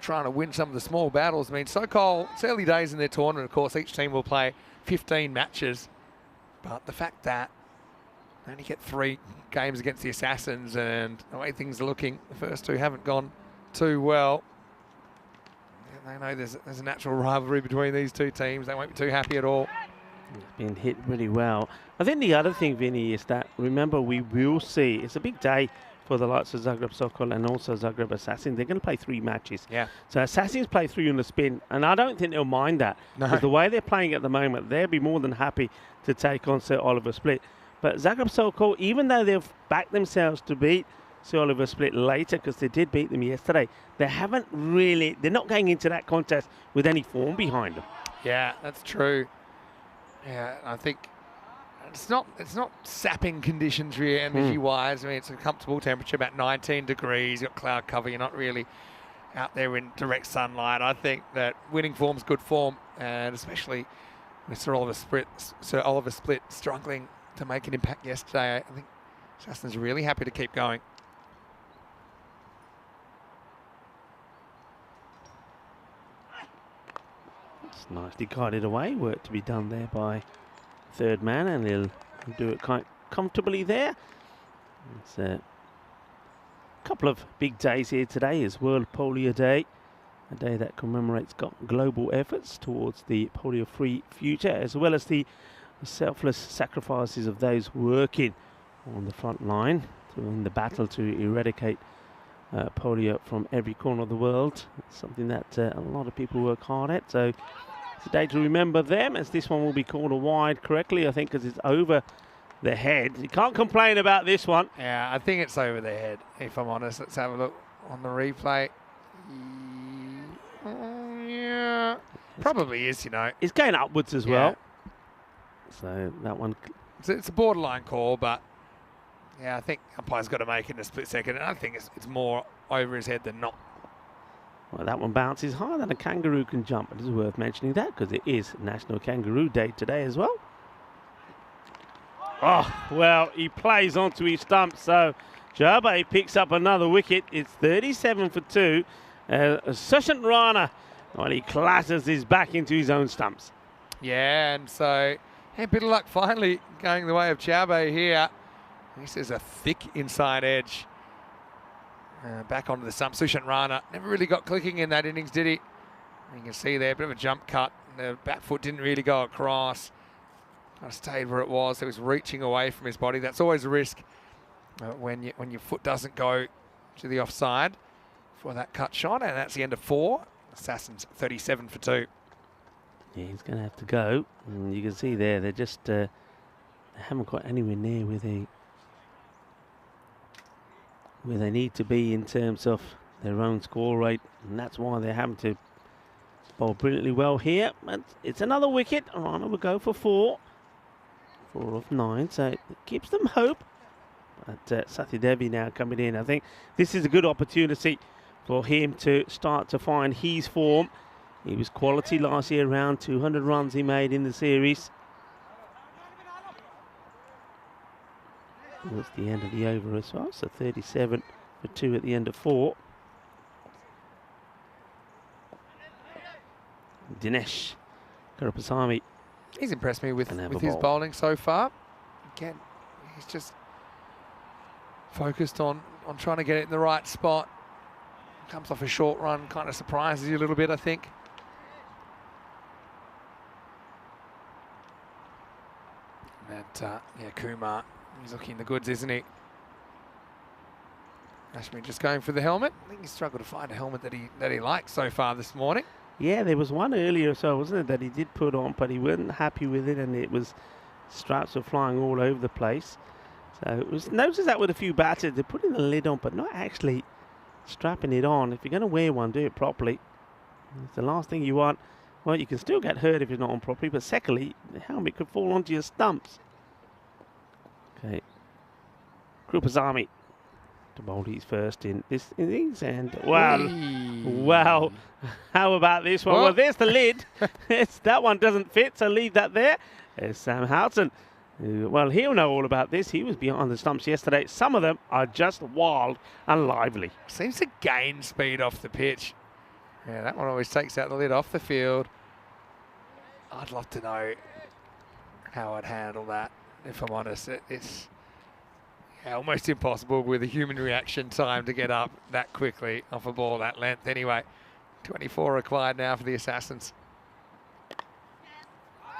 trying to win some of the small battles. I mean, Sokol, it's early days in their tournament, of course. Each team will play 15 matches, but the fact that they only get 3 games against the Assassins, and the way things are looking, the first 2 haven't gone too well. They know there's a natural rivalry between these 2 teams. They won't be too happy at all. Been hit really well. I think the other thing, Vinny, is that, remember, we will see, it's a big day for the likes of Zagreb Sokol and also Zagreb Assassins. They're going to play 3 matches. Yeah. So Assassins play 3 on the spin, and I don't think they'll mind that. No. Because the way they're playing at the moment, they'll be more than happy to take on Sir Oliver Split. But Zagreb Sokol, even though they've backed themselves to beat Sir Oliver Split later, because they did beat them yesterday, they're not going into that contest with any form behind them. Yeah, that's true. Yeah, I think it's not sapping conditions really energy-wise. I mean, it's a comfortable temperature, about 19 degrees. You've got cloud cover. You're not really out there in direct sunlight. I think that winning form's good form, and especially with Sir Oliver Split struggling to make an impact yesterday. I think Justin's really happy to keep going. It's nicely guided away. Work to be done there by third man, and he'll do it quite comfortably there. It's a couple of big days here today. Is World Polio Day, a day that commemorates global efforts towards the polio-free future, as well as the selfless sacrifices of those working on the front line in the battle to eradicate polio from every corner of the world. It's something that a lot of people work hard at, so it's a day to remember them, as this one will be called a wide correctly, I think, because it's over the head. You can't complain about this one. Yeah, I think it's over the head, if I'm honest. Let's have a look on the replay. Yeah, probably is, you know. It's going upwards as well. So that one... It's a borderline call, but yeah, I think umpire's got to make it in a split second, and I think it's more over his head than not. Well, that one bounces higher than a kangaroo can jump. It is worth mentioning that because it is National Kangaroo Day today as well. Oh, well, he plays onto his stump, so Chaube picks up another wicket. It's 37 for 2. Sushant Rana, well, he clatters his back into his own stumps. Yeah, and so a bit of luck finally going the way of Chaube here. This is a thick inside edge. Back onto the stump. Sushant Rana never really got clicking in that innings, did he? You can see there, a bit of a jump cut. The back foot didn't really go across. Kind of stayed where it was. It was reaching away from his body. That's always a risk when your foot doesn't go to the offside for that cut shot. And that's the end of 4. Assassins 37 for 2. Yeah, he's going to have to go. And you can see there, they just they haven't got anywhere near where they need to be in terms of their own score rate, and that's why they're having to bowl brilliantly well here. But it's another wicket. Rana will go for 4 of 9, so it gives them hope. But Sathi Devi now coming in. I think this is a good opportunity for him to start to find his form. He was quality last year, around 200 runs he made in the series. towards the end of the over as well. So 37 for 2 at the end of 4. Dinesh Karapasamy. He's impressed me with Can have a his ball. bowling so far. Again, he's just focused on trying to get it in the right spot. Comes off a short run, kind of surprises you a little bit, I think. And yeah, Kumar, he's looking the goods, isn't he? Ashmi just going for the helmet. I think he struggled to find a helmet that he likes so far this morning. Yeah, there was one earlier, so wasn't it, that he did put on, but he wasn't happy with it, and it was stripes were flying all over the place. So it was noticed that with a few batters, they're putting the lid on, but not actually strapping it on. If you're going to wear one, do it properly. It's the last thing you want. Well, you can still get hurt if it's not on properly, but secondly, the helmet could fall onto your stumps. Okay, Krupasamy to bowl his first in this innings, and wow, how about this one? Well, there's the lid. That one doesn't fit, so leave that there. There's Sam Houghton. Well, he'll know all about this. He was behind the stumps yesterday. Some of them are just wild and lively. Seems to gain speed off the pitch. Yeah, that one always takes out the lid off the field. I'd love to know how I'd handle that, if I'm honest. It's almost impossible with a human reaction time to get up that quickly off a ball that length. Anyway, 24 required now for the Assassins.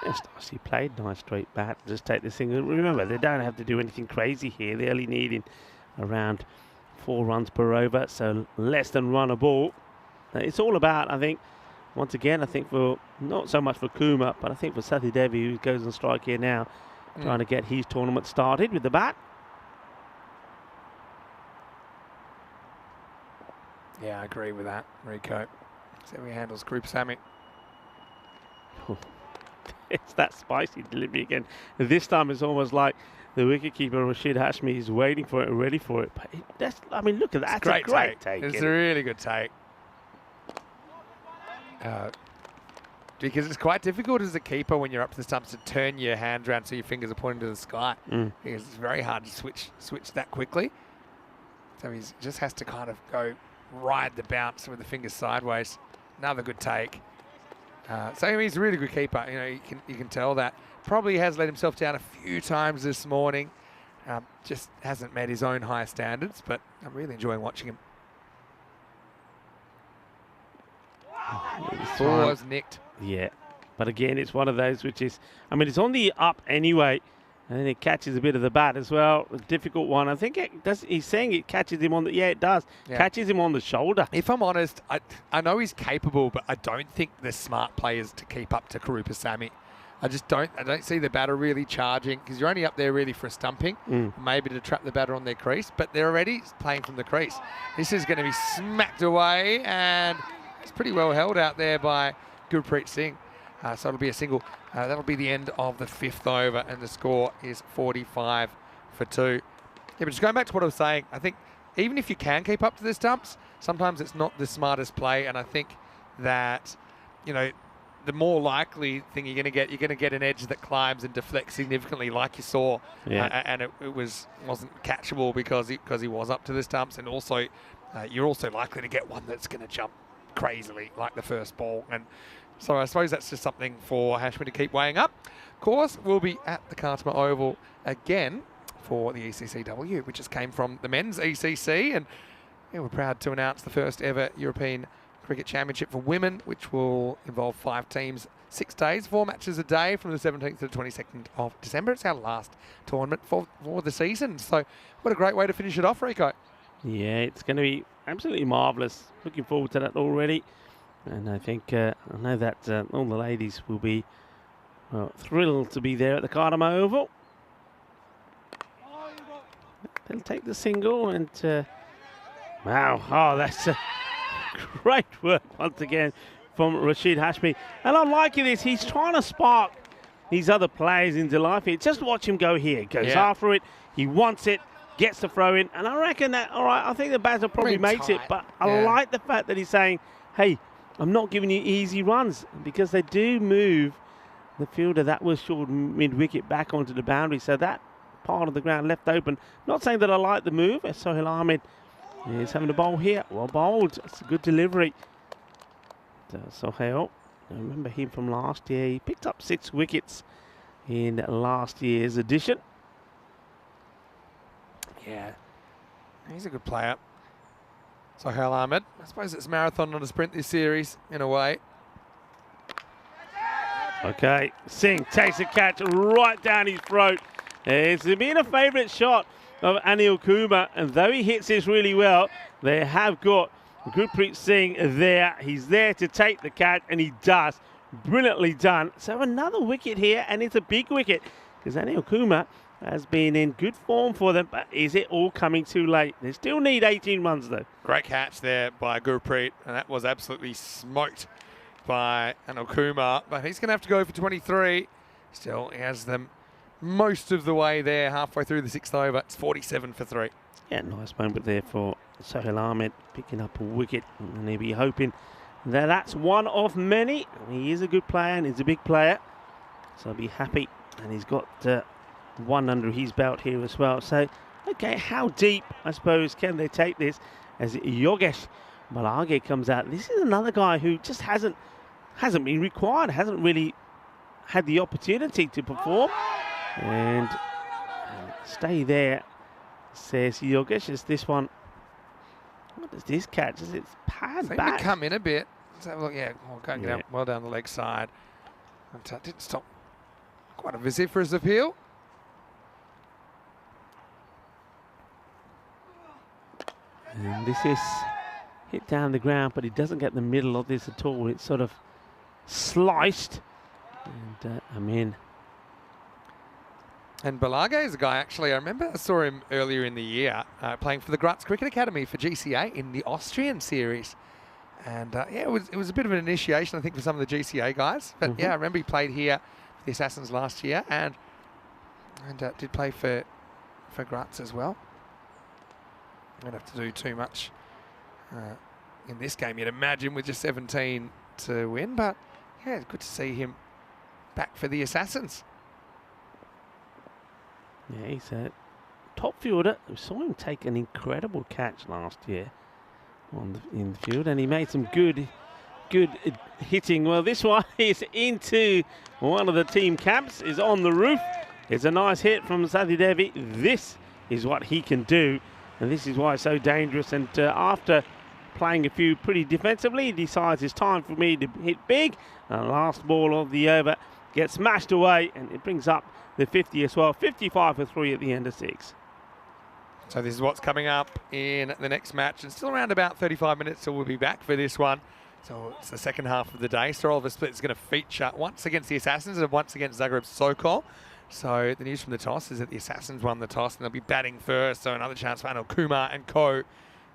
Yes, he played nice straight bat. Just take this thing. Remember, they don't have to do anything crazy here. They're only needing around 4 runs per over, so less than run a ball. It's all about, I think, once again, I think for, not so much for Kuma, but I think for Sathi Devi, who goes on strike here now, trying to get his tournament started with the bat. Yeah, I agree with that, Rico. So he handles Krupasamy. It's that spicy delivery again. This time it's almost like the wicketkeeper Rashid Hashmi is waiting for it and ready for it. But that's, I mean, look at that. That's a great take. It's a really good take. Because it's quite difficult as a keeper when you're up to the stumps to turn your hand around so your fingers are pointing to the sky. Because it's very hard to switch that quickly. So he just has to kind of go ride the bounce with the fingers sideways. Another good take. So he's a really good keeper. You know, you can tell that. Probably has let himself down a few times this morning. Just hasn't met his own high standards, but I'm really enjoying watching him. Ball was nicked. Yeah, but again, it's one of those which is, I mean, it's on the up anyway, and then it catches a bit of the bat as well. A difficult one. I think it does. He's saying it catches him on the. Yeah, it does. Yeah. Catches him on the shoulder. If I'm honest, I know he's capable, but I don't think they're smart players to keep up to Karupasamy. I don't see the batter really charging, because you're only up there really for a stumping, maybe to trap the batter on their crease, but they're already playing from the crease. This is going to be smacked away, and it's pretty well held out there by Gurpreet Singh. So it'll be a single. That'll be the end of the 5th over, and the score is 45 for 2. Yeah, but just going back to what I was saying, I think even if you can keep up to the stumps, sometimes it's not the smartest play, and I think that, you know, the more likely thing you're going to get an edge that climbs and deflects significantly, like you saw, and it wasn't catchable because he was up to the stumps, and also you're also likely to get one that's going to jump crazily like the first ball. And so I suppose that's just something for Hashmi to keep weighing up. Of course, we'll be at the Khartoum Oval again for the ECCW, which just came from the men's ECC, and yeah, we're proud to announce the first ever European Cricket Championship for women, which will involve 5 teams, 6 days, 4 matches a day from the 17th to the 22nd of December. It's our last tournament for the season. So what a great way to finish it off, Rico. Yeah, it's going to be absolutely marvellous. Looking forward to that already. And I think, I know that all the ladies will be thrilled to be there at the Khartoum Oval. They'll take the single, and wow, oh, that's great work once again from Rashid Hashmi. And I'm liking this. He's trying to spark these other players into life here. Just watch him go here. Goes after it. He wants it. Gets the throw in. And I reckon that, all right, I think the batter probably makes it. But I like the fact that he's saying, hey, I'm not giving you easy runs, because they do move the fielder that was short mid-wicket back onto the boundary. So that part of the ground left open. Not saying that I like the move. Sohail Ahmed is having a bowl here. Well bowled. It's a good delivery. Sohail, I remember him from last year. He picked up 6 wickets in last year's edition. Yeah, he's a good player. Sohail Ahmed. I suppose it's marathon, not a sprint this series, in a way. Okay, Singh takes a catch right down his throat. It's been a favourite shot of Anil Kumar, and though he hits this really well, they have got Gurpreet Singh there. He's there to take the catch, and he does. Brilliantly done. So another wicket here, and it's a big wicket, because Anil Kumar has been in good form for them, but is it all coming too late? They still need 18 runs, though. Great catch there by Gurpreet, and that was absolutely smoked by Anil Kumar, but he's going to have to go for 23. Still, he has them most of the way there, halfway through the 6th over. It's 47 for 3. Yeah, nice moment there for Sohail Ahmed, picking up a wicket, and he'll be hoping that that's one of many. He is a good player, and he's a big player, so I'll be happy. And he's got one under his belt here as well. So, okay, how deep, I suppose, can they take this as Yogesh Balage comes out? This is another guy who just hasn't been required, hasn't really had the opportunity to perform. And stay there, says Yogesh. Is this one? What does this catch? Is it pad Seemed back? to come in a bit. Let's have a look. Yeah, can't get out well down the leg side. And didn't stop. Quite a vociferous appeal. And this is hit down the ground, but he doesn't get the middle of this at all. It's sort of sliced. And I'm in. And Balage is a guy, actually, I remember I saw him earlier in the year playing for the Graz Cricket Academy for GCA in the Austrian series. And yeah, it was a bit of an initiation, I think, for some of the GCA guys. But yeah, I remember he played here for the Assassins last year and did play for Graz as well. Don't have to do too much in this game, you'd imagine, with just 17 to win. But yeah, it's good to see him back for the Assassins. Yeah, he's a top fielder. We saw him take an incredible catch last year in the field, and he made some good hitting. Well, this one is into one of the team camps, is on the roof. It's a nice hit from Sathi Devi. This is what he can do, and this is why it's so dangerous. And after playing a few pretty defensively, he decides it's time for me to hit big. And last ball of the over gets smashed away, and it brings up the 50 as well. 55 for 3 at the end of 6. So this is what's coming up in the next match, and still around about 35 minutes till we'll be back for this one. So it's the second half of the day. So Oliver Split is going to feature once against the Assassins and once against Zagreb's Sokol. So the news from the toss is that the Assassins won the toss and they'll be batting first. So another chance for Anil Kumar and co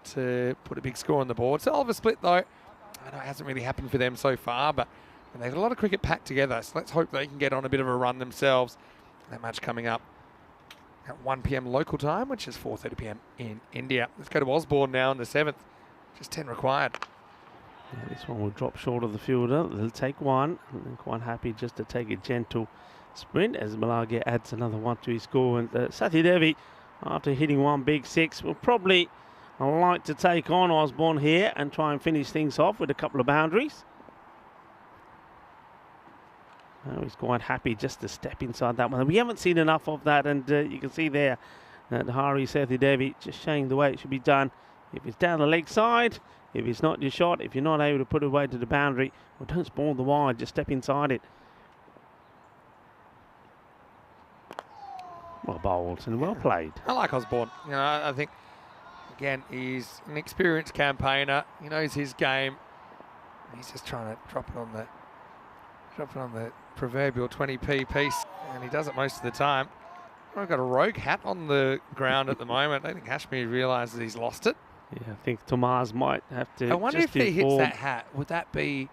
to put a big score on the board. So Oliver Split, though, I know it hasn't really happened for them so far, but they've got a lot of cricket packed together. So let's hope they can get on a bit of a run themselves. That match coming up at 1 p.m. local time, which is 4:30 p.m. in India. Let's go to Osborne now in the 7th. Just 10 required. Yeah, this one will drop short of the fielder. They'll take one, and they're quite happy just to take a gentle sprint as Balage adds another one to his score. And Sathi Devi, after hitting one big 6, will probably like to take on Osborne here and try and finish things off with a couple of boundaries. He's quite happy just to step inside that one. We haven't seen enough of that, and you can see there that Hari Sathi Devi just showing the way it should be done. If it's down the leg side, if it's not your shot, if you're not able to put it away to the boundary, well, don't spawn the wide, just step inside it. Well bowled and well played. I like Osborne. You know, I think, again, he's an experienced campaigner. He knows his game. He's just trying to drop it on the proverbial 20p piece, and he does it most of the time. I've got a rogue hat on the ground at the moment. I think Hashmi realises he's lost it. Yeah, I think Tomas might have to. I wonder if he hits that hat, would that be,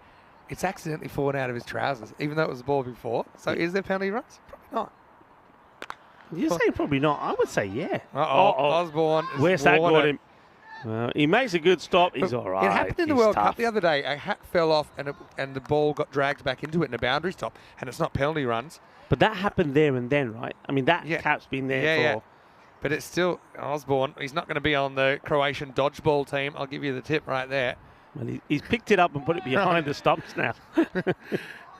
it's accidentally fallen out of his trousers, even though it was the ball before. So is there penalty runs? Probably not. You're saying probably not. I would say yeah. Osborne has Where's that worn got it. him? Well, he makes a good stop. He's all right. It happened in the World Cup the other day. A hat fell off and the ball got dragged back into it in a boundary stop, and it's not penalty runs. But that happened there and then, right? I mean, that Yeah. cap's been there Yeah, for... yeah. But it's still Osborne. He's not going to be on the Croatian dodgeball team. I'll give you the tip right there. Well, he's picked it up and put it behind the stumps now.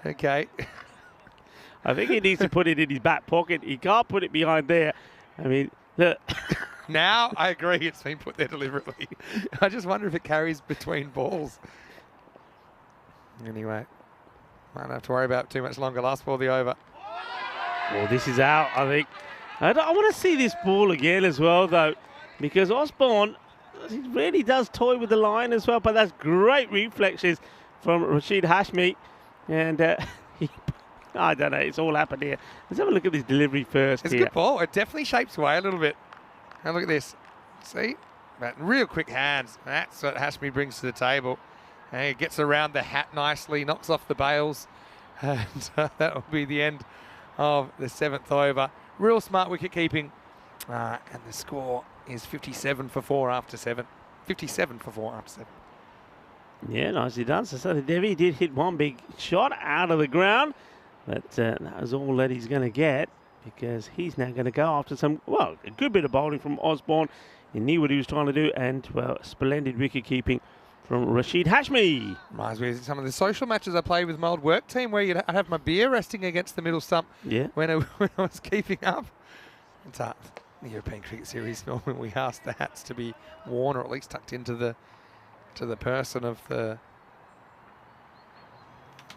Okay. I think he needs to put it in his back pocket. He can't put it behind there. I mean, look. Now I agree it's been put there deliberately. I just wonder if it carries between balls. Anyway, might not have to worry about it too much longer. Last ball, the over. Well, this is out, I think. I want to see this ball again as well, though, because Osborne, he really does toy with the line as well, but that's great reflexes from Rashid Hashmi. And I don't know, it's all happened here. Let's have a look at this delivery first It's a here. good ball. It definitely shapes away a little bit. And look at this. See? But real quick hands. That's what Hashmi brings to the table. And he gets around the hat nicely, knocks off the bails. And that will be the end of the 7th over. Real smart wicket keeping. And the score is 57 for 4 after 7. 57 for 4 after 7. Yeah, nicely done. So Devi did hit one big shot out of the ground, but that was all that he's going to get, because he's now going to go after some, well, a good bit of bowling from Osborne. He knew what he was trying to do, and, well, splendid wicket keeping from Rashid Hashmi. Reminds me of some of the social matches I played with my old work team, where I'd have my beer resting against the middle stump Yeah. when I was keeping up. It's the European Cricket Series, normally we ask the hats to be worn or at least tucked into the person of the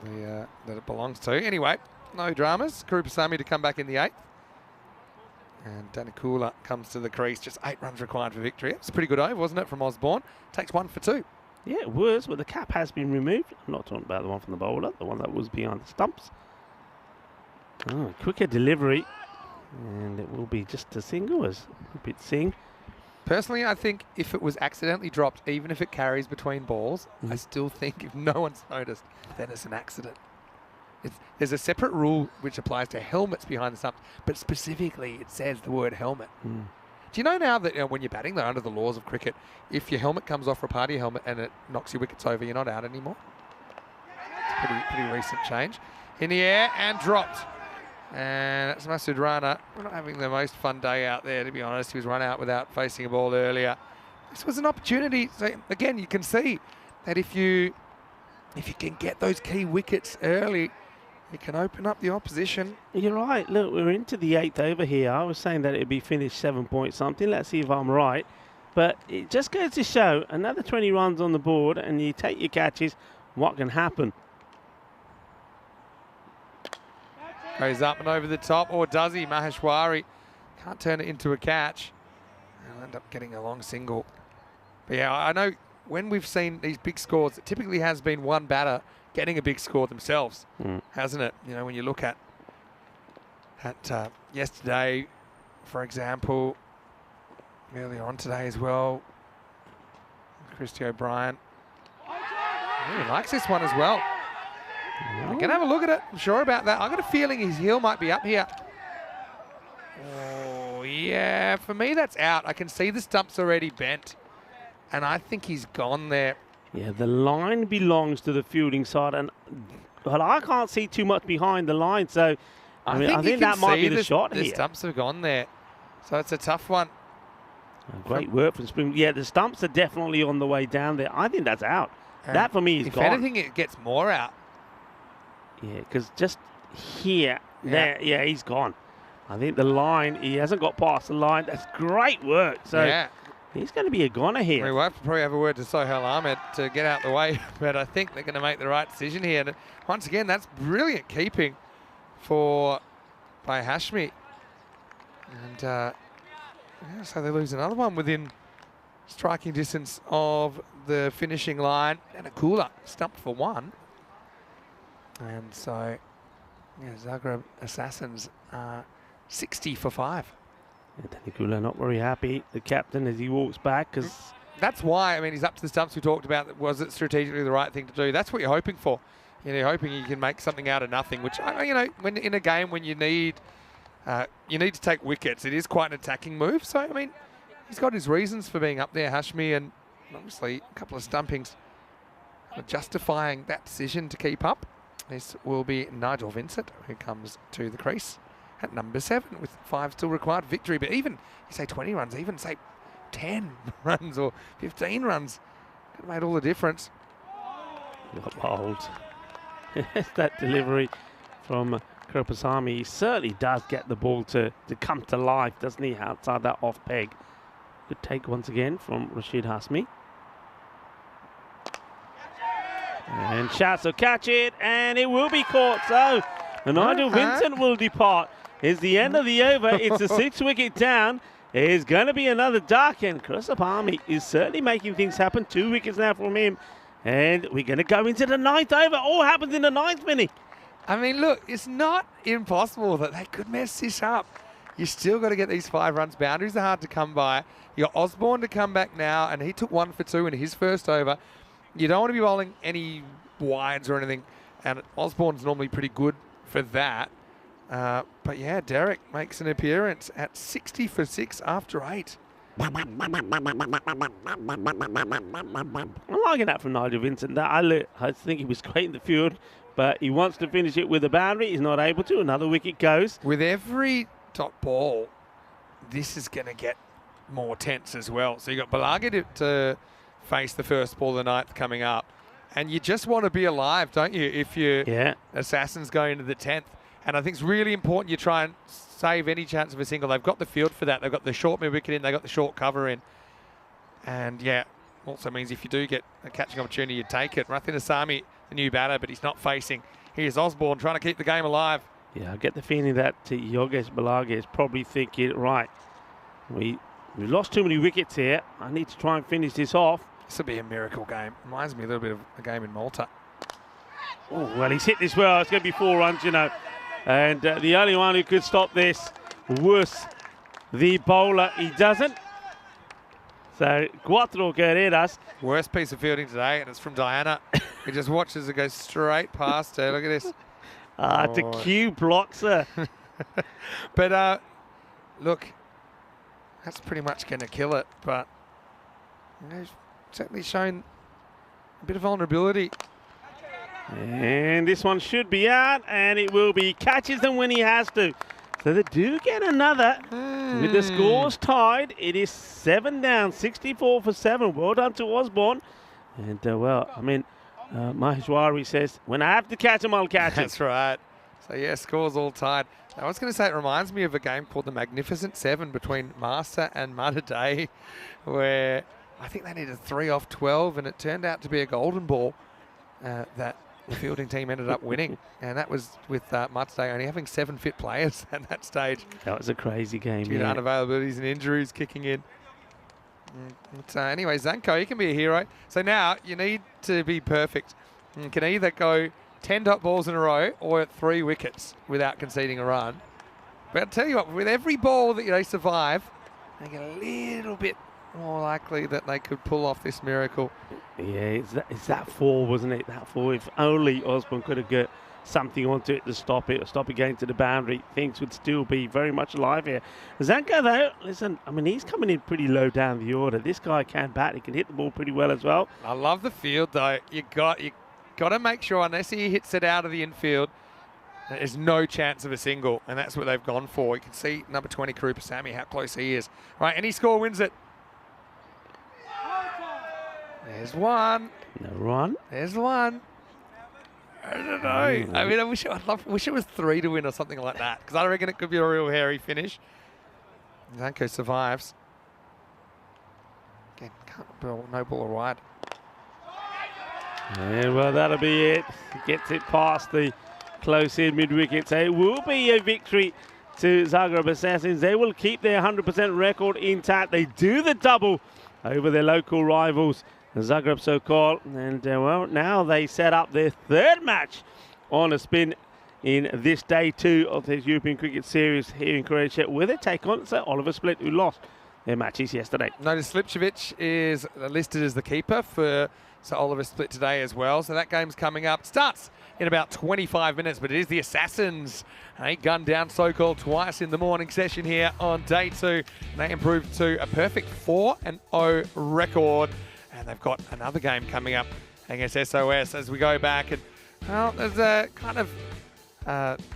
that it belongs to. Anyway, no dramas. Kurupasamy to come back in the 8th. And Danikula comes to the crease. Just 8 runs required for victory. It's a pretty good over, wasn't it, from Osborne? Takes 1 for 2. Yeah, it was, but the cap has been removed. I'm not talking about the one from the bowler, the one that was behind the stumps. Oh, quicker delivery. And it will be just a single as Bit Singh. Personally, I think if it was accidentally dropped, even if it carries between balls, I still think if no one's noticed, then it's an accident. There's a separate rule which applies to helmets behind the stumps, but specifically it says the word helmet. Do you know now that when you're batting, though, under the laws of cricket, if your helmet comes off for a part of your helmet and it knocks your wickets over, you're not out anymore? It's a pretty recent change. In the air and dropped. And that's Masood Rana. We're not having the most fun day out there, to be honest. He was run out without facing a ball earlier. This was an opportunity. So again, you can see that if you can get those key wickets early, it can open up the opposition. You're right. Look, we're into the 8th over here. I was saying that it'd be finished 7 point something. Let's see if I'm right. But it just goes to show another 20 runs on the board and you take your catches, what can happen? Goes up and over the top, or does he? Maheshwari can't turn it into a catch. He'll end up getting a long single. But yeah, I know when we've seen these big scores, it typically has been one batter getting a big score themselves, hasn't it? You know, when you look at yesterday, for example, earlier on today as well, Christy O'Brien really likes this one as well. I'm going to have a look at it. I'm sure about that. I've got a feeling his heel might be up here. Oh, yeah. For me, that's out. I can see the stump's already bent. And I think he's gone there. Yeah, the line belongs to the fielding side. And well, I can't see too much behind the line. So, I think that might be the shot here. The stumps have gone there. So it's a tough one. Great work from Spring. Yeah, the stumps are definitely on the way down there. I think that's out. That, for me, is gone. If anything, it gets more out. Yeah, because just here, there, yeah, he's gone. I think the line, he hasn't got past the line. That's great work. So he's going to be a goner here. We will have to probably have a word to Sohail Ahmed to get out the way, but I think they're going to make the right decision here. And once again, that's brilliant keeping by Hashmi. And so they lose another one within striking distance of the finishing line. And a cooler stumped for 1. And so, Zagreb Assassins are 60 for 5. Danikula not very happy, the captain, as he walks back. Cause that's why, I mean, he's up to the stumps we talked about. Was it strategically the right thing to do? That's what you're hoping for. You're hoping you can make something out of nothing, which, when in a game when you need to take wickets, it is quite an attacking move. So, I mean, he's got his reasons for being up there, Hashmi, and obviously a couple of stumpings justifying that decision to keep up. This will be Nigel Vincent, who comes to the crease at number 7 with 5 still required victory. But even, you say 20 runs, even say 10 runs or 15 runs, could have made all the difference. What hold. That delivery from Kropasami. He certainly does get the ball to come to life, doesn't he, outside that off peg. Good take once again from Rashid Hasmi. And Shats will catch it, and it will be caught. So Nigel Vincent will depart. It's the end of the over. It's a 6-wicket down. It's going to be another duck, and Kropasami is certainly making things happen. 2 wickets now from him. And we're going to go into the 9th over. All happens in the 9th, Vinny. I mean, look, it's not impossible that they could mess this up. You still got to get these 5 runs. Boundaries are hard to come by. You got Osborne to come back now, and he took 1 for 2 in his first over. You don't want to be bowling any wides or anything, and Osborne's normally pretty good for that. But yeah, Derek makes an appearance at 60 for 6 after 8. I'm liking that from Nigel Vincent. I think he was great in the field, but he wants to finish it with a boundary. He's not able to. Another wicket goes. With every top ball, this is going to get more tense as well. So you got Balaga to face the first ball of the 9th coming up. And you just want to be alive, don't you, if your Assassin's going to the 10th. And I think it's really important you try and save any chance of a single. They've got the field for that. They've got the short mid-wicket in. They've got the short cover in. And, yeah, also means if you do get a catching opportunity, you take it. Rathin Asami, the new batter, but he's not facing. Here's Osborne trying to keep the game alive. Yeah, I get the feeling that Yogesh Balaga is probably thinking, right, we lost too many wickets here. I need to try and finish this off. This will be a miracle game. Reminds me a little bit of a game in Malta. Oh, well, he's hit this well. It's going to be 4 runs, you know. And the only one who could stop this was the bowler. He doesn't. So, Cuatro Carreras. Worst piece of fielding today, and it's from Diana. He just watches it go straight past her. Look at this. It's a cue blocks her. But, look, that's pretty much going to kill it. But, you know, certainly shown a bit of vulnerability. And this one should be out, and it will be. Catches them when he has to. So they do get another. With the scores tied, it is 7 down, 64 for 7. Well done to Osborne. And, well, I mean, Maheshwari says, when I have to catch him, I'll catch him. That's right. So, yeah, scores all tied. I was going to say it reminds me of a game called the Magnificent 7 between Master and Mudday, where I think they needed 3 off 12, and it turned out to be a golden ball that the fielding team ended up winning. And that was with Mudday only having 7 fit players at that stage. That was a crazy game. Due to unavailabilities and injuries kicking in. But, anyway, Zanko, you can be a hero. So now you need to be perfect. You can either go 10 dot balls in a row or 3 wickets without conceding a run. But I'll tell you what, with every ball that they survive, they get a little bit more likely that they could pull off this miracle. Yeah, it's that 4, wasn't it? That 4. If only Osborne could have got something onto it to stop it, or stop it going to the boundary, things would still be very much alive here. Zanko, though, listen, I mean, he's coming in pretty low down the order. This guy can bat. He can hit the ball pretty well as well. I love the field, though. You got to make sure, unless he hits it out of the infield, there's no chance of a single, and that's what they've gone for. You can see number 20, Kropasami, how close he is. Right, any score wins it. There's one. No run. There's one. I don't know. I mean, I wish it was 3 to win or something like that, because I reckon it could be a real hairy finish. Zanko survives. Again, no ball wide. And well, that'll be it. Gets it past the close-in mid-wicket. So it will be a victory to Zagreb Assassins. They will keep their 100% record intact. They do the double over their local rivals, Zagreb Sokol. And, well, now they set up their 3rd match on a spin in this day 2 of this European Cricket Series here in Croatia, with a take on Sir Oliver Split, who lost their matches yesterday. Notice Slipčević is listed as the keeper for Sir Oliver Split today as well. So that game's coming up. Starts in about 25 minutes, but it is the Assassins. They gunned down Sokol twice in the morning session here on day 2. And they improved to a perfect 4-0 record. And they've got another game coming up against SOS as we go back and Well, there's a kind of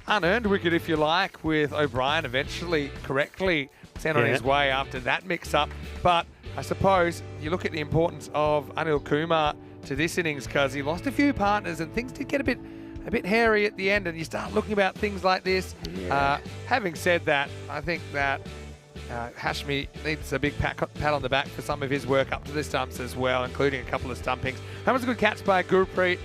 unearned wicket, if you like, with O'Brien eventually correctly sent on his way after that mix-up. But I suppose you look at the importance of Anil Kumar to this innings because he lost a few partners and things did get a bit hairy at the end, and you start looking about things like this. Having said that, I think that Hashmi needs a big pat on the back for some of his work up to the stumps as well, including a couple of stumpings. That was a good catch by Gurpreet,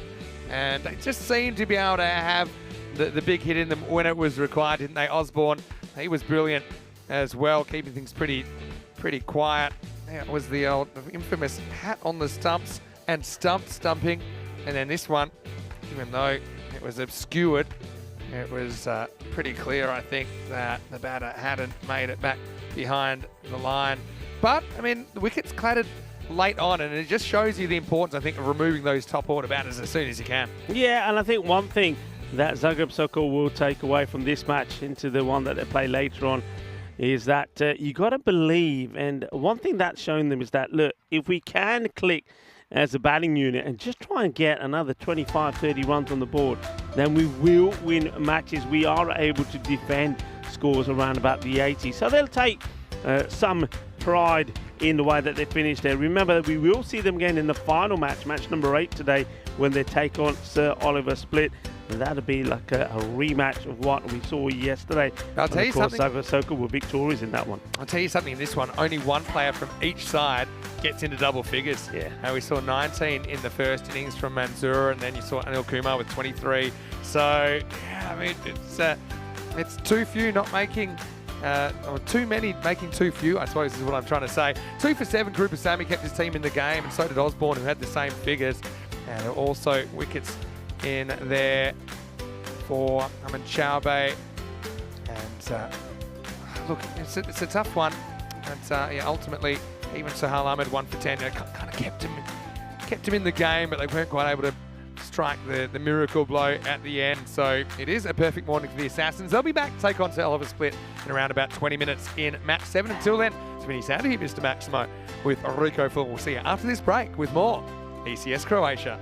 and they just seemed to be able to have the big hit in them when it was required, didn't they? Osborne, he was brilliant as well, keeping things pretty quiet. That was the old infamous hat on the stumps and stumping. And then this one, even though it was obscured, it was pretty clear, I think, that the batter hadn't made it back behind the line. But, I mean, the wickets clattered late on, and it just shows you the importance, I think, of removing those top order batters as soon as you can. Yeah, and I think one thing that Zagreb Sokol will take away from this match into the one that they play later on is that you got to believe, and one thing that's shown them is that, look, if we can click as a batting unit and just try and get another 25, 30 runs on the board, then we will win matches. We are able to defend scores around about the 80. So they'll take some pride in the way that they finished there. Remember, we will see them again in the final match, match number 8 today, when they take on Sir Oliver Split. And that'll be like a rematch of what we saw yesterday. I'll tell you something. Zagreb Sokol were victorious in that one. I'll tell you something, in this one, only one player from each side gets into double figures. Yeah. And we saw 19 in the first innings from Manzoor, and then you saw Anil Kumar with 23. So, yeah, I mean, it's too few not making, or too many making too few, I suppose is what I'm trying to say. 2 for 7, Krupa Sami kept his team in the game, and so did Osborne, who had the same figures. And also wickets in there for Aman Chaubey. And look, it's a tough one. And yeah, ultimately, even Sahal Ahmed 1 for 10, kind of kept him in the game, but they weren't quite able to strike the miracle blow at the end. So it is a perfect morning for the Assassins. They'll be back to take on Sir Oliver Split in around about 20 minutes in match 7. Until then, it's been sound here, Mr. Maximo, with Rico Full. We'll see you after this break with more ECS Croatia.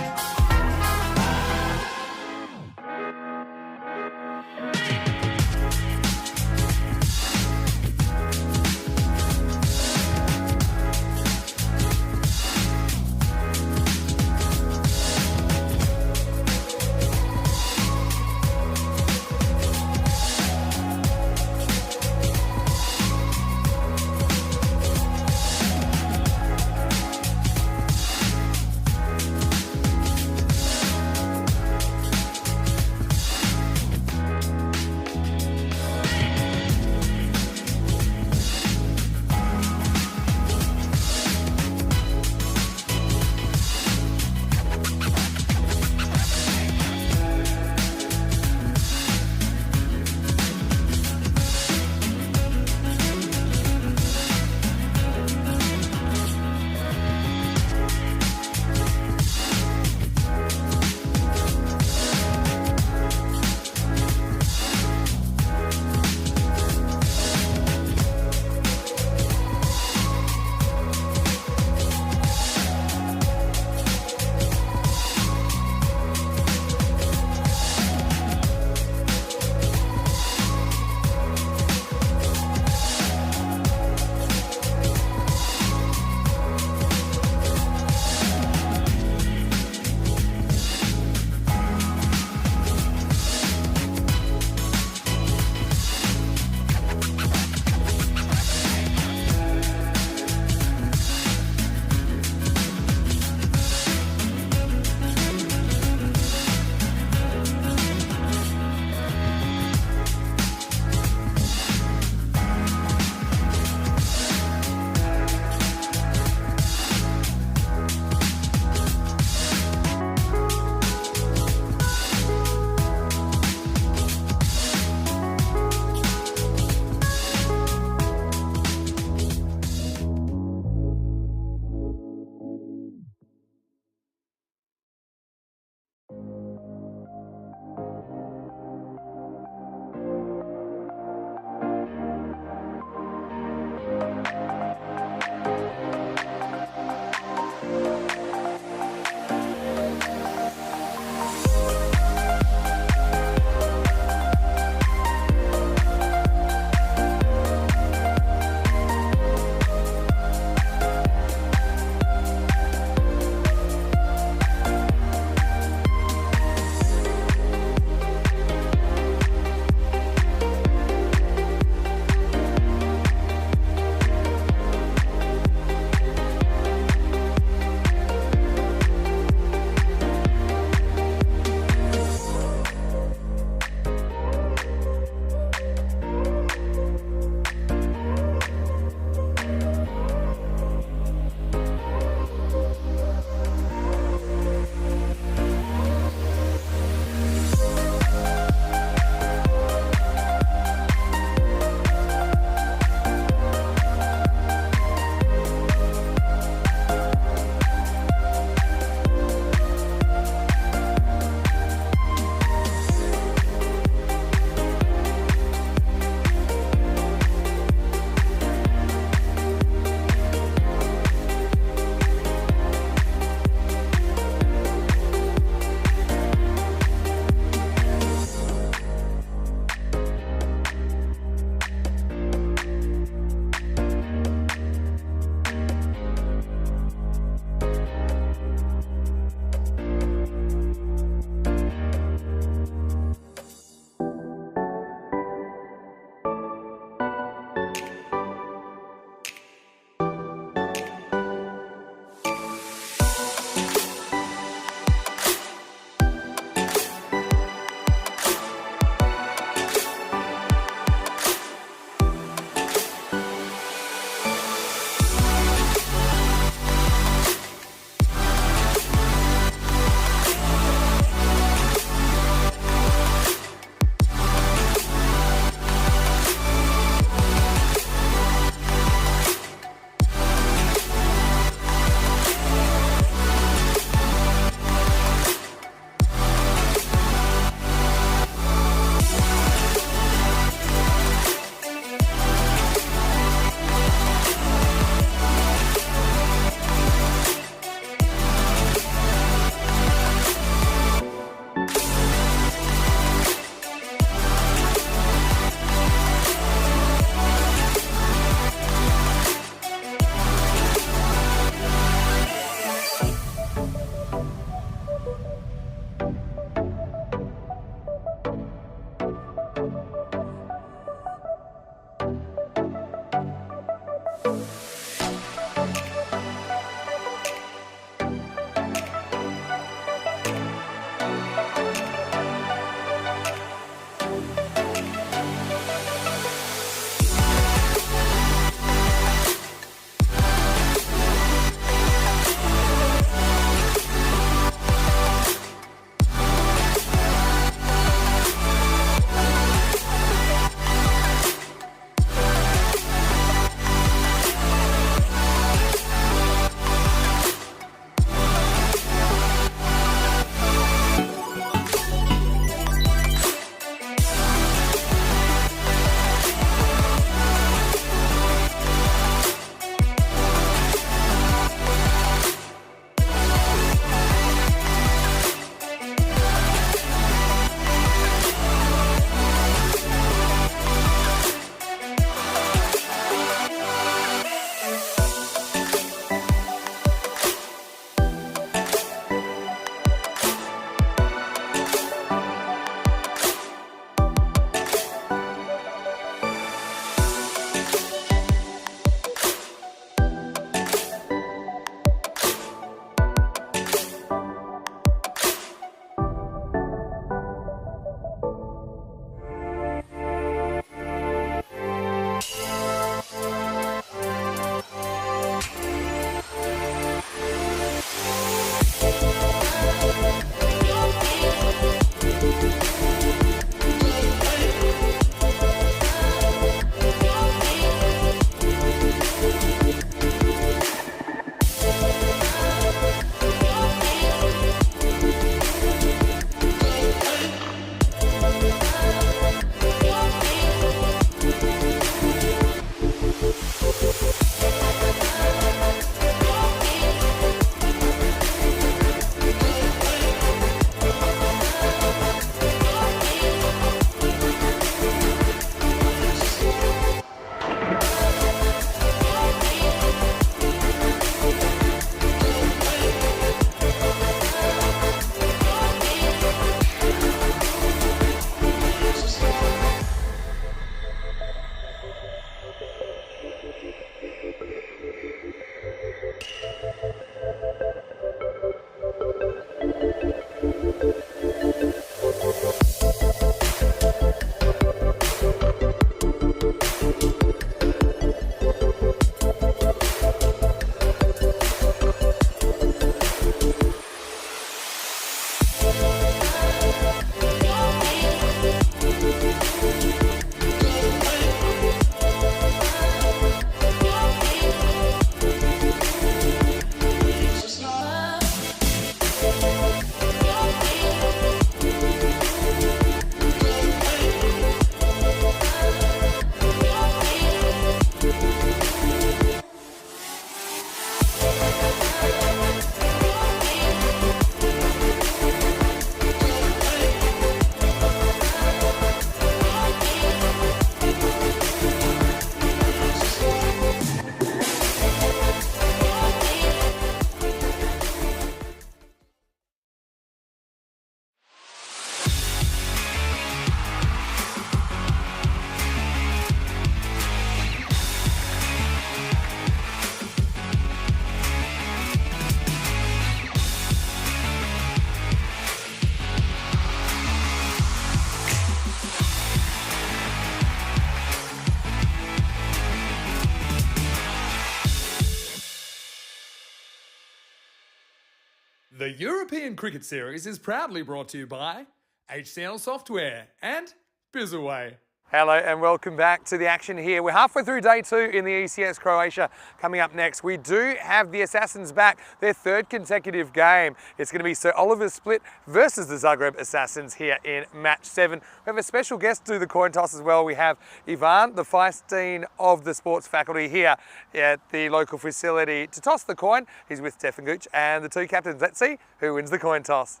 The European Cricket Series is proudly brought to you by HCL Software and Bizaway. Hello and welcome back to the action here. We're halfway through day 2 in the ECS Croatia. Coming up next, we do have the Assassins back, their 3rd consecutive game. It's going to be Sir Oliver Split versus the Zagreb Assassins here in match 7. We have a special guest to do the coin toss as well. We have Ivan, the Vice Dean of the Sports Faculty here at the local facility to toss the coin. He's with Stefan Gooch and the 2 captains. Let's see who wins the coin toss.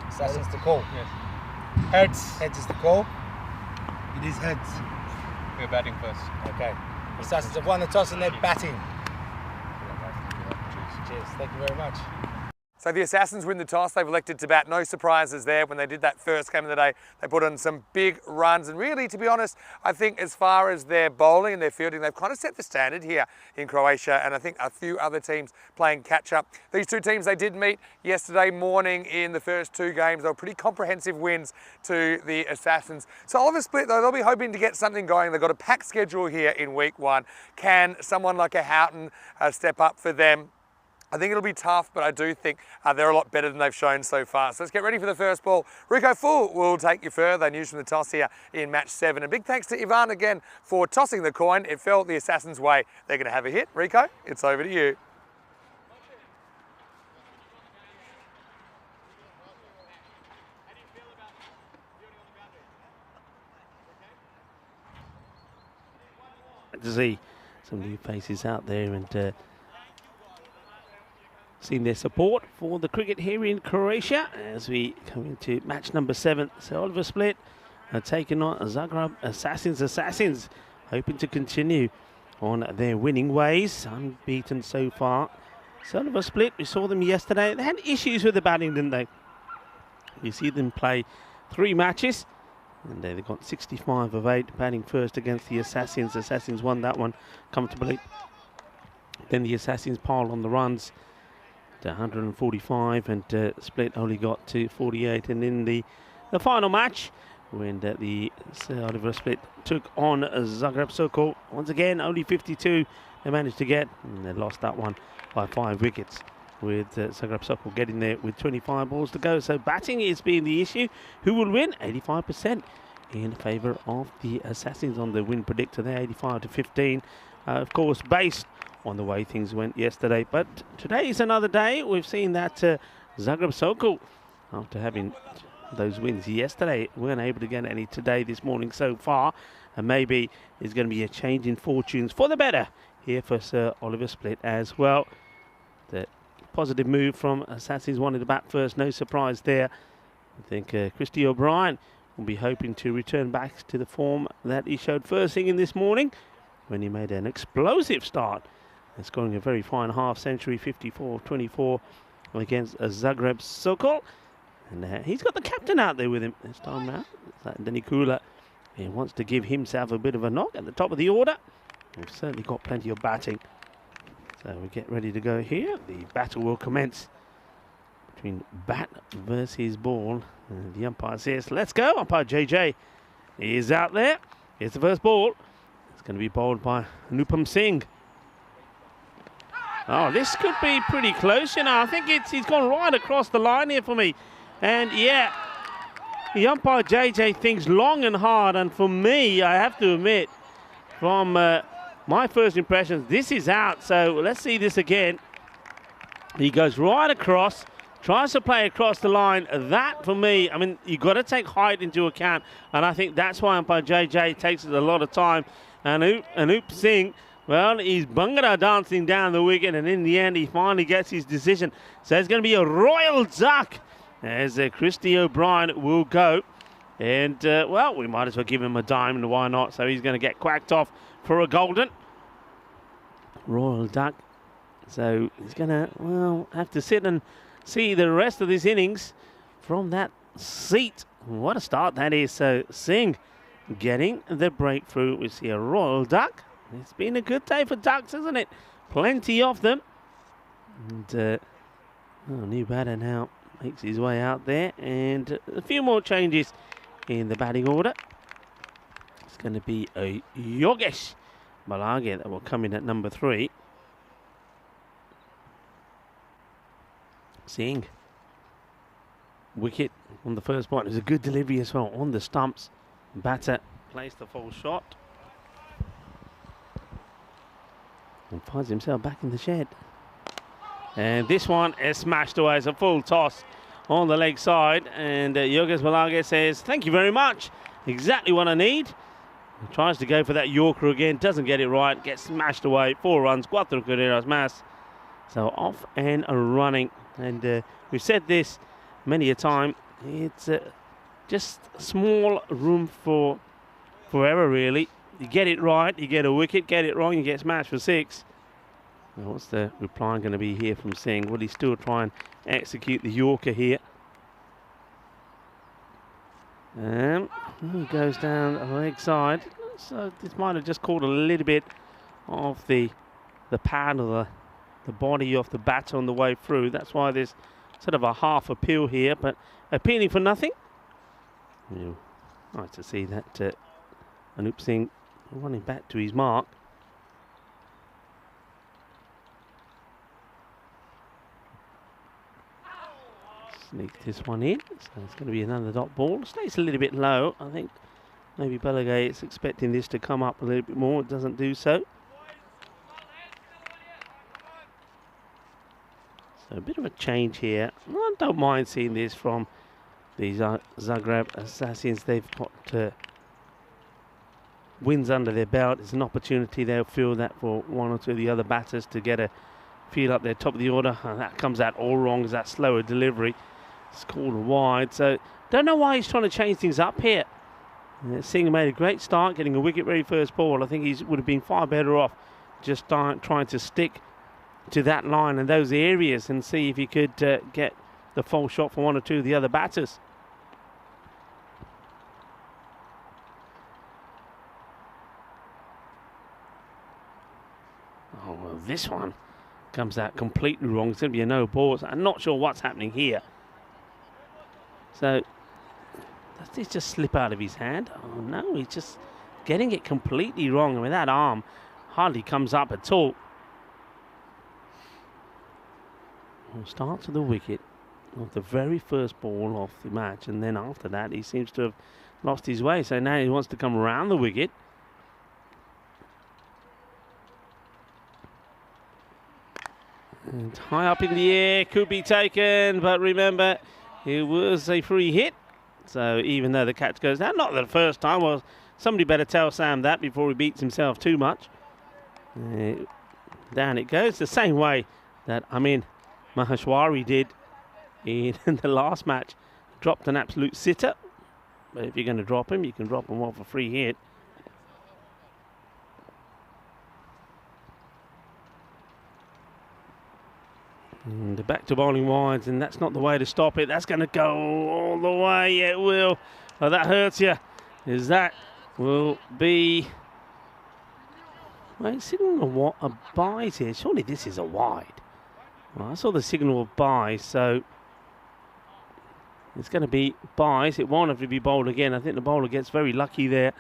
Assassins to call. Yes. Heads. Heads is the call. It is heads. We're batting first. Okay. Assassins have won the toss and they're batting. Cheers. Cheers. Thank you very much. So the Assassins win the toss. They've elected to bat. No surprises there. When they did that first game of the day, they put on some big runs. And really, to be honest, I think as far as their bowling and their fielding, they've kind of set the standard here in Croatia. And I think a few other teams playing catch up. These 2 teams, they did meet yesterday morning in the first 2 games. They were pretty comprehensive wins to the Assassins. So Oliver Split, though, they'll be hoping to get something going. They've got a packed schedule here in week 1. Can someone like a Houghton step up for them? I think it'll be tough, but I do think they're a lot better than they've shown so far. So let's get ready for the first ball. Rico Full will take you further. News from the toss here in match 7. And big thanks to Ivan again for tossing the coin. It fell the Assassins' way. They're going to have a hit. Rico, it's over to you. To see some new faces out there and seeing their support for the cricket here in Croatia as we come into match number 7. So Oliver Split taking on Zagreb Assassins, hoping to continue on their winning ways, unbeaten so far. So Oliver Split, we saw them yesterday. They had issues with the batting, didn't they? You see them play 3 matches. And they got 65 of 8 batting first against the Assassins. Assassins won that one comfortably. Then the Assassins piled on the runs to 145 and Split only got to 48. And in the final match, when the Oliver Split took on Zagreb Sokol, once again only 52 they managed to get, and they lost that one by 5 wickets. With Zagreb Sokol getting there with 25 balls to go. So batting is being the issue. Who will win? 85% in favour of the Assassins on the win predictor there, 85 to 15. Of course, based on the way things went yesterday. But today is another day. We've seen that Zagreb Sokol, after having those wins yesterday, weren't able to get any today, this morning so far. And maybe there's going to be a change in fortunes for the better here for Sir Oliver Split as well. The positive move from Assassins, wanted to bat first, no surprise there. I think Christy O'Brien will be hoping to return back to the form that he showed first thing in this morning when he made an explosive start and scoring a very fine half century, 54-24 against Zagreb Sokol. And he's got the captain out there with him this time round. Danny Kula. He wants to give himself a bit of a knock at the top of the order. We've certainly got plenty of batting. So we get ready to go here. The battle will commence between bat versus ball. And the umpire says, let's go. Umpire JJ is out there. Here's the first ball. It's going to be bowled by Anupam Singh. Oh, this could be pretty close, you know. I think he's gone right across the line here for me. And yeah, the umpire JJ thinks long and hard. And for me, I have to admit, from my first impressions, this is out. So let's see this again. He goes right across, tries to play across the line. That, for me, I mean, you've got to take height into account. And I think that's why umpire JJ takes it a lot of time. And Anup Singh, well, he's Bhangra dancing down the wicket. And in the end, he finally gets his decision. So it's going to be a royal duck as Christy O'Brien will go. And, well, we might as well give him a diamond. Why not? So he's going to get quacked off for a golden. Royal duck. So he's going to, well, have to sit and see the rest of this innings from that seat. What a start that is. So Singh getting the breakthrough. We see a royal duck. It's been a good day for ducks, isn't it? Plenty of them. And new batter now makes his way out there. And a few more changes in the batting order. It's going to be a Yogesh Balage that will come in at number 3. Singh. Wicket on the first point. It was a good delivery as well on the stumps. Batter placed the full shot and finds himself back in the shed. And this one is smashed away as a full toss on the leg side. And Yogesh Balage says, thank you very much. Exactly what I need. He tries to go for that Yorker again. Doesn't get it right. Gets smashed away. 4 runs. 4 carreras más. So off and running. And we've said this many a time. It's just small room for error, really. You get it right, you get a wicket. Get it wrong, you get smashed for 6. Well, what's the reply going to be here from Singh? Will he still try and execute the Yorker here? He goes down the leg side. So this might have just caught a little bit of the pad or the body of the batter on the way through. That's why there's sort of a half appeal here, but appealing for nothing. Nice to see that Anup Singh running back to his mark. Sneak this one in, so it's going to be another dot ball. Stays a little bit low. I think maybe Balage is expecting this to come up a little bit more. It doesn't do so. So a bit of a change here. I don't mind seeing this from the Zagreb Assassins. They've got wins under their belt. It's an opportunity. They'll feel that for 1 or 2 of the other batters to get a feel up there top of the order. And that comes out all wrong as that slower delivery. It's called wide. So don't know why he's trying to change things up here. Singh made a great start, getting a wicket very first ball. I think he would have been far better off just trying to stick to that line and those areas and see if he could get the full shot for 1 or 2 of the other batters. Oh, well, this one comes out completely wrong. It's going to be a no ball. So I'm not sure what's happening here. So, does this just slip out of his hand? Oh, no, he's just getting it completely wrong. I mean, that arm hardly comes up at all. We'll start to the wicket of the very first ball of the match, and then after that, he seems to have lost his way. So now he wants to come around the wicket. And high up in the air, could be taken, but remember, it was a free hit. So even though the catch goes down, not the first time, well, somebody better tell Sam that before he beats himself too much. Down it goes, the same way that Maheshwari did in the last match. Dropped an absolute sitter. But if you're going to drop him, you can drop him off a free hit. And back to bowling wides, and that's not the way to stop it. That's going to go all the way. Yeah, it will. Oh, that hurts you. Is that will be... Well, it's signalling a buys here. Surely this is a wide. Well, I saw the signal of buys, so it's going to be buys. It won't have to be bowled again. I think the bowler gets very lucky there.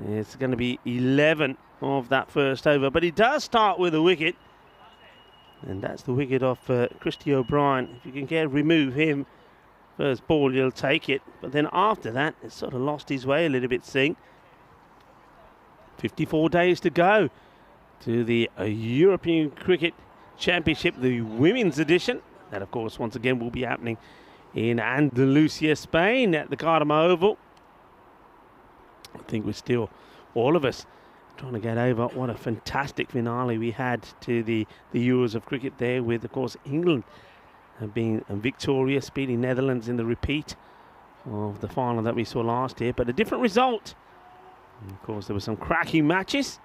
It's going to be 11 of that first over, but he does start with a wicket. And that's the wicket of Christy O'Brien. If you can remove him, first ball, you'll take it. But then after that, it's sort of lost his way a little bit, Singh. 54 days to go to the European Cricket Championship, the women's edition. That, of course, once again will be happening in Andalusia, Spain, at the Cardiff Oval. I think we're still, all of us, trying to get over what a fantastic finale we had to the Euros of cricket there, with, of course, England being victorious, beating Netherlands in the repeat of the final that we saw last year, but a different result. And of course, there were some cracking matches.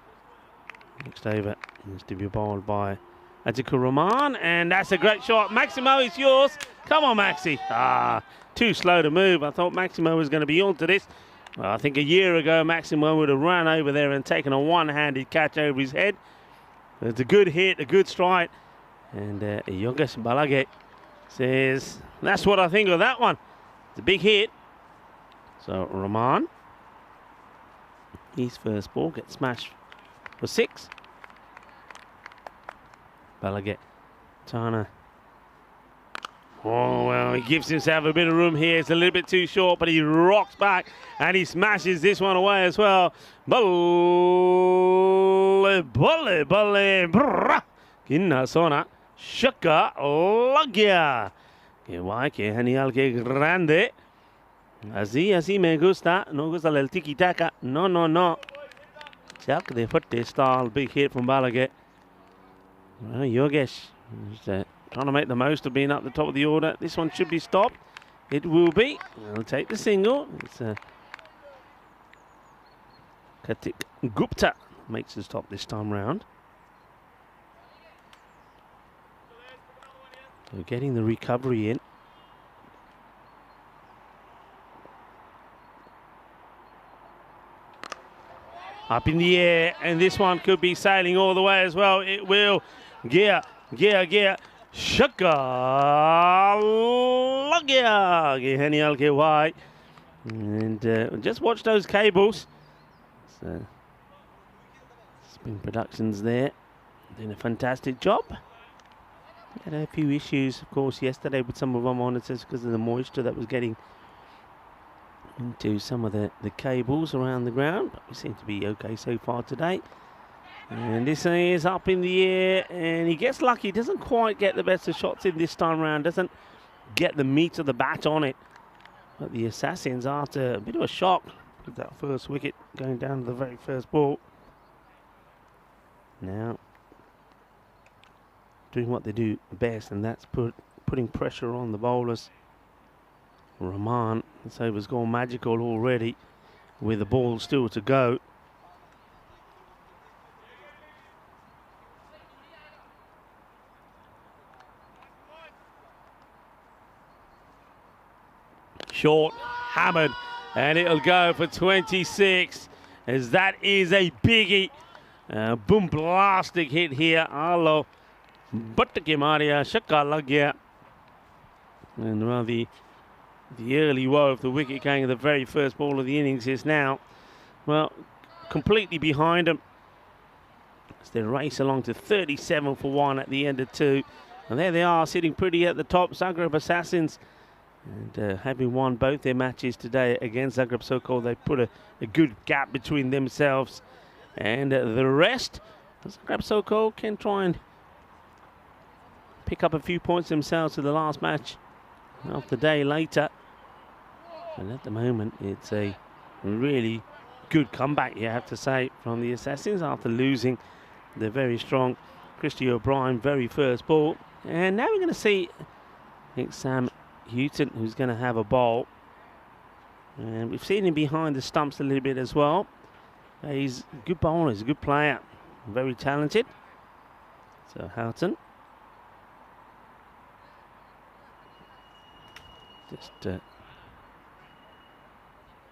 Next over is to be bowled by Atikur Rahman, and that's a great shot. Maximo, it's yours. Come on, Maxi. Too slow to move. I thought Maximo was going to be onto this. Well, I think a year ago, Maximo would have run over there and taken a one-handed catch over his head. It's a good hit, a good strike. And Yogesh Balage says, that's what I think of that one. It's a big hit. So Rahman, his first ball gets smashed for 6. Balage trying to Oh, well, he gives himself a bit of room here. It's a little bit too short, but he rocks back and he smashes this one away as well. Balle, balle, balle, brrrr. Kinna sona, shaka, lagia. Que guay, que genial, que grande. Así me gusta. No gusta el tiki-taka. No, no, no. Jack the foot style. Big hit from Balaguer. Well, Yogesh is trying to make the most of being up the top of the order. This one should be stopped. It will be. We'll take the single. It's Kartik Gupta makes the stop this time round. We're getting the recovery in. Up in the air, and this one could be sailing all the way as well. It will. Gear. Shaka. Lagia. Genial, que guay. And just watch those cables. So, Spin Productions there. Doing a fantastic job. Had a few issues, of course, yesterday with some of our monitors because of the moisture that was getting into some of the cables around the ground, but we seem to be okay so far today. And this is up in the air, and he gets lucky. Doesn't quite get the best of shots in this time round. Doesn't get the meat of the bat on it. But the Assassins, after a bit of a shock with that first wicket going down to the very first ball, now doing what they do best, and that's putting pressure on the bowlers. Rahman, this over's gone magical already with the ball still to go. Short, hammered, and it'll go for 26, as that is a biggie. Boom, blastic hit here. Hello. Battake Maria, Shaka Lagya. And well, the early woe of the wicket going at the very first ball of the innings is now, well, completely behind them. As they race along to 37 for 1 at the end of 2. And there they are, sitting pretty at the top, Zagreb Assassins. And having won both their matches today against Zagreb Sokol, they put a good gap between themselves and the rest. Zagreb Sokol can try and pick up a few points themselves to the last match of the day later. And at the moment, it's a really good comeback, you have to say, from the Assassins after losing the very strong Christy O'Brien very first ball. And now we're going to see, I think, Sam Houghton, who's going to have a bowl. And we've seen him behind the stumps a little bit as well. He's a good bowler, he's a good player, very talented. So Houghton. Just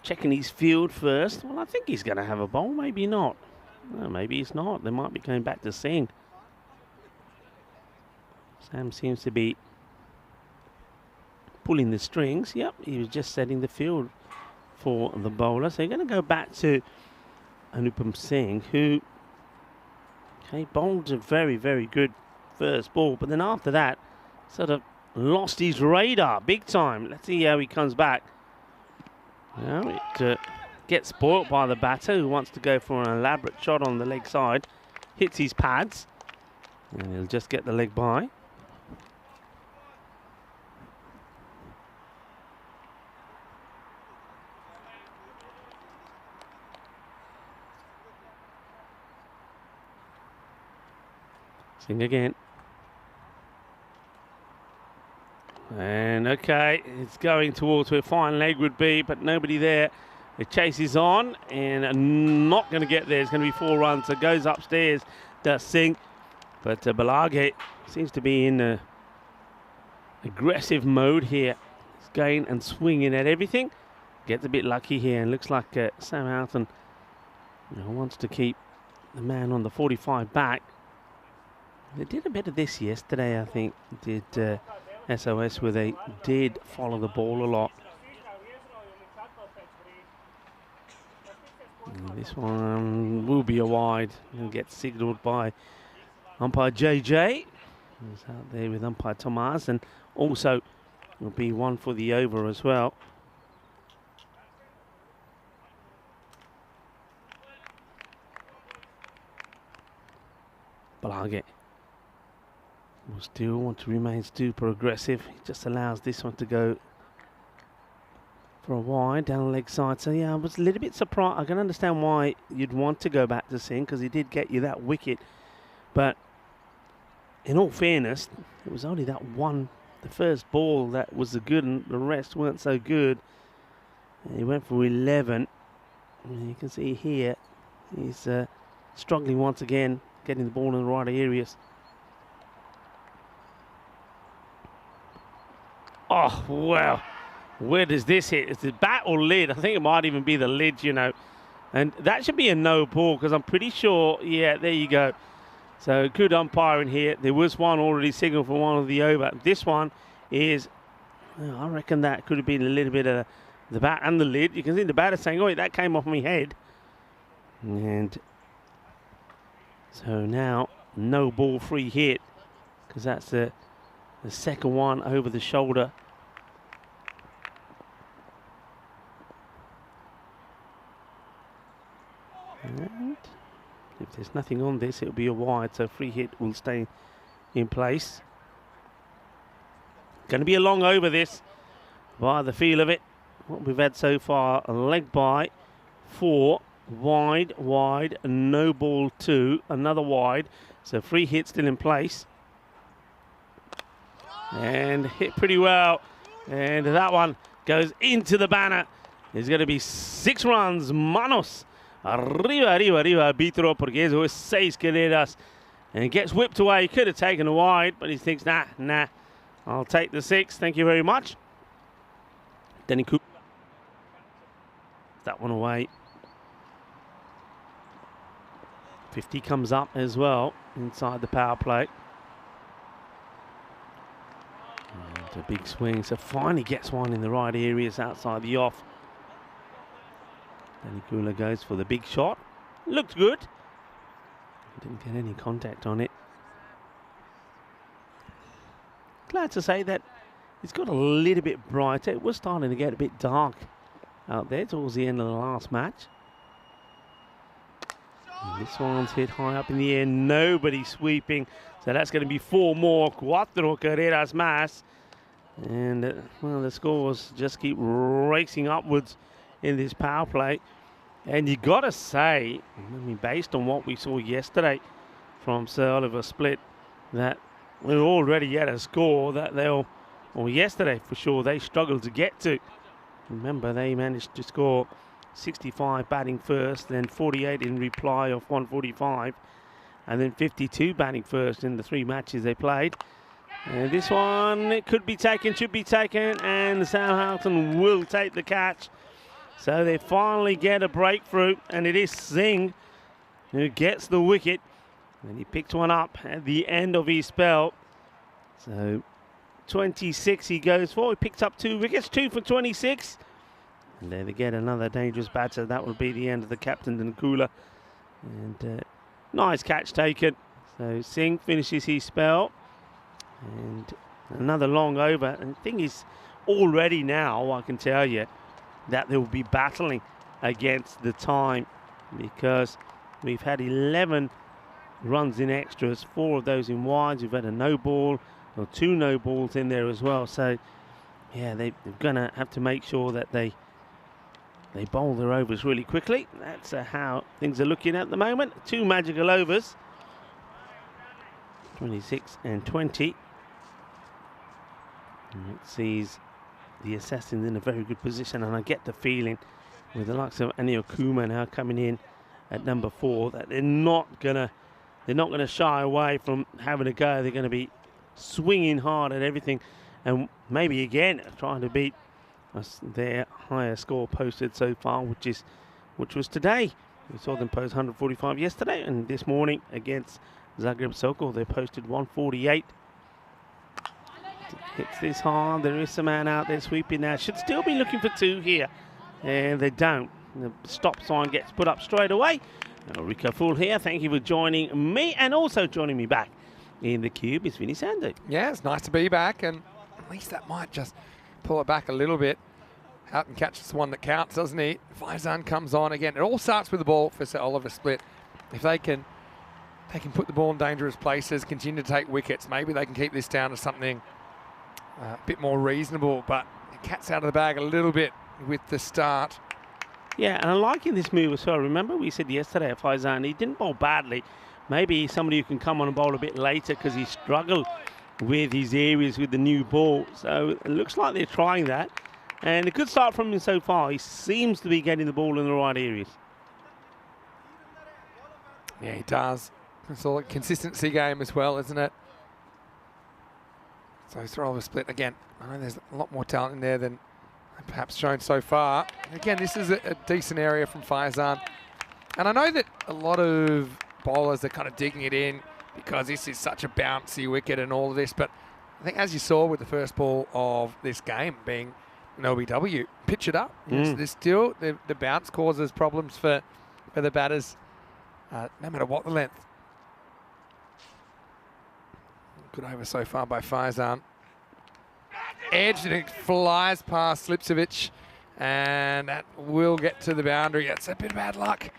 checking his field first. Well, I think he's going to have a bowl, maybe not. No, maybe he's not. They might be going back to Singh. Sam seems to be pulling the strings. Yep, he was just setting the field for the bowler. So you're going to go back to Anupam Singh, who bowled a very, very good first ball. But then after that, sort of lost his radar big time. Let's see how he comes back. Now it gets spoilt by the batter, who wants to go for an elaborate shot on the leg side. Hits his pads, and he'll just get the leg by. Sing again. And okay, it's going towards where fine leg would be, but nobody there. The chase is on and not going to get there. It's going to be 4 runs. So goes upstairs, does Singh. But Balaghe seems to be in aggressive mode here. He's going and swinging at everything. Gets a bit lucky here, and looks like Sam Houghton wants to keep the man on the 45 back. They did a bit of this yesterday, I think. Did SOS, where they did follow the ball a lot. And this one will be a wide and get signalled by umpire JJ. He's out there with umpire Tomas, and also It'll be one for the over as well. Blagge will still want to remain super aggressive. He just allows this one to go for a wide down the leg side. So yeah, I was a little bit surprised. I can understand why you'd want to go back to Singh, because he did get you that wicket. But in all fairness, it was only that one, the first ball, that was the good, and the rest weren't so good. And he went for 11. And you can see here, he's struggling once again, getting the ball in the right areas. Oh, wow. Where does this hit? Is the bat or lid? I think it might even be the lid, you know. And that should be a no ball, because I'm pretty sure, yeah, there you go. So good umpiring here. There was one already signaled for one of the over. This one is, well, I reckon that could have been a little bit of the bat and the lid. You can see the batter saying, oh, that came off my head. And so now, no ball free hit, because that's the second one over the shoulder. And if there's nothing on this, it'll be a wide, so free hit will stay in place. Going to be a long over this, by the feel of it. What we've had so far, a leg by, 4, wide, no ball 2, another wide, so free hit still in place. And hit pretty well, and that one goes into the banner. There's going to be 6 runs, manos. Arriba, arbitro, porque eso es 6 carreras. And he gets whipped away. He could have taken a wide, but he thinks, nah, I'll take the 6. Thank you very much. Denny Cooper. That one away. 50 comes up as well inside the power play. And a big swing. So finally gets one in the right areas outside the off. Danny Kula goes for the big shot. Looked good. Didn't get any contact on it. Glad to say that it's got a little bit brighter. It was starting to get a bit dark out there towards the end of the last match. And this one's hit high up in the air. Nobody sweeping. So that's going to be 4 more. 4 carreras más. And well, the scores just keep racing upwards in this power play. And you got to say, I mean, based on what we saw yesterday from Sir Oliver Split, that we're already at a score that yesterday for sure, they struggled to get to. Remember, they managed to score 65 batting first, then 48 in reply of 145, and then 52 batting first in the 3 matches they played. And this one, it could be taken, should be taken, and Southampton will take the catch. So they finally get a breakthrough, and it is Singh who gets the wicket. And he picked one up at the end of his spell. So 26 he goes for. He picked up 2 wickets, 2 for 26. And there they get another dangerous batter. That will be the end of the captain and Kula. And nice catch taken. So Singh finishes his spell. And another long over. And the thing is, already now, I can tell you, that they will be battling against the time, because we've had 11 runs in extras, 4 of those in wides. We've had a no ball, or 2 no balls in there as well. So yeah, they're going to have to make sure that they bowl their overs really quickly. That's how things are looking at the moment. 2 magical overs, 26 and 20. And it sees the Assassins in a very good position, and I get the feeling with the likes of Anil Kumar now coming in at number 4 that they're not gonna shy away from having a go. They're going to be swinging hard at everything, and maybe again trying to beat their higher score posted so far, which was today. We saw them post 145 yesterday, and this morning against Zagreb Sokol they posted 148. Hits this hard. There is a man out there sweeping now. Should still be looking for 2 here, and they don't. The stop sign gets put up straight away. Rico Full here. Thank you for joining me, and also joining me back in the cube is Vinny Sandu. Yeah, it's nice to be back, and At least that might just pull it back a little bit. Houghton catches the one that counts, doesn't he? Faizan comes on again. It all starts with the ball for Sir Oliver Split. If they can put the ball in dangerous places, continue to take wickets, maybe they can keep this down to something a bit more reasonable. But the cat's out of the bag a little bit with the start. Yeah, and I'm liking this move as well. Remember we said yesterday at Faizan, he didn't bowl badly. Maybe he's somebody who can come on and bowl a bit later because he struggled with his areas with the new ball. So it looks like they're trying that. And a good start from him so far. He seems to be getting the ball in the right areas. Yeah, he does. It's all a consistency game as well, isn't it? So Sir Oliver Split again. I know there's a lot more talent in there than perhaps shown so far. Again, this is a decent area from Faizan. And I know that a lot of bowlers are kind of digging it in because this is such a bouncy wicket and all of this. But I think as you saw with the first ball of this game being an LBW, pitch it up. Yes, there's still, the bounce causes problems for the batters, no matter what the length. Good over so far by Faizan. Edge, and it flies past Slipcevic, and that will get to the boundary. It's a bit of bad luck,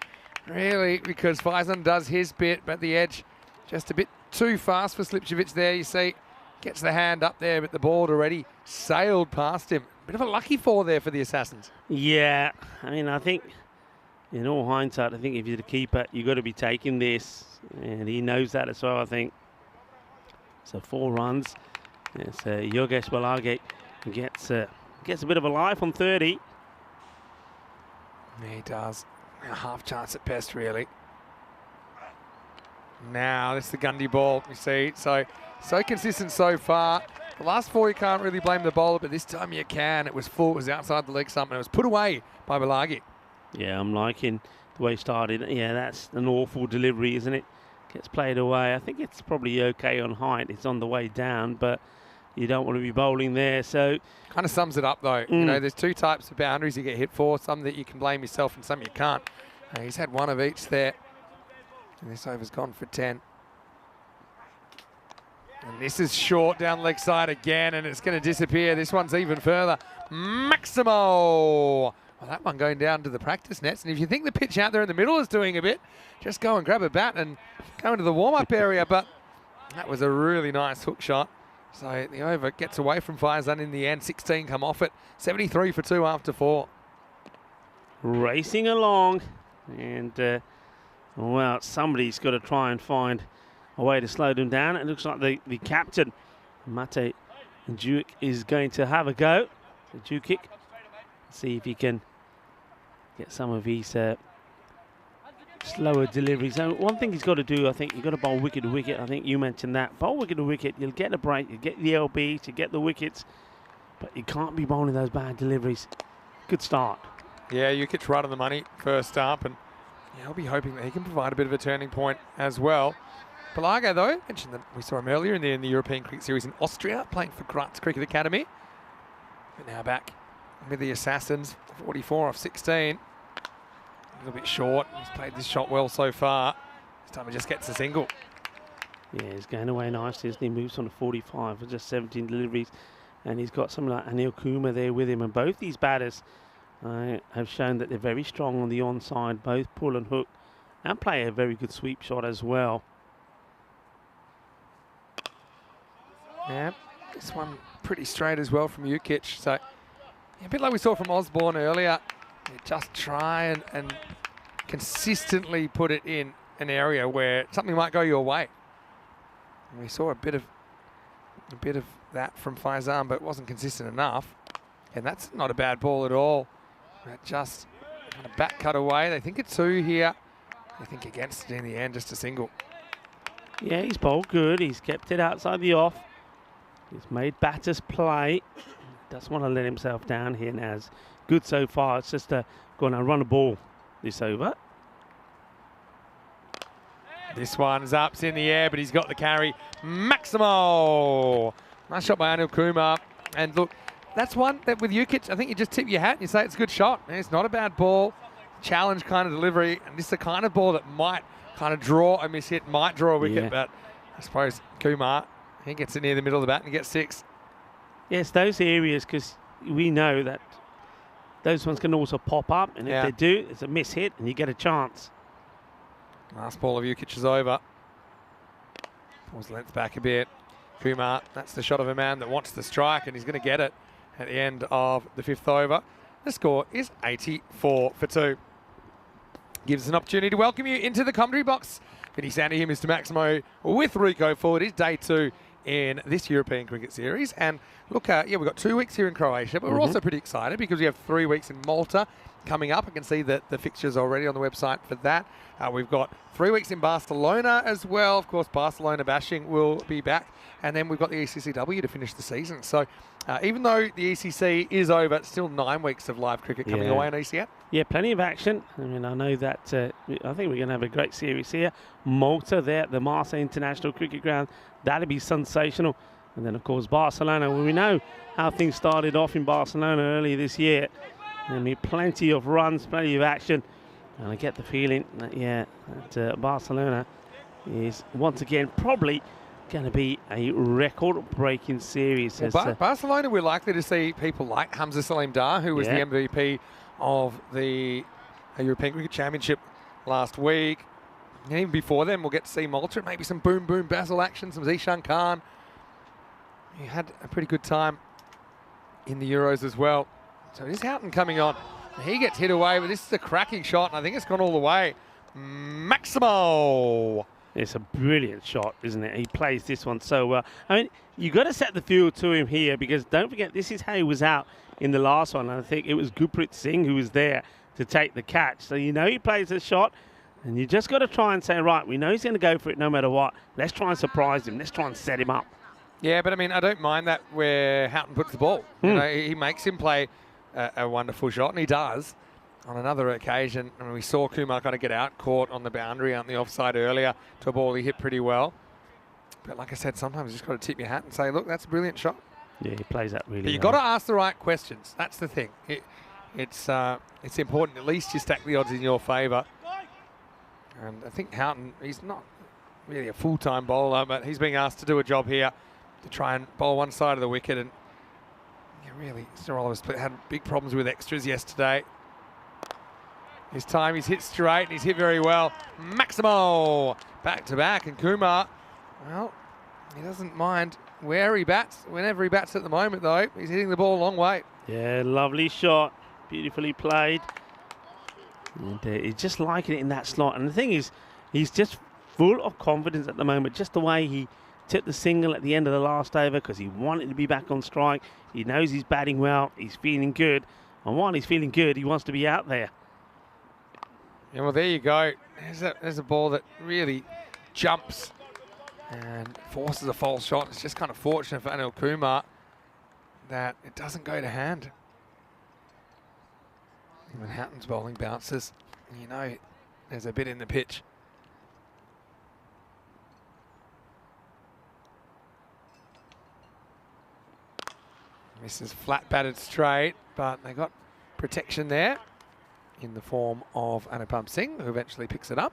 really, because Faizan does his bit, but the edge just a bit too fast for Slipcevic there. You see, gets the hand up there, but the ball had already sailed past him. Bit of a lucky fall there for the Assassins. Yeah, I mean, I think in all hindsight, I think if you're the keeper, you've got to be taking this, and he knows that as well, I think. So 4 runs. Yes, Yogesh Balage gets a bit of a life on 30. Yeah, he does. A half chance at best, really. Now, this is the Gundy ball, you see. So consistent so far. The last 4 you can't really blame the bowler, but this time you can. It was full, it was outside the leg stump, and it was put away by Balagi. Yeah, I'm liking the way he started. Yeah, that's an awful delivery, isn't it? Gets played away. I think it's probably okay on height. It's on the way down, but you don't want to be bowling there. So kind of sums it up, though. You know, there's 2 types of boundaries you get hit for. Some that you can blame yourself and some you can't. He's had 1 of each there. And this over's gone for 10. And this is short down leg side again, and it's going to disappear. This one's even further. Maximo! Well, that one going down to the practice nets. And if you think the pitch out there in the middle is doing a bit, just go and grab a bat and go into the warm-up area. But that was a really nice hook shot. So the over gets away from Faizan in the end. 16 come off it. 73 for 2 after 4. Racing along. And, well, somebody's got to try and find a way to slow them down. It looks like the captain, Mate Djukic, is going to have a go. Djukic, see if he can get some of his slower deliveries. So one thing he's got to do, I think, you've got to bowl wicket to wicket. I think you mentioned that. Bowl wicket to wicket, you'll get a break, you'll get the LBs, you get the wickets, but you can't be bowling those bad deliveries. Good start. Yeah, Djukic's right on the money first up, and I'll be hoping that he can provide a bit of a turning point as well. Balage, though, mentioned that we saw him earlier in the European Cricket Series in Austria, playing for Graz Cricket Academy. But now back with the Assassins, 44 off 16. A little bit short. He's played this shot well so far. This time he just gets a single. Yeah, he's going away nicely, isn't he? Moves on to 45 for just 17 deliveries. And he's got someone like Anil Kumar there with him. And both these batters have shown that they're very strong on the onside, both pull and hook, and play a very good sweep shot as well. Yeah, this one pretty straight as well from Djukic. So a bit like we saw from Osborne earlier. You just try and consistently put it in an area where something might go your way. And we saw a bit of that from Faizan, but it wasn't consistent enough. And that's not a bad ball at all. Just kind of back cut away. They think it's 2 here. They think against it in the end, just a single. Yeah, he's bowled good. He's kept it outside the off. He's made batters play. Doesn't want to let himself down here now. It's good so far. It's just going to run a ball this over. This one's up, it's in the air, but he's got the carry. Maximo! Nice shot by Anil Kumar. And look, that's one that with Djukic, I think you just tip your hat and you say it's a good shot. It's not a bad ball. Challenge kind of delivery. And this is the kind of ball that might kind of draw a miss hit, might draw a wicket, but I suppose Kumar, he gets it near the middle of the bat and he gets 6. Yes, those areas, because we know that those ones can also pop up, and if they do, it's a miss hit, and you get a chance. Last ball of Jukic is over. Pulls the length back a bit. Kumar, that's the shot of a man that wants the strike, and he's going to get it at the end of the 5th over. The score is 84 for 2. Gives us an opportunity to welcome you into the commentary box. Vinny Sandy here, Mr. Maximo, with Rico forward. It's day 2 in this European Cricket Series. And look, we've got 2 weeks here in Croatia, but we're also pretty excited because we have 3 weeks in Malta coming up. I can see that the fixtures already on the website for that. We've got 3 weeks in Barcelona as well. Of course, Barcelona bashing will be back. And then we've got the ECCW to finish the season. So even though the ECC is over, it's still 9 weeks of live cricket coming away on ECS. Yeah, plenty of action. I mean, I know that I think we're going to have a great series here. Malta there at the Marseille International Cricket Ground. That'll be sensational. And then, of course, Barcelona. Well, we know how things started off in Barcelona earlier this year. I mean, plenty of runs, plenty of action. And I get the feeling that, Barcelona is once again probably going to be a record-breaking series. Well, Barcelona, we're likely to see people like Hamza Salim Dar, who was the MVP of the European Cricket Championship last week. And even before then, we'll get to see Malta, maybe some boom, boom, Basil action, some Zishan Khan. He had a pretty good time in the Euros as well. So it is Houghton coming on. He gets hit away, but this is a cracking shot, and I think it's gone all the way. Maximo! It's a brilliant shot, isn't it? He plays this one so well. I mean, you got to set the field to him here, because don't forget, this is how he was out in the last one. I think it was Gurpreet Singh who was there to take the catch. So you know he plays the shot, and you just got to try and say, right, we know he's going to go for it no matter what. Let's try and surprise him. Let's try and set him up. Yeah, but I mean, I don't mind that where Houghton puts the ball. You know, he makes him play a wonderful shot, and he does. On another occasion, I mean, we saw Kumar kind of get out, caught on the boundary on the offside earlier to a ball he hit pretty well. But like I said, sometimes you just got to tip your hat and say, look, that's a brilliant shot. Yeah, he plays that really well. But you've got to ask the right questions. That's the thing. It's important. At least you stack the odds in your favour. And I think Houghton, he's not really a full-time bowler, but he's being asked to do a job here to try and bowl one side of the wicket. And really, Sir Oliver's had big problems with extras yesterday. This time he's hit straight and he's hit very well. Maximo back to back, and Kumar, well, he doesn't mind where he bats. Whenever he bats at the moment, though, he's hitting the ball a long way. Yeah, lovely shot, beautifully played. And he's just liking it in that slot. And the thing is, he's just full of confidence at the moment. Just the way he took the single at the end of the last over, because he wanted to be back on strike. He knows he's batting well. He's feeling good. And while he's feeling good, he wants to be out there. Yeah, well, there you go. There's a ball that really jumps and forces a false shot. It's just kind of fortunate for Anil Kumar that it doesn't go to hand. When Houghton's bowling bounces, you know there's a bit in the pitch. This is flat batted straight, but they got protection there in the form of Anupam Singh, who eventually picks it up.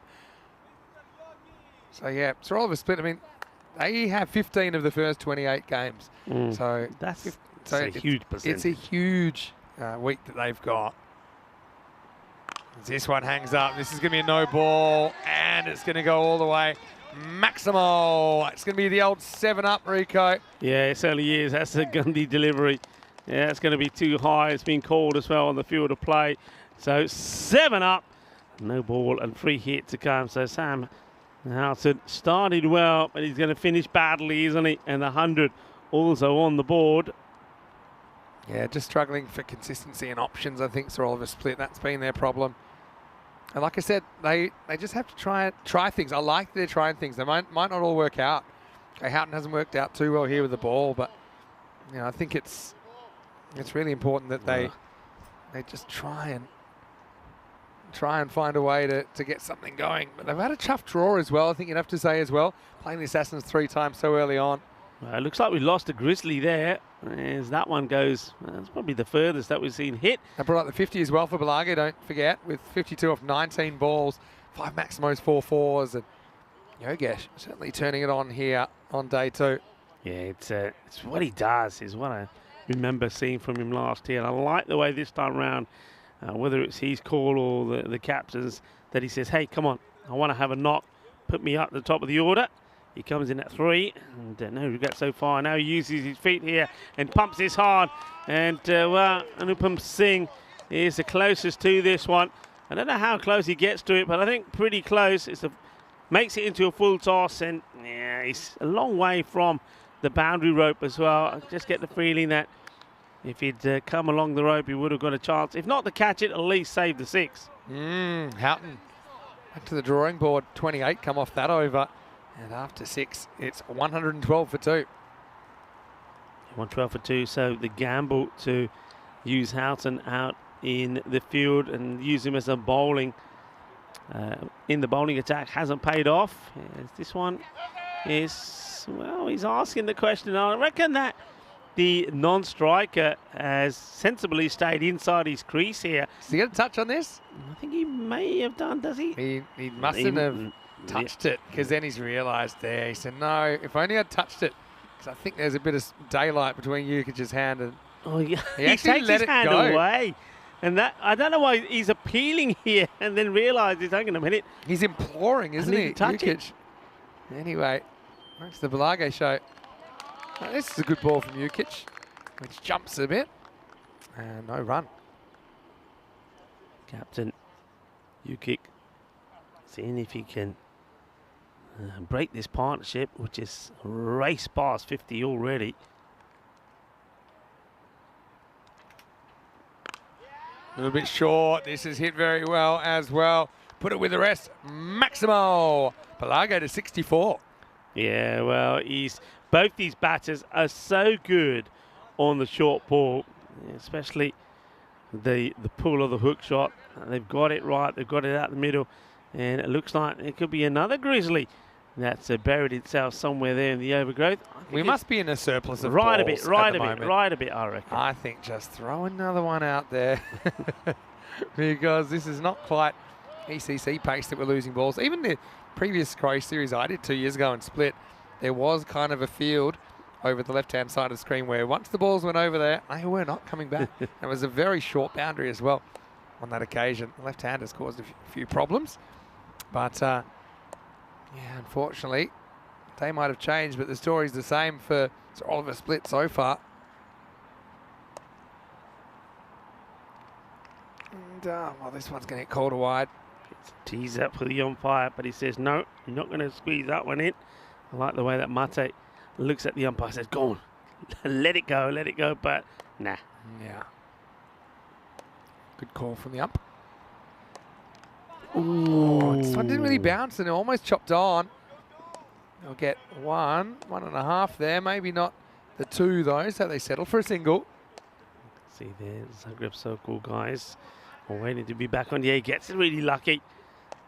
So yeah, Sir Oliver split. I mean, they have 15 of the first 28 games. So that's a huge percentage. It's a huge week that they've got. This one hangs up. This is going to be a no ball, and it's going to go all the way. Maximo. It's going to be the old 7-up, Rico. Yeah, it certainly is. That's a Gundy delivery. Yeah, it's going to be too high. It's been called as well on the field of play. So 7-up, no ball and free hit to come. So Sam Houghton started well, but he's going to finish badly, isn't he? And the 100 also on the board. Yeah, just struggling for consistency and options, I think, Sir Oliver split. That's been their problem. And like I said, they just have to try things. I like they're trying things. They might not all work out. Okay, Houghton hasn't worked out too well here with the ball, but you know, I think it's really important that they just try and find a way to get something going. But they've had a tough draw as well, I think you'd have to say as well. Playing the Assassins 3 times so early on. Well, it looks like we lost a Grizzly there, as that one goes. That's probably the furthest that we've seen hit. They brought up the 50 as well for Balaga, don't forget, with 52 off 19 balls, 5 Maximos, 4 fours, and Yogesh certainly turning it on here on day 2. Yeah, it's what he does is what remember seeing from him last year. And I like the way this time round, whether it's his call or the captain's, that he says, hey, come on, I want to have a knock. Put me up the top of the order. He comes in at 3, and no regret so far. Now he uses his feet here and pumps this hard. And, well, Anupam Singh is the closest to this one. I don't know how close he gets to it, but I think pretty close. Makes it into a full toss, and yeah, he's a long way from the boundary rope as well. I just get the feeling that if he'd come along the rope, he would have got a chance. If not to catch it, at least save the 6. Houghton back to the drawing board. 28 come off that over. And after 6, it's 112 for 2. 112 for 2, so the gamble to use Houghton out in the field and use him as a bowling in the bowling attack hasn't paid off. This one is, well, he's asking the question. I reckon that the non-striker has sensibly stayed inside his crease here. Does he get a touch on this? I think he may have done, does he? He mustn't have touched it, because then he's realised there. He said, no, if only I'd touched it, because I think there's a bit of daylight between Jukic's hand and yeah. he He actually takes let his it hand go. away. And that, I don't know why he's appealing here and then realises, hang on a minute. He's imploring, isn't need he, to touch it. Jukic? Anyway, back to the Balage show. Now, this is a good ball from Jukic, which jumps a bit. And no run. Captain Jukic seeing if he can break this partnership, which is race past 50 already. A little bit short. This is hit very well as well. Put it with the rest. Maximo Pelago to 64. Yeah, well, both these batters are so good on the short ball, especially the pull of the hook shot. They've got it right. They've got it out the middle. And it looks like it could be another grizzly that's buried itself somewhere there in the overgrowth. We must be in a surplus of right balls right at the moment. right a bit, I reckon. I think just throw another one out there because this is not quite ECC pace that we're losing balls. Even the previous Croatia series I did 2 years ago and split, there was kind of a field over the left-hand side of the screen where once the balls went over there, they were not coming back. It was a very short boundary as well on that occasion. The left-handers caused a few problems. But, yeah, unfortunately, they might have changed, but the story's the same for Sir Oliver Split so far. And, well, this one's going to get called a wide. Tease up for the umpire, but he says, no, you're not going to squeeze that one in. I like the way that Mate looks at the umpire and says, go on, let it go, but nah. Yeah. Good call from the ump. Ooh. This one didn't really bounce and it almost chopped on. They'll get 1.5 there, maybe not the 2 though, so they settle for a single. See there, Zagreb Sokol guys are waiting to be back on. Yeah, he gets really lucky.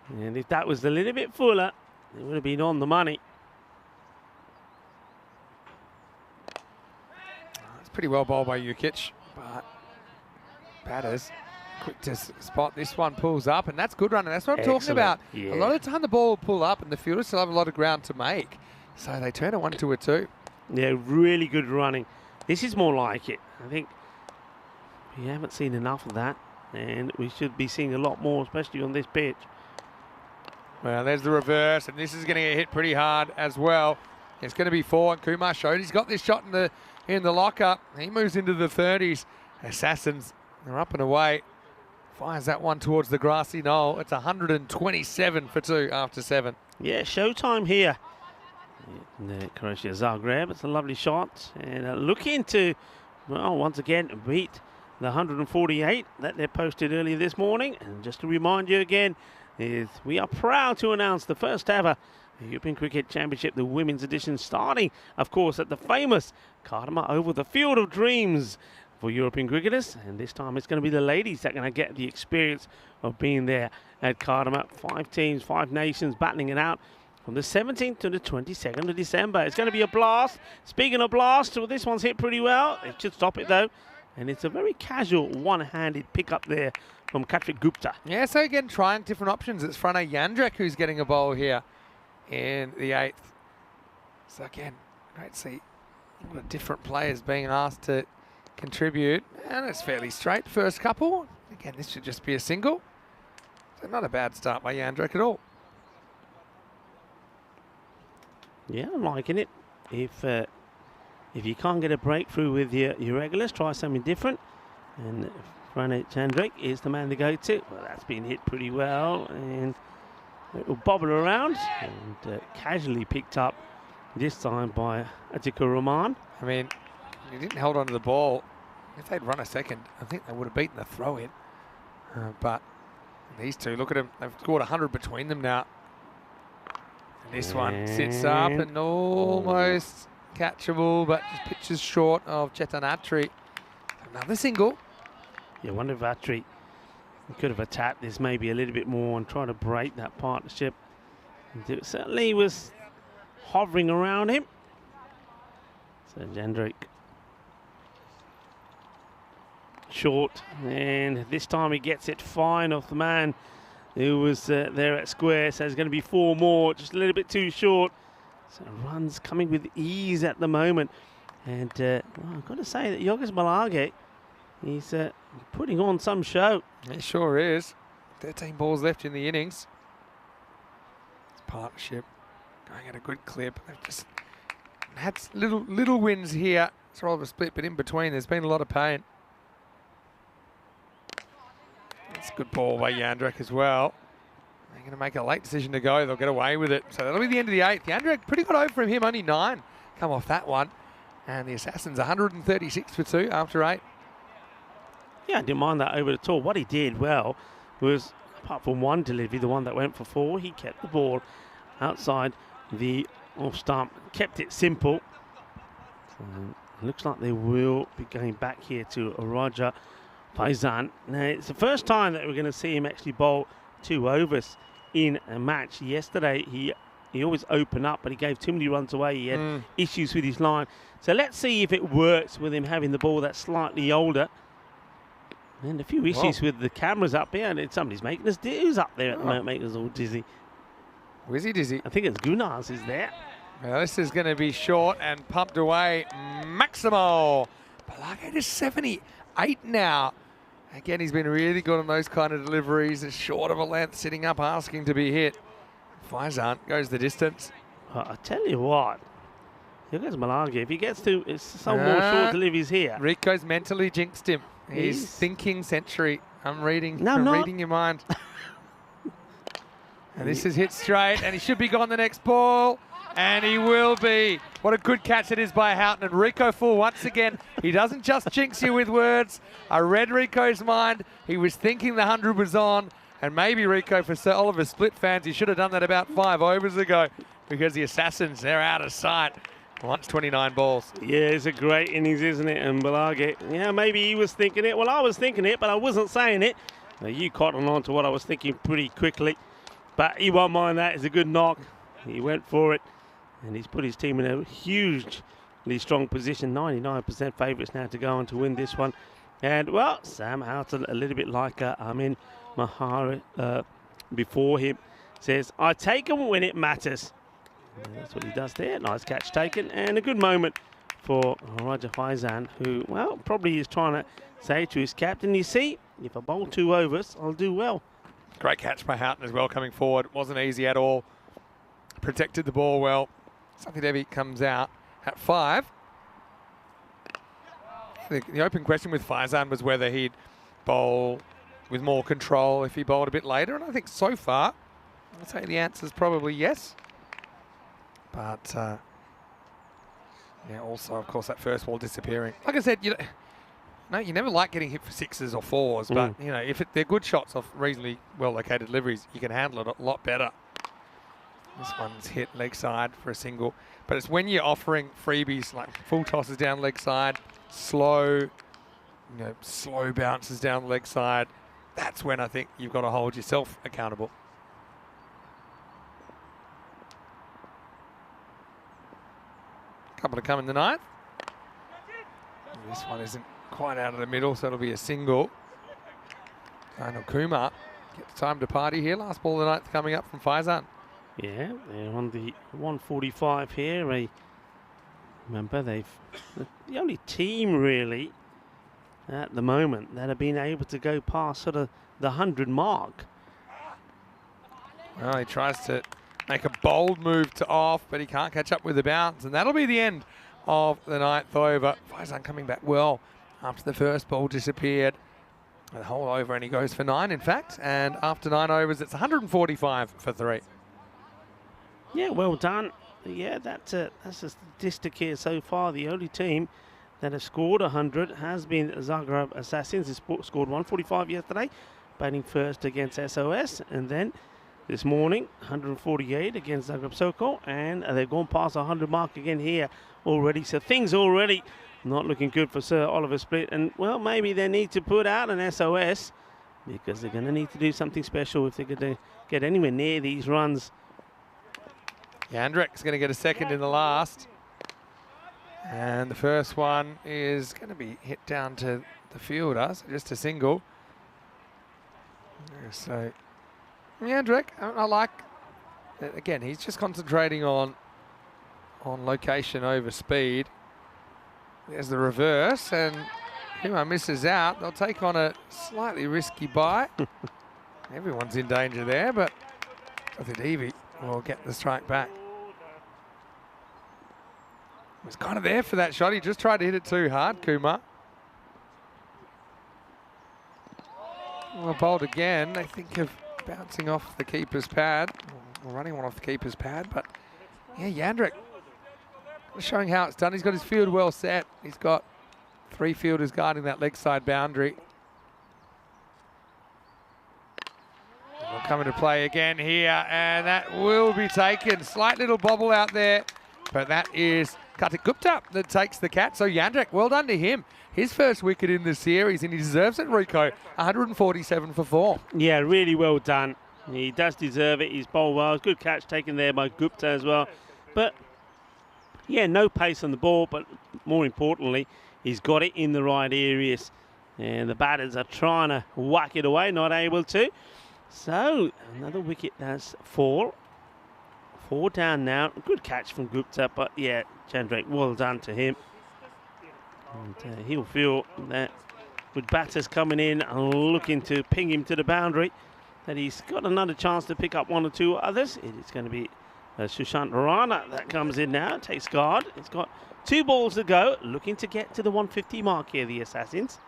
And if that was a little bit fuller, it would have been on the money. It's pretty well bowled by Jukic, but batters quick to spot this one, pulls up, and that's good running. That's what I'm talking about. Yeah. A lot of the time the ball will pull up and the fielders still have a lot of ground to make. So they turn a 1 to a 2. Yeah, really good running. This is more like it. I think we haven't seen enough of that, and we should be seeing a lot more, especially on this pitch. Well, there's the reverse, and this is going to get hit pretty hard as well. It's going to be 4, and Kumar showed he's got this shot in the lockup. He moves into the 30s. Assassins are up and away. Fires that one towards the grassy knoll. It's 127 for 2 after 7. Yeah, showtime here in Croatia Zagreb. It's a lovely shot, and looking to, well, once again beat the 148 that they posted earlier this morning. And just to remind you again, we are proud to announce the first ever European Cricket Championship, the women's edition, starting, of course, at the famous Kardama Oval, the Field of Dreams for European cricketers. And this time it's going to be the ladies that are going to get the experience of being there at Kardama. 5 teams, 5 nations battling it out from the 17th to the 22nd of December. It's going to be a blast. Speaking of blast, well, this one's hit pretty well. It should stop it though. And it's a very casual one-handed pick up there from Katrik Gupta. Yeah, so again, trying different options. It's Frano Jandrek who's getting a bowl here in the 8th. So again, great to see different players being asked to contribute. And it's fairly straight, first couple. Again, this should just be a single. So not a bad start by Jandrek at all. Yeah, I'm liking it. If you can't get a breakthrough with your regulars, try something different. And Jandrek is the man to go to. Well, that's been hit pretty well, and it will bobble around and casually picked up this time by Atikur Rahman. I mean, he didn't hold on to the ball. If they'd run a second, I think they would have beaten the throw-in. But these two, look at them. They've scored 100 between them now. And this one sits up and almost catchable, but just pitches short of Chetan Attri. Another single. Yeah, wonder if Attri could have attacked this maybe a little bit more and try to break that partnership. And it certainly was hovering around him. So Jandrek short, and this time he gets it fine off the man who was there at square. So there's going to be 4 more, just a little bit too short. So runs coming with ease at the moment. And well, I've got to say that Yorgos Malage, he's putting on some show. It sure is. 13 balls left in the innings. It's partnership going at a good clip. They've just had little wins here. It's rather a split, but in between there's been a lot of pain. It's a good ball by Jandrek as well. They're going to make a late decision to go. They'll get away with it. So that'll be the end of the 8th. Jandrek, pretty good over from him. Only 9 come off that one. And the Assassins 136 for 2 after 8. Yeah, I didn't mind that over at all. What he did well was, apart from one delivery, the one that went for 4, he kept the ball outside the off stump, kept it simple. So it looks like they will be going back here to Raja Faizan. Now, it's the first time that we're going to see him actually bowl 2 overs in a match. Yesterday, he always opened up, but he gave too many runs away. He had issues with his line. So let's see if it works with him having the ball that's slightly older. And a few issues with the cameras up here, and somebody's making us dues up there at the moment, making us all dizzy. Wizzy dizzy. I think it's Gunars is there. Well, this is going to be short and pumped away. Maximo. Malage is 78 now. Again, he's been really good on those kind of deliveries. It's short of a length, sitting up, asking to be hit. Faizan goes the distance. I tell you what, here goes Malage. If he gets to some more short deliveries here. Rico's mentally jinxed him. He's thinking century. I'm reading your mind. And this is hit straight, and he should be gone the next ball. And he will be. What a good catch it is by Houghton. And Rico full once again. He doesn't just jinx you with words. I read Rico's mind. He was thinking the 100 was on. And maybe Rico, for Sir Oliver Split fans, he should have done that about 5 overs ago, because the Assassins, they're out of sight. Once 29 balls. Yeah, it's a great innings, isn't it? And Malage, yeah, maybe he was thinking it. Well, I was thinking it, but I wasn't saying it. Now, you cotton on to what I was thinking pretty quickly. But he won't mind that. It's a good knock. He went for it. And he's put his team in a hugely strong position. 99% favourites now to go on to win this one. And, well, Sam Houghton, a little bit like Amin Mahari before him, says, I take them when it matters. And that's what he does there. Nice catch taken. And a good moment for Raja Faizan, who, well, probably is trying to say to his captain, you see, if I bowl 2 overs, I'll do well. Great catch by Houghton as well coming forward. Wasn't easy at all. Protected the ball well. Something Devi comes out at 5. The open question with Faizan was whether he'd bowl with more control if he bowled a bit later. And I think so far, I'd say the answer is probably yes. But, yeah, also, of course, that first ball disappearing. Like I said, you never like getting hit for 6s or 4s, but, you know, if they're good shots off reasonably well-located deliveries, you can handle it a lot better. This one's hit leg side for a single. But it's when you're offering freebies, like full tosses down leg side, slow bounces down leg side, that's when I think you've got to hold yourself accountable. Couple to come in the 9th. And this one isn't quite out of the middle, so it'll be a single. Daniel Kumar gets time to party here. Last ball of the 9th coming up from Faizan. Yeah, they're on the 145 here. Remember, they've the only team really at the moment that have been able to go past sort of the 100 mark. Well, he tries to make a bold move to off, but he can't catch up with the bounce, and that'll be the end of the 9th over. Faizan coming back well after the first ball disappeared. The whole over, and he goes for 9, in fact, and after 9 overs, it's 145 for 3. Yeah, well done. Yeah, that's a statistic here so far. The only team that has scored 100 has been Zagreb Assassins. They scored 145 yesterday, batting first against SOS, and then this morning 148 against Zagreb Sokol, and they've gone past the 100 mark again here already. So things already not looking good for Sir Oliver Split, and well, maybe they need to put out an SOS because they're going to need to do something special if they're going to get anywhere near these runs. Jandrek's going to get a second in the last. And the first one is going to be hit down to the fielder, so just a single. So, Jandrek, I like, again, he's just concentrating on location over speed. There's the reverse, and Huma misses out. They'll take on a slightly risky bite. Everyone's in danger there, but I think Evie will get the strike back. He was kind of there for that shot. He just tried to hit it too hard, Kumar. Well, bowled again. They think of bouncing off the keeper's pad, or running one off the keeper's pad, but yeah, Jandrek showing how it's done. He's got his field well set. He's got 3 fielders guarding that leg side boundary. Will come into play again here, and that will be taken. Slight little bobble out there, but that is Kartik Gupta that takes the catch. So Jandrek, well done to him. His first wicket in the series, and he deserves it, Rico. 147 for 4. Yeah, really well done. He does deserve it. He's bowled well. Good catch taken there by Gupta as well. But yeah, no pace on the ball, but more importantly, he's got it in the right areas. And the batters are trying to whack it away, not able to. So another wicket does fall. 4 down now. Good catch from Gupta, but yeah, Jandrek, well done to him. And he'll feel that with batters coming in and looking to ping him to the boundary, that he's got another chance to pick up 1 or 2 others. It is going to be Sushant Rana that comes in now, takes guard. It's got 2 balls to go, looking to get to the 150 mark here, the Assassins.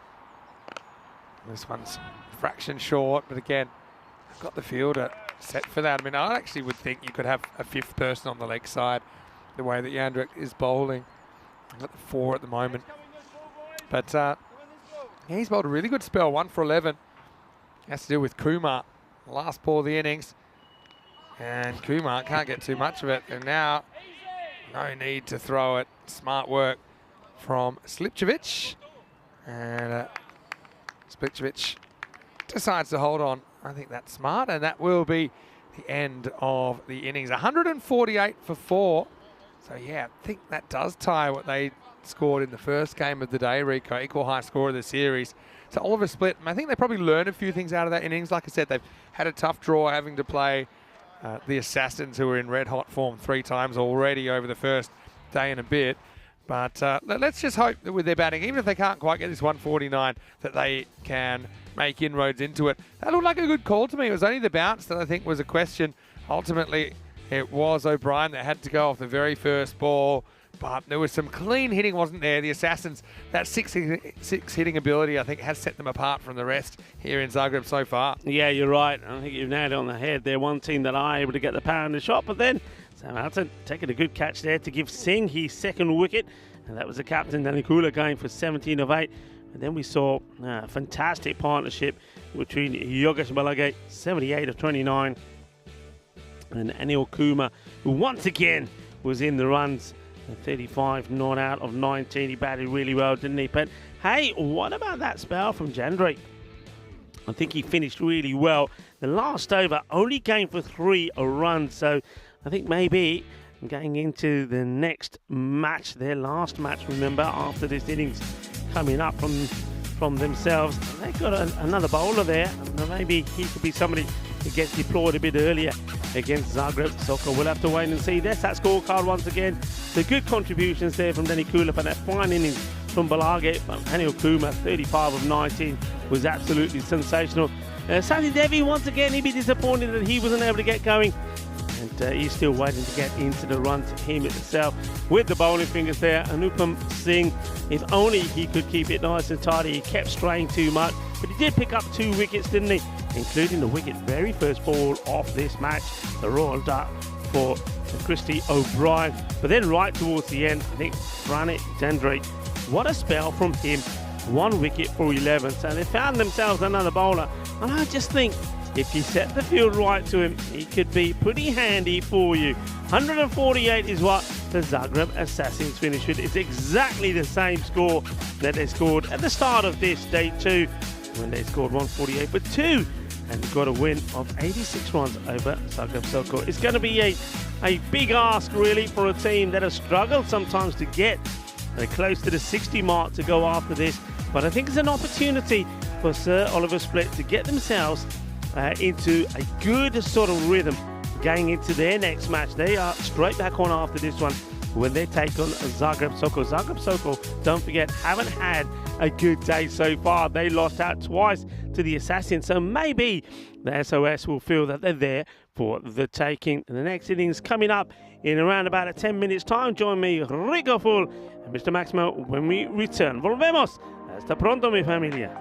This one's a fraction short, but again, I've got the fielder set for that. I mean, I actually would think you could have a 5th person on the leg side, the way that Jandrek is bowling. I've got the 4 at the moment. But yeah, he's bowled a really good spell, 1 for 11. Has to do with Kumar, last ball of the innings. And Kumar can't get too much of it. And now, no need to throw it. Smart work from Slipčević. And Slipčević decides to hold on. I think that's smart. And that will be the end of the innings. 148 for 4. So yeah, I think that does tie what they scored in the first game of the day, Rico. Equal high score of the series. So Oliver Split, I think they probably learned a few things out of that innings. Like I said, they've had a tough draw having to play the Assassins, who are in red-hot form 3 times already over the first day and a bit. But let's just hope that with their batting, even if they can't quite get this 149, that they can make inroads into it. That looked like a good call to me. It was only the bounce that I think was a question. Ultimately, it was O'Brien that had to go off the very first ball. But there was some clean hitting, wasn't there? The Assassins, that six hitting ability, I think, has set them apart from the rest here in Zagreb so far. Yeah, you're right. I think you've nailed it on the head. They're one team that are able to get the power in the shot, but then Sam Alton taking a good catch there to give Singh his 2nd wicket, and that was the captain, Danny Kula, going for 17 of 8. And then we saw a fantastic partnership between Yogesh Balagay, 78 of 29, and Anil Kumar, who once again was in the runs. 35 not out of 19. He batted really well, didn't he? But hey, what about that spell from Jandrek? I think he finished really well. The last over only came for 3 runs, so I think maybe going into the next match, their last match, remember, after this innings coming up from themselves, they've got another bowler there. Maybe he could be somebody who gets deployed a bit earlier against Zagreb Sokol. We'll have to wait and see. There's that scorecard once again. The good contributions there from Danny Kula for that fine innings from Balage, but Anil Kumar, 35 of 19, was absolutely sensational. Sunny Devi, once again, he'd be disappointed that he wasn't able to get going. And he's still waiting to get into the run to him itself with the bowling fingers there. Anupam Singh, if only he could keep it nice and tidy. He kept straying too much, but he did pick up 2 wickets, didn't he? Including the wicket very first ball of this match, the royal duck for Christy O'Brien. But then right towards the end, I think Pranit Jandre, what a spell from him. 1 wicket for 11. So they found themselves another bowler. And I just think if you set the field right to him, he could be pretty handy for you. 148 is what the Zagreb Assassins finished with. It's exactly the same score that they scored at the start of this day 2, when they scored 148 for 2 and got a win of 86 runs over Zagreb Sokol. It's going to be a big ask really for a team that has struggled sometimes to get close to the 60 mark to go after this. But I think it's an opportunity for Sir Oliver Split to get themselves into a good sort of rhythm going into their next match. They are straight back on after this one when they take on Zagreb Sokol. Zagreb Sokol, don't forget, haven't had a good day so far. They lost out twice to the Assassins, so maybe the SOS will feel that they're there for the taking. The next innings coming up in around about a 10 minutes time. Join me, Rico Full and Mr. Maximo, when we return. Volvemos. Hasta pronto, mi familia.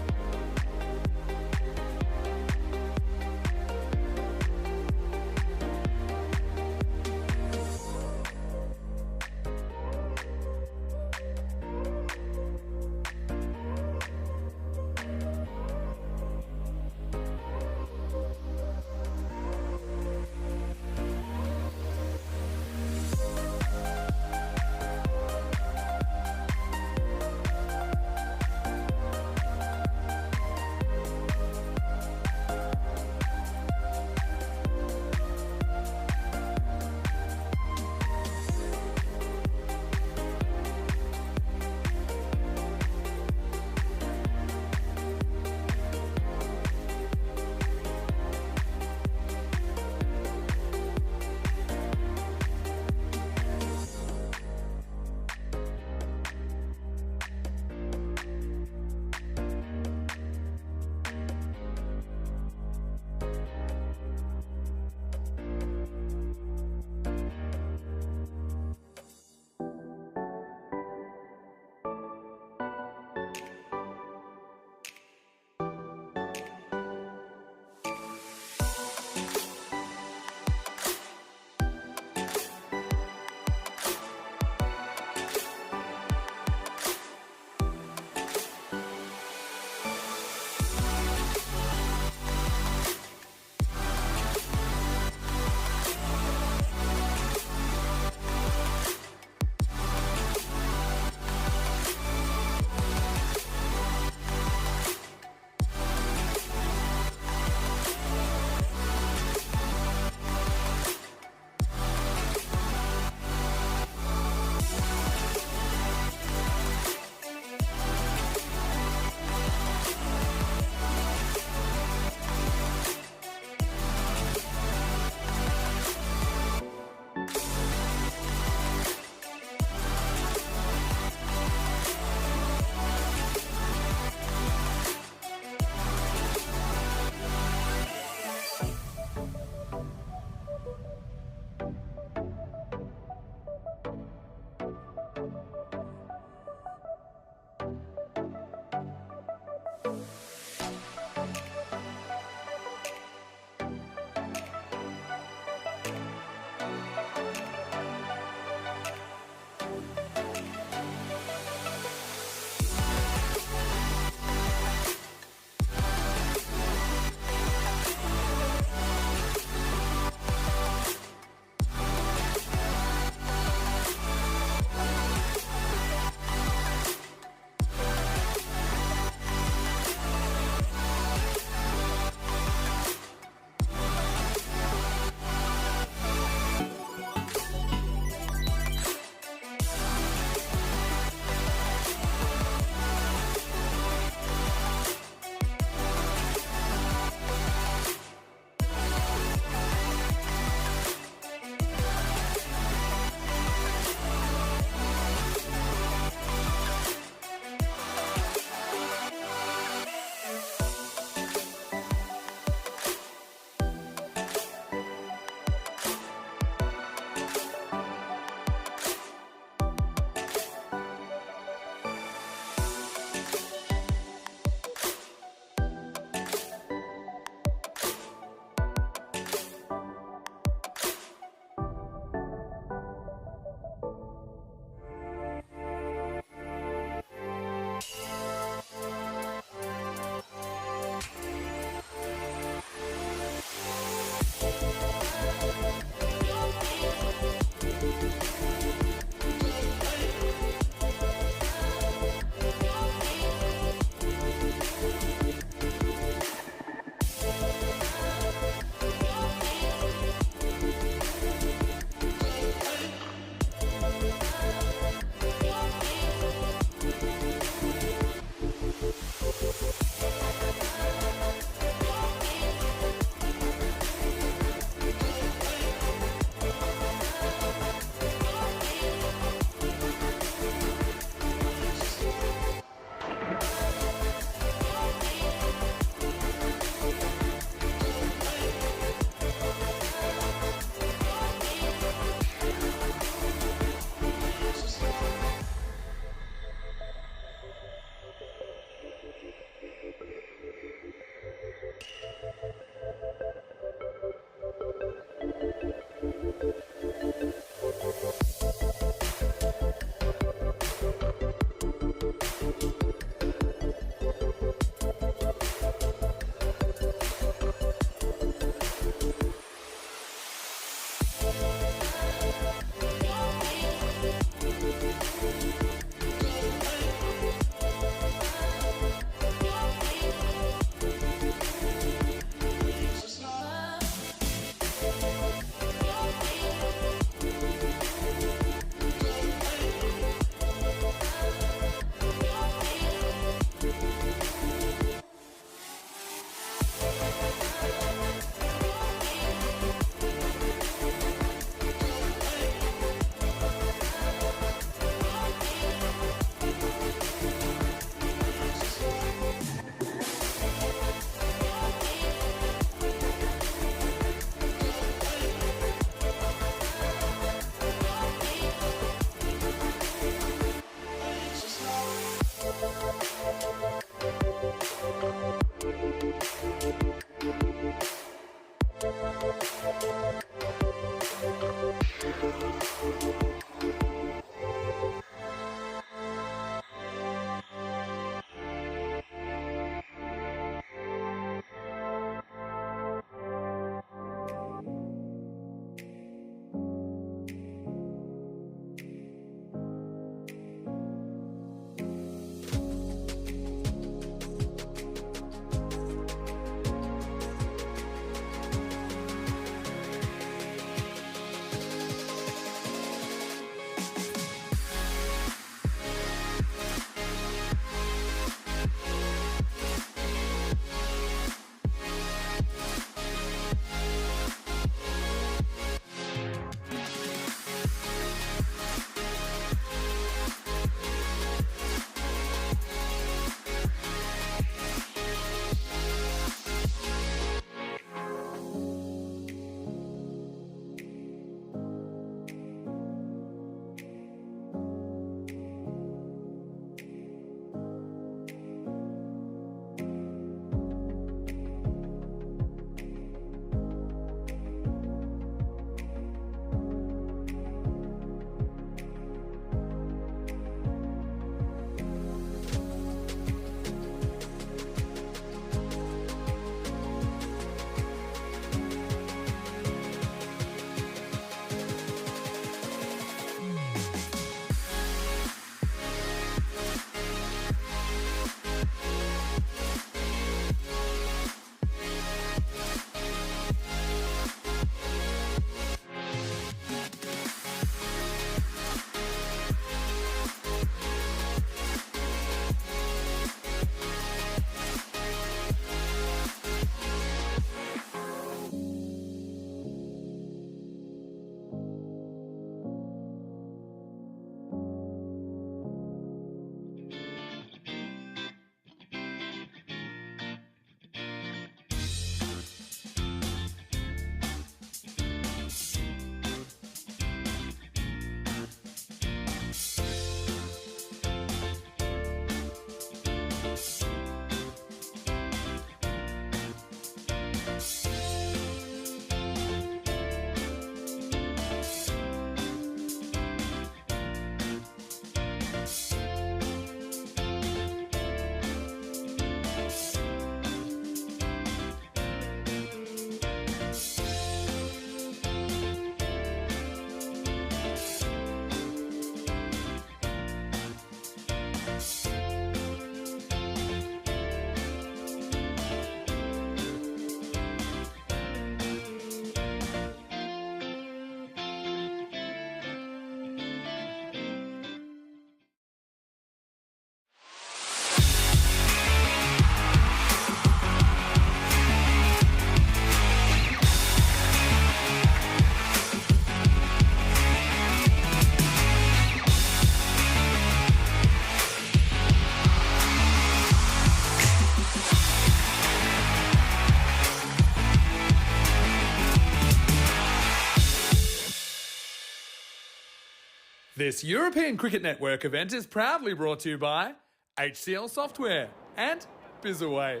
This European Cricket Network event is proudly brought to you by HCL Software and BizAway.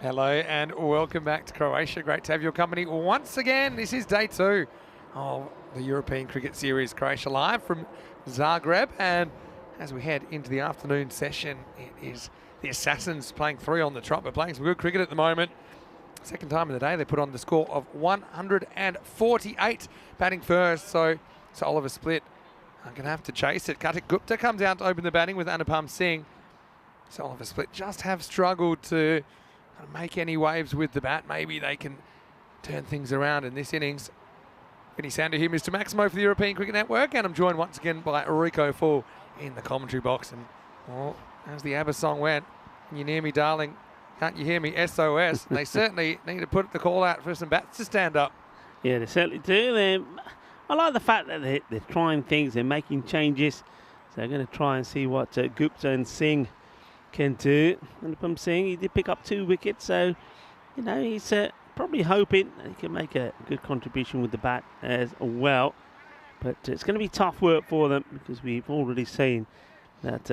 Hello and welcome back to Croatia. Great to have your company once again. This is day 2 of the European Cricket Series, Croatia live from Zagreb. And as we head into the afternoon session, it is the Assassins playing 3 on the trot, but playing some good cricket at the moment. Second time of the day, they put on the score of 148, batting first. So Oliver Split are going to have to chase it. Kartik Gupta comes out to open the batting with Anupam Singh. So Oliver Split just have struggled to make any waves with the bat. Maybe they can turn things around in this innings. Vinny Sander here, Mr. Maximo for the European Cricket Network, and I'm joined once again by Rico Full in the commentary box. And as the ABBA song went, "Can you near me, darling? Can't you hear me? SOS." And they certainly need to put the call out for some bats to stand up. Yeah, they certainly do. I like the fact that they're trying things, they're making changes. So they're going to try and see what Gupta and Singh can do. And Singh, he did pick up 2 wickets, so he's probably hoping that he can make a good contribution with the bat as well. But it's going to be tough work for them, because we've already seen that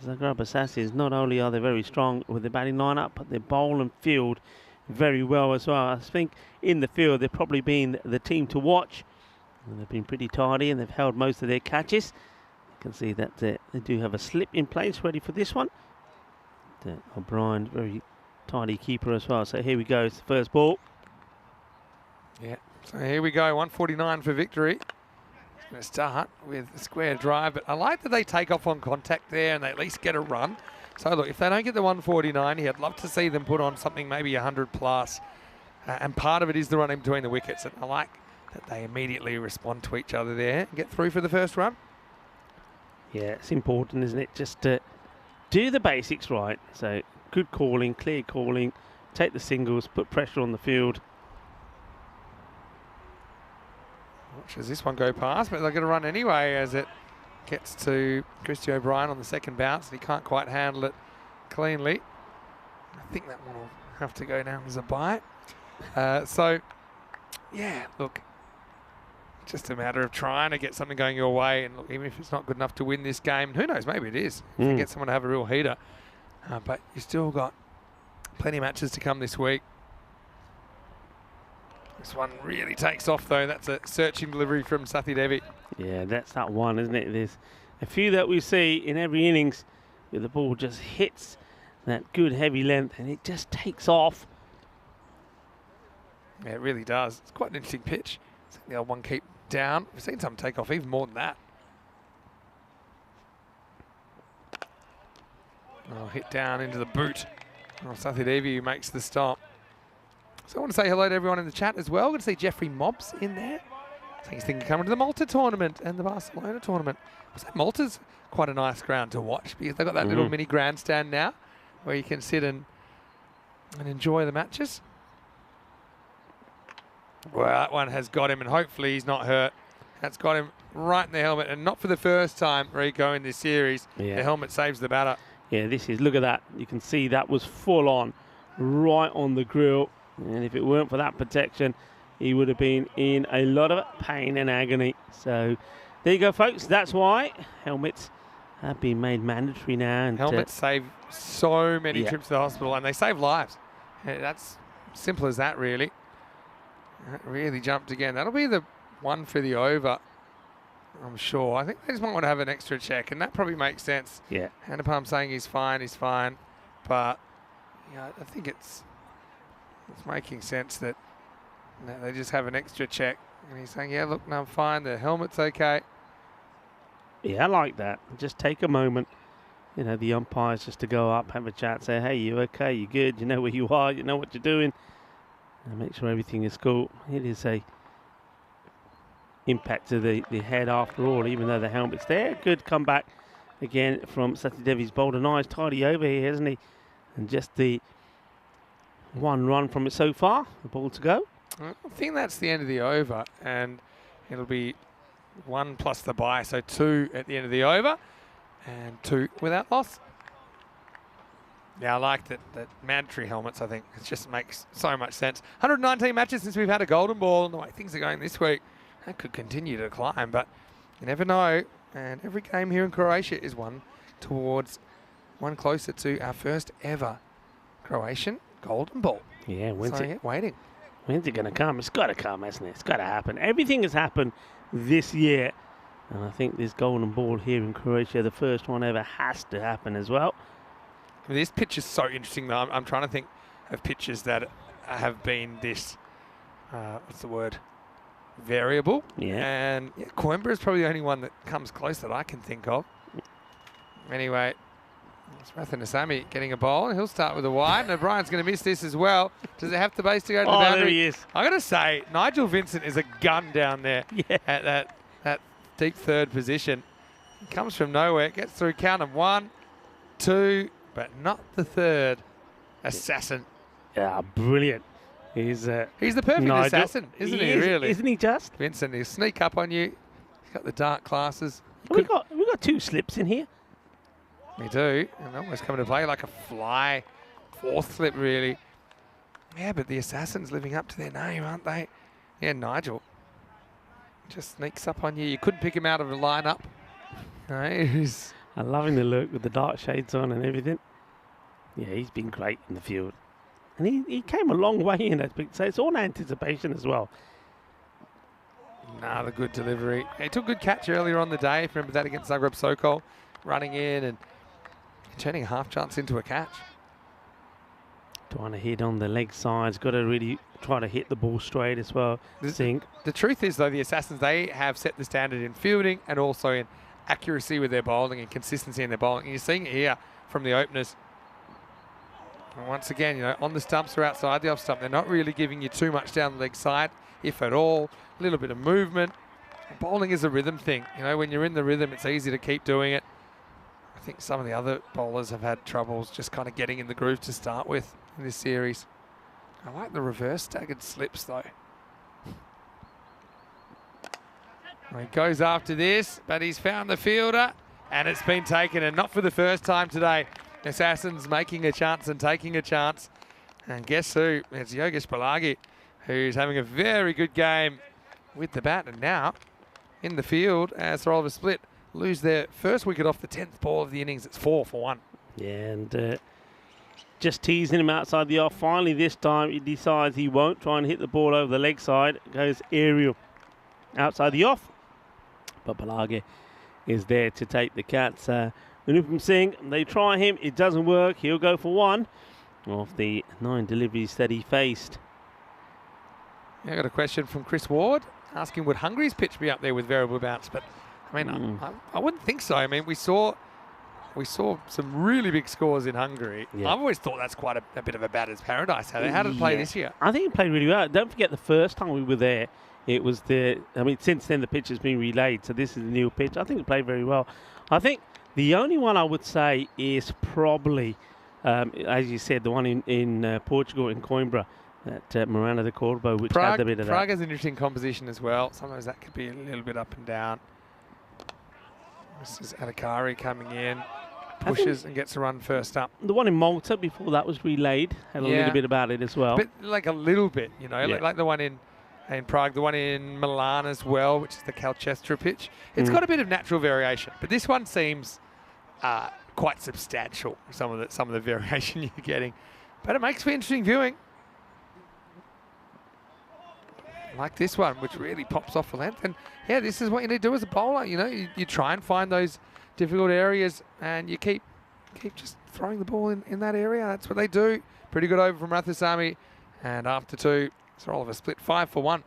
Zagreb Assassins, not only are they very strong with the batting lineup, but they bowl and field very well as well. I think in the field they've probably been the team to watch. And they've been pretty tidy, and they've held most of their catches. You can see that they do have a slip in place ready for this one. O'Brien, very tidy keeper as well. So here we go, it's the first ball. Yeah, so here we go, 149 for victory. It's going to start with a square drive, but I like that they take off on contact there and they at least get a run. So look, if they don't get the 149 here, I'd love to see them put on something maybe 100 plus. And part of it is the run in between the wickets. And I like that they immediately respond to each other there and get through for the first run. Yeah, it's important, isn't it? Just to do the basics right. So good calling, clear calling, take the singles, put pressure on the field. Watches this one go past, but they're going to run anyway as it gets to Christy O'Brien on the second bounce, and he can't quite handle it cleanly. I think that one will have to go down as a bite. So, yeah, look, just a matter of trying to get something going your way, and look, even if it's not good enough to win this game, who knows, maybe it is. If you get someone to have a real heater. But you still got plenty of matches to come this week. This one really takes off, though. That's a searching delivery from Sathi Devi. Yeah, that's that one, isn't it? There's a few that we see in every innings where the ball just hits that good heavy length and it just takes off. Yeah, it really does. It's quite an interesting pitch. The old one keep down. We've seen some take off even more than that. Oh, hit down into the boot. Oh, Sathi Devi who makes the stop. So I want to say hello to everyone in the chat as well. Good to see Jeffrey Mobbs in there. I think he's thinking of coming to the Malta tournament and the Barcelona tournament. So Malta's quite a nice ground to watch, because they've got that little mini grandstand now where you can sit and enjoy the matches. Well, that one has got him, and hopefully he's not hurt. That's got him right in the helmet, and not for the first time, Rico, in this series. Yeah. The helmet saves the batter. Yeah, look at that. You can see that was full on, right on the grill. And if it weren't for that protection, he would have been in a lot of pain and agony. So there you go, folks. That's why helmets have been made mandatory now. And Helmets save so many trips to the hospital, and they save lives. That's simple as that, really. That really jumped again. That'll be the one for the over, I'm sure. I think they just might want to have an extra check, and that probably makes sense. Yeah. Anupam saying he's fine. But yeah, I think it's making sense that they just have an extra check. And he's saying, yeah, look, no, I'm fine. The helmet's okay. Yeah, I like that. Just take a moment. The umpires just to go up, have a chat, say, hey, you okay? You good? You know where you are? You know what you're doing? And make sure everything is cool. It is a impact to the head after all, even though the helmet's there. Good comeback again from Sathi Devi's bowler. Nice tidy over here, hasn't he? And just the one run from it so far. The ball to go. I think that's the end of the over, and it'll be 1 plus the bye, so 2 at the end of the over, and 2 without loss. Yeah, I like that mandatory helmets. I think it just makes so much sense. 119 matches since we've had a golden ball, and the way things are going this week, that could continue to climb, but you never know. And every game here in Croatia is one closer to our first ever Croatian golden ball. Yeah, waiting. When's it going to come? It's got to come, hasn't it? It's got to happen. Everything has happened this year And I think this golden ball here in Croatia, the first one ever, has to happen as well. I mean, this pitch is so interesting, though. I'm trying to think of pitches that have been this, what's the word, variable. Yeah. And yeah, Coimbra is probably the only one that comes close that I can think of. Anyway, it's Rathanasamy getting a bowl. He'll start with a wide, and O'Brien's going to miss this as well. Does it have the base to go to the boundary? There he is. I got to say, Nigel Vincent is a gun down there at that deep third position. He comes from nowhere, gets through, count them 1, 2, but not the third. Assassin. Yeah, brilliant. He's the perfect Nigel. Assassin, isn't he, really? Isn't he just? Vincent, he'll sneak up on you. He's got the dark glasses. We got 2 slips in here. We do, and almost coming to play like a fly. 4th slip, really. Yeah, but the Assassin's living up to their name, aren't they? Yeah, Nigel just sneaks up on you. You couldn't pick him out of the lineup. No, he's... I'm loving the look with the dark shades on and everything. Yeah, he's been great in the field. And he came a long way in that pick, so it's all anticipation as well. Another good delivery. He took a good catch earlier on the day. Remember that against Zagreb Sokol, running in and turning a half chance into a catch. Trying to hit on the leg sides. Got to really try to hit the ball straight as well. The truth is, though, the Assassins, they have set the standard in fielding and also in accuracy with their bowling and consistency in their bowling. And you're seeing it here from the openers. And once again, on the stumps or outside the off stump, they're not really giving you too much down the leg side, if at all. A little bit of movement. Bowling is a rhythm thing. When you're in the rhythm, it's easy to keep doing it. I think some of the other bowlers have had troubles just kind of getting in the groove to start with in this series. I like the reverse staggered slips, though. He goes after this, but he's found the fielder, and it's been taken, and not for the first time today. Assassins making a chance and taking a chance. And guess who? It's Yogesh Balagi, who's having a very good game with the bat, and now in the field as for Oliver Split lose their first wicket off the 10th ball of the innings. It's 4 for 1. Yeah, and just teasing him outside the off. Finally, this time he decides he won't try and hit the ball over the leg side. Goes aerial outside the off. But Balagi is there to take the catch. Anupam Singh, they try him. It doesn't work. He'll go for 1 of the 9 deliveries that he faced. I got a question from Chris Ward asking, would Hungary's pitch be up there with variable bounce? But I mean, I wouldn't think so. I mean, we saw some really big scores in Hungary. Yeah. I've always thought that's quite a bit of a batter's paradise. How did it play this year? I think it played really well. Don't forget the first time we were there, it was since then the pitch has been relayed, so this is the new pitch. I think it played very well. I think the only one I would say is probably, as you said, the one in Portugal, in Coimbra, that Miranda de Cordoba, which had a bit of that. Prague has an interesting composition as well. Sometimes that could be a little bit up and down. This is Adhikari coming in, pushes and gets a run first up. The one in Malta before that was relayed, had a little bit about it as well. But like a little bit, like the one in Prague, the one in Milan as well, which is the Calcestra pitch. It's got a bit of natural variation, but this one seems quite substantial, some of the variation you're getting. But it makes for interesting viewing. Like this one, which really pops off the length. And yeah, this is what you need to do as a bowler. You try and find those difficult areas, and you keep just throwing the ball in that area. That's what they do. Pretty good over from Rathanasamy. And after 2, Sir Oliver Split 5 for 1.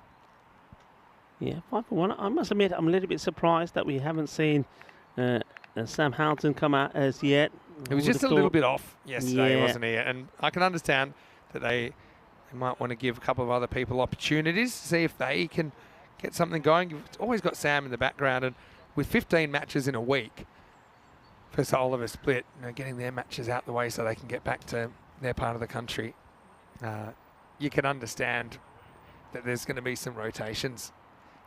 Yeah, 5 for 1. I must admit, I'm a little bit surprised that we haven't seen Sam Houghton come out as yet. It was just a little bit off yesterday, wasn't he? And I can understand that they might want to give a couple of other people opportunities to see if they can get something going. You've always got Sam in the background, and with 15 matches in a week for Sir Oliver Split, getting their matches out the way so they can get back to their part of the country, you can understand that there's going to be some rotations,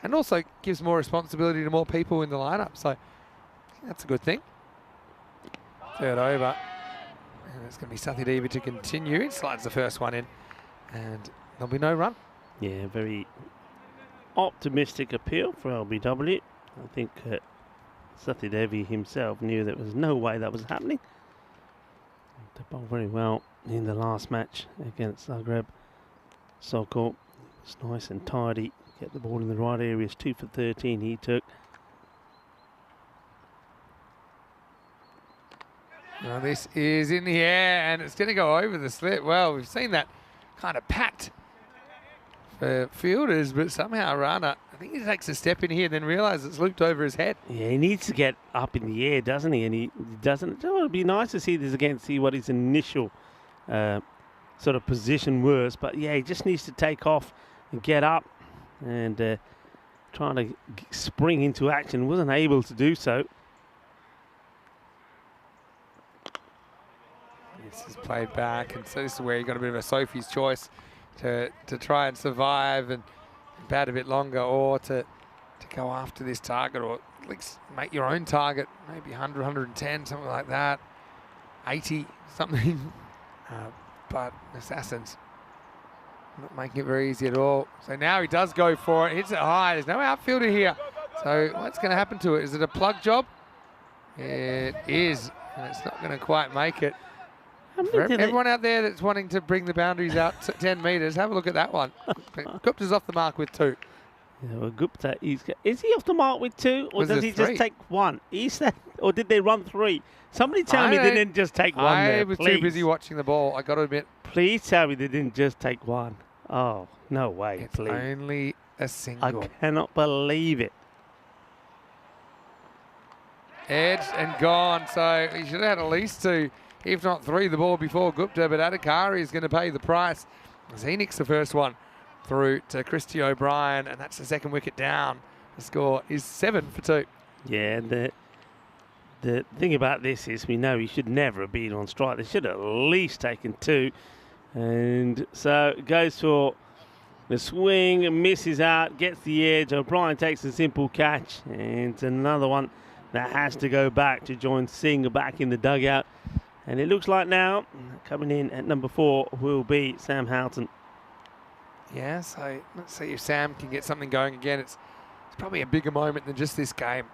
and also gives more responsibility to more people in the lineup. So that's a good thing. Third over, and it's going to be Sathi Deva to continue. He slides the first one in, and there'll be no run. Yeah, very optimistic appeal for LBW. I think Sathi Devi himself knew there was no way that was happening. They bowled very well in the last match against Zagreb Sokol. It's nice and tidy. Get the ball in the right areas. 2 for 13 he took. Now this is in the air and it's going to go over the slip. Well, we've seen that kind of packed for fielders, but somehow Rana, I think he takes a step in here and then realises it's looped over his head. Yeah, he needs to get up in the air, doesn't he? And he doesn't. Oh, it'd be nice to see this again, see what his initial sort of position was. But yeah, he just needs to take off and get up and trying to spring into action. Wasn't able to do so. This is played back, and so this is where you got a bit of a Sophie's choice to try and survive and bat a bit longer, or to go after this target, or at least make your own target, maybe 100, 110, something like that, 80, something. But Assassin's not making it very easy at all. So now he does go for it, hits it high. There's no outfielder here. So what's going to happen to it? Is it a plug job? It is, and it's not going to quite make it. For everyone out there that's wanting to bring the boundaries out to 10 metres, have a look at that one. Gupta's off the mark with 2. Yeah, well, Gupta, is he off the mark with 2, or does he just take 1? Or did they run 3? Somebody tell me they didn't just take 1 there, I was too busy watching the ball, I got to admit. Please tell me they didn't just take 1. Oh, no way, It's please. only a single. I cannot believe it. Edged and gone, so he should have had at least 2, if not 3, the ball before Gupta, but Adhikari is going to pay the price. He nicks the first one through to Christy O'Brien, and that's the second wicket down. The score is 7 for 2. Yeah, the thing about this is we know he should never have been on strike. They should have at least taken 2. And so it goes for the swing, misses out, gets the edge. O'Brien takes a simple catch, and it's another one that has to go back to join Singh back in the dugout. And it looks like now, coming in at number 4 will be Sam Houghton. Yeah, so let's see if Sam can get something going again. It's probably a bigger moment than just this game.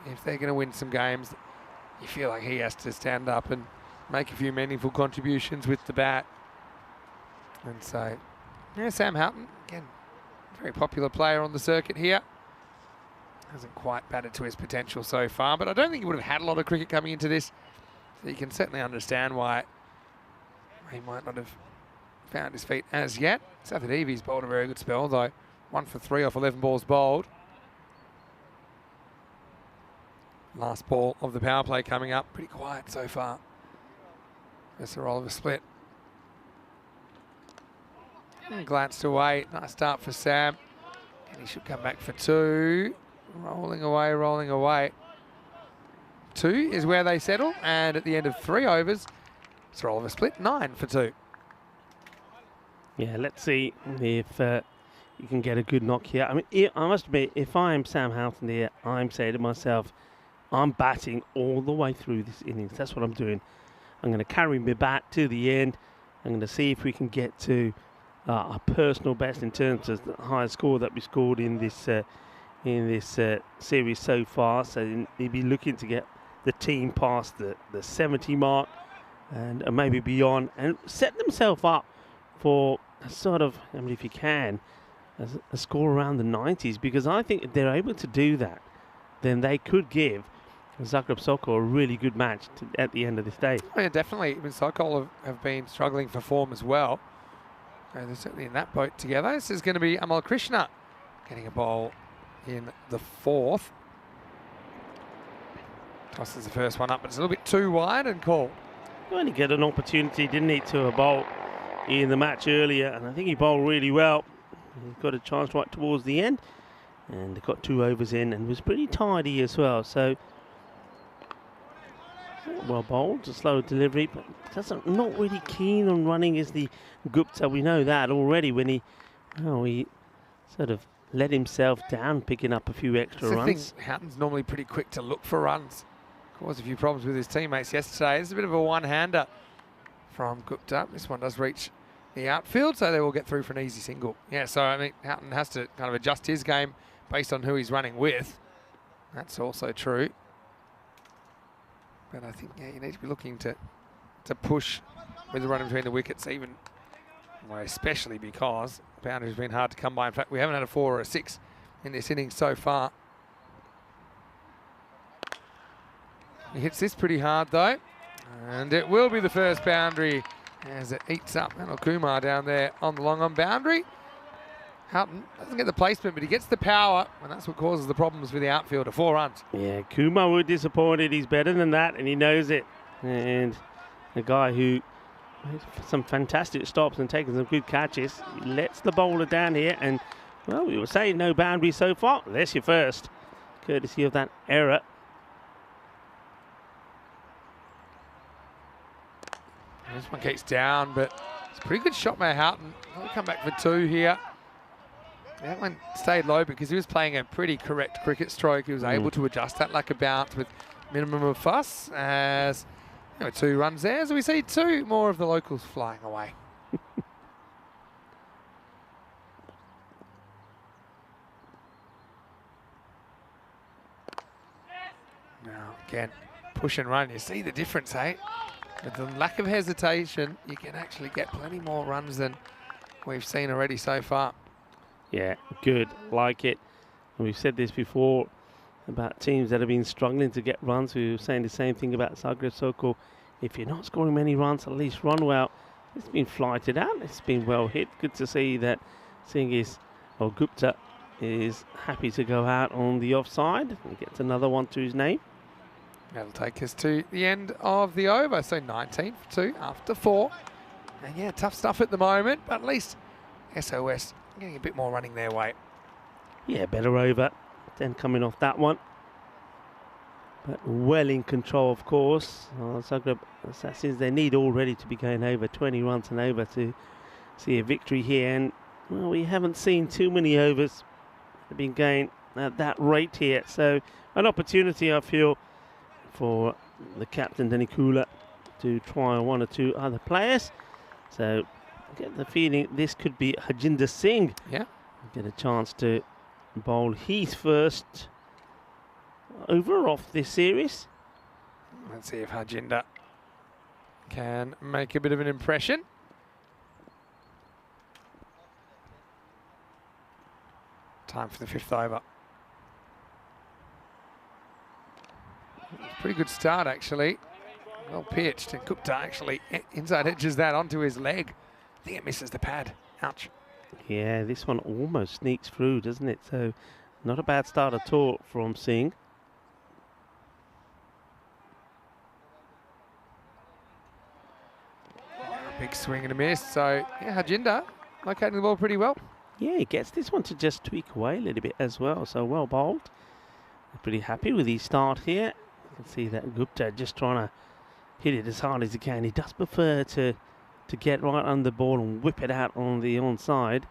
If they're going to win some games, you feel like he has to stand up and make a few meaningful contributions with the bat. And so, yeah, Sam Houghton, again, very popular player on the circuit here. Hasn't quite batted to his potential so far, but I don't think he would have had a lot of cricket coming into this. So you can certainly understand why he might not have found his feet as yet. Sathadevi's bowled a very good spell, though. 1 for 3 off 11 balls bowled. Last ball of the power play coming up. Pretty quiet so far. That's a roll of a split. And glanced away. Nice start for Sam. And he should come back for 2. Rolling away, rolling away. 2 is where they settle, and at the end of 3 overs, it's a roll of a split, 9 for 2. Yeah, let's see if you can get a good knock here. I mean, I must admit, if I'm Sam Houghton here, I'm saying to myself, I'm batting all the way through this innings. That's what I'm doing. I'm going to carry my bat to the end. I'm going to see if we can get to a personal best in terms of the highest score that we scored in this series so far. So they'll be looking to get the team past the 70 mark and maybe beyond, and set themselves up for a sort of, I mean, if you can, a score around the 90s, because I think if they're able to do that, then they could give Zagreb Sokol a really good match at the end of this day. Oh, yeah, definitely. I mean, Sokol have been struggling for form as well. They're certainly in that boat together. This is going to be Amal Krishna getting a bowl in the 4th. Tosses the first one up, but it's a little bit too wide and called. He only get an opportunity, didn't he, to a bowl in the match earlier, and I think he bowled really well. He got a chance right towards the end, and he got 2 overs in and was pretty tidy as well. So well bowled, a slow delivery, but not really keen on running as the Gupta. We know that already when he sort of let himself down, picking up a few extra runs. Houghton's normally pretty quick to look for runs. Caused a few problems with his teammates yesterday. It's a bit of a one-hander from Gupta. This one does reach the outfield, so they will get through for an easy single. Yeah, so I mean, Houghton has to kind of adjust his game based on who he's running with. That's also true. But I think, yeah, you need to be looking to push with the run between the wickets, even, well, especially because the boundary's been hard to come by. In fact, we haven't had a 4 or a 6 in this innings so far. He hits this pretty hard, though. And it will be the first boundary as it eats up Anil Kumar down there on the long on boundary. Houghton doesn't get the placement, but he gets the power, and that's what causes the problems for the outfielder. 4 runs. Yeah, Kumar was disappointed. He's better than that, and he knows it. And a guy who made some fantastic stops and taking some good catches. He lets the bowler down here, and, well, we were saying no boundary so far. There's your first, courtesy of that error. This one keeps down, but it's a pretty good shot by Houghton. He'll come back for 2 here. That one stayed low because he was playing a pretty correct cricket stroke. He was able to adjust that like a bounce with minimum of fuss. As 2 runs there, so we see 2 more of the locals flying away. Now again, push and run. You see the difference, eh? With the lack of hesitation, you can actually get plenty more runs than we've seen already so far. Yeah, good, like it. And we've said this before about teams that have been struggling to get runs. We were saying the same thing about Zagreb Sokol. If you're not scoring many runs, at least run well. It's been flighted out. It's been well hit. Good to see that Gupta is happy to go out on the offside. He gets another one to his name. That'll take us to the end of the over. So 19 for 2 after 4. And yeah, tough stuff at the moment, but at least SOS getting a bit more running their way. Yeah, better over than coming off that one. But well in control, of course. Zagreb Assassins, they need already to be going over 20 runs and over to see a victory here. And, well, we haven't seen too many overs. They've been going at that rate here. So an opportunity, I feel, for the captain, Danny Kula, to try 1 or 2 other players. So I get the feeling this could be Harjinder Singh. Yeah. Get a chance to bowl his first over off this series. Let's see if Harjinder can make a bit of an impression. Time for the 5th over. Pretty good start, actually. Well pitched, and Gupta actually inside edges that onto his leg. I think it misses the pad. Ouch. Yeah, this one almost sneaks through, doesn't it? So not a bad start at all from Singh. Big swing and a miss. So yeah, Harjinder locating the ball pretty well. Yeah, he gets this one to just tweak away a little bit as well. So well bowled. Pretty happy with his start here. You can see that Gupta just trying to hit it as hard as he can. He does prefer to get right on the ball and whip it out on the onside.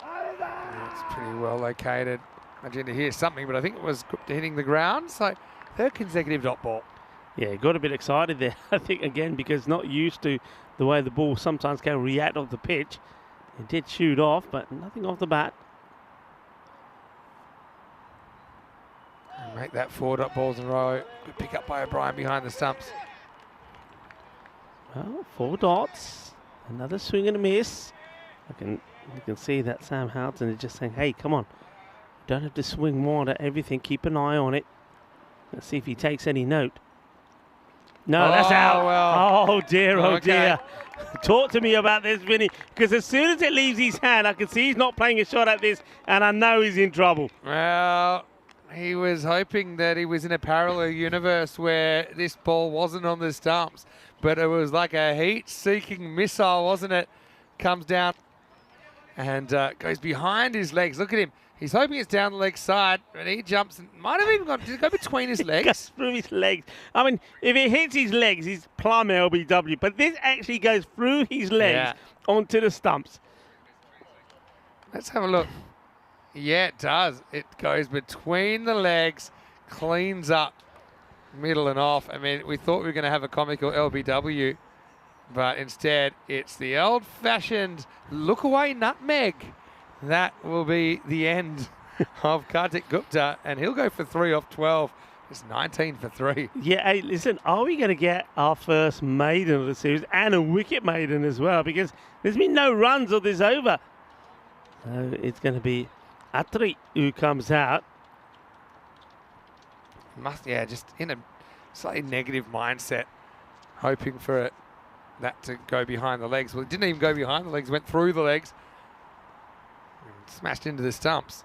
It's pretty well located. Harjinder hears something, but I think it was Gupta hitting the ground. So 3rd consecutive dot ball. Yeah, got a bit excited there, I think, again, because not used to the way the ball sometimes can react off the pitch. It did shoot off, but nothing off the bat. And make that 4 dot balls in a row. Good pick up by O'Brien behind the stumps. Well, 4 dots. Another swing and a miss. You can see that Sam Houghton is just saying, hey, come on. Don't have to swing more at everything. Keep an eye on it. Let's see if he takes any note. No, that's out. Well. Oh, dear, oh, Okay. dear. Talk to me about this, Vinny, because as soon as it leaves his hand, I can see he's not playing a shot at this, and I know he's in trouble. Well, he was hoping that he was in a parallel universe where this ball wasn't on the stumps, but it was like a heat-seeking missile, wasn't it? Comes down and goes behind his legs. Look at him. He's hoping it's down the leg side, but he jumps and might have even gone. Did it go between his legs? It goes through his legs. I mean, if it hits his legs, he's plumb LBW. But this actually goes through his legs onto the stumps. Let's have a look. Yeah, it does. It goes between the legs, cleans up middle and off. I mean, we thought we were going to have a comical LBW, but instead it's the old-fashioned look-away nutmeg. That will be the end of Kartik Gupta, and he'll go for 3 off 12. It's 19 for 3. Yeah, hey, listen, are we going to get our first maiden of the series and a wicket maiden as well? Because there's been no runs of this over. So it's going to be Atri who comes out. Just in a slightly negative mindset, hoping for that to go behind the legs. Well, it didn't even go behind the legs, went through the legs, and smashed into the stumps.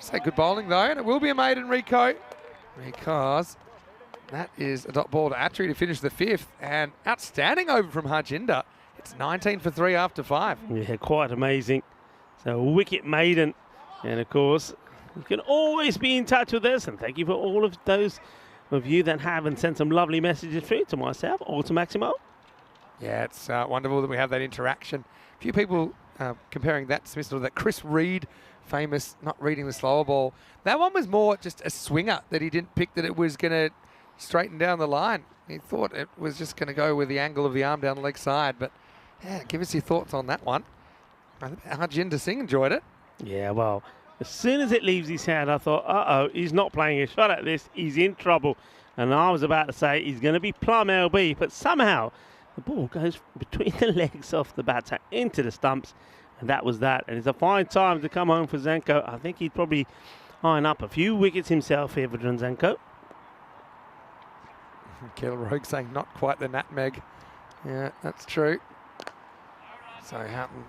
Say good bowling though, and it will be a maiden, Rico, because that is a dot ball to Atri to finish the 5th, and outstanding over from Harjinder. It's 19 for 3 after 5. Yeah, quite amazing. So a wicket maiden. And of course, you can always be in touch with us. And thank you for all of those of you that have and sent some lovely messages through to myself or to Maximo. Yeah, it's wonderful that we have that interaction. A few people comparing that dismissal to that Chris Reed, famous not reading the slower ball. That one was more just a swinger that he didn't pick, that it was going to straighten down the line. He thought it was just going to go with the angle of the arm down the leg side. But yeah, give us your thoughts on that one. I think Harjinder Singh enjoyed it. Yeah, well, as soon as it leaves his hand, I thought, uh-oh, he's not playing a shot at this. He's in trouble. And I was about to say he's going to be plumb LB, but somehow the ball goes between the legs off the batter into the stumps, and that was that. And it's a fine time to come home for Zanko. I think he'd probably iron up a few wickets himself here for Zanko. Kilrogue saying not quite the nutmeg. Yeah, that's true. So Houghton,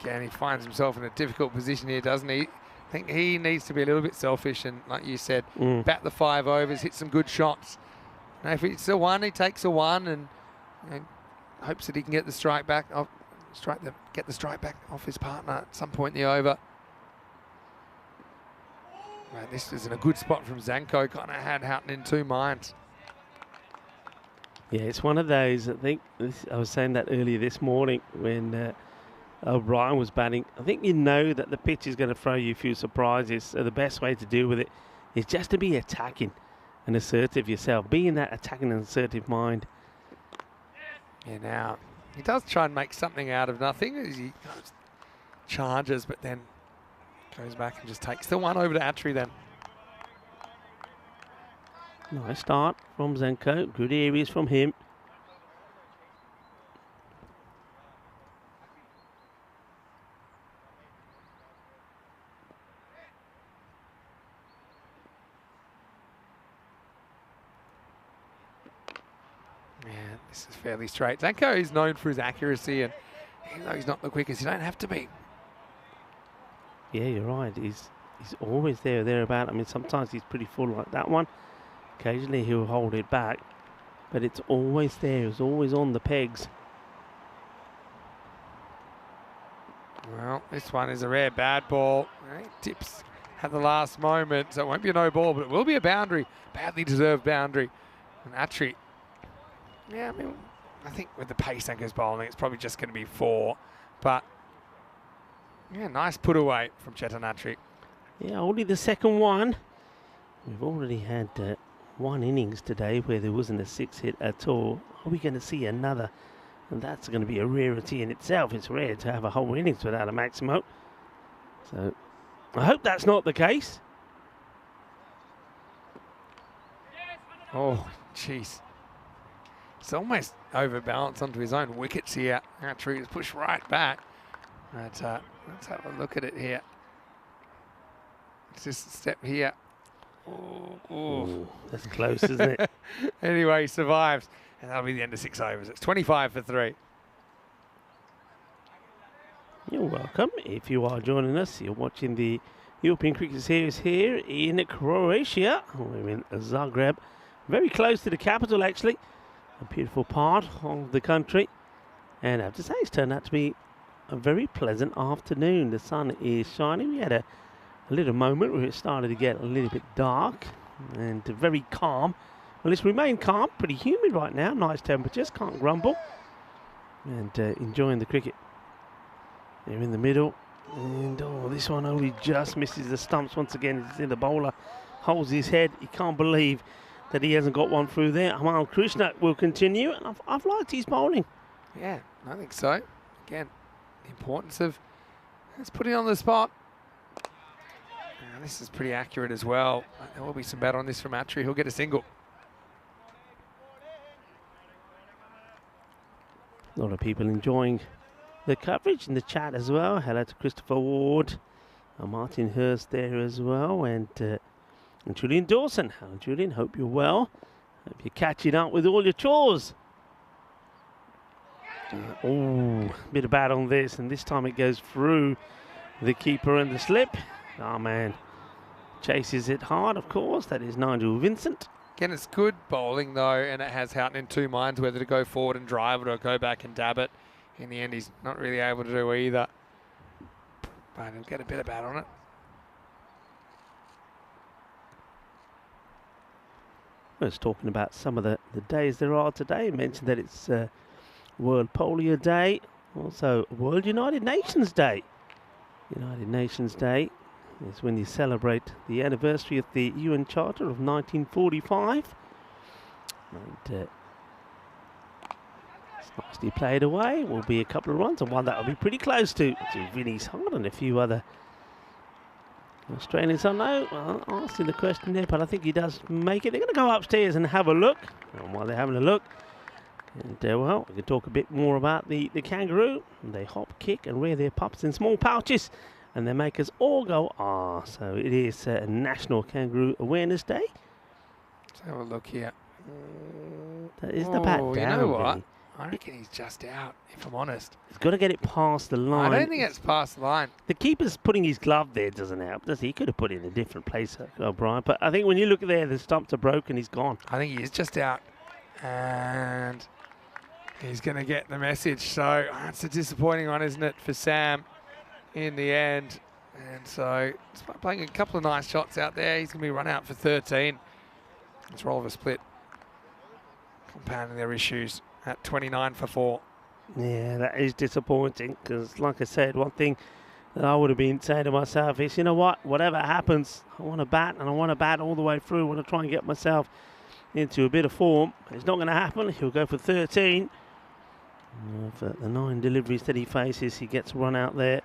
again, he finds himself in a difficult position here, doesn't he? I think he needs to be a little bit selfish and, like you said, bat the 5 overs, hit some good shots. Now, if it's a 1, he takes a 1 and hopes that he can get the strike back off, get the strike back off his partner at some point in the over. Man, this is in a good spot from Zanko. Kind of had Houghton in 2 minds. Yeah, it's one of those, I think, I was saying that earlier this morning when O'Brien was batting. I think you know that the pitch is going to throw you a few surprises, so the best way to deal with it is just to be attacking and assertive yourself. Be in that attacking and assertive mind. Yeah, now, he does try and make something out of nothing as he charges, but then goes back and just takes the 1 over to Atri then. Nice start from Zanko. Good areas from him. Yeah, this is fairly straight. Zanko is known for his accuracy, and even though he's not the quickest, you don't have to be. Yeah, you're right. He's always there or thereabout. I mean, sometimes he's pretty full like that one. Occasionally he'll hold it back, but it's always there. It's always on the pegs. Well, this one is a rare bad ball. Tips at the last moment, so it won't be a no ball, but it will be a boundary. Badly deserved boundary. And Atri, yeah, I mean, I think with the pace Zanko's bowling, it's probably just going to be 4. But, yeah, nice put away from Chetan Atri. Yeah, only the second one. We've already had 1 innings today where there wasn't a 6 hit at all. Are we going to see another? And that's going to be a rarity in itself. It's rare to have a whole innings without a Maximo. So I hope that's not the case. Oh, jeez. It's almost overbalanced onto his own wickets here. Atri is pushed right back. But let's have a look at it here. It's just a step here. Ooh, that's close, isn't it? Anyway, he survives. And that'll be the end of 6 overs. It's 25 for 3. You're welcome. If you are joining us, you're watching the European Cricket Series here in Croatia. We're in Zagreb. Very close to the capital, actually. A beautiful part of the country. And I have to say, it's turned out to be a very pleasant afternoon. The sun is shining. We had a little moment where it started to get a little bit dark and very calm. Well, it's remained calm, pretty humid right now, nice temperatures, can't grumble. And enjoying the cricket. They're in the middle. And oh, this one only just misses the stumps once again. It's in the bowler, holds his head. He can't believe that he hasn't got one through there. Amal Krishna will continue, and I've liked his bowling. Yeah, I think so. Again, the importance of let's put it on the spot. This is pretty accurate as well. There will be some bat on this from Atri. He'll get a single. A lot of people enjoying the coverage in the chat as well. Hello to Christopher Ward, Martin Hurst there as well, and And Julian Dawson. Hello, Julian. Hope you're well. Hope you're catching up with all your chores. Oh, bit of bat on this, and this time it goes through the keeper and the slip. Oh, man. Chases it hard, of course. That is Nigel Vincent. Again, it's good bowling, though, and it has Houghton in two minds whether to go forward and drive it or go back and dab it. In the end, he's not really able to do either. But he'll get a bit of bat on it. I was talking about some of the days there are today. I mentioned that it's World Polio Day, also World United Nations Day. United Nations Day is when you celebrate the anniversary of the UN Charter of 1945. And it's nicely played away. Will be a couple of runs, and one that will be pretty close to Vinny's Hard and a few other Australians. I know, well, asking the question there, but I think he does make it. They're going to go upstairs and have a look. And while they're having a look, and well, we can talk a bit more about the kangaroo. They hop, kick, and rear their pups in small pouches, and they make us all go, ah. So it is National Kangaroo Awareness Day. Let's have a look here. That is the bat down. You know what? Vinny. I reckon he's just out, if I'm honest. He's got to get it past the line. I don't think it's past the line. The keeper's putting his glove there doesn't help, does he? He could have put it in a different place, O'Brien. But I think when you look there, the stumps are broken, he's gone. I think he is just out. And he's going to get the message. So it's a disappointing one, isn't it, for Sam in the end. And so despite playing a couple of nice shots out there, he's going to be run out for 13. It's roll of a split. Compounding their issues at 29 for 4. Yeah, that is disappointing because, like I said, one thing that I would have been saying to myself is, you know what, whatever happens, I want to bat, and I want to bat all the way through. I want to try and get myself into a bit of form. It's not going to happen. He'll go for 13. For the 9 deliveries that he faces, he gets run out there.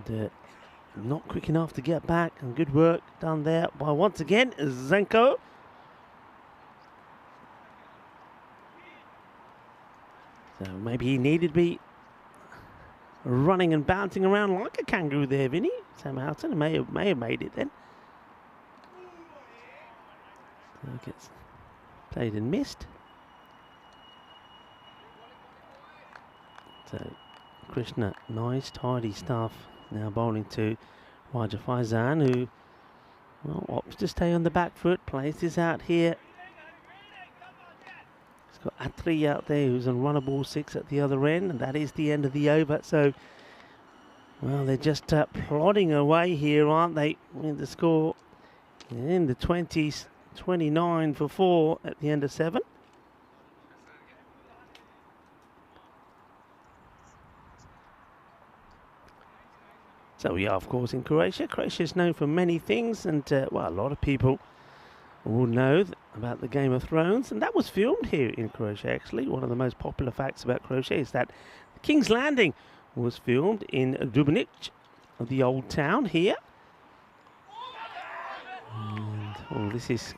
And not quick enough to get back, and good work done there by, once again, Zenko. So maybe he needed to be running and bouncing around like a kangaroo there, Vinny. Sam Houghton may have made it then. So it gets played and missed. So Krishna, nice tidy stuff. Now bowling to Raja Faizan, who opts to stay on the back foot, plays this out here. Got Atri out there who's on runner ball 6 at the other end, and that is the end of the over. So, well, they're just plodding away here, aren't they? With the score in the 20s, 29 for 4 at the end of 7. So we are, of course, in Croatia. Croatia is known for many things, and well, a lot of people will know about the Game of Thrones, and that was filmed here in Croatia. Actually, one of the most popular facts about Croatia is that King's Landing was filmed in Dubrovnik, the old town here. And, this is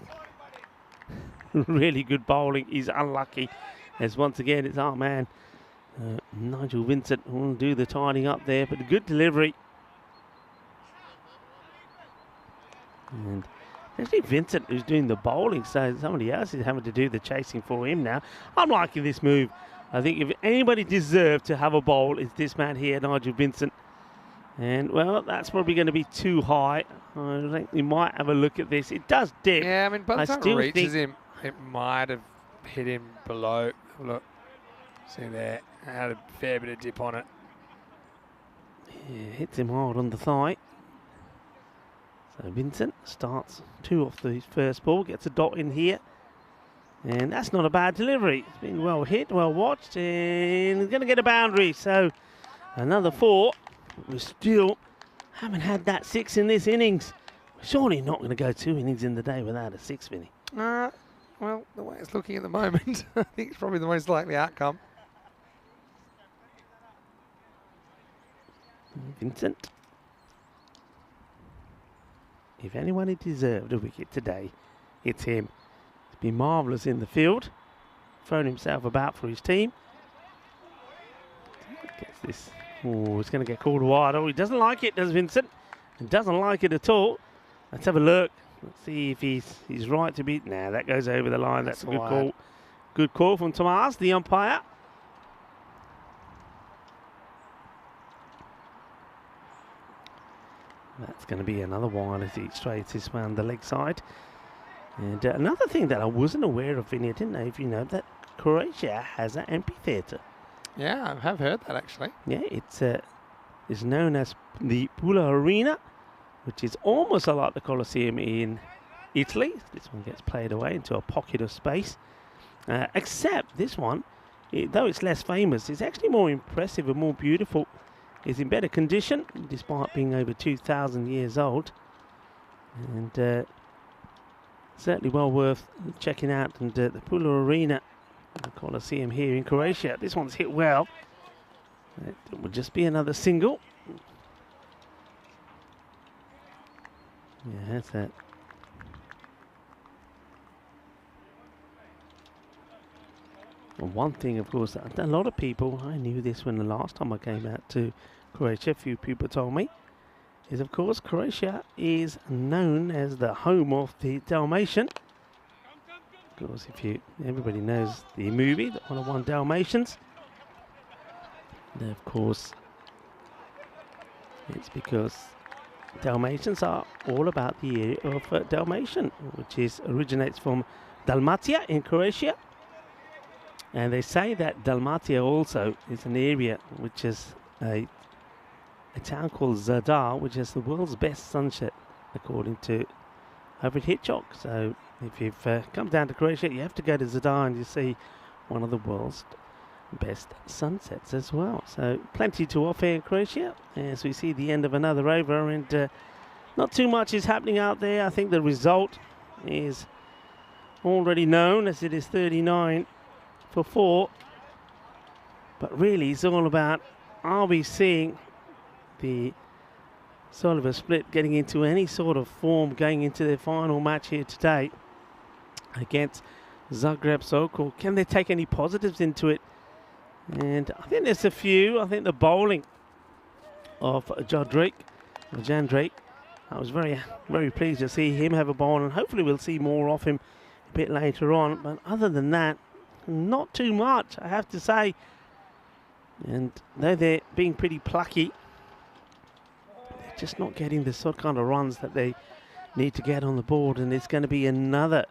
really good bowling. He's unlucky, as once again it's our man Nigel Vincent who will do the tidying up there, but a good delivery. And actually Vincent who's doing the bowling, so somebody else is having to do the chasing for him now. I'm liking this move. I think if anybody deserved to have a bowl, it's this man here, Nigel Vincent. And, well, that's probably going to be too high. I think we might have a look at this. It does dip. Yeah, I mean, by the time it reaches him, it might have hit him below. Look, see there, it had a fair bit of dip on it. Yeah, hits him hard on the thigh. So Vincent starts 2 off the first ball, gets a dot in here. And that's not a bad delivery. It's been well hit, well watched, and he's going to get a boundary. So another 4. We still haven't had that 6 in this innings. Surely not going to go 2 innings in the day without a 6, Vinny. Well, the way it's looking at the moment, I think it's probably the most likely outcome. Vincent. If anyone deserved a wicket today, it's him. He's been marvellous in the field, thrown himself about for his team. Gets this. Oh, it's going to get called wide. Oh, he doesn't like it, does Vincent? He doesn't like it at all. Let's have a look. Let's see if he's right to be. Nah, that goes over the line. That's a good call. Good call from Tomas, the umpire. That's going to be another wide as he straightens this round the leg side. And another thing that I wasn't aware of, Vinny, I didn't know if you know that Croatia has an amphitheatre. Yeah, I have heard that actually. Yeah, it's known as the Pula Arena, which is almost like the Colosseum in Italy. This one gets played away into a pocket of space. Except this one, though it's less famous, it's actually more impressive and more beautiful. It's in better condition, despite being over 2,000 years old. And certainly well worth checking out. And the Pula Arena, the Colosseum here in Croatia. This one's hit well. It will just be another single. Yeah, that's that. And one thing, of course, that a lot of people, I knew this when the last time I came out to Croatia, a few people told me, is of course Croatia is known as the home of the Dalmatian. Of course, everybody knows the movie, the 101 Dalmatians. And of course, it's because Dalmatians are all about the area of Dalmatian, which originates from Dalmatia in Croatia. And they say that Dalmatia also is an area which is a town called Zadar, which has the world's best sunset, according to Alfred Hitchcock. So if you've come down to Croatia, you have to go to Zadar and you see one of the world's best sunsets as well. So plenty to offer in Croatia as we see the end of another over, and not too much is happening out there. I think the result is already known, as it is 39 for 4. But really it's all about, are we seeing the Soliver split getting into any sort of form going into their final match here today against Zagreb Sokol? Can they take any positives into it? And I think there's a few. I think the bowling of Jan Drake, I was very, very pleased to see him have a bowl, and hopefully we'll see more of him a bit later on. But other than that, not too much, I have to say. And though they're being pretty plucky, they're just not getting the sort of kind of runs that they need to get on the board, and it's going to be another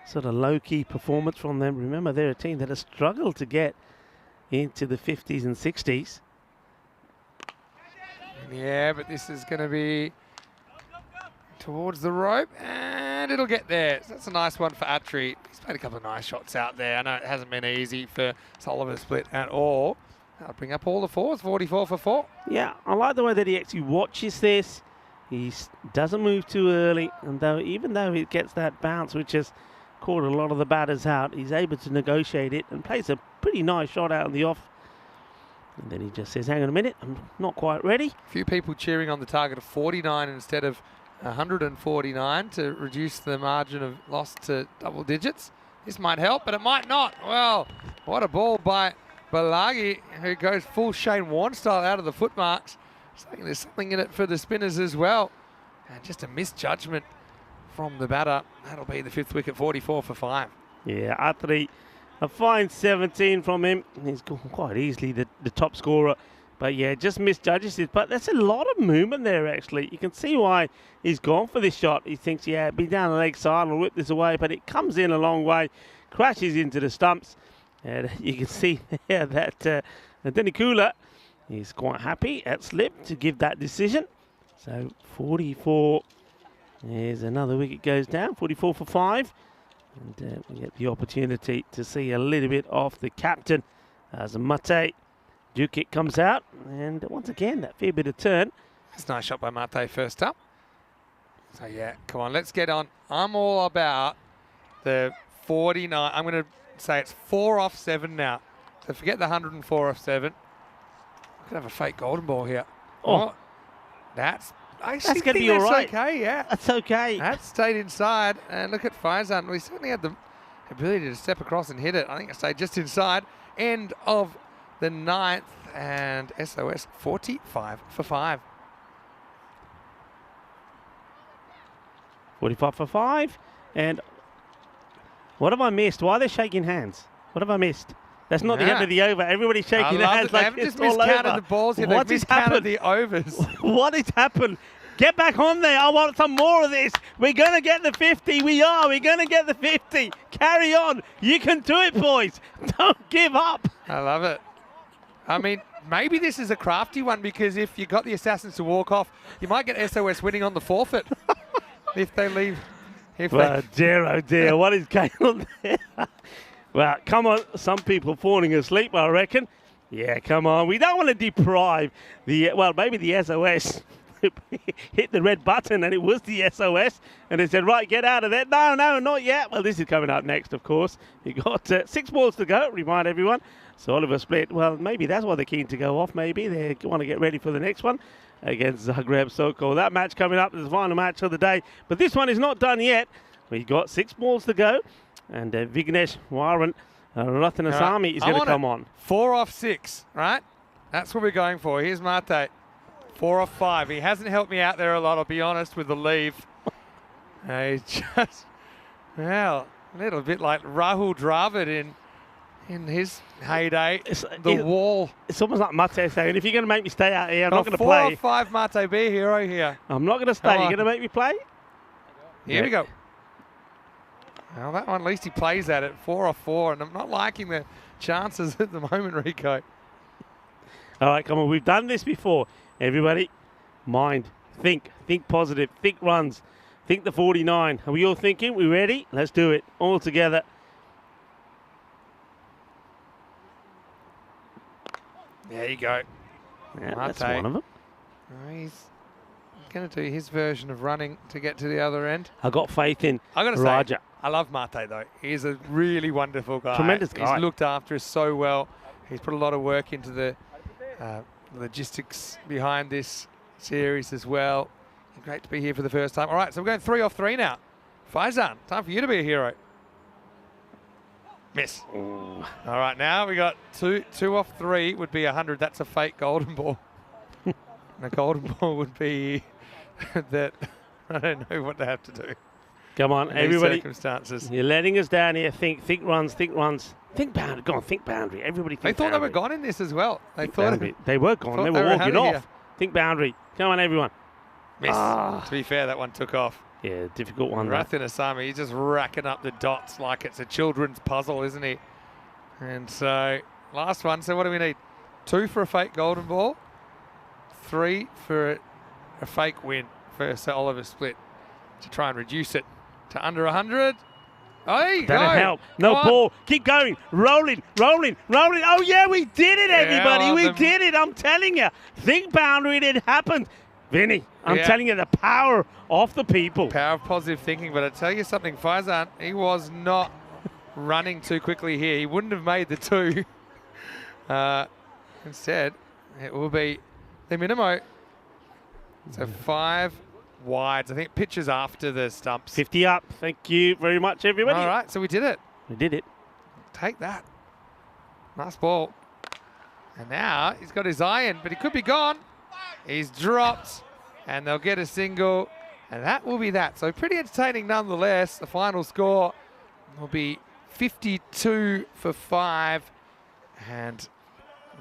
sort of low-key performance from them. Remember, they're a team that has struggled to get into the 50s and 60s. Yeah, but this is going to be towards the rope, and it'll get there. So that's a nice one for Atri. He's played a couple of nice shots out there. I know it hasn't been easy for Soliver split at all. I'll bring up all the fours, 44 for 4. Yeah, I like the way that he actually watches this. He doesn't move too early, and even though it gets that bounce, which has caught a lot of the batters out, he's able to negotiate it and plays a pretty nice shot out on the off. And then he just says, hang on a minute, I'm not quite ready. A few people cheering on the target of 49 instead of 149 to reduce the margin of loss to double digits. This might help, but it might not. Well, what a ball by Balagi, who goes full Shane Warne style out of the foot marks. Saying there's something in it for the spinners as well. And just a misjudgment from the batter. That'll be the 5th wicket, 44 for 5. Yeah, Atri, a fine 17 from him. He's gone quite easily the top scorer. But yeah, just misjudges it. But there's a lot of movement there, actually. You can see why he's gone for this shot. He thinks, yeah, be down the leg side, I'll whip this away. But it comes in a long way, crashes into the stumps. And you can see there that Denikula is quite happy at slip to give that decision. So 44 is another wicket goes down, 44 for 5. And we get the opportunity to see a little bit of the captain as Mate Dukic comes out. And once again, that fair bit of turn. That's a nice shot by Mate first up. So yeah, come on, let's get on. I'm all about the 49. I'm going to say it's 4 off 7 now. So forget the 104 off 7. Could have a fake golden ball here. Oh, that's going to be all right. Okay, yeah. That's okay. That stayed inside. And look at Faizan. We certainly had the ability to step across and hit it. I think it stayed just inside. End of the 9th, and SOS 45 for 5. 45 for 5. And what have I missed? Why are they shaking hands? What have I missed? That's not the end of the over. Everybody's shaking their hands They like haven't it's just all miscounted over. the balls here. What They've has miscounted happened? the overs. What has happened? Get back on there. I want some more of this. We're going to get the 50. We are. We're going to get the 50. Carry on. You can do it, boys. Don't give up. I love it. I mean, maybe this is a crafty one because if you got the Assassins to walk off, you might get SOS winning on the forfeit if they leave. Well, dear, oh dear. What is going on there? Well, come on. Some people falling asleep, I reckon. Yeah, come on. We don't want to deprive the, well, maybe the SOS hit the red button and it was the SOS and they said, right, get out of there. No, not yet. Well, this is coming up next, of course. You got 6 balls to go. Remind everyone. So Oliver Split, well, maybe that's why they're keen to go off. Maybe they want to get ready for the next one against Zagreb Sokol. That match coming up is the final match of the day. But this one is not done yet. We've got 6 balls to go. And Vignesh Warren Rathanasamy is going to come on. 4 off 6, right? That's what we're going for. Here's Mate. 4 off 5. He hasn't helped me out there a lot, I'll be honest, with the leave. He's just, well, a little bit like Rahul Dravid in his heyday. The wall. It's almost like Mate saying, if you're going to make me stay out here, I'm not going to 4 play. off 5, Mate, be a hero here. I'm not going to stay. You're going to make me play? Here we go. Well, that one, at least he plays at it. 4 off 4, and I'm not liking the chances at the moment, Rico. All right, come on. We've done this before. Everybody, mind, think positive, think runs, think the 49. Are we all thinking? We ready? Let's do it all together. There you go. Yeah, that's one of them. He's going to do his version of running to get to the other end. I got faith in I got to Raja. say, I love Mate though. He's a really wonderful guy. Tremendous guy. He's looked after us so well. He's put a lot of work into the logistics behind this series as well. Great to be here for the first time. All right, so we're going 3 off 3 now. Faizan, time for you to be a hero. Miss. Ooh. All right, now we got 2 off 3 would be 100. That's a fake golden ball. And a golden ball would be that I don't know what they have to do. Come on, in everybody. these circumstances. You're letting us down here. Think runs. Think boundary. Go on, think boundary. Everybody think They thought boundary. they were gone in this as well. They Think thought boundary. They were gone. thought They they were were walking out of off. here. Think boundary. Come on, everyone. Miss. To be fair, that one took off. Yeah, difficult one. That. Rathanasamy, he's just racking up the dots like it's a children's puzzle, isn't he? And so, last one. So what do we need? 2 for a fake golden ball. 3 for a fake win for Sir Oliver Split to try and reduce it to under 100. Oh, there you go. That'll help. No ball. Keep going. Rolling. Oh, yeah, we did it, everybody. well, we did it. I'm telling you. Think boundary. It happened. Vinny, I'm telling you, the power of the people. Power of positive thinking. But I tell you something, Faizan, he was not running too quickly here. He wouldn't have made the 2. Instead, it will be the minimo. So 5 wides. I think pitches after the stumps. 50 up. Thank you very much, everybody. All right, so we did it. We did it. Take that. Nice ball. And now he's got his eye in, but he could be gone. He's dropped, and they'll get a single, and that will be that. So pretty entertaining nonetheless. The final score will be 52 for 5, and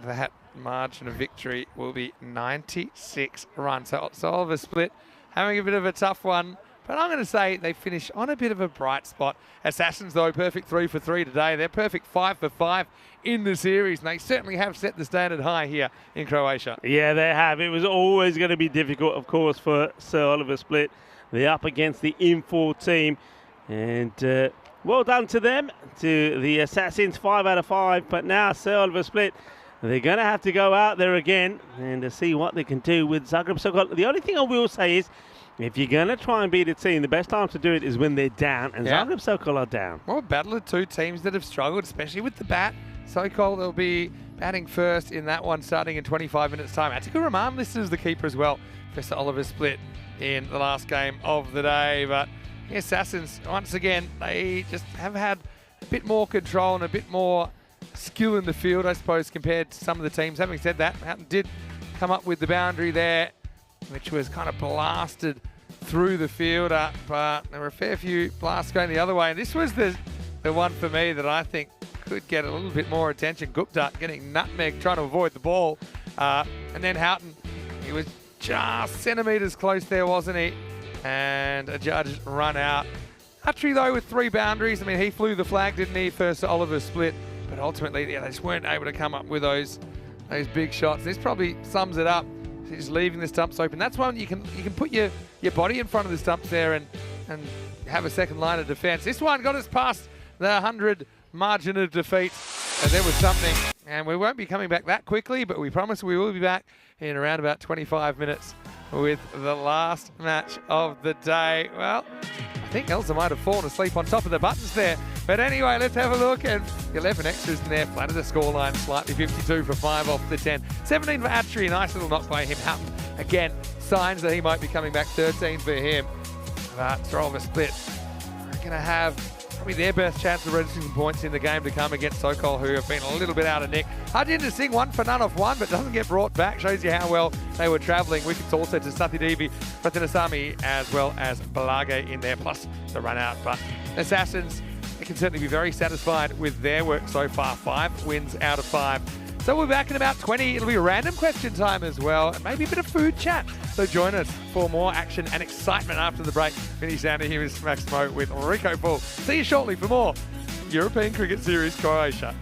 that margin of victory will be 96 runs. So Oliver Split having a bit of a tough one, but I'm going to say they finish on a bit of a bright spot. Assassins, though, perfect 3 for 3 today. They're perfect 5 for 5 in the series, and they certainly have set the standard high here in Croatia. Yeah, they have. It was always going to be difficult, of course, for Sir Oliver Split. They're up against the Infor team, and well done to them, to the Assassins, 5 out of 5. But now Sir Oliver Split, they're going to have to go out there again and to see what they can do with Zagreb Sokol. The only thing I will say is, if you're going to try and beat a team, the best time to do it is when they're down, and Zagreb Sokol are down. Well, a battle of 2 teams that have struggled, especially with the bat. Sokol, they'll be batting first in that one, starting in 25 minutes' time. Atiku Rahman listed as the keeper as well for Sir Oliver Split in the last game of the day. But the Assassins, once again, they just have had a bit more control and a bit more skill in the field, I suppose, compared to some of the teams. Having said that, Houghton did come up with the boundary there, which was kind of blasted through the fielder, but there were a fair few blasts going the other way. And this was the one for me that I think could get a little bit more attention. Gupta getting nutmeg, trying to avoid the ball. And then Houghton, he was just centimetres close there, wasn't he? And a judge run out. Hutchery, though, with 3 boundaries. I mean, he flew the flag, didn't he, first to Oliver split. But ultimately, yeah, they just weren't able to come up with those big shots. This probably sums it up. Just leaving the stumps open. That's one you can put your body in front of the stumps there and have a second line of defence. This one got us past the 100 margin of defeat. And there was something. And we won't be coming back that quickly, but we promise we will be back in around about 25 minutes with the last match of the day. Well, I think Elsa might have fallen asleep on top of the buttons there. But anyway, let's have a look. And 11 extras in there, flat of the scoreline, slightly 52 for 5 off the 10. 17 for Atchery, nice little knock by him. Houghton, again, signs that he might be coming back. 13 for him. But Stroller split. We're going to have probably their best chance of registering some points in the game to come against Sokol, who have been a little bit out of nick. Harjinder Singh, 1 for none off 1, but doesn't get brought back. Shows you how well they were travelling. Wickets also to Sathidevi, Ratinasamy, as well as Balage in there, plus the run out. But Assassins, they can certainly be very satisfied with their work so far. 5 wins out of 5. So we're back in about 20. It'll be a random question time as well, and maybe a bit of food chat. So join us for more action and excitement after the break. Finish down here with Maximo with Rico Bull. See you shortly for more European Cricket Series Croatia.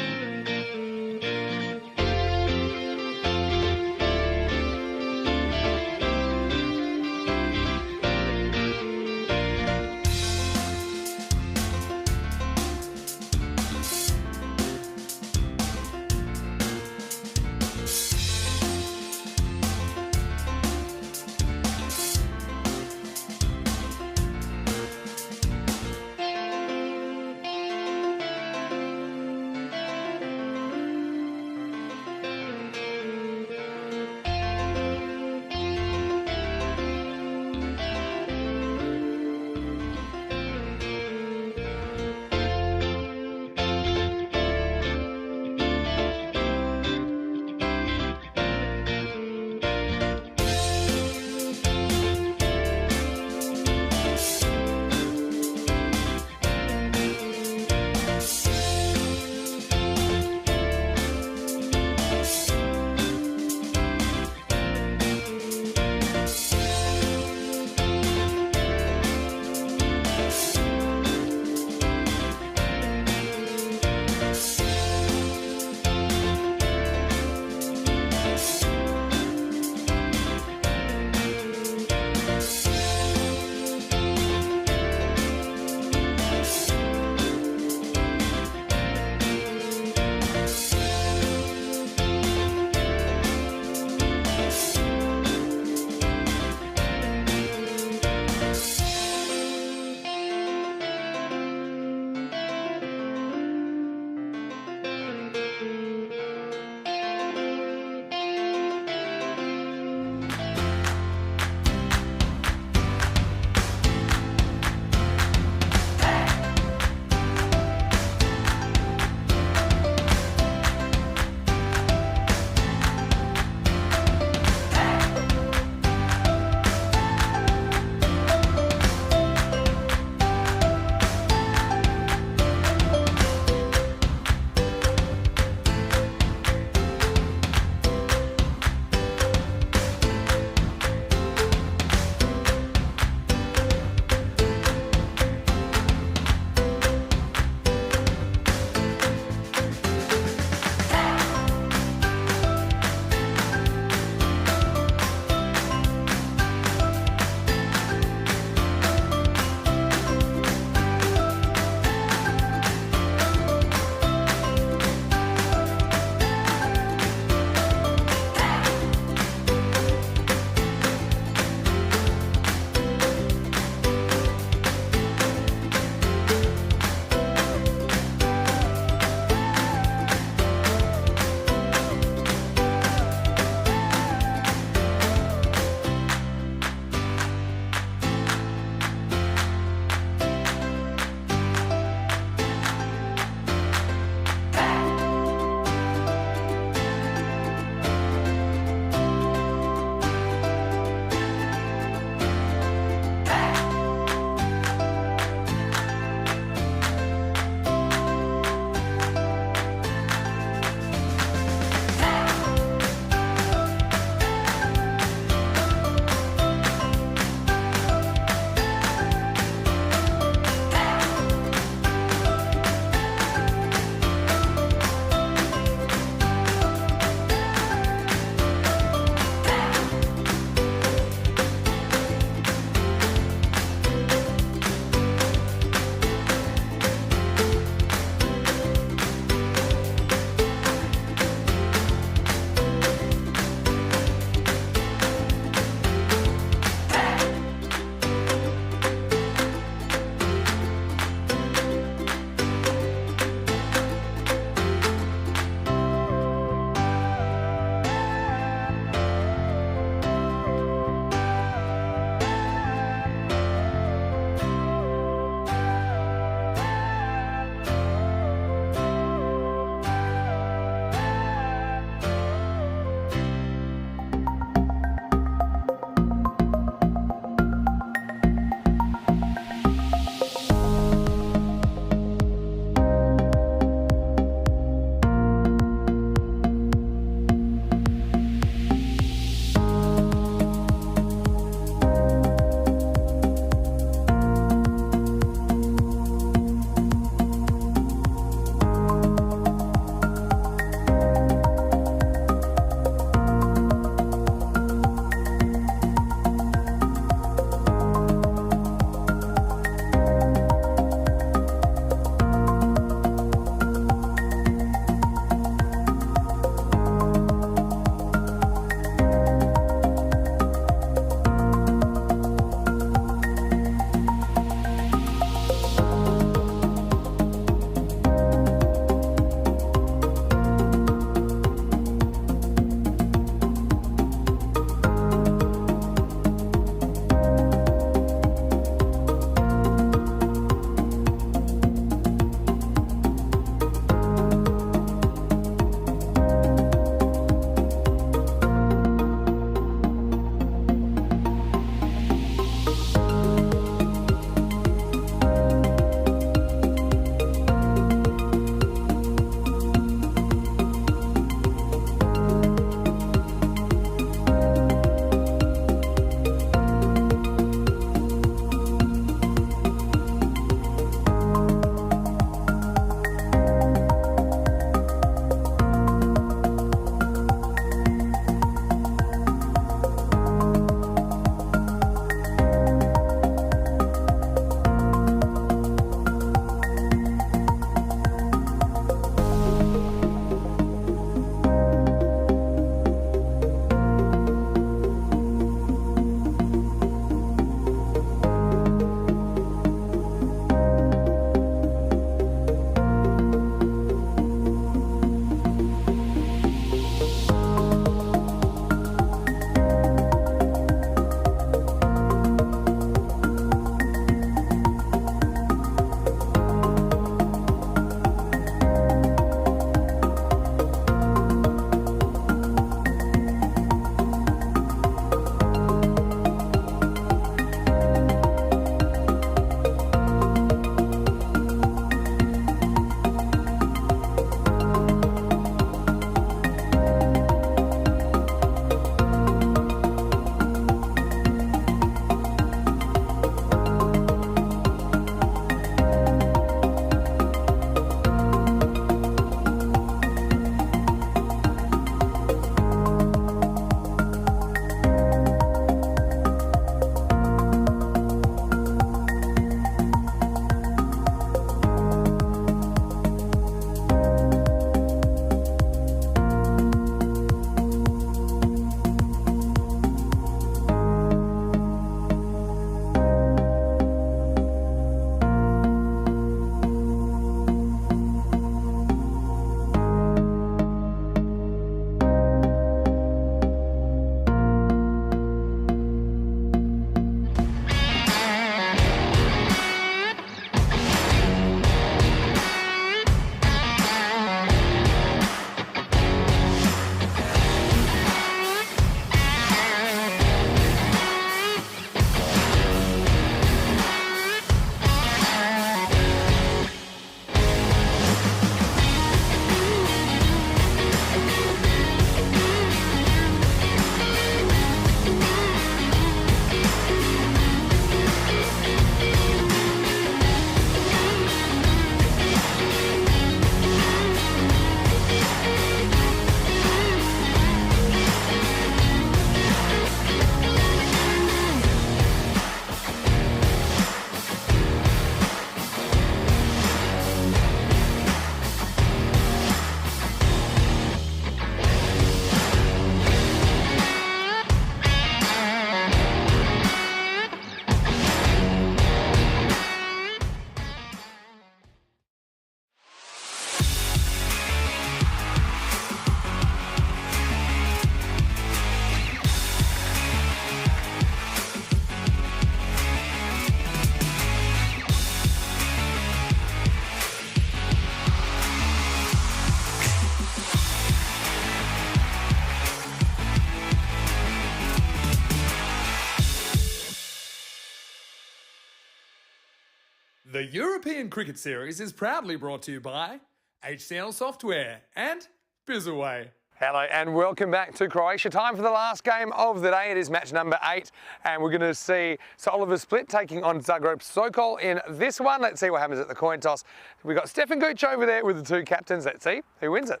The European Cricket Series is proudly brought to you by HCL Software and Bizaway. Hello and welcome back to Croatia. Time for the last game of the day. It is match number 8 and we're going to see Oliver Split taking on Zagreb Sokol in this one. Let's see what happens at the coin toss. We've got Stefan Gooch over there with the two captains. Let's see who wins it.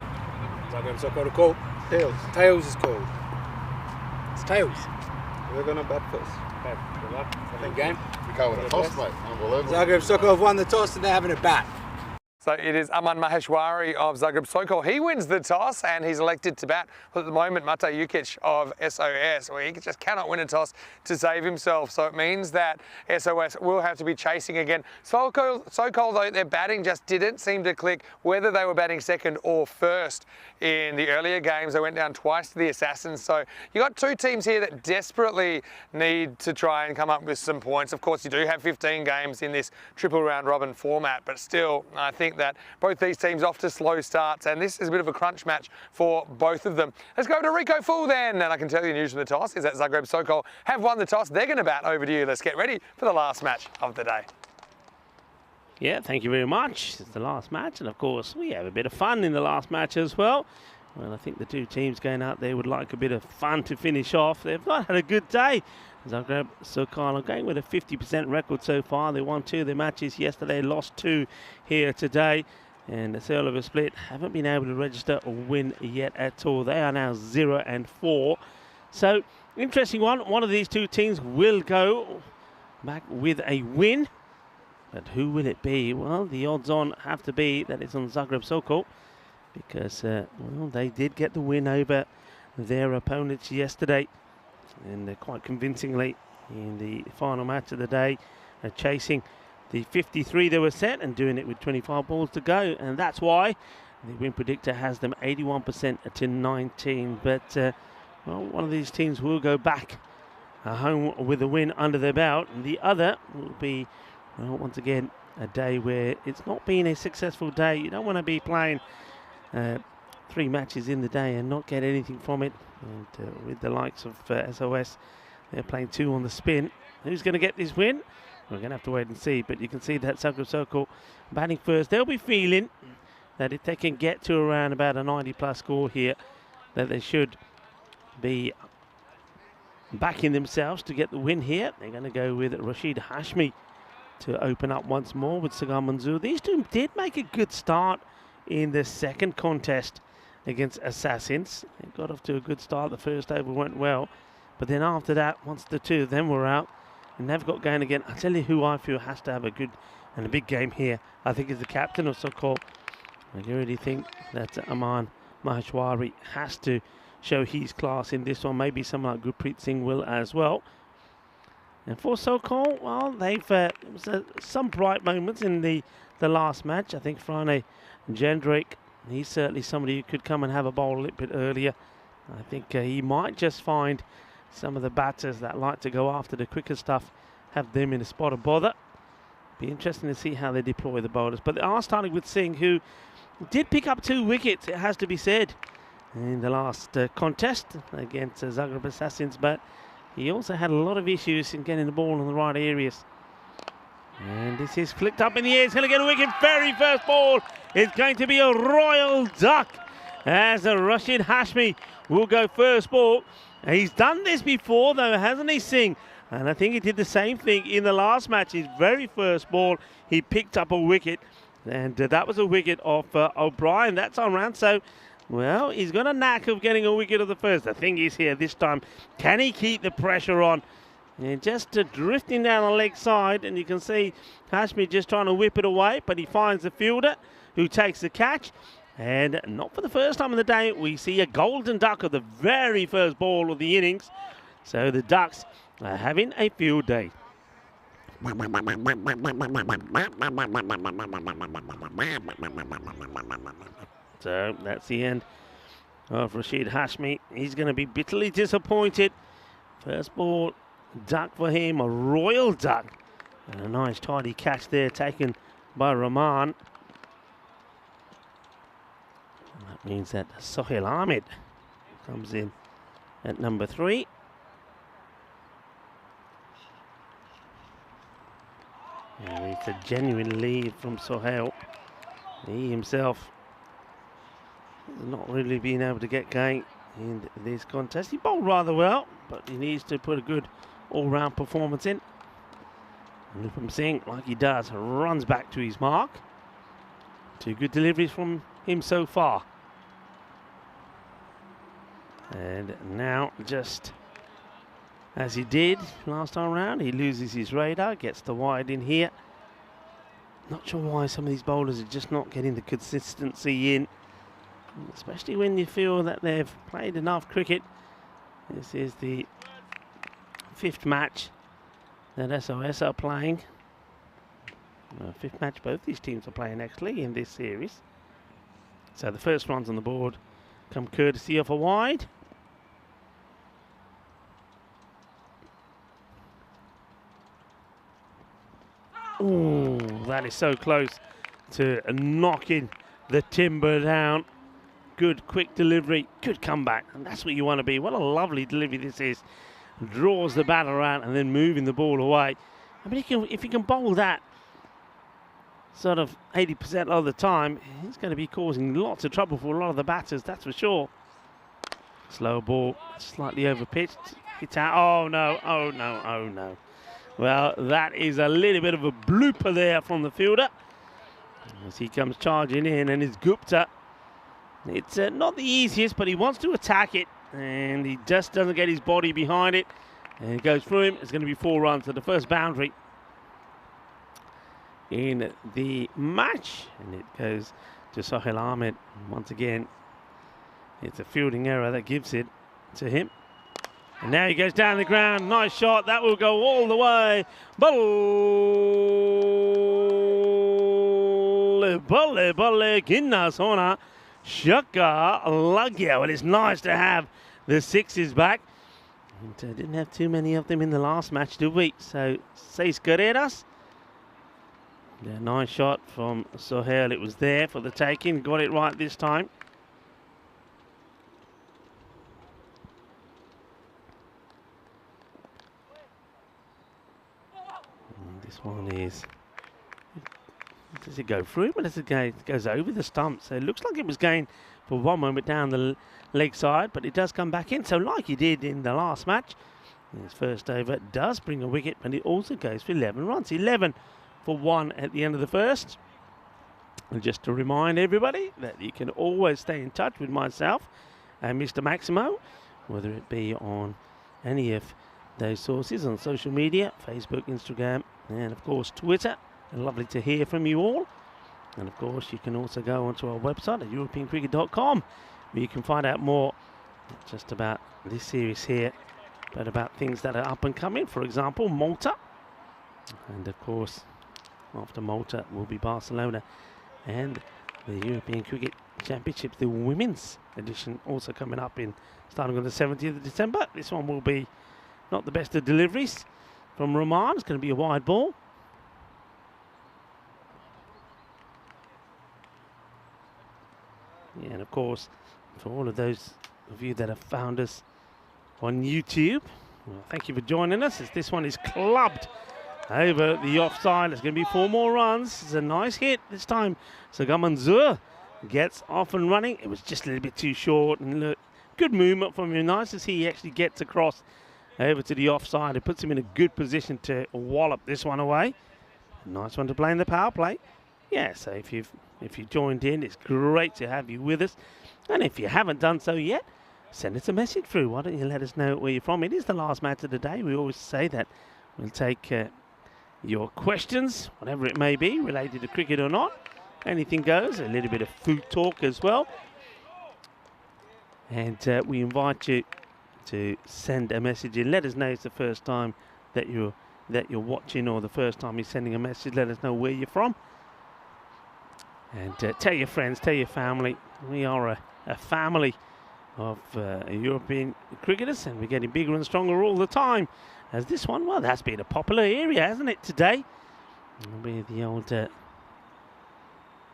Zagreb Sokol to call. Tails. Tails is called. It's tails. We're going to bat first. Okay, good luck. Second game. We go with a toss, mate. Unbelievable. Zagreb Sokol have won the toss and they're having a bat. So it is Aman Maheshwari of Zagreb Sokol. He wins the toss and he's elected to bat. But at the moment, Mate Jukic of SOS, well, he just cannot win a toss to save himself. So it means that SOS will have to be chasing again. Sokol, though, their batting just didn't seem to click, whether they were batting second or first. In the earlier games, they went down twice to the Assassins. So you got two teams here that desperately need to try and come up with some points. Of course, you do have 15 games in this triple round robin format, but still, I think that both these teams off to slow starts, and this is a bit of a crunch match for both of them. Let's go to Rico Full then, and I can tell you the news from the toss is that Zagreb Sokol have won the toss. They're going to bat. Over to you. Let's get ready for the last match of the day. Yeah, thank you very much. It's the last match, and of course we have a bit of fun in the last match as well. Well, I think the two teams going out there would like a bit of fun to finish off. They've not had a good day. Zagreb Sokol are going with a 50% record so far. They won 2 of their matches yesterday, lost 2 here today. And the Oliver Split haven't been able to register a win yet at all. They are now 0-4. So, interesting one. One of these two teams will go back with a win. But who will it be? Well, the odds on have to be that it's on Zagreb Sokol, because well, they did get the win over their opponents yesterday, and quite convincingly in the final match of the day, chasing the 53 they were set and doing it with 25 balls to go, and that's why the win predictor has them 81% to 19. But well, one of these teams will go back home with a win under their belt, and the other will be, well, once again, a day where it's not been a successful day. You don't want to be playing 3 matches in the day and not get anything from it. And with the likes of SOS, they're playing 2 on the spin. Who's going to get this win? We're going to have to wait and see. But you can see that Zagreb Sokol batting first. They'll be feeling that if they can get to around about a 90+ score here, that they should be backing themselves to get the win here. They're going to go with Rashid Hashmi to open up once more with Sagar Manzoor. These two did make a good start in the second contest against Assassins. They got off to a good start. The first over went well, but then after that, once the two of them were out and they've got going again, I'll tell you who I feel has to have a good and a big game here. I think is the captain of Sokol. I really think that Aman Maheshwari has to show his class in this one. Maybe someone like Gurpreet Singh will as well. And for Sokol, well, they've some bright moments in the last match. I think Frane Jendrik, he's certainly somebody who could come and have a bowl a little bit earlier. I think he might just find some of the batters that like to go after the quicker stuff, have them in a spot of bother. Be interesting to see how they deploy the bowlers. But they are starting with Singh, who did pick up 2 wickets, it has to be said, in the last contest against Zagreb Assassins. But he also had a lot of issues in getting the ball in the right areas. And this is flicked up in the air. It's going to get a wicket. Very first ball. It's going to be a royal duck as Rashid Hashmi will go first ball. He's done this before though, hasn't he, Singh? And I think he did the same thing in the last match. His very first ball, he picked up a wicket. And that was a wicket of O'Brien. That's on round. So, well, he's got a knack of getting a wicket of the first. The thing is here this time, can he keep the pressure on? And just drifting down the leg side, and you can see Hashmi just trying to whip it away, but he finds the fielder who takes the catch. And not for the first time in the day, we see a golden duck of the very first ball of the innings. So the Ducks are having a field day. So that's the end of Rashid Hashmi. He's going to be bitterly disappointed. First ball, duck for him, a royal duck. And a nice tidy catch there taken by Rahman. And that means that Sohail Ahmed comes in at number 3. And it's a genuine lead from Sokol. He himself has not really been able to get going in this contest. He bowled rather well, but he needs to put a good all-round performance in. And Lupam Singh, like he does, runs back to his mark. 2 good deliveries from him so far. And now, just as he did last time round, he loses his radar, gets the wide in here. Not sure why some of these bowlers are just not getting the consistency in, especially when you feel that they've played enough cricket. This is the 5th match that SOS are playing. 5th match both these teams are playing actually in this series. So the first runs on the board come courtesy of a wide. Ooh, that is so close to knocking the timber down. Good quick delivery, good comeback, and that's what you want to be. What a lovely delivery this is. Draws the bat around and then moving the ball away. I mean, if you can bowl that sort of 80% of the time, he's going to be causing lots of trouble for a lot of the batters, that's for sure. Slow ball, slightly over pitched. Hits out. Oh no, oh no, oh no. Well, that is a little bit of a blooper there from the fielder as he comes charging in, and it's Gupta. It's not the easiest, but he wants to attack it, and he just doesn't get his body behind it. And it goes through him. It's going to be 4 runs to the first boundary in the match, and it goes to Sahil Ahmed once again. It's a fielding error that gives it to him. And now he goes down the ground. Nice shot. That will go all the way. Balle, ginna sona. Shaka lagya. Well, it's nice to have the 6s back. And, didn't have too many of them in the last match, did we? So, 6 carreras. Yeah, nice shot from Sohail. It was there for the taking. Got it right this time. This one is, does it go through or does it go? It goes over the stump. So it looks like it was going for one moment down the leg side, but it does come back in. So like he did in the last match, his first over does bring a wicket, but it also goes for 11 runs. 11 for 1 at the end of the first. And just to remind everybody that you can always stay in touch with myself and Mr. Maximo, whether it be on any of those sources on social media, Facebook, Instagram, and of course Twitter. And lovely to hear from you all. And of course you can also go onto our website at europeancricket.com, where you can find out more, not just about this series here, but about things that are up and coming. For example, Malta. And of course, after Malta will be Barcelona and the European Cricket Championship, the women's edition, also coming up in starting on the 17th of December. This one will be not the best of deliveries from Rahman. It's going to be a wide ball. Yeah, and of course, for all of those of you that have found us on YouTube, well, thank you for joining us, as this one is clubbed over the offside. It's going to be 4 more runs. It's a nice hit this time. So Gamanzur gets off and running. It was just a little bit too short, and look, good movement from him. Nice to see he actually gets across over to the offside. It puts him in a good position to wallop this one away. Nice one to play in the power play. Yeah, so if you joined in, it's great to have you with us. And if you haven't done so yet, send us a message through. Why don't you let us know where you're from? It is the last match of the day. We always say that we'll take your questions, whatever it may be, related to cricket or not. Anything goes. A little bit of food talk as well. And we invite you to send a message in. Let us know it's the first time that you're watching, or the first time you're sending a message. Let us know where you're from. And tell your friends, tell your family. We are a family of European cricketers, and we're getting bigger and stronger all the time. As this one, well, that's been a popular area, hasn't it, today? Where the old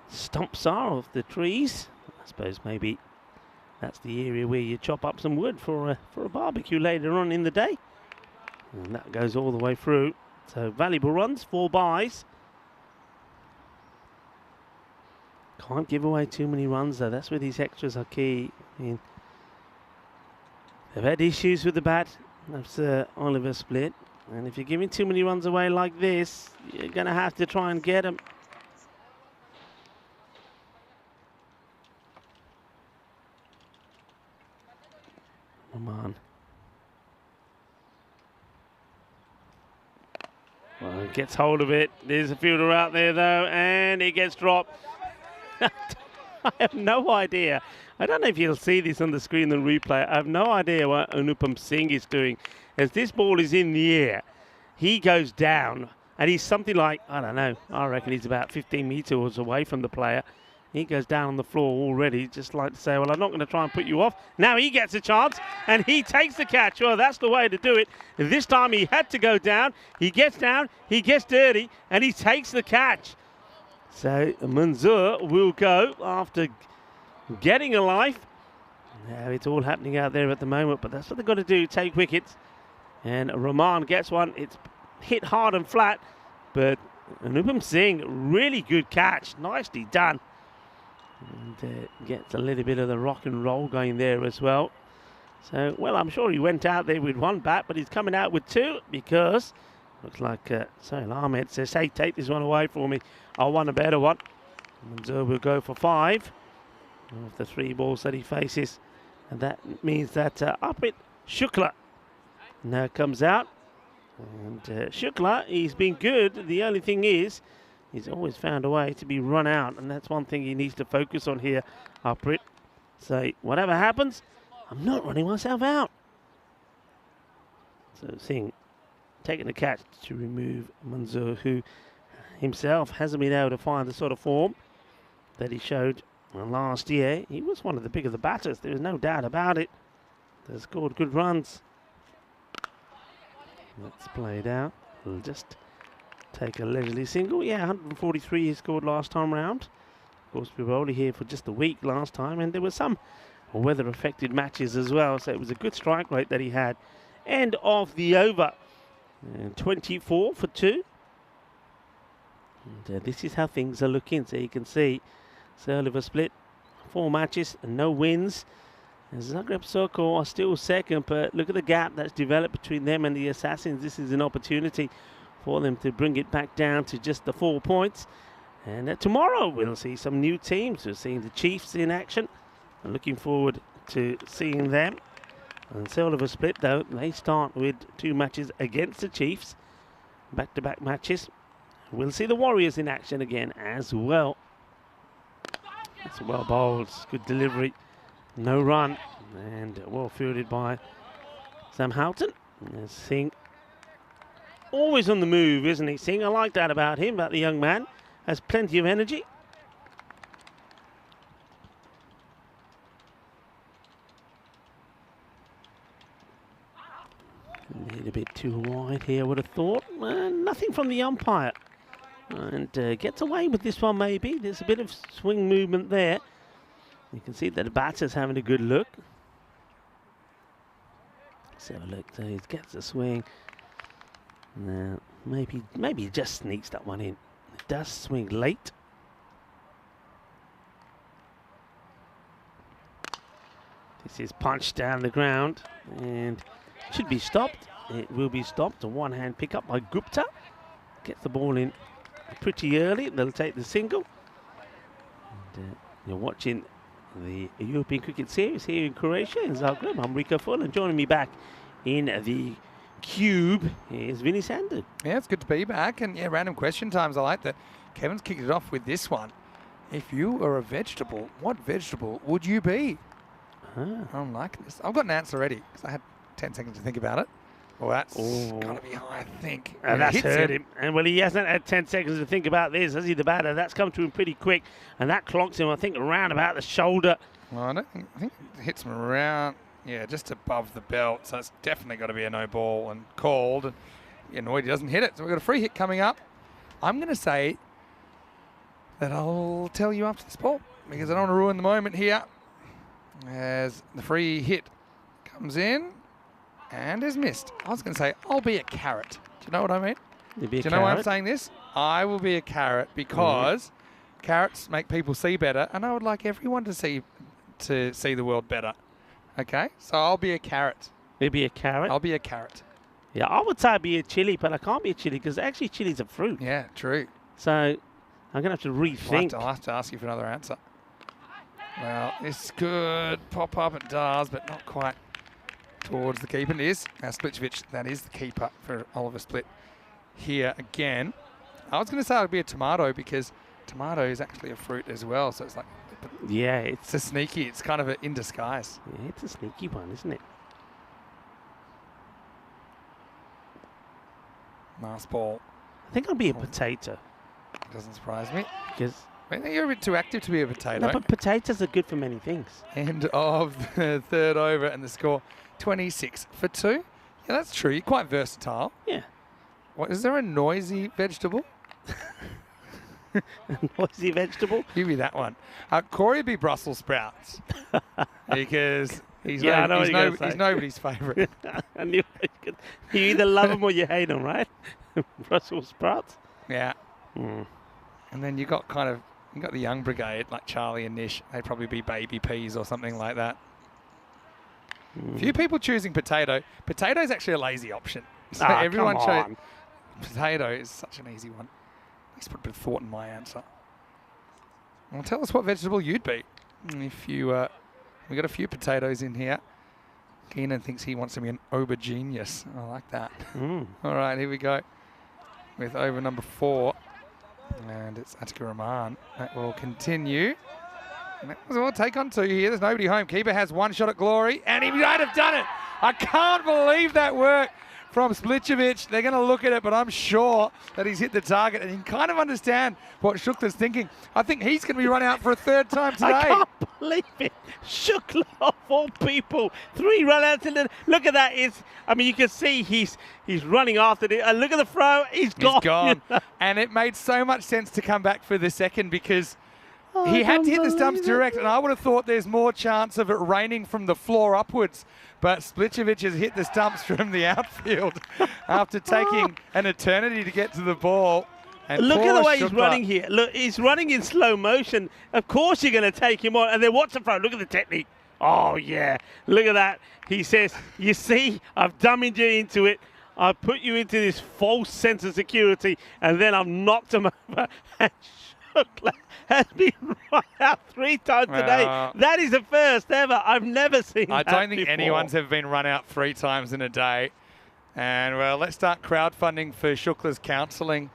stumps are of the trees. I suppose maybe that's the area where you chop up some wood for a barbecue later on in the day. And that goes all the way through. So valuable runs, 4 byes. Can't give away too many runs though. That's where these extras are key. I mean, they've had issues with the bat. That's Oliver Split. And if you're giving too many runs away like this, you're going to have to try and get them. Come on. Well, he gets hold of it. There's a fielder out there, though, and it gets dropped. I have no idea. I don't know if you'll see this on the screen, the replay. I have no idea what Anupam Singh is doing. As this ball is in the air, he goes down, and he's something like, I don't know, I reckon he's about 15 metres away from the player. He goes down on the floor already, just like to say, well, I'm not going to try and put you off. Now he gets a chance, and he takes the catch. Well, that's the way to do it. This time he had to go down. He gets down, he gets dirty, and he takes the catch. So Manzoor will go after getting a life. Now it's all happening out there at the moment, but that's what they've got to do, take wickets. And Rahman gets one. It's hit hard and flat, but Anupam Singh, really good catch. Nicely done. And gets a little bit of the rock and roll going there as well. So, well, I'm sure he went out there with one bat, but he's coming out with two because looks like Sohail Ahmed says, hey, take this one away for me. I want a better one. Manzoor will go for 5 of the 3 balls that he faces. And that means that Upit Shukla now comes out. And Shukla, he's been good. The only thing is, he's always found a way to be run out. And that's one thing he needs to focus on here, Uprit. So, whatever happens, I'm not running myself out. So, Singh taking the catch to remove Manzoor, who himself hasn't been able to find the sort of form that he showed last year. He was one of the bigger the batters, there is no doubt about it. They scored good runs. Let's play it out. We'll just take a leisurely single. Yeah, 143 he scored last time round. Of course, we were only here for just a week last time, and there were some weather-affected matches as well, so it was a good strike rate that he had. End of the over. And 24 for 2. And this is how things are looking. So you can see Sir Oliver Split, 4 matches and no wins. And Zagreb Sokol are still second, but look at the gap that's developed between them and the Assassins. This is an opportunity for them to bring it back down to just the 4 points. And tomorrow we'll see some new teams. We're seeing the Chiefs in action. I'm looking forward to seeing them. And Sir Oliver Split, though, they start with 2 matches against the Chiefs. Back-to-back matches. We'll see the Warriors in action again as well. That's well bowled, good delivery, no run, and well fielded by Sam Houghton. And Singh, always on the move, isn't he, Singh? I like that about him, about the young man. Has plenty of energy. A little bit too wide here, I would have thought. Nothing from the umpire. And gets away with this one, maybe. There's a bit of swing movement there. You can see that the batter's having a good look. Let's have a look. So he gets a swing. Now, maybe he just sneaks that one in. It does swing late. This is punched down the ground and should be stopped. It will be stopped. A one-hand pickup by Gupta. Gets the ball in pretty early. They'll take the single. And, you're watching the European Cricket Series here in Croatia, in Zagreb. I'm Rico Full, and joining me back in the cube is Vinny Sandu. Yeah, it's good to be back. And yeah, random question times. I like that. Kevin's kicked it off with this one. If you were a vegetable, what vegetable would you be? I'm liking this. I've got an answer already because I had 10 seconds to think about it. Well, that's got to be high, I think. And that's hurt him. And well, he hasn't had 10 seconds to think about this, has he, the batter? That's come to him pretty quick. And that clocks him, I think, around about the shoulder. Well, I think it hits him around, yeah, just above the belt. So it's definitely got to be a no ball and called. And you're annoyed he doesn't hit it. So we've got a free hit coming up. I'm going to say that I'll tell you after this ball because I don't want to ruin the moment here. As the free hit comes in and is missed. I was going to say, I'll be a carrot. Do you know what I mean? Do you know why I'm saying this? I will be a carrot because carrots make people see better, and I would like everyone to see the world better. Okay, so I'll be a carrot. Maybe a carrot. I'll be a carrot. Yeah, I would say I'd be a chili, but I can't be a chili because actually chili's a fruit. Yeah, true. So I'm going to have to rethink. I'll have to ask you for another answer. Well, this could pop up. It does, but not quite towards the keeper. It is. Now, Splitchevich, that is the keeper for Oliver Split here again. I was going to say it would be a tomato because tomato is actually a fruit as well. So it's like, Yeah, it's a sneaky. It's kind of in disguise. Yeah, it's a sneaky one, isn't it? Last ball. I think I'll be a potato. Doesn't surprise me. Because I think you're a bit too active to be a potato. no, but potatoes are good for many things. End of the third over and the score 26 for 2. Yeah, that's true. You're quite versatile. Yeah. What, is there a noisy vegetable? Noisy vegetable? Give me that one. Corey would be Brussels sprouts because he's, Yeah, I know what you're gonna he's say. nobody's favourite. I knew you either love them or you hate them, right? Brussels sprouts. Yeah. Mm. And then you got the young brigade like Charlie and Nish. They'd probably be baby peas or something like that. Few people choosing potato. Potato is actually a lazy option. So everyone come chose on. potato is such an easy one. At least put a bit of thought in my answer. Well, tell us what vegetable you'd be if you. We got a few potatoes in here. Keenan thinks he wants to be an aubergine. I like that. Mm. All right, here we go with over number 4. And it's Attica Rahman. That will continue. And that was all take on 2 here. There's nobody home. Keeper has one shot at glory, and he might have done it. I can't believe that work from Splitchevich. They're going to look at it, but I'm sure that he's hit the target, and you can kind of understand what Shukla's thinking. I think he's going to be run out for a 3rd time today. I can't believe it. Shukla of all people. 3 run-outs in the... Look at that. You can see he's running after it. And look at the throw. He's gone. He's gone. And it made so much sense to come back for the second because he had to hit the stumps direct, and I would have thought there's more chance of it raining from the floor upwards. But Splitchevich has hit the stumps from the outfield after taking an eternity to get to the ball. And look at the way he's Shukla. running here. Look, he's running in slow motion. Of course you're going to take him on. And then watch the throw. Look at the technique. Oh, yeah. Look at that. He says, you see, I've dummied you into it. I've put you into this false sense of security. And then I've knocked him over. And Shukla has been run out 3 times today. That is the first ever. I've never seen that I don't think before. anyone's ever been run out 3 times in a day. And, well, let's start crowdfunding for Shukla's counselling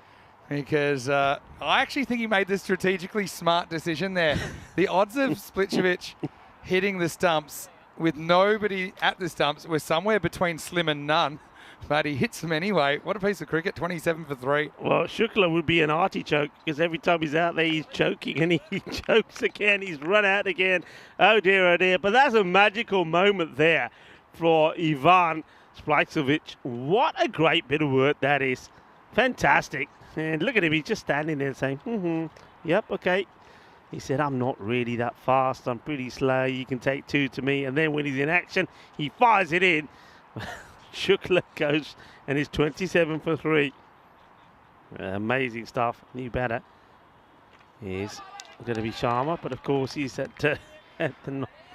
because I actually think he made the strategically smart decision there. The odds of Splitchevich hitting the stumps with nobody at the stumps were somewhere between slim and none. But he hits them anyway. What a piece of cricket, 27 for 3. Well, Shukla would be an artichoke because every time he's out there, he's choking and he chokes again. He's run out again. Oh, dear, oh, dear. But that's a magical moment there for Ivan Splitchevich. What a great bit of work that is. Fantastic. And look at him. He's just standing there saying, yep, okay. He said, I'm not really that fast. I'm pretty slow. You can take 2 to me. And then when he's in action, he fires it in. Shukla goes and is 27 for 3. Amazing stuff. New batter is going to be Sharma, but of course he's at the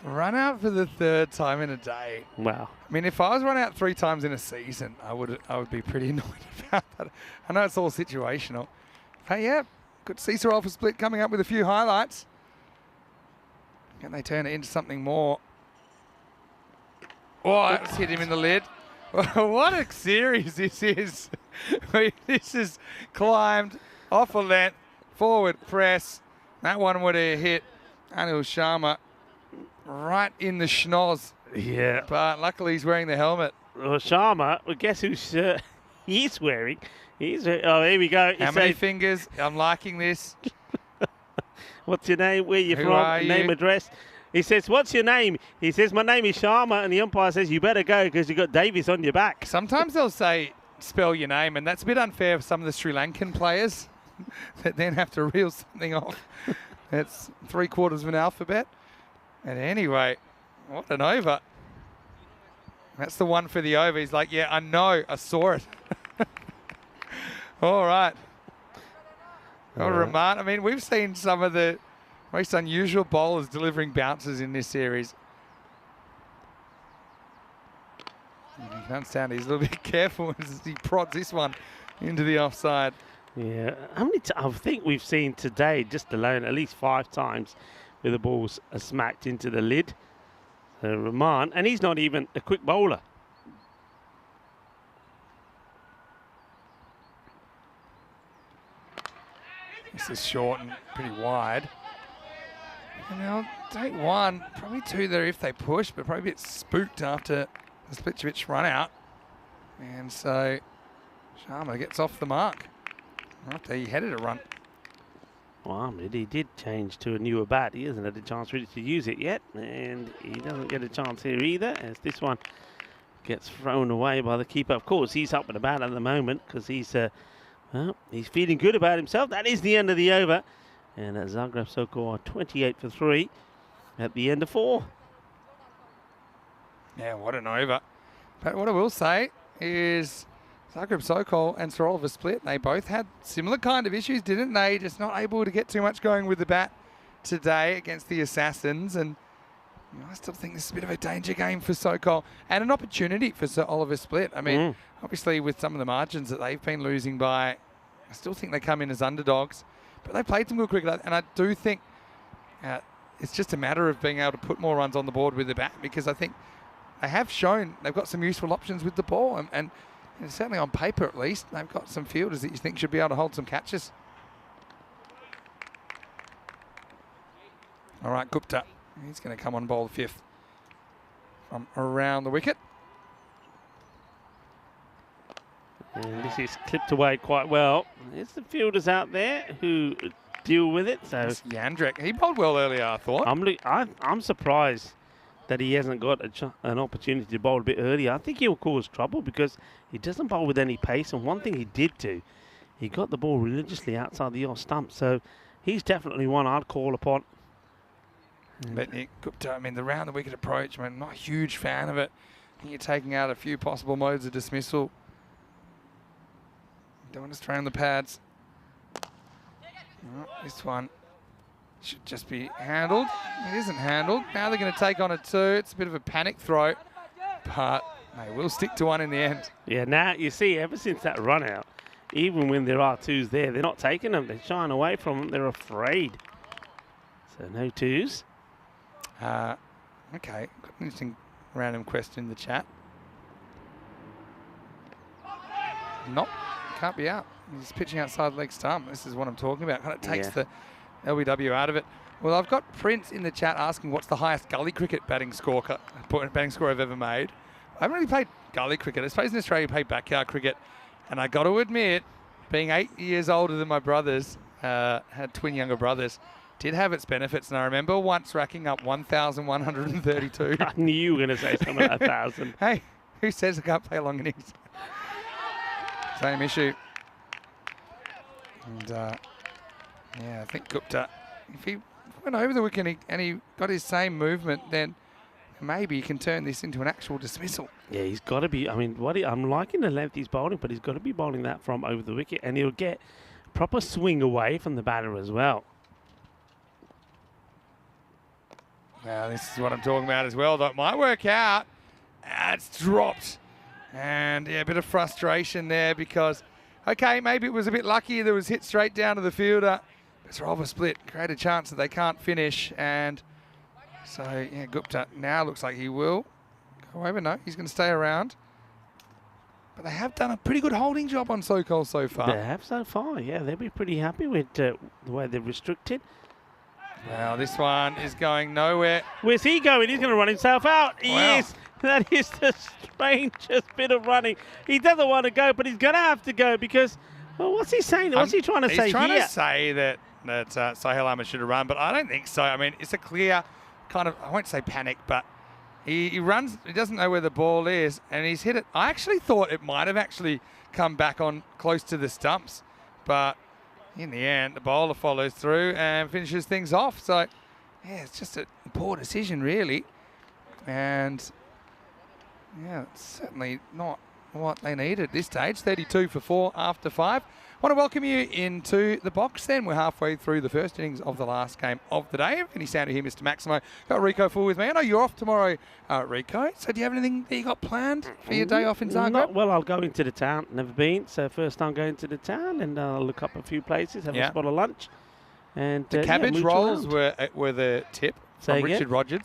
Run out for the 3rd time in a day. wow. I mean, if I was run out 3 times in a season, I would be pretty annoyed about that. I know it's all situational. But yeah, good Cesar Alpha Split coming up with a few highlights. Can they turn it into something more? Oh, that's hit him in the lid. What a series this is. This is climbed off a length, forward press. That one would have hit Anil Sharma right in the schnoz. Yeah. But luckily he's wearing the helmet. Well, Sharma, well, guess whose shirt he's wearing? Oh, here we go. How many fingers? I'm liking this. What's your name? Where you Who from? are Name, you? address. He says, what's your name? He says, my name is Sharma. And the umpire says, you better go because you got Davis on your back. Sometimes they'll say, spell your name, and that's a bit unfair for some of the Sri Lankan players that then have to reel something off. It's 3/4 of an alphabet. And anyway, what an over. That's the one for the over. He's like, yeah, I know. I saw it. All right. What a remark. I mean, we've seen some of the most unusual bowlers delivering bounces in this series. You can understand he's a little bit careful as he prods this one into the offside. Yeah, how many I think we've seen today, just alone, at least 5 times where the balls are smacked into the lid. So Rahman, and he's not even a quick bowler. This is short and pretty wide. And they'll take 1, probably 2 there if they push, but probably a bit spooked after the Splitchevich run out. And so Sharma gets off the mark after he headed a run. Well, he did change to a newer bat. He hasn't had a chance really to use it yet, and he doesn't get a chance here either, as this one gets thrown away by the keeper. Of course, he's up and about at the moment because he's well, he's feeling good about himself. That is the end of the over, and Zagreb Sokol are 28 for 3 at the end of 4. Yeah, what an over. But what I will say is Zagreb Sokol and Sir Oliver Split, they both had similar kind of issues, didn't they? Just not able to get too much going with the bat today against the Assassins. And you know, I still think this is a bit of a danger game for Sokol and an opportunity for Sir Oliver Split. I mean, obviously with some of the margins that they've been losing by, I still think they come in as underdogs. But they played some good cricket, and I do think it's just a matter of being able to put more runs on the board with the bat, because I think they have shown they've got some useful options with the ball, and certainly on paper at least, they've got some fielders that you think should be able to hold some catches. All right, Gupta, he's going to come on bowl the 5th from around the wicket. And this is clipped away quite well. There's the fielders out there who deal with it. So Yandrek, he bowled well earlier, I thought. I'm surprised that he hasn't got an opportunity to bowl a bit earlier. I think he'll cause trouble because he doesn't bowl with any pace. And one thing he did do, he got the ball religiously outside the off stump. So he's definitely one I'd call upon. But Gupta, I mean, the round the wicket approach, I mean, not a huge fan of it. I think you're taking out a few possible modes of dismissal. Don't want to strain the pads. Oh, this one should just be handled. It isn't handled. Now they're going to take on a 2. It's a bit of a panic throw, but they will stick to 1 in the end. Yeah, now you see, ever since that run out, even when there are 2s there, they're not taking them. They're shying away from them. They're afraid. So no 2s. Okay, got an interesting random question in the chat. Nope, can't be out. He's pitching outside leg stump. This is what I'm talking about. Kind of takes the LBW out of it. Well, I've got Prince in the chat asking what's the highest gully cricket batting score I've ever made. I haven't really played gully cricket. I suppose in Australia you play backyard cricket. And I got to admit, being 8 years older than my brothers, had twin younger brothers, did have its benefits. And I remember once racking up 1,132. I knew you were going to say something like 1,000. Hey, who says I can't play long innings? Same issue. And yeah, I think Gupta, if he went over the wicket and he got his same movement, then maybe he can turn this into an actual dismissal. Yeah, he's got to be. I mean, I'm liking the length he's bowling, but he's got to be bowling that from over the wicket, and he'll get proper swing away from the batter as well. Now, this is what I'm talking about as well. That might work out. It's dropped. And yeah, a bit of frustration there because, okay, maybe it was a bit lucky that it was hit straight down to the fielder. It's Oliver Split, great a chance that they can't finish. And so, yeah, Gupta now looks like he will go over. No, he's going to stay around. But they have done a pretty good holding job on Sokol so far. They have so far, yeah. They'll be pretty happy with the way they've restricted. Well, this one is going nowhere. Where's he going? He's going to run himself out. Wow. Yes, that is the strangest bit of running. He doesn't want to go, but he's going to have to go because, well, what's he saying? What's he trying to say here? He's trying to say that Sahil Ahmed should have run, but I don't think so. I mean, it's a clear kind of, I won't say panic, but he runs, he doesn't know where the ball is, and he's hit it. I actually thought it might have actually come back on close to the stumps, but in the end, the bowler follows through and finishes things off. So, yeah, it's just a poor decision, really. And, yeah, it's certainly not what they need at this stage. 32 for 4 after 5. Want to welcome you into the box then. We're halfway through the first innings of the last game of the day. Any sound here, Mr. Maximo? Got Rico full with me. I know you're off tomorrow, Rico. So do you have anything that you got planned for your day off in Zagreb? Well, I'll go into the town. Never been, so first time going to the town, and I'll look up a few places, have a spot of lunch. And the cabbage rolls around. were the tip from Richard Rogers.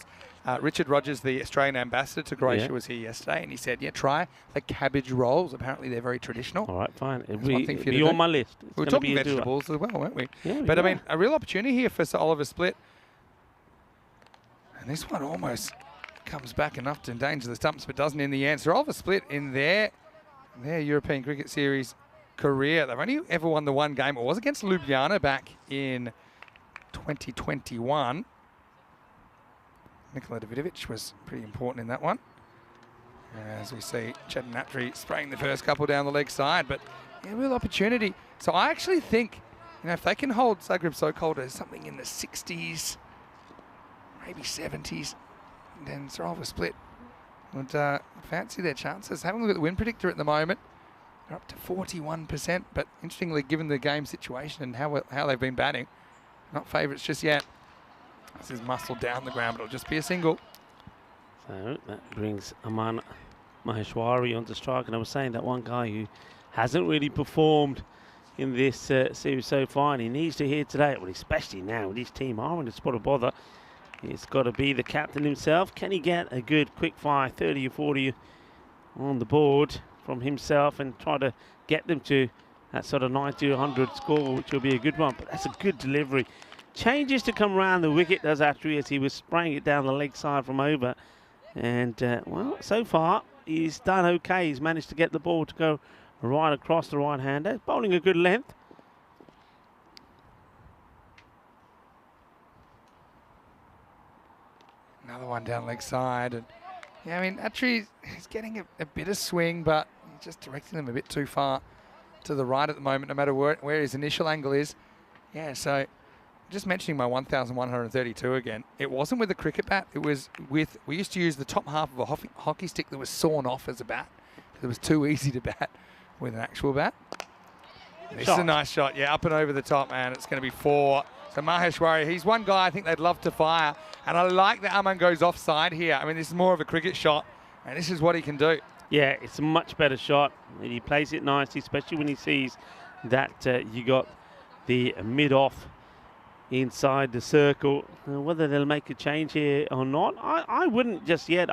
Richard Rogers, the Australian ambassador to Croatia, was here yesterday, and he said, try the cabbage rolls. Apparently, they're very traditional. All right, fine. It'll one thing for you to be do. on my list. We were talking vegetables as well, weren't we? Yeah, but, I mean, a real opportunity here for Sir Oliver Split. And this one almost comes back enough to endanger the stumps, but doesn't in the end. Sir Oliver Split in their European Cricket Series career. They've only ever won the one game. It was against Ljubljana back in 2021. Nikola Davidovic was pretty important in that one. As we see Chetan Attry spraying the first couple down the leg side, but real opportunity. So I actually think, if they can hold Zagreb Sokol to something in the 60s, maybe 70s, then Sir Oliver Split would fancy their chances. Having a look at the win predictor at the moment, they're up to 41%, but interestingly, given the game situation and how they've been batting, not favourites just yet. This is muscled down the ground, but it'll just be a single. So that brings Aman Maheshwari onto strike. And I was saying that one guy who hasn't really performed in this series so far, and he needs to hear today, well, especially now with his team are in a spot of bother. It's got to be the captain himself. Can he get a good quick fire 30 or 40 on the board from himself and try to get them to that sort of 90 or 100 score, which will be a good one. But that's a good delivery. Changes to come around the wicket, does Attry, as he was spraying it down the leg side from over. And, well, so far, he's done okay. He's managed to get the ball to go right across the right-hander. Bowling a good length. Another one down leg side. And Attry is getting a bit of swing, but he's just directing them a bit too far to the right at the moment, no matter where his initial angle is. So just mentioning my 1,132 again, it wasn't with a cricket bat. It was with, we used to use the top half of a hockey stick that was sawn off as a bat. It was too easy to bat with an actual bat. This is a nice shot. Up and over the top, man. It's going to be 4. So Maheshwari, he's one guy I think they'd love to fire. And I like that Aman goes offside here. This is more of a cricket shot, and this is what he can do. Yeah, it's a much better shot. And he plays it nicely, especially when he sees that you got the mid-off inside the circle. Whether they'll make a change here or not, I wouldn't just yet.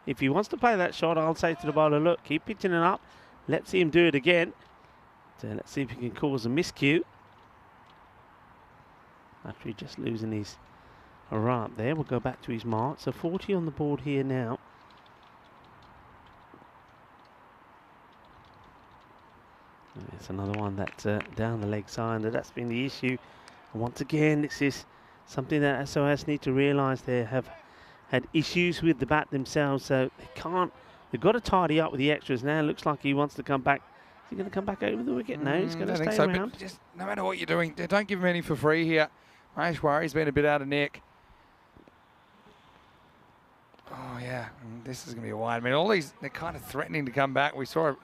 If he wants to play that shot, I'll say to the bowler, look, keep pitching it up. Let's see him do it again. So let's see if he can cause a miscue. After he just losing his run up there, we'll go back to his mark. So 40 on the board here now. It's another one that's down the leg side, and that's been the issue. And once again, this is something that SOS need to realise they have had issues with the bat themselves, so they've got to tidy up with the extras. Now it looks like he wants to come back. Is he going to come back over the wicket? No, he's going to stay around. But just, no matter what you're doing, don't give him any for free here. Maheshwari's been a bit out of neck. Oh, yeah, this is going to be a wide. All these, they're kind of threatening to come back. We saw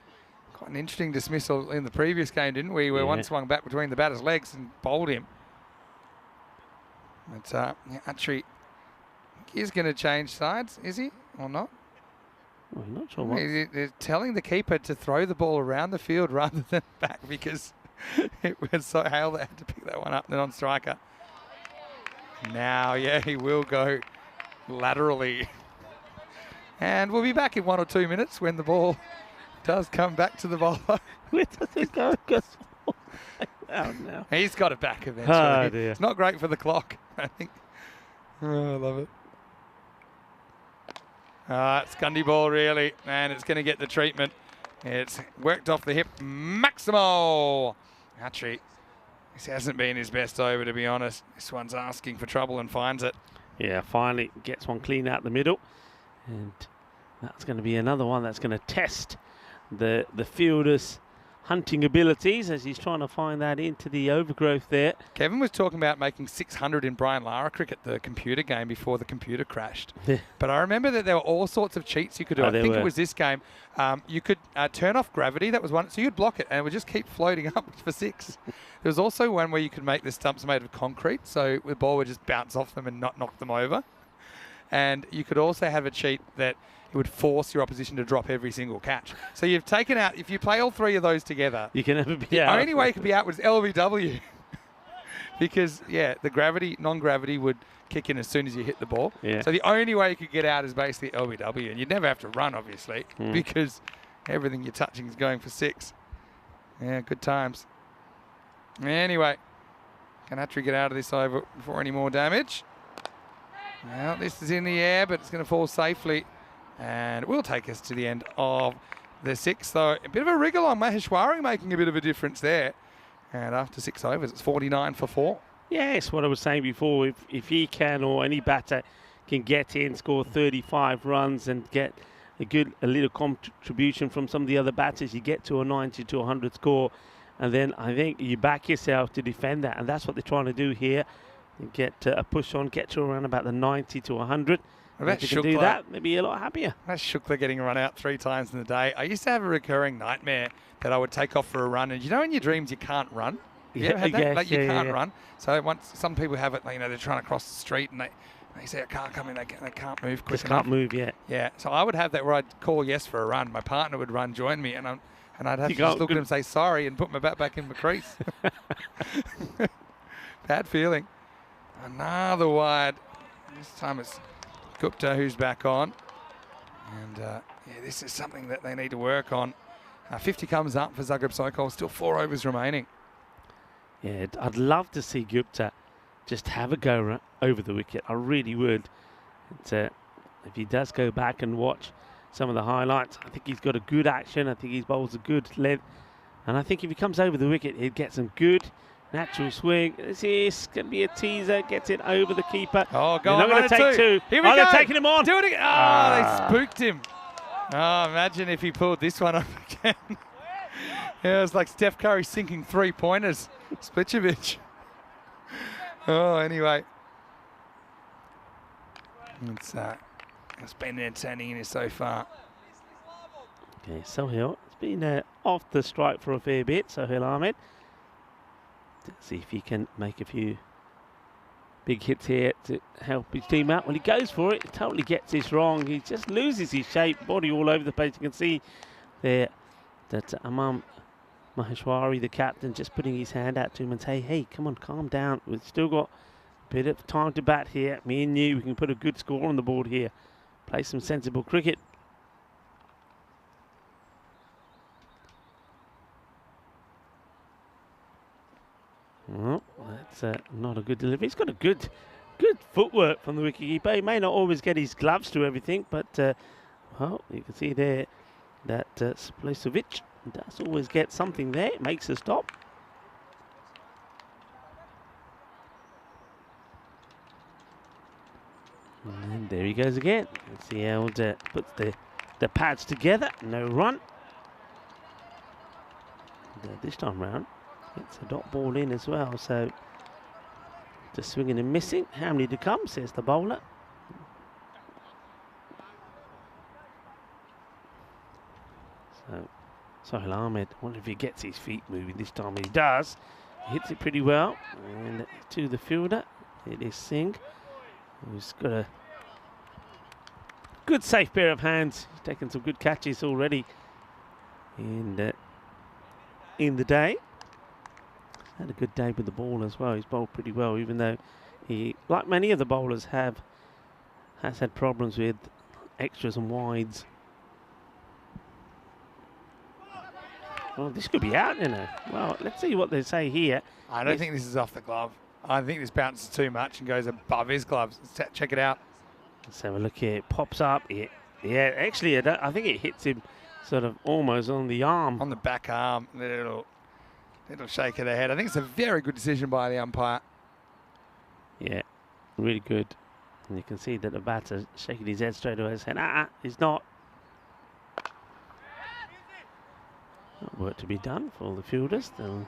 quite an interesting dismissal in the previous game, didn't we? Where one swung back between the batter's legs and bowled him. But Attry is going to change sides, is he, or not? Well, I'm not sure what. They're telling the keeper to throw the ball around the field rather than back because it was so hail they had to pick that one up, the non-striker. Now, he will go laterally. And we'll be back in 1 or 2 minutes when the ball does come back to the bowler. Where does it go? Now. He's got it back eventually. Oh, dear. It's not great for the clock, I think. Oh, I love it. It's Gundy ball, really, and it's going to get the treatment. It's worked off the hip. Maximo! Attry. This hasn't been his best over, to be honest. This one's asking for trouble and finds it. Yeah, finally gets one clean out the middle. And that's going to be another one that's going to test the fielders hunting abilities as he's trying to find that into the overgrowth there. Kevin was talking about making 600 in Brian Lara cricket, the computer game, before the computer crashed. But I remember that there were all sorts of cheats you could do. I think it was this game. You could turn off gravity. That was one. So you'd block it and it would just keep floating up for 6. There was also one where you could make the stumps made of concrete. So the ball would just bounce off them and not knock them over. And you could also have a cheat that it would force your opposition to drop every single catch. So you've taken out, if you play all 3 of those together, you can never be the out. only way you could be out was LBW. Because, yeah, the gravity, non-gravity would kick in as soon as you hit the ball. Yeah. So the only way you could get out is basically LBW. And you'd never have to run, obviously, because everything you're touching is going for 6. Yeah, good times. Anyway, can Hatry get out of this over before any more damage? Well, this is in the air, but it's going to fall safely. And it will take us to the end of the 6th. So a bit of a wriggle on Maheshwari, making a bit of a difference there. And after 6 overs, it's 49 for 4. Yes, what I was saying before, if he can, or any batter can get in, score 35 runs and get a little contribution from some of the other batters, you get to a 90 to 100 score. And then I think you back yourself to defend that. And that's what they're trying to do here. Get a push on, get to around about the 90 to 100. If you can do that, they'd be a lot happier. That's Shukla getting run out 3 times in the day. I used to have a recurring nightmare that I would take off for a run. And you know in your dreams you can't run? You ever had that? Yes, like you can't run. So once some people have it, like, you know, they're trying to cross the street and they say, I can't come in, they can't move quick Just enough. can't move yet. Yeah, so I would have that where I'd call yes for a run. My partner would run, join me, and I'd have to just look at him and say sorry and put my bat back in the crease. Bad feeling. Another wide. This time it's Gupta who's back on. And yeah, this is something that they need to work on. 50 comes up for Zagreb Sokol. Still 4 overs remaining. Yeah, I'd love to see Gupta just have a go over the wicket. I really would. If he does go back and watch some of the highlights, I think he's got a good action. I think he bowls a good length. And I think if he comes over the wicket, he'd get some good natural swing. This is going to be a teaser. Gets it over the keeper. Oh, go They're on, not going to take 2. Here we go. They're taking him on. Do it again. Oh, they spooked him. Oh, imagine if he pulled this one up again. Yeah, it was like Steph Curry sinking 3-pointers. Splichovic. Oh, anyway. It's been entertaining in here so far. Okay, Sohail has been off the strike for a fair bit, Sohail Ahmed. Let's see if he can make a few big hits here to help his team out. Well, he goes for it. He totally gets this wrong. He just loses his shape, body all over the place. You can see there that Amam Maheshwari, the captain, just putting his hand out to him and say, hey, come on, calm down. We've still got a bit of time to bat here. Me and you, we can put a good score on the board here. Play some sensible cricket. Well, that's not a good delivery. He's got a good footwork from the wicketkeeper. He may not always get his gloves to everything, but well, you can see there that Splichovic does always get something there. It makes a stop. And there he goes again. Let's see how puts the pads together. No run. And, this time round, it's a dot ball in as well. So just swinging and missing. How many to come, says the bowler. So Sohail Ahmed, I wonder if he gets his feet moving this time. He does. He hits it pretty well. And to the fielder, it is Singh, who's got a good safe pair of hands. He's taken some good catches already in the day. Had a good day with the ball as well. He's bowled pretty well, even though he, like many of the bowlers, has had problems with extras and wides. Well, this could be out, you know. Well, let's see what they say here. I don't think this is off the glove. I think this bounces too much and goes above his gloves. Let's check it out. Let's have a look here. It pops up. Yeah, actually, I think it hits him sort of almost on the arm. On the back arm. Little shake of the head. I think it's a very good decision by the umpire. Yeah, really good. And you can see that the batter shaking his head straight away, saying, he's not. work to be done for the fielders. They'll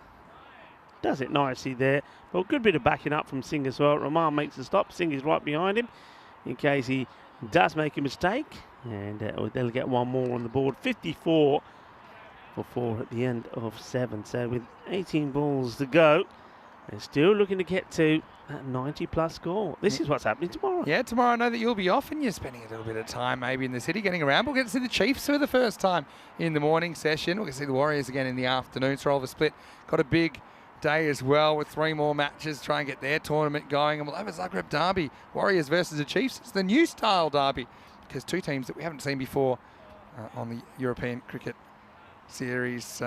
does it nicely there. Well, good bit of backing up from Singh as well. Rahman makes the stop. Singh is right behind him in case he does make a mistake. And they'll get one more on the board. 54 for 4 at the end of 7. So with 18 balls to go, they're still looking to get to that 90-plus score. This is what's happening tomorrow. Yeah, tomorrow I know that you'll be off and you're spending a little bit of time maybe in the city getting around. We'll get to see the Chiefs for the first time in the morning session. We'll get to see the Warriors again in the afternoon. So Oliver Split got a big day as well with 3 more matches, try and get their tournament going. And we'll have a Zagreb derby, Warriors versus the Chiefs. It's the new style derby because 2 teams that we haven't seen before on the European Cricket Series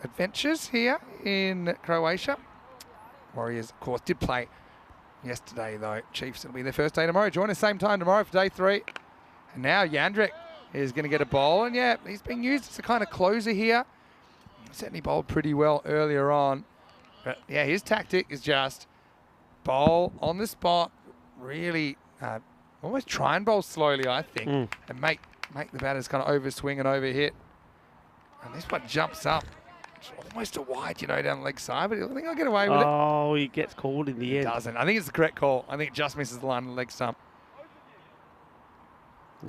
adventures here in Croatia. Warriors, of course, did play yesterday, though. Chiefs, it'll be their first day tomorrow. Join us same time tomorrow for day 3. And now Jandrek is going to get a bowl. And, yeah, he's being used as a kind of closer here. Certainly bowled pretty well earlier on. But, yeah, his tactic is just bowl on the spot, really almost try and bowl slowly, I think, and make the batters kind of overswing and overhit. And this one jumps up. It's almost a wide, down the leg side, but I think I'll get away with it. Oh, he gets called in the end. Doesn't. I think it's the correct call. I think it just misses the line of the leg stump.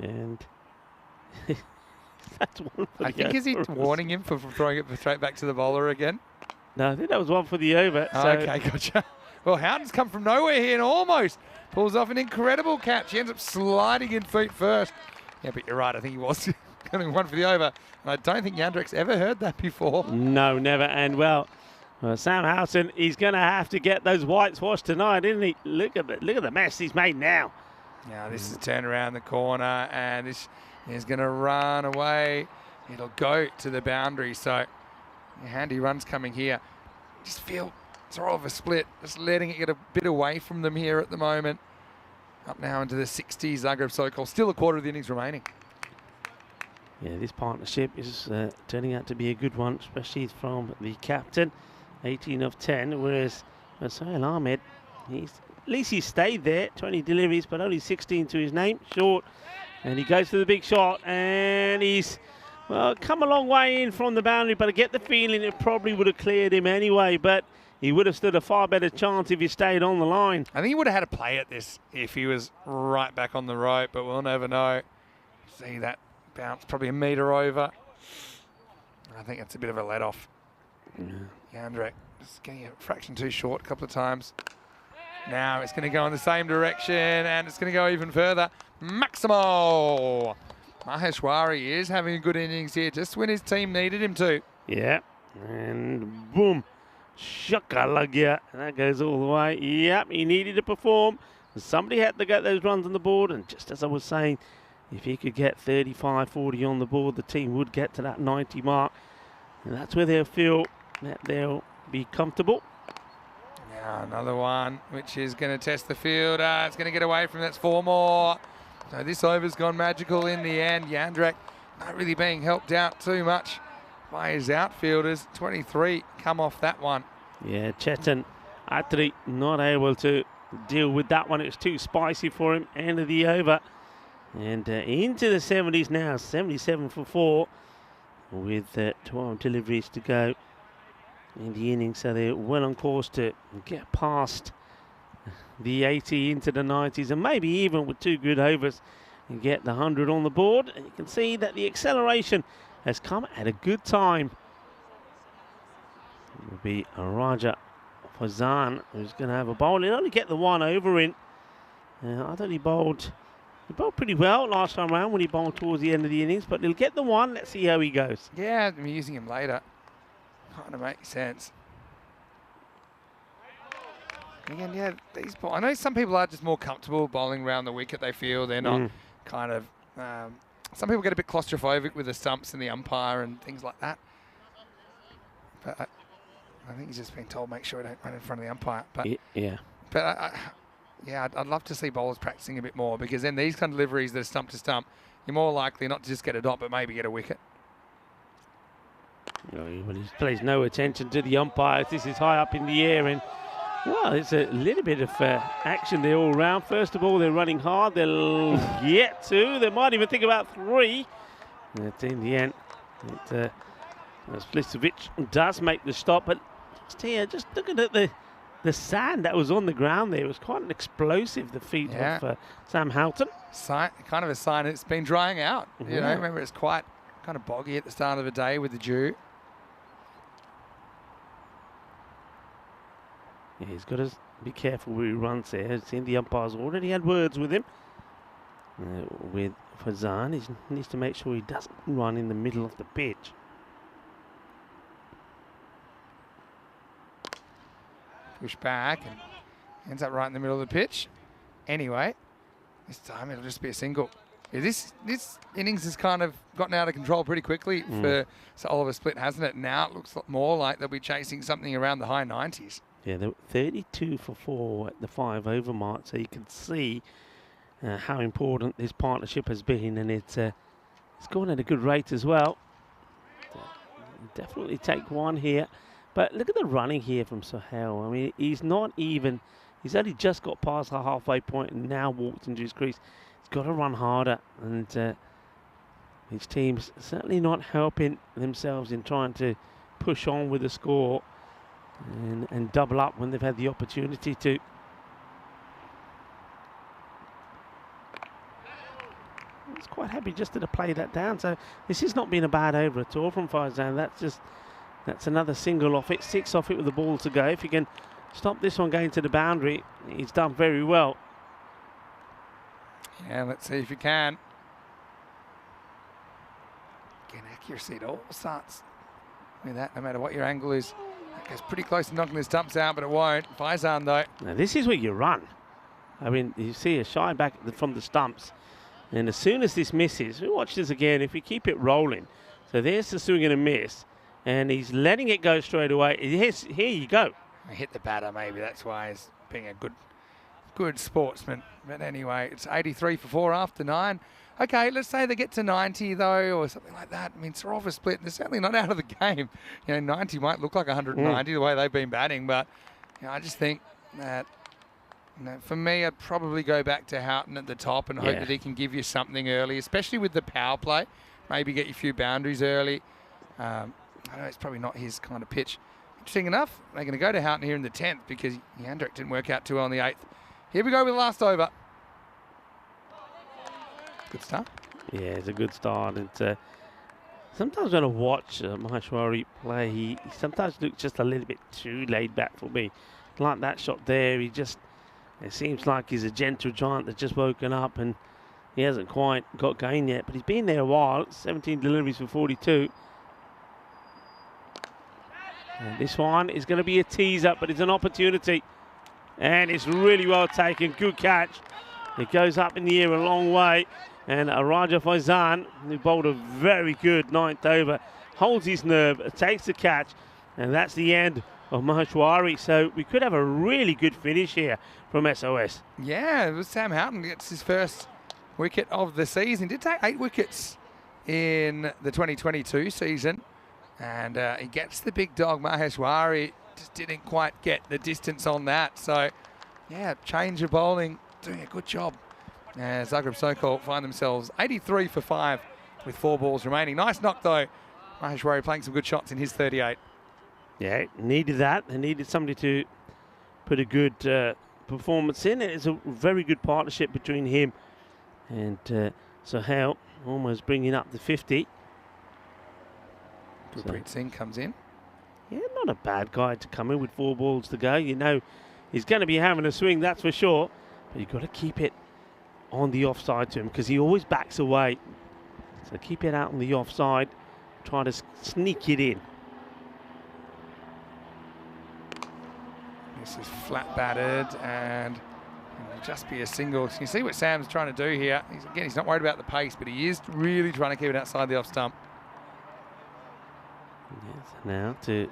And that's one for I think, is he warning him for throwing it straight back to the bowler again? No, I think that was one for the over. So Okay, gotcha. Well, Howden's come from nowhere here and almost pulls off an incredible catch. He ends up sliding in feet first. Yeah, but you're right. I think he was going one for the over. And I don't think Jandrek's ever heard that before. No, never. And, well, Sam Howson, he's going to have to get those whites washed tonight, isn't he? Look at the mess he's made now. Now this is turned around the corner and this is going to run away. It'll go to the boundary. So handy runs coming here. Just feel it's all of a split. Just letting it get a bit away from them here at the moment. Up now into the 60s, Zagreb Sokol. Still a quarter of the innings remaining. Yeah, this partnership is turning out to be a good one, especially from the captain. 18 of 10, whereas Sohail Ahmed, at least he stayed there. 20 deliveries, but only 16 to his name. Short. And he goes for the big shot, and he's, well, come a long way in from the boundary, but I get the feeling it probably would have cleared him anyway, but he would have stood a far better chance if he stayed on the line. I think he would have had a play at this if he was right back on the rope, but we'll never know. See that bounce, probably a metre over. I think it's a bit of a let-off. Jandrek just getting a fraction too short a couple of times. Now it's going to go in the same direction, and it's going to go even further. Maximo! Maheshwari is having a good innings here, just when his team needed him to. Yeah, and boom. Shakalagya, and that goes all the way. Yep, he needed to perform. Somebody had to get those runs on the board, and just as I was saying, if he could get 35, 40 on the board, the team would get to that 90 mark. And that's where they'll feel that they'll be comfortable. Now another one, which is going to test the fielder. It's going to get away from that's 4 more. So this over's gone magical in the end. Jandrek not really being helped out too much by his outfielders. 23 come off that one. Yeah, Chetan Atri not able to deal with that one. It was too spicy for him. End of the over. And into the 70s now, 77 for 4 with 12 deliveries to go in the innings. So they're well on course to get past the 80 into the 90s, and maybe even with 2 good overs and get the 100 on the board. And you can see that the acceleration has come at a good time. It will be a Raja Fazan who's going to have a bowl. He'll only get the 1 over in. I thought he bowled pretty well last time around when he bowled towards the end of the innings, but he'll get the 1. Let's see how he goes. Yeah, I'm using him later. Kind of makes sense. Again, yeah, these I know some people are just more comfortable bowling around the wicket. They feel they're not kind of. Some people get a bit claustrophobic with the stumps and the umpire and things like that. But I think he's just been told make sure he don't run in front of the umpire. But yeah. But yeah, I'd love to see bowlers practicing a bit more, because then these kind of deliveries that are stump to stump, you're more likely not to just get a dot, but maybe get a wicket. Well, he pays no attention to the umpires. This is high up in the air, and well, it's a little bit of action there all round. First of all, they're running hard. They'll get 2. They might even think about 3. But in the end, Splisovic does make the stop, but just looking at the sand that was on the ground there, it was quite an explosive defeat of Sam Houghton. Kind of a sign it's been drying out. You know, remember it's quite kind of boggy at the start of the day with the dew. Yeah, he's got to be careful where he runs there. I've seen the umpires already had words with him. With Fazan, he needs to make sure he doesn't run in the middle of the pitch. Push back and ends up right in the middle of the pitch. Anyway, this time it'll just be a single. Yeah, this innings has kind of gotten out of control pretty quickly for Oliver Split, hasn't it? Now it looks more like they'll be chasing something around the high 90s. Yeah, they were 32 for 4 at the 5-over mark, so you can see how important this partnership has been, and it's going at a good rate as well. Definitely take one here. But look at the running here from Sokol. I mean, he's only just got past the halfway point and now walked into his crease. He's got to run harder, and his team's certainly not helping themselves in trying to push on with the score and double up when they've had the opportunity to. He's quite happy just to play that down. So this has not been a bad over at all from Faizan. That's another single off it, 6 off it with the ball to go. If you can stop this one going to the boundary, he's done very well. Yeah, let's see if you can. Again, accuracy, it all starts with that, no matter what your angle is. That goes pretty close to knocking the stumps out, but it won't. Faizan, though. Now, this is where you run. I mean, you see a shy back from the stumps, and as soon as this misses, we watch this again, if we keep it rolling. So there's the swing and a miss, and he's letting it go straight away. Here you go. I hit the batter, maybe that's why he's being a good sportsman. But anyway, it's 83 for 4 after 9. Okay, let's say they get to 90 though, or something like that. I mean, Sarova Split, they're certainly not out of the game. You know, 90 might look like 190 the way they've been batting, but you know, I just think that, you know, for me, I'd probably go back to Houghton at the top and hope that he can give you something early, especially with the power play. Maybe get you a few boundaries early. I know it's probably not his kind of pitch. Interesting enough, they're going to go to Houghton here in the 10th because Yandrik didn't work out too well on the 8th. Here we go with the last over. Good start. Yeah, it's a good start. And sometimes when I watch Maheshwari play, he sometimes looks just a little bit too laid back for me. Like that shot there, it seems like he's a gentle giant that's just woken up and he hasn't quite got going yet, but he's been there a while. 17 deliveries for 42. And this one is going to be a teaser, but it's an opportunity. And it's really well taken. Good catch. It goes up in the air a long way. And Raja Faizan, who bowled a very good 9th over, holds his nerve, takes the catch, and that's the end of Maheshwari. So we could have a really good finish here from SOS. Yeah, it was Sam Houghton gets his first wicket of the season. He did take 8 wickets in the 2022 season. And he gets the big dog, Maheshwari. Just didn't quite get the distance on that. So, yeah, change of bowling, doing a good job. Zagreb Sokol find themselves 83 for 5 with 4 balls remaining. Nice knock, though. Maheshwari playing some good shots in his 38. Yeah, needed that. They needed somebody to put a good performance in. It's a very good partnership between him and Sokol, almost bringing up the 50. Gurpreet Singh comes in. Yeah, not a bad guy to come in with 4 balls to go. You know he's going to be having a swing, that's for sure. But you've got to keep it on the offside to him because he always backs away. So keep it out on the offside. Try to sneak it in. This is flat batted and it'll just be a single. So you can see what Sam's trying to do here. He's not worried about the pace, but he is really trying to keep it outside the off stump. Yes, now to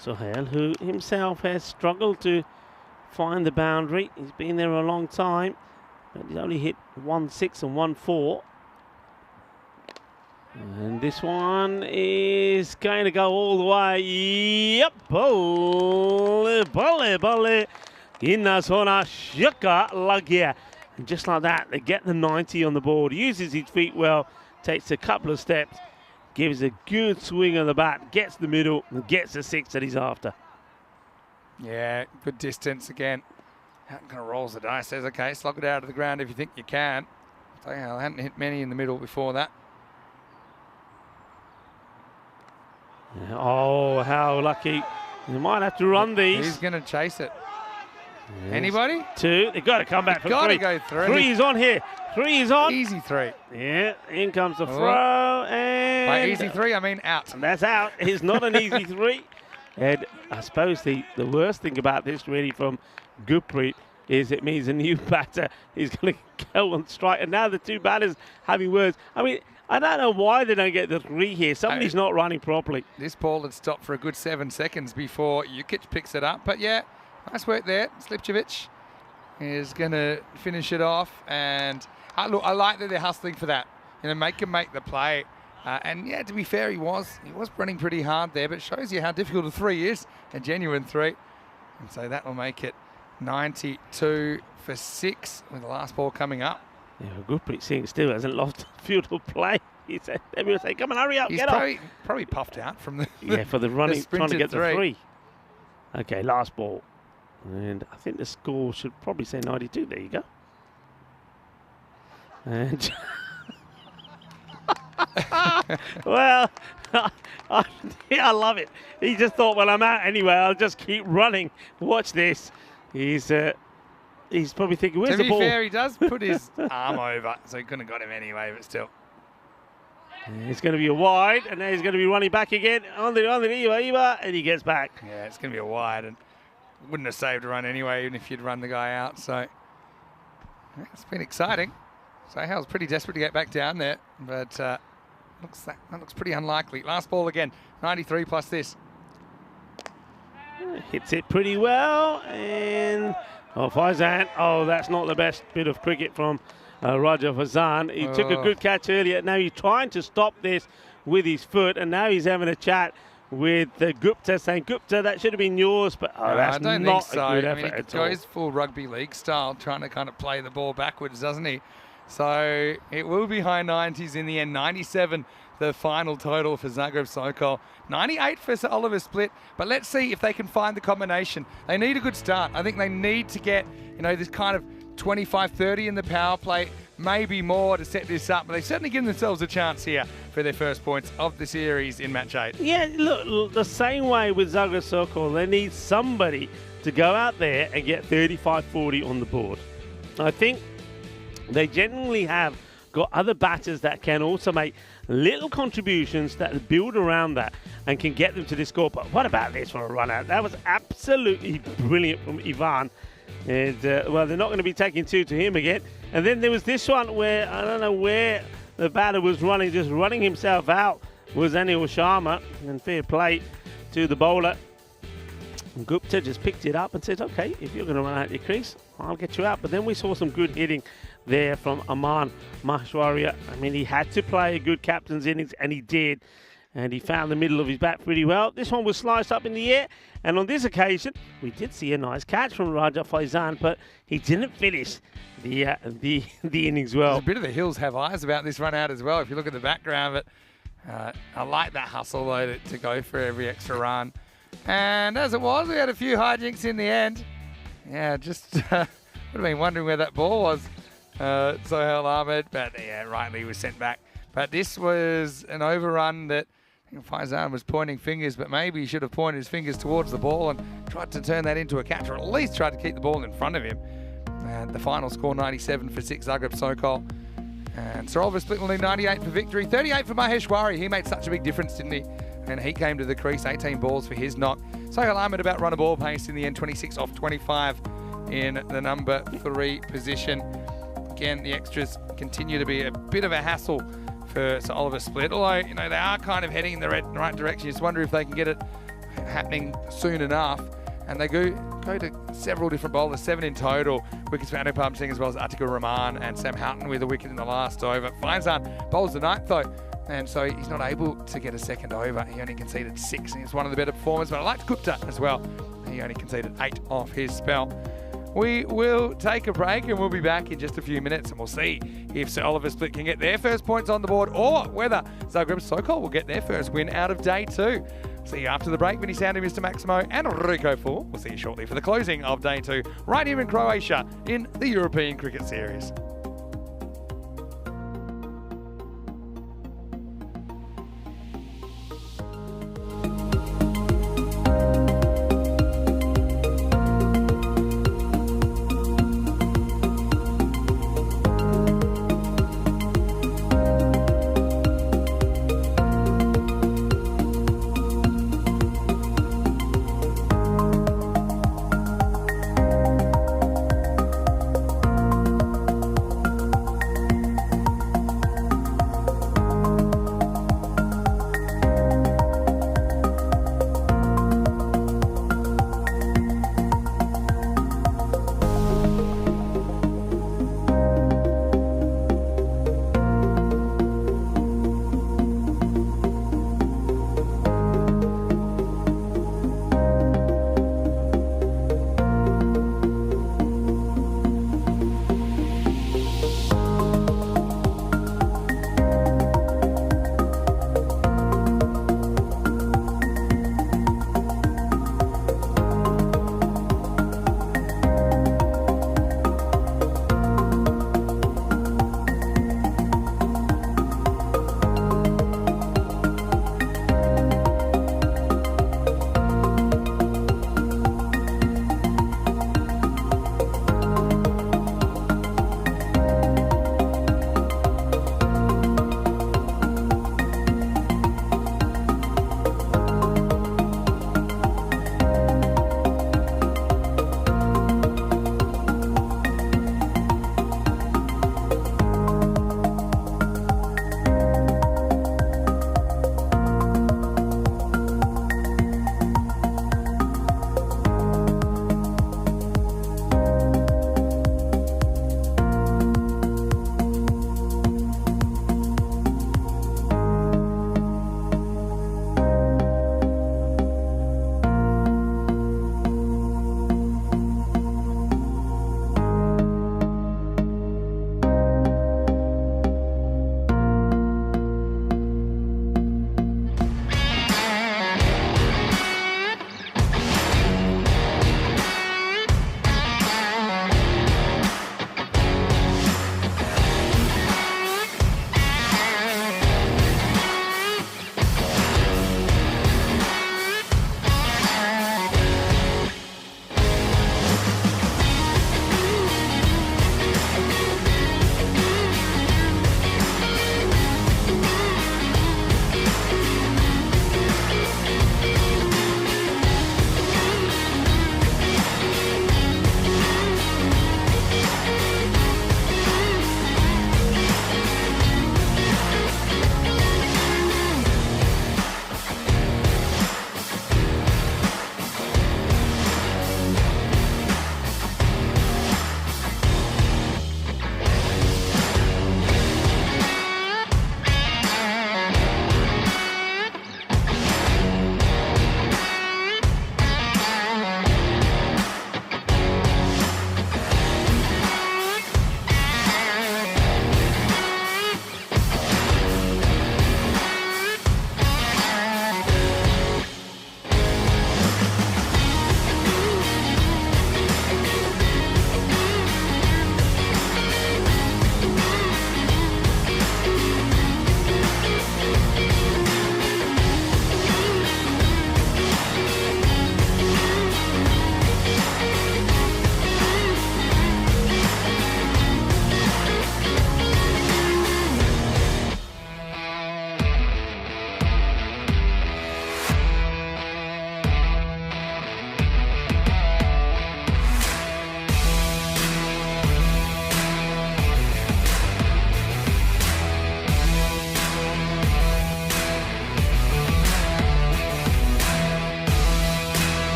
Sokol, who himself has struggled to find the boundary. He's been there a long time, but he's only hit 1-6 and 1-4. And this one is going to go all the way. Yep, bole. Inna sona shaka lagya. And just like that, they get the 90 on the board. Uses his feet well, takes a couple of steps, gives a good swing of the bat, gets the middle, and gets the 6 that he's after. Yeah, good distance again. Houghton kind of rolls the dice, says, okay, slog it out of the ground if you think you can. So I hadn't hit many in the middle before that. Oh, how lucky. You might have to run these. He's going to chase it. Yes. Anybody? 2. They've got to come back for 3. Got to go 3. 3 is on here. 3 is on. Easy 3. Yeah, in comes the throw. And by easy 3, I mean out. And that's out. It's not an easy 3. And I suppose the worst thing about this really from Gurpreet is it means a new batter is going to go on strike. And now the 2 batters having words. I mean, I don't know why they don't get the 3 here. Somebody's not running properly. This ball had stopped for a good 7 seconds before Jukic picks it up. But yeah, nice work there. Slipčević is going to finish it off. And look, I like that they're hustling for that. You know, make him make the play. And yeah, to be fair, he was running pretty hard there, but it shows you how difficult a 3 is, a genuine 3. And so that will make it 92 for 6 with the last ball coming up. Yeah, Gurpreet Singh still hasn't lost field of play. He said, everyone say, come on, hurry up, He's get probably puffed out from the yeah, for the running, trying to get the 3. 3. Okay, last ball. And I think the score should probably say 92. There you go. And well, I love it. He just thought, well, I'm out anyway. I'll just keep running. Watch this. He's probably thinking, where's the ball? To be fair, he does put his arm over, so he couldn't have got him anyway, but still. It's going to be a wide, and now he's going to be running back again on the Eva, and he gets back. Yeah, it's going to be a wide, and wouldn't have saved a run anyway, even if you'd run the guy out. So yeah, it's been exciting. Sohail's pretty desperate to get back down there, but that looks pretty unlikely. Last ball again, 93 plus this. Hits it pretty well, and Faizan. Oh, that's not the best bit of cricket from Raja Faizan. He took a good catch earlier. Now he's trying to stop this with his foot, and now he's having a chat with Gupta, saying, Gupta, that should have been yours, but that's I don't not think so. a good I effort mean, he at all. goes full rugby league style, trying to kind of play the ball backwards, doesn't he? So it will be high 90s in the end. 97, the final total for Zagreb Sokol. 98 for Sir Oliver Split. But let's see if they can find the combination. They need a good start. I think they need to get, this kind of 25-30 in the power play, maybe more to set this up. But they've certainly given themselves a chance here for their first points of the series in match 8. Yeah, look, the same way with Zagreb Sokol, they need somebody to go out there and get 35-40 on the board. I think they genuinely have got other batters that can also make little contributions that build around that and can get them to this score. But what about this for a run out? That was absolutely brilliant from Ivan. And, well, they're not going to be taking 2 to him again. And then there was this one where, I don't know where the batter was running, just running himself out, was Anil Sharma. And fair play to the bowler. And Gupta just picked it up and said, okay, if you're going to run out your crease, I'll get you out. But then we saw some good hitting there from Aman Maheshwaria. I mean, he had to play a good captain's innings, and he did. And he found the middle of his bat pretty well. This one was sliced up in the air. And on this occasion, we did see a nice catch from Raja Faizan, but he didn't finish the innings well. There's a bit of the hills have eyes about this run out as well. If you look at the background of it, I like that hustle, though, to go for every extra run. And as it was, we had a few hijinks in the end. Yeah, just would have been wondering where that ball was. Sohail Ahmed, but yeah, rightly was sent back. But this was an overrun that Faizan was pointing fingers, but maybe he should have pointed his fingers towards the ball and tried to turn that into a catch, or at least tried to keep the ball in front of him. And the final score, 97 for 6, Zagreb Sokol. And Sir Oliver Split will need 98 for victory. 38 for Maheshwari. He made such a big difference, didn't he? And he came to the crease, 18 balls for his knock. Sohail Ahmed about run a ball pace in the end, 26 off 25 in the number 3 position. Again, the extras continue to be a bit of a hassle for Sir Oliver Split, although they are kind of heading in the right direction. You just wonder if they can get it happening soon enough. And they go to several different bowlers, 7 in total. Wickets for Anupam Singh as well as Atikur Rahman and Sam Houghton with a wicket in the last over. Faizan bowls the 9th though, and so he's not able to get a second over. He only conceded 6, and he's one of the better performers. But I liked Gupta as well. He only conceded 8 off his spell. we will take a break and we'll be back in just a few minutes, and we'll see if Sir Oliver Split can get their first points on the board or whether Zagreb Sokol will get their first win out of day 2. See you after the break. Vinny Sandy, Mr. Maximo and Rico Full. We'll see you shortly for the closing of day 2 right here in Croatia in the European Cricket Series.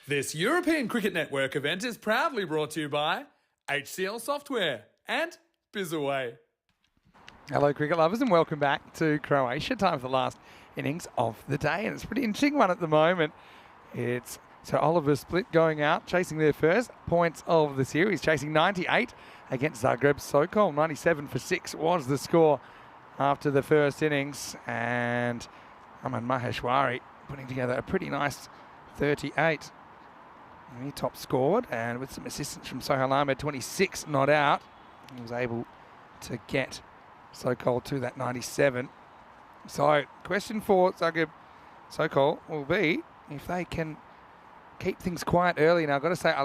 This European Cricket Network event is proudly brought to you by HCL Software and Bizaway. Hello, cricket lovers, and welcome back to Croatia. Time for the last innings of the day, and it's a pretty interesting one at the moment. It's Sir Oliver Split going out, chasing their first points of the series, chasing 98 against Zagreb Sokol. 97 for 6 was the score after the first innings, and Aman Maheshwari putting together a pretty nice 38. He top scored, and with some assistance from Sohail Ahmed, 26 not out, he was able to get Sokol to that 97. So, question for Zagreb Sokol will be if they can keep things quiet early. Now, I've got to say,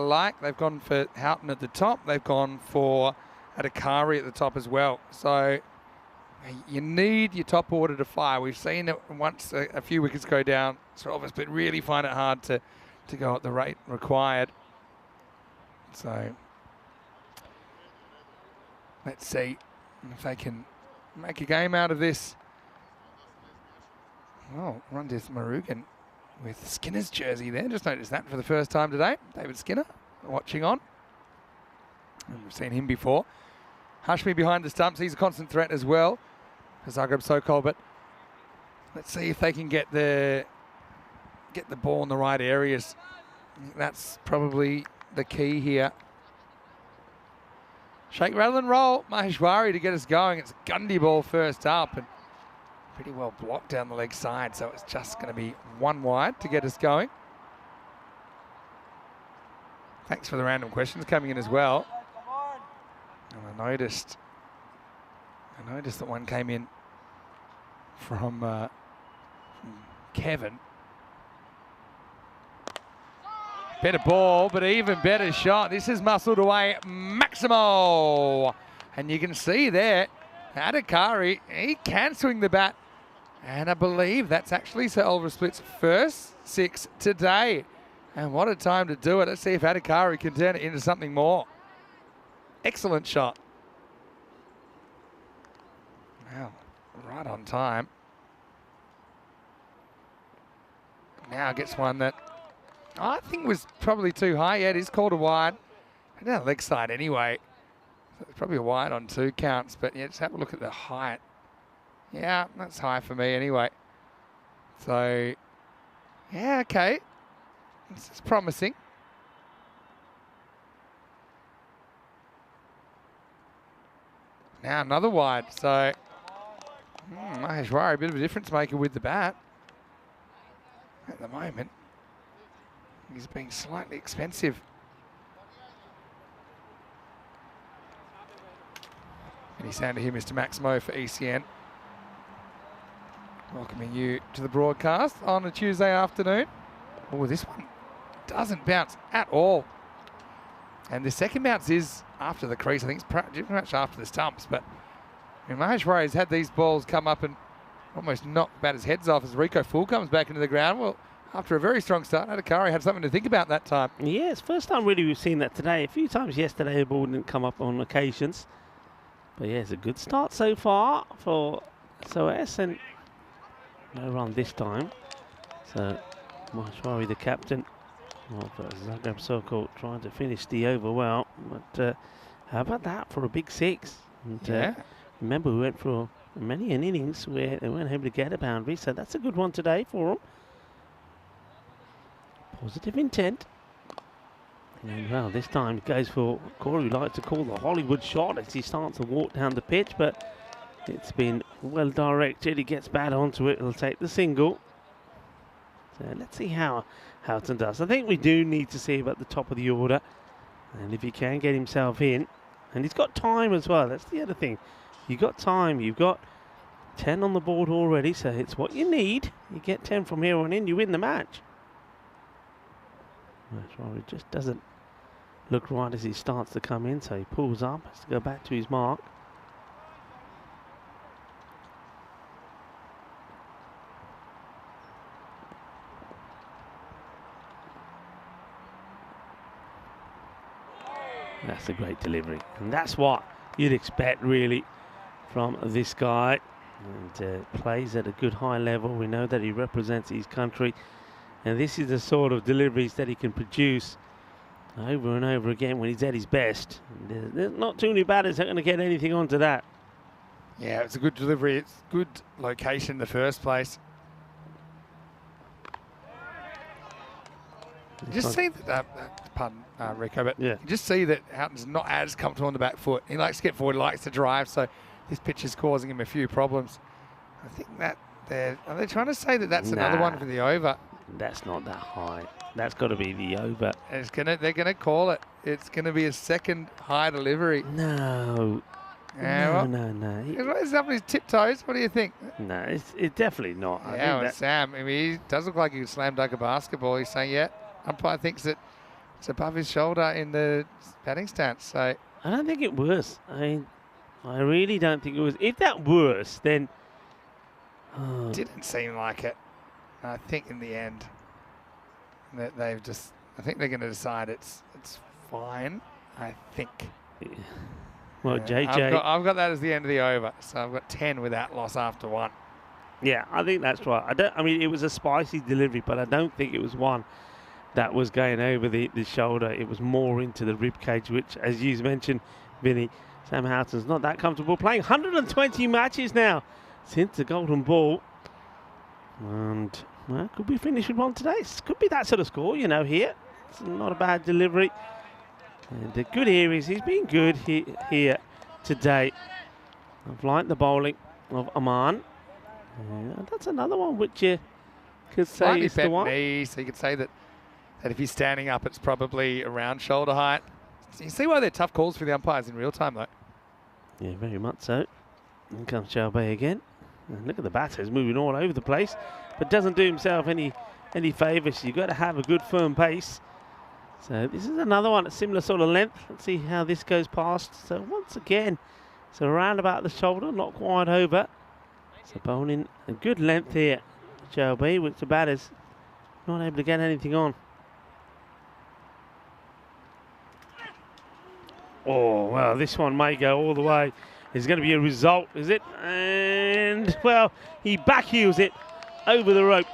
they've gone for Houghton at the top. They've gone for Adhikari at the top as well. So, you need your top order to fire. We've seen it once a few wickets go down, but really find it hard to go at the rate required. So, let's see if they can make a game out of this. Well, Rundith Marugan with Skinner's jersey there. Just noticed that for the first time today. David Skinner watching on. And we've seen him before. Hashmi behind the stumps. He's a constant threat as well for Zagreb Sokol. But let's see if they can get the ball in the right areas. That's probably the key here. Shake, rattle and roll. Maheshwari to get us going. It's a Gundy ball first up and pretty well blocked down the leg side. So it's just going to be one wide to get us going. Thanks for the random questions coming in as well. And I noticed that one came in from Kevin. Better ball, but even better shot. This is muscled away, Maximo. And you can see there, Adhikari, he can swing the bat. And I believe that's actually Sir Oliver Split's first 6 today. And what a time to do it. Let's see if Adhikari can turn it into something more. Excellent shot. Wow, right on time. Now gets one that I think was probably too high. Yeah, it is called a wide. Down the leg side anyway. So it's probably a wide on 2 counts, but yeah, just have a look at the height. Yeah, that's high for me anyway. So, yeah, okay. This is promising. Now another wide. So, Maheshwari, a bit of a difference maker with the bat at the moment. He's being slightly expensive. Any sound to hear Mr. Maximo for ECN. Welcoming you to the broadcast on a Tuesday afternoon. Oh, this one doesn't bounce at all. And the second bounce is after the crease. I think it's pretty much after the stumps. But Maheshwari has had these balls come up and almost knock batter's heads off as Rico Full comes back into the ground. Well, after a very strong start, Adhikari had something to think about that time. Yeah, it's first time really we've seen that today. A few times yesterday the ball didn't come up on occasions. But yeah, it's a good start so far for SOS, and no run this time. So Maheshwari, the captain of Zagreb Sokol, trying to finish the over well. But how about that for a big 6? And, yeah. Remember, we went for many an innings where they weren't able to get a boundary, so that's a good one today for them. Positive intent. And well, this time it goes for Corey, who likes to call the Hollywood shot as he starts to walk down the pitch, but it's been well directed. He gets bat onto it. He'll take the single. So let's see how Houghton does. I think we do need to see him at the top of the order. And if he can get himself in, and he's got time as well. That's the other thing. You've got time. You've got 10 on the board already, so it's what you need. You get 10 from here on in, you win the match. That's why it just doesn't look right as he starts to come in, so he pulls up, has to go back to his mark. That's a great delivery, and that's what you'd expect really from this guy. And plays at a good high level. We know that he represents his country, And this is the sort of deliveries that he can produce over and over again when he's at his best. There's not too many batters that are going to get anything onto that. Yeah, it's a good delivery. It's good location in the first place. You just see that, pardon, Rico, but Yeah. you just see that Houghton's not as comfortable on the back foot. He likes to get forward, he likes to drive, so this pitch is causing him a few problems. I think that are they trying to say that that's another one for the over? That's not that high. That's got to be the over. They're gonna call it. It's gonna be a second high delivery. No. Yeah, No. What is up with his tiptoes? What do you think? No, it's definitely not. I Yeah, think well, Sam, I mean, he does look like he could slam dunk a basketball. He's saying, yeah, umpire thinks that it's above his shoulder in the batting stance. So I don't think it was. I really don't think it was. If that was, then didn't seem like it. I think in the end that I think they're going to decide it's fine. I think. well, Yeah, JJ. I've got that as the end of the over. So I've got 10 with that loss after 1. Yeah, I think that's right. I mean, it was a spicy delivery, but I don't think it was one that was going over the shoulder. It was more into the rib cage, which, as you mentioned, Vinny, Sam Houghton's not that comfortable playing. 120 matches now since the golden ball. And, well, could we finish with one today? Could be that sort of score, you know, here. It's not a bad delivery. And the good here is he's been good here today. I've liked the bowling of Aman. That's another one which you could say Slightly is the bent one. knee, so you could say that if he's standing up, it's probably around shoulder height. So you see why they're tough calls for the umpires in real time, though. Yeah, very much so. In comes Chalbay again. And look at the batters moving all over the place, but doesn't do himself any favours. You've got to have a good firm pace. So this is another one at similar sort of length. Let's see how this goes past. So once again, it's around about the shoulder, not quite over. So bowling a good length here, Chalbay, which the batter's not able to get anything on. Oh, well, this one may go all the way. It's going to be a result, is it? And, well, he backheels it over the rope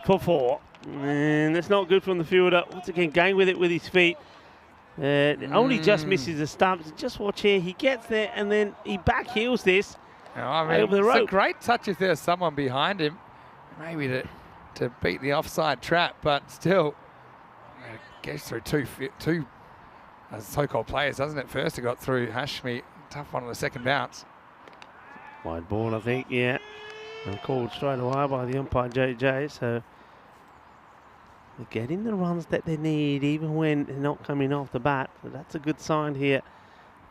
for 4. And that's not good from the fielder. Once again, going with it with his feet. Only just misses the stumps. Just watch here. He gets there, and then he backheels this over the rope. It's a great touch if there's someone behind him, maybe to beat the offside trap, but still gets through two Sokol players, doesn't it? First he got through Hashmi. Tough one on the second bounce. Wide ball, I think, yeah. And called straight away by the umpire, JJ. So they're getting the runs that they need, even when they're not coming off the bat. So that's a good sign here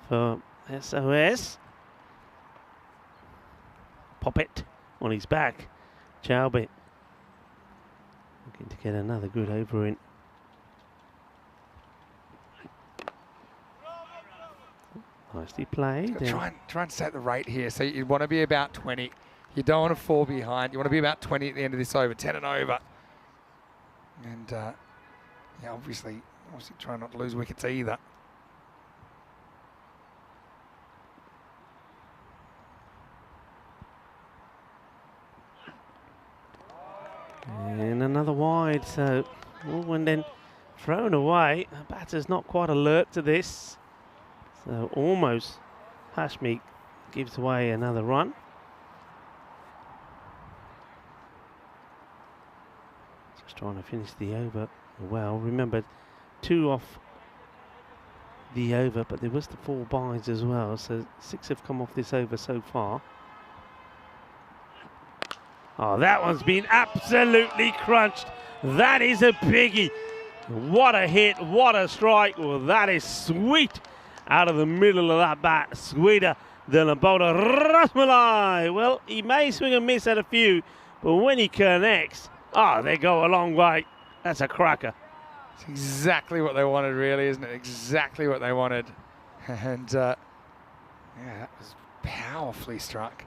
for SOS. Pop it on his back. Chalbay looking to get another good over in. Nicely played. Try and set the rate here. So you want to be about 20. You don't want to fall behind. You want to be about 20 at the end of this over, 10 and over. And yeah, obviously try not to lose wickets either. And another wide, so and then thrown away. The batter's not quite alert to this. So almost Hashmi gives away another run. Just trying to finish the over well. Remember, 2 off the over, but there was the 4 byes as well. So 6 have come off this over so far. Oh, that one's been absolutely crunched. That is a biggie. What a hit, what a strike. Well, that is sweet. Out of the middle of that bat, sweeter than a bowler. Rasmalai. Well, he may swing and miss at a few, but when he connects, they go a long way. That's a cracker. It's exactly what they wanted, really, isn't it? Exactly what they wanted. And yeah, that was powerfully struck.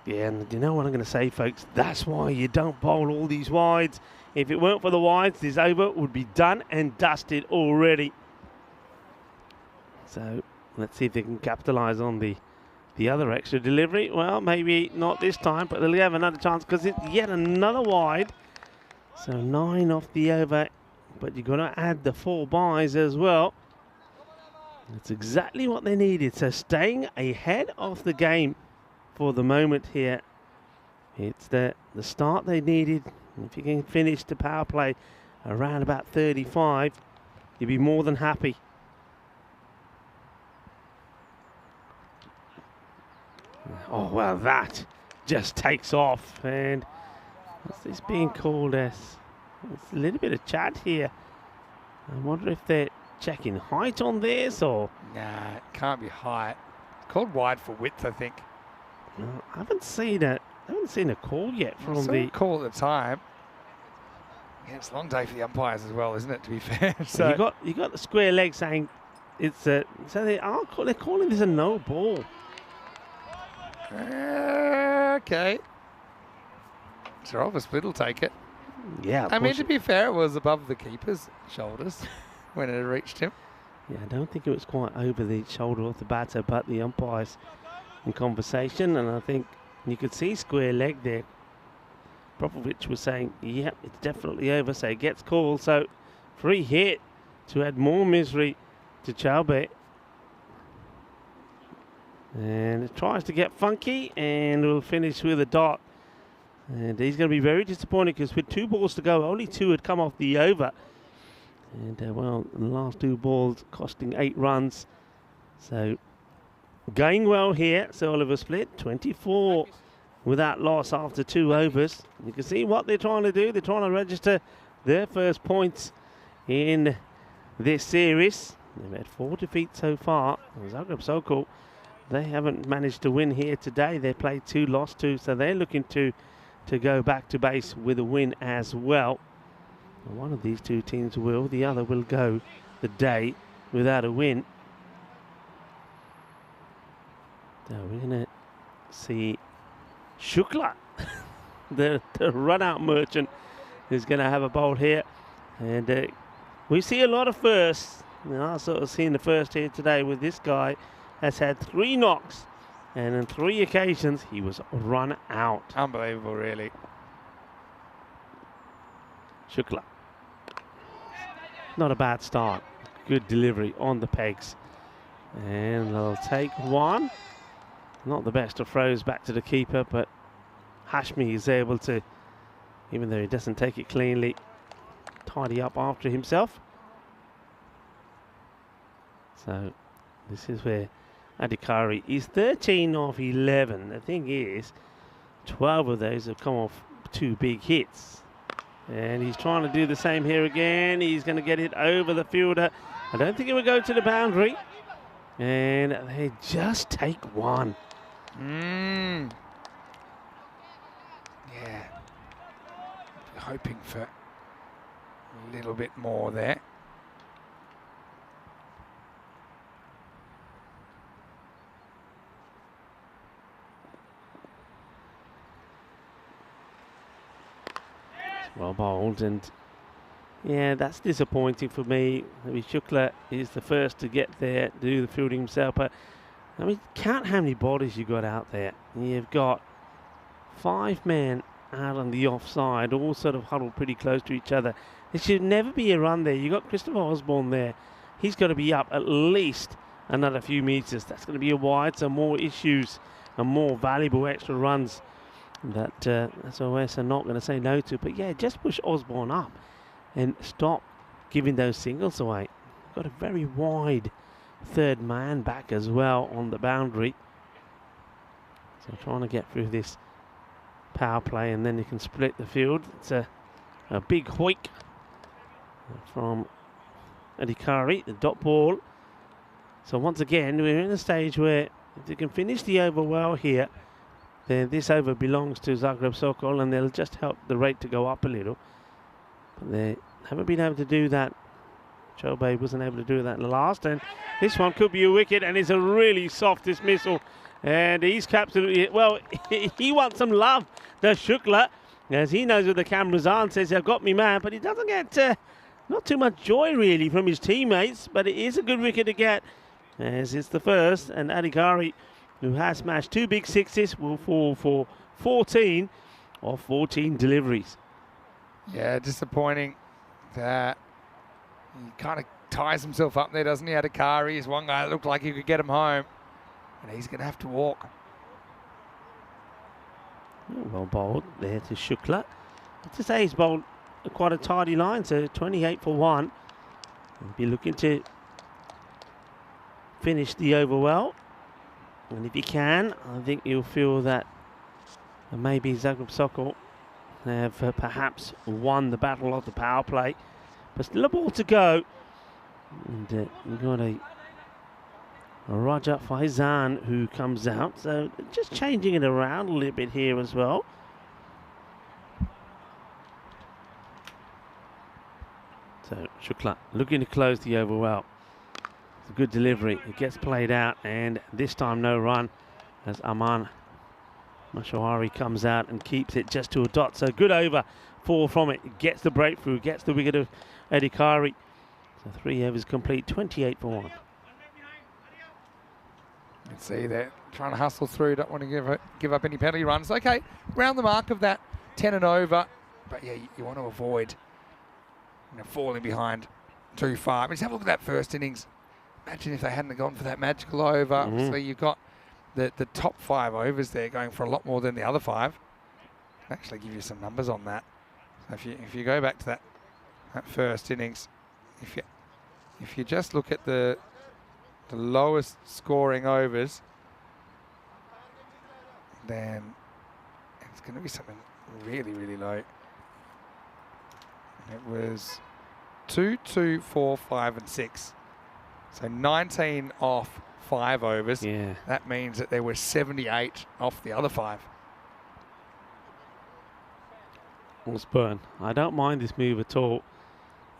Yeah, and you know what I'm going to say, folks? That's why you don't bowl all these wides. If it weren't for the wides, this over would be done and dusted already. So let's see if they can capitalise on the other extra delivery. Well, maybe not this time, but they'll have another chance because it's yet another wide. So 9 off the over, but you've got to add the 4 byes as well. That's exactly what they needed. So staying ahead of the game for the moment here. It's the start they needed. If you can finish the power play around about 35, you'd be more than happy. Oh, well, that just takes off. And what's this being called as? It's a little bit of chat here. I wonder if they're checking height on this or... Nah, it can't be height. It's called wide for width, I think. No, I haven't seen a call yet from the call at the time. Yeah, it's a long day for the umpires as well, isn't it? To be fair. So you got the square leg saying it's a. So they're calling this a no ball. okay. Jarvis Split will take it. Yeah, I mean, to be fair, it was above the keeper's shoulders when it reached him. Yeah, I don't think it was quite over the shoulder of the batter, but the umpires in conversation, and I think you could see square leg there. Popovich was saying, yep, it's definitely over, so it gets called. So free hit to add more misery to Chaube. And it tries to get funky, and will finish with a dot. And he's going to be very disappointed because with 2 balls to go, only 2 had come off the over. And well, the last 2 balls costing 8 runs. So going well here. So Oliver Split, 24 without loss after 2 overs. You can see what they're trying to do. They're trying to register their first points in this series. They've had 4 defeats so far. Zagreb Sokol, they haven't managed to win here today. They played 2, lost 2, so they're looking to go back to base with a win as well. One of these 2 teams will, the other will go the day without a win. So we're going to see Shukla, the run-out merchant, is going to have a bowl here. And we see a lot of firsts. I sort of seen the first here today with this guy. Has had 3 knocks, and on 3 occasions he was run out. Unbelievable, really. Shukla. Not a bad start. Good delivery on the pegs. And they'll take 1. Not the best of throws back to the keeper, but Hashmi is able to, even though he doesn't take it cleanly, tidy up after himself. So this is where Adhikari is 13 of 11. The thing is, 12 of those have come off 2 big hits. And he's trying to do the same here again. He's going to get it over the fielder. I don't think it will go to the boundary. And they just take 1. Yeah. Hoping for a little bit more there. Well bowled, and yeah, that's disappointing for me. I mean, Shukla is the first to get there, do the fielding himself, but I mean, count how many bodies you got out there. You've got 5 men out on the offside, all sort of huddled pretty close to each other. There should never be a run there. You've got Christopher Osborne there. He's got to be up at least another few metres. That's going to be a wide, so more issues and more valuable extra runs that SOS are not going to say no to. But yeah, just push Osborne up and stop giving those singles away. Got a very wide 3rd man back as well on the boundary. So trying to get through this power play, and then you can split the field. It's a big hoik from Adhikari, the dot ball. So once again, we're in a stage where if they can finish the over well here, then this over belongs to Zagreb Sokol, and they'll just help the rate to go up a little. But they haven't been able to do that. Chobe wasn't able to do that in the last, and this one could be a wicket, and it's a really soft dismissal. And he's absolutely, well, he wants some love, the Shukla, as he knows where the cameras are and says, I've got me man, but he doesn't get not too much joy really from his teammates, but it is a good wicket to get, as it's the first, and Adhikari, who has smashed 2 big sixes, will fall for 14 of 14 deliveries. Yeah, disappointing that he kind of ties himself up there, doesn't he? Adhikari is one guy that looked like he could get him home, and he's going to have to walk. Well bowled there to Shukla. To say he's bowled quite a tidy line, so 28 for 1. He'll be looking to finish the over well. And if he can, I think you'll feel that maybe Zagreb Sokol have perhaps won the battle of the power play. But still a ball to go. And we've got a Raja Faizan who comes out. So just changing it around a little bit here as well. So Shukla looking to close the over well. It's a good delivery. It gets played out, and this time no run as Aman Mashawari comes out and keeps it just to a dot. So good over, 4 from it. It gets the breakthrough, gets the wicket of Adhikari. So 3 overs complete, 28 for 1. You can see they're trying to hustle through, don't want to give up any penalty runs. Okay, round the mark of that 10 and over, but yeah, you want to avoid falling behind too far. I mean, just have a look at that first innings. Imagine if they hadn't gone for that magical over. So you've got the top 5 overs there going for a lot more than the other 5. I can actually give you some numbers on that. So if you go back to that first innings, if you just look at the lowest scoring overs, then it's going to be something really, really low. It was 2, 2, 4, 5 and 6. So 19 off 5 overs. Yeah. That means that there were 78 off the other 5. Well, Spurn, I don't mind this move at all.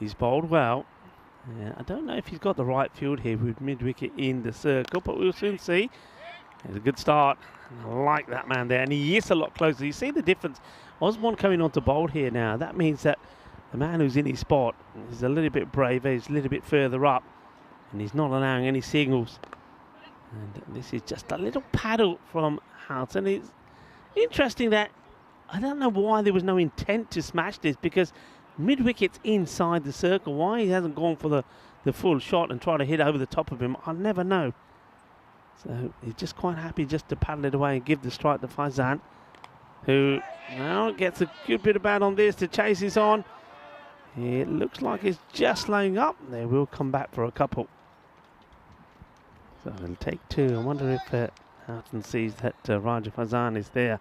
He's bowled well. Yeah, I don't know if he's got the right field here with mid-wicket in the circle, but we'll soon see. It's a good start. I like that man there, and he is a lot closer. You see the difference. Osborne coming on to bowl here now. That means that the man who's in his spot is a little bit braver, he's a little bit further up, and he's not allowing any signals. And this is just a little paddle from Houghton. It's interesting that I don't know why there was no intent to smash this, because mid-wicket's inside the circle. Why he hasn't gone for the full shot and try to hit over the top of him, I'll never know. So he's just quite happy just to paddle it away and give the strike to Faizan, who now gets a good bit of bat on this to chase this on. It looks like it's just slowing up. They will come back for a couple. So they'll take 2. I wonder if Houghton sees that Raja Faizan is there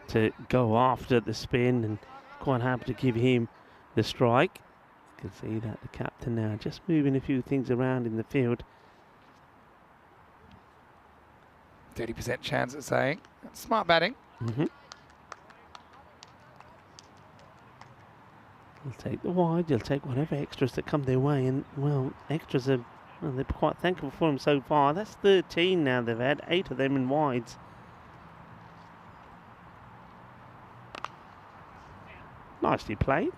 to go after the spin, and quite happy to give him the strike. You can see that the captain now just moving a few things around in the field. 30% chance at saying. Smart batting. They'll take the wide, they'll take whatever extras that come their way, and well, extras are, well, they're quite thankful for them so far. That's 13 now they've had, 8 of them in wides. Nicely played.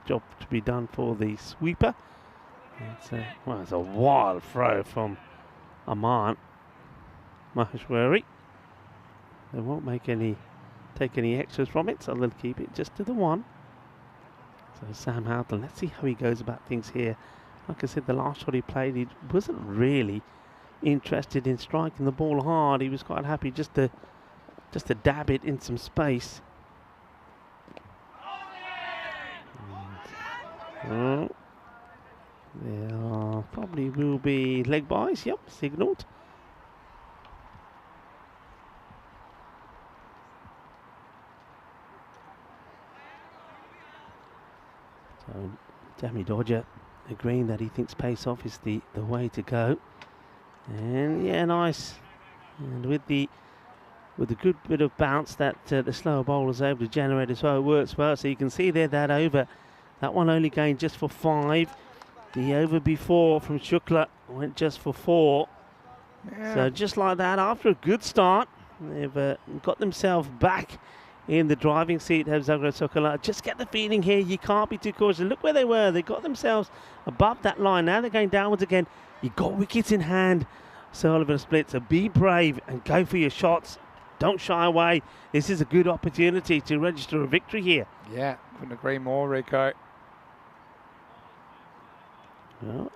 Job to be done for the sweeper. It's a wild throw from Aman Maheshwari. They won't take any extras from it, so they'll keep it just to the 1. So Sam Houghton, let's see how he goes about things here. Like I said, the last shot he played, he wasn't really interested in striking the ball hard. He was quite happy just to dab it in some space. There probably will be leg buys. Yep, signalled. So Jamie Dodger agreeing that he thinks pace off is the way to go. And yeah, nice. And with the good bit of bounce that the slower bowler is able to generate as well, it works well. So you can see there that over. That one only gained just for 5. The over before from Shukla went just for 4. Yeah. So just like that, after a good start, they've got themselves back in the driving seat. Have Zagreb Sokol. Just get the feeling here, you can't be too cautious. Look where they were. They got themselves above that line. Now they're going downwards again. You got wickets in hand. So Oliver split. So be brave and go for your shots. don't shy away. This is a good opportunity to register a victory here. Yeah, couldn't agree more, Rico. Well,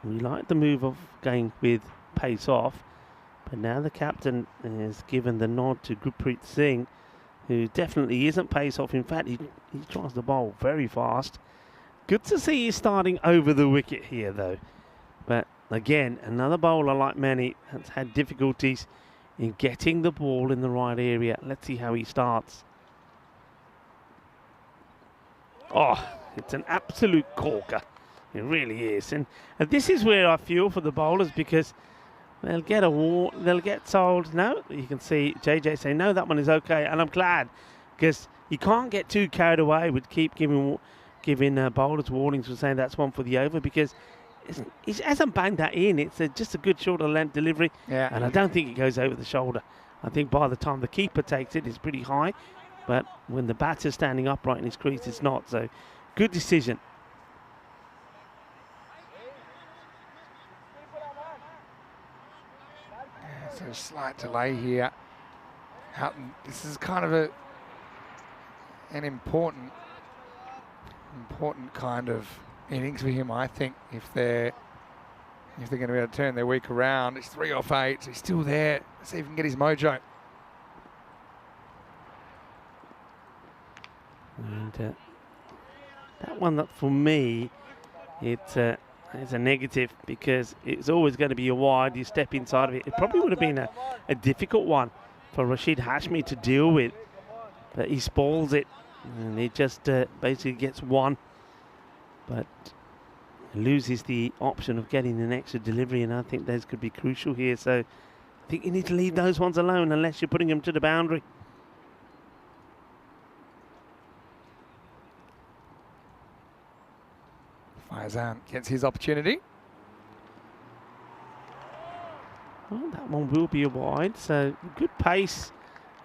we like the move of going with pace off, but now the captain has given the nod to Gurpreet Singh, who definitely isn't pace off. In fact, he tries the bowl very fast. Good to see he's starting over the wicket here, though. But again, another bowler like Manny has had difficulties in getting the ball in the right area. Let's see how he starts. Oh, it's an absolute corker. It really is. And this is where I feel for the bowlers, because they'll get they'll get told, no, you can see JJ say, no, that one is okay. And I'm glad, because you can't get too carried away with keep giving bowlers warnings for saying that's one for the over, because he hasn't banged that in. It's just a good shoulder length delivery. Yeah. And I don't think it goes over the shoulder. I think by the time the keeper takes it, it's pretty high. But when the batter's standing upright in his crease, it's not. So good decision. So a slight delay here. This is kind of an important kind of innings for him, I think, if they're going to be able to turn their week around. It's 3 off 8, so he's still there. Let's see if he can get his mojo. And that one, that for me, it's a negative, because it's always going to be a wide. You step inside of it. It probably would have been a difficult one for Rashid Hashmi to deal with, but he spoils it, and he just basically gets one, but loses the option of getting an extra delivery, and I think those could be crucial here. So I think you need to leave those ones alone unless you're putting them to the boundary. Faizan gets his opportunity. Well, that one will be a wide, so good pace,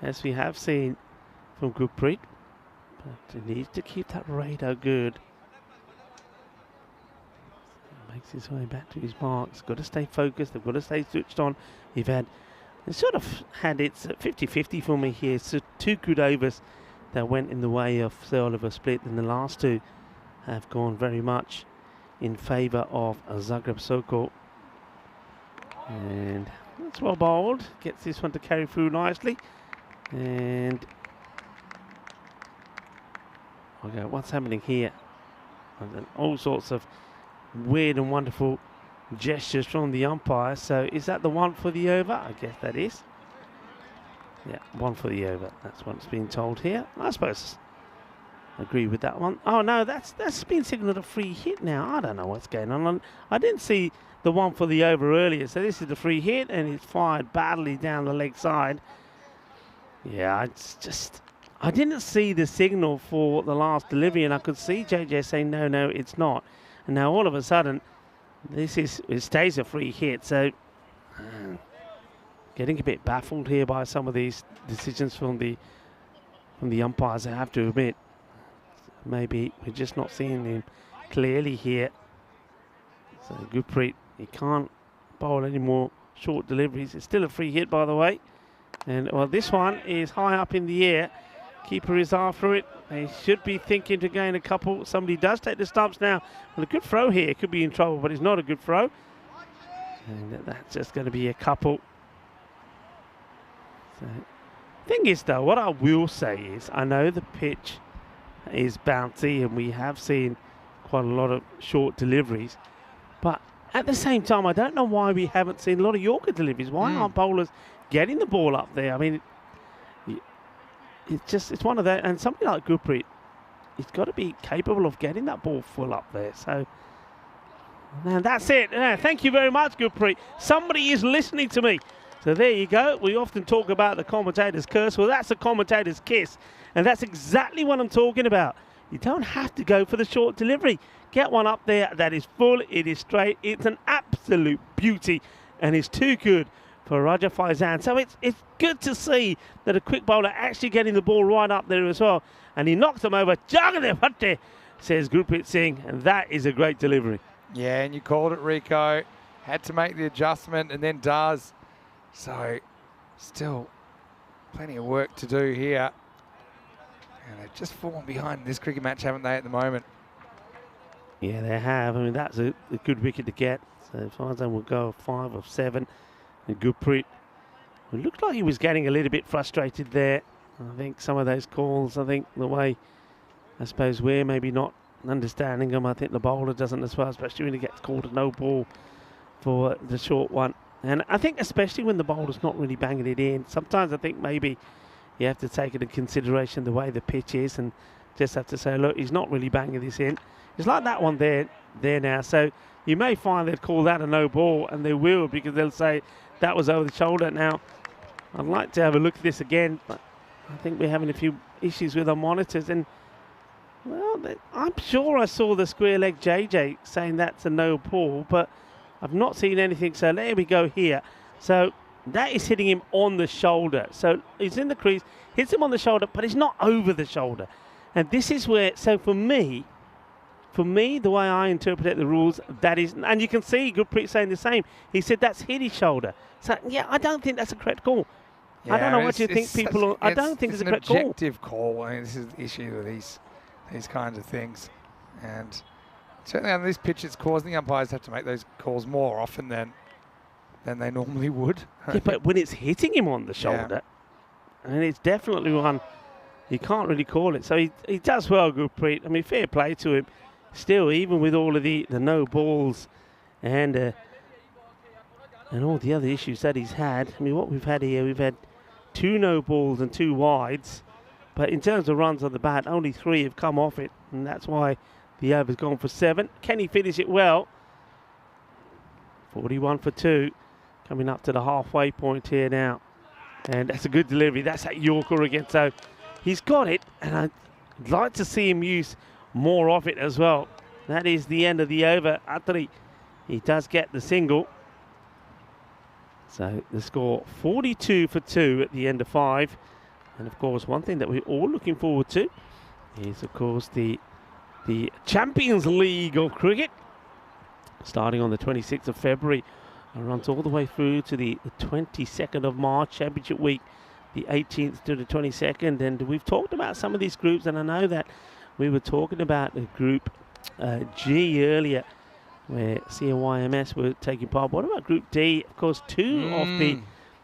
as we have seen from Gurpreet, but he needs to keep that radar good. So makes his way back to his marks. Got to stay focused. They've got to stay switched on. It's sort of had its 50-50 for me here. So 2 good overs that went in the way of Sir Oliver Split, and the last 2 have gone very much in favour of Zagreb Sokol. And that's well bowled. Gets this one to carry through nicely. And okay, what's happening here? And all sorts of weird and wonderful gestures from the umpire. So is that the one for the over? I guess that is. Yeah, one for the over. That's what's being told here. I suppose I agree with that one. Oh no, that's been signalled a free hit now. I don't know what's going on. I didn't see the one for the over earlier. So this is the free hit, and it's fired badly down the leg side. Yeah, I didn't see the signal for the last delivery, and I could see JJ saying, no, it's not. And now all of a sudden, it stays a free hit. So getting a bit baffled here by some of these decisions from the umpires, I have to admit. Maybe we're just not seeing him clearly here. So Gurpreet, he can't bowl any more short deliveries. It's still a free hit, by the way. And well, this one is high up in the air. Keeper is after it. They should be thinking to gain a couple. Somebody does take the stumps now. Well, a good throw here. Could be in trouble, but it's not a good throw. And that's just going to be a couple. So, thing is, though, what I will say is, I know the pitch is bouncy, and we have seen quite a lot of short deliveries. But at the same time, I don't know why we haven't seen a lot of Yorker deliveries. Why aren't bowlers getting the ball up there? I mean, it's one of that. And somebody like Gurpreet, he's got to be capable of getting that ball full up there. So, and that's it. Thank you very much, Gurpreet. Somebody is listening to me. So there you go. We often talk about the commentator's curse. Well, that's a commentator's kiss. And that's exactly what I'm talking about. You don't have to go for the short delivery. Get one up there that is full, it is straight, it's an absolute beauty, and it's too good for Raja Faizan. So it's good to see that a quick bowler actually getting the ball right up there as well. And he knocks him over. Jagade Bhatte, says Gurpreet Singh, and that is a great delivery. Yeah, and you called it, Rico. Had to make the adjustment, and then does. So still Plenty of work to do here. And they've just fallen behind in this cricket match, haven't they, at the moment? Yeah, they have. I mean, that's a good wicket to get. So Farzan will go 5 of 7. And Gurpreet, it looked like he was getting a little bit frustrated there. I think some of those calls, I think the way, I suppose we're maybe not understanding them, I think the bowler doesn't as well, especially when he gets called a no ball for the short one. And I think especially when the bowler's not really banging it in, sometimes I think maybe you have to take into consideration the way the pitch is and just have to say, look, he's not really banging this in. It's like that one there now. So you may find they'd call that a no ball, and they will, because they'll say that was over the shoulder. Now, I'd like to have a look at this again, but I think we're having a few issues with our monitors. And, well, I'm sure I saw the square leg JJ saying that's a no ball, but I've not seen anything. So there we go here. So that is hitting him on the shoulder. So he's in the crease, hits him on the shoulder, but it's not over the shoulder. And this is where, so for me, the way I interpret the rules, that is, and you can see Gurpreet saying the same. He said that's hit his shoulder. So, yeah, I don't think that's a correct call. Yeah, I don't know what you think people... I don't think it's a correct call. It's an objective call. I mean, this is the issue with these kinds of things. And certainly on this pitch, it's causing the umpires to have to make those calls more often than they normally would. Yeah, but when it's hitting him on the shoulder, and it's definitely one, you can't really call it. So he does well, Gurpreet. I mean, fair play to him. Still, even with all of the no balls and all the other issues that he's had, I mean, what we've had here, we've had 2 no balls and 2 wides. But in terms of runs on the bat, only 3 have come off it, and that's why the over's gone for 7. Can he finish it well? 41 for 2, coming up to the halfway point here now. And that's a good delivery. That's that Yorker again. So he's got it, and I'd like to see him use more of it as well. That is the end of the over. Atri, he does get the single. So the score 42 for 2 at the end of 5. And of course, one thing that we're all looking forward to is, of course, the Champions League of cricket, starting on the 26th of February and runs all the way through to the 22nd of March, Championship Week, the 18th to the 22nd. And we've talked about some of these groups, and I know that we were talking about the Group G earlier, where CYMS were taking part. What about Group D? Of course, 2 of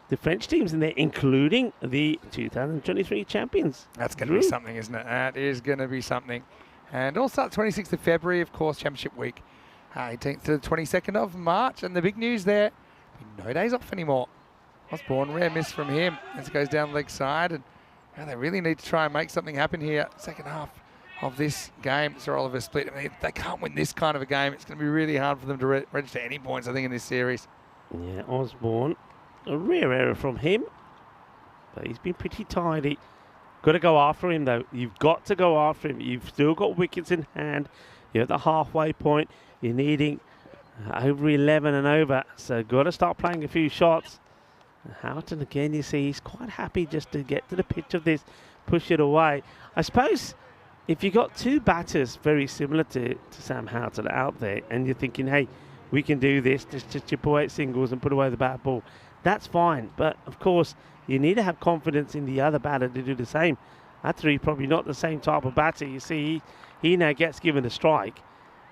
the French teams in there, including the 2023 champions. That's going to be something, isn't it? That is going to be something. And also 26th of February, of course, Championship Week, 18th to the 22nd of March. And the big news there, no days off anymore. Osborne, rare miss from him as it goes down the leg side. And they really need to try and make something happen here. Second half of this game, Sir Oliver split. I mean, if they can't win this kind of a game, it's going to be really hard for them to register any points, I think, in this series. Yeah, Osborne, a rare error from him, but he's been pretty tidy. Got to go after him, though. You've got to go after him. You've still got wickets in hand. You're at the halfway point. You're needing over 11 and over, so got to start playing a few shots. Houghton, again, you see, he's quite happy just to get to the pitch of this, push it away. I suppose if you got 2 batters very similar to Sam Houghton out there, and you're thinking, hey, we can do this, just chip away at singles and put away the bat ball, that's fine. But, of course, you need to have confidence in the other batter to do the same. Atri probably not the same type of batter. You see, he now gets given a strike,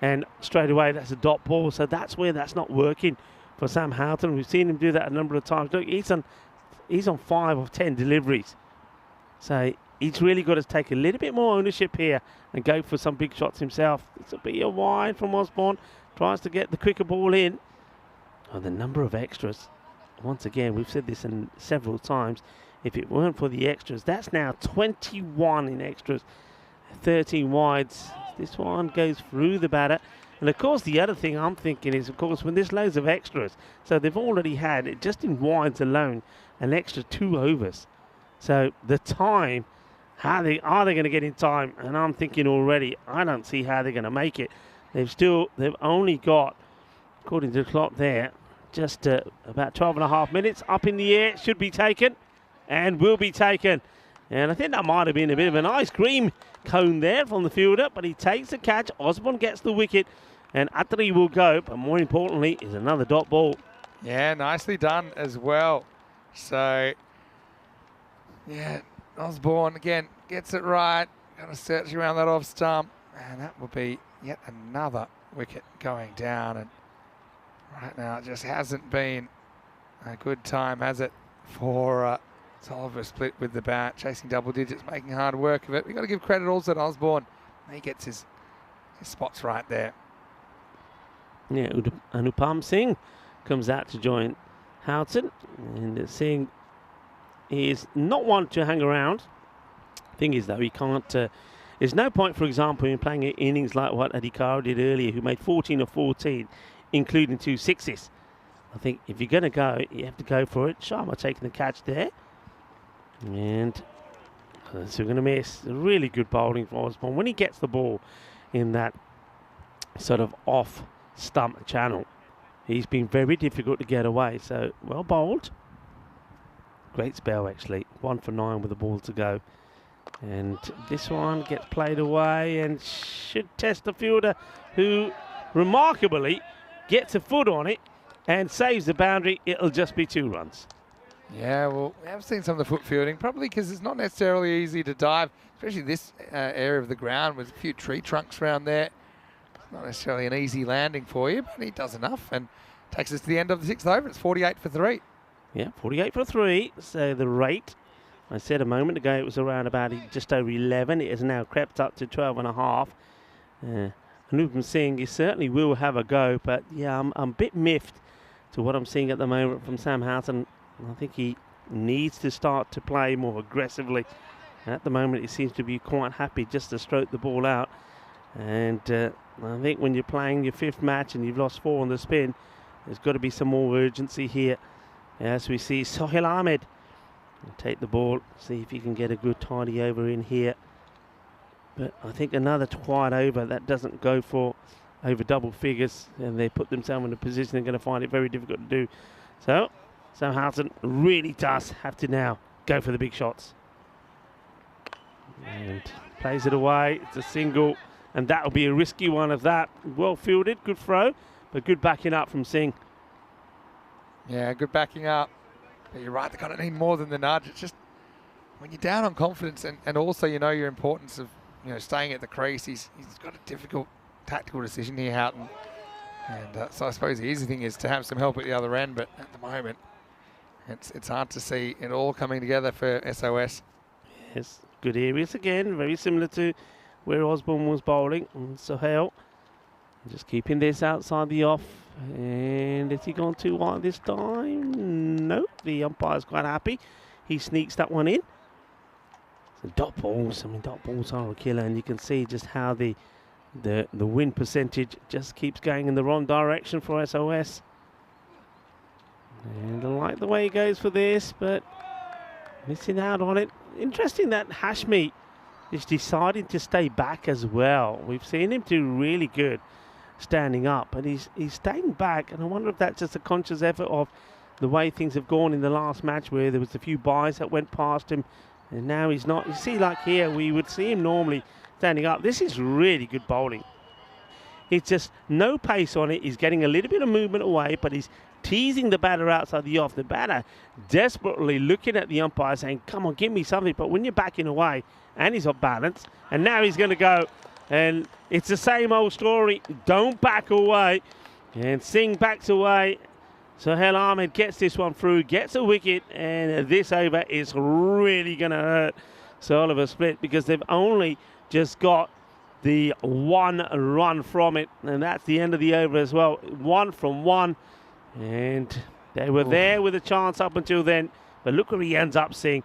and straight away that's a dot ball. So that's where that's not working for Sam Houghton. We've seen him do that a number of times. Look, he's on 5 of 10 deliveries. So he's really got to take a little bit more ownership here and go for some big shots himself. This will be a wide from Osborne. Tries to get the quicker ball in. Oh, the number of extras. Once again, we've said this several times. If it weren't for the extras, that's now 21 in extras. 13 wides. This one goes through the batter. And of course, the other thing I'm thinking is, of course, when there's loads of extras, so they've already had, just in wides alone, an extra 2 overs. So the time, are they going to get in time? And I'm thinking already, I don't see how they're going to make it. They've only got, according to the clock there, just about 12 and a half minutes up in the air. Should be taken and will be taken. And I think that might have been a bit of an ice cream cone there from the fielder, but he takes the catch. Osborne gets the wicket, and Atri will go. But more importantly, is another dot ball. Yeah, nicely done as well. So Yeah, Osborne again gets it right. Got to search around that off stump. And that will be yet another wicket going down. And right now it just hasn't been a good time, has it, for Oliver Split with the bat, chasing double digits, making hard work of it. We've got to give credit also to Osborne. He gets his spots right there. Yeah, Anupam Singh comes out to join Houghton, and Singh is not one to hang around. Thing is, though, he can't. There's no point, for example, in playing an innings like what Adhikar did earlier, who made 14 of 14, including 2 sixes. I think if you're going to go, you have to go for it. Sharma taking the catch there, and so we're going to miss. Really good bowling for Osborne when he gets the ball in that sort of off stump channel. He's been very difficult to get away. So well bowled. Great spell actually. 1 for 9 with the ball to go. And this one gets played away and should test the fielder, who remarkably gets a foot on it and saves the boundary. It'll just be 2 runs. Yeah, well, we have seen some of the foot fielding, probably because it's not necessarily easy to dive, especially this area of the ground with a few tree trunks around there. It's not necessarily an easy landing for you, but he does enough and takes us to the end of the 6th over. It's 48 for 3. Yeah, 48 for 3. So the rate, I said a moment ago, it was around about just over 11. It has now crept up to 12.5. Anupam Singh, he certainly will have a go, but yeah, I'm a bit miffed to what I'm seeing at the moment from Sam Houghton. I think he needs to start to play more aggressively. At the moment, he seems to be quite happy just to stroke the ball out. And I think when you're playing your 5th match and you've lost 4 on the spin, there's got to be some more urgency here. As we see Sohail Ahmed take the ball, see if he can get a good tidy over in here. But I think another quiet over, that doesn't go for over double figures, and they put themselves in a position they're going to find it very difficult to do. So Sam Houghton really does have to now go for the big shots. And plays it away. It's a single, and that'll be a risky one of that. Well fielded, good throw, but good backing up from Singh. Yeah, good backing up. But you're right, they're going to need more than the nudge. It's just when you're down on confidence and also you know your importance of staying at the crease, he's got a difficult tactical decision here, Houghton. And so I suppose the easy thing is to have some help at the other end, but at the moment it's hard to see it all coming together for SOS. Yes, good areas again, very similar to where Osborne was bowling. And Sohail just keeping this outside the off. And has he gone too wide this time? No, the umpire's quite happy. He sneaks that one in. So dot balls, dot balls are a killer, and you can see just how the win percentage just keeps going in the wrong direction for SOS. And I like the way he goes for this, but missing out on it. Interesting that Hashmi is deciding to stay back as well. We've seen him do really good standing up, and he's staying back, and I wonder if that's just a conscious effort of the way things have gone in the last match, where there was a few byes that went past him, and now he's not. You see, like here, we would see him normally standing up. This is really good bowling. It's just no pace on it. He's getting a little bit of movement away, but he's teasing the batter outside the off. The batter desperately looking at the umpire saying, come on, give me something. But when you're backing away and he's off balance, and now he's going to go, and it's the same old story. Don't back away. And Singh backs away. Sohail Ahmed gets this one through, gets a wicket, and this over is really going to hurt Sir Oliver Split, because they've only just got the 1 run from it, and that's the end of the over as well. 1 from 1, and they were there with a chance up until then, but look where he ends up seeing.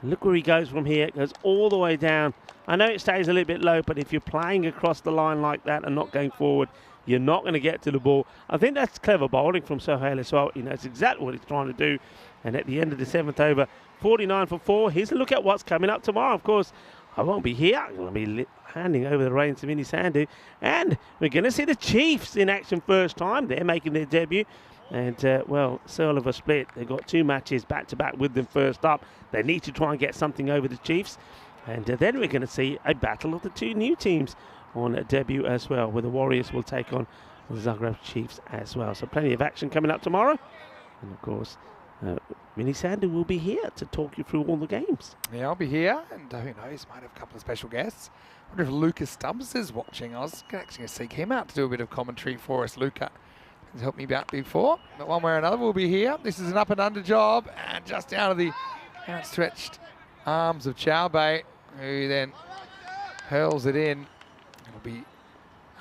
Look where he goes from here. It goes all the way down. I know it stays a little bit low, but if you're playing across the line like that and not going forward, you're not going to get to the ball. I think that's clever bowling from Sohail as well. He knows exactly what he's trying to do. And at the end of the 7th over, 49 for 4. Here's a look at what's coming up tomorrow. Of course, I won't be here. I'm going to be handing over the reins to Vinny Sandhu. And we're going to see the Chiefs in action first time. They're making their debut. And, well, Sir Oliver Split, they've got 2 matches back-to-back with them first up. They need to try and get something over the Chiefs. And then we're going to see a battle of the 2 new teams on debut as well, where the Warriors will take on the Zagreb Chiefs as well. So plenty of action coming up tomorrow. And, of course, Mini Sander will be here to talk you through all the games. Yeah, I'll be here, and who knows, might have a couple of special guests. I wonder if Lucas Stubbs is watching. I was actually going to seek him out to do a bit of commentary for us. Luca has helped me out before, but one way or another we'll be here. This is an up and under job, and just out of the outstretched arms of Chowbei, who then hurls it in. It'll be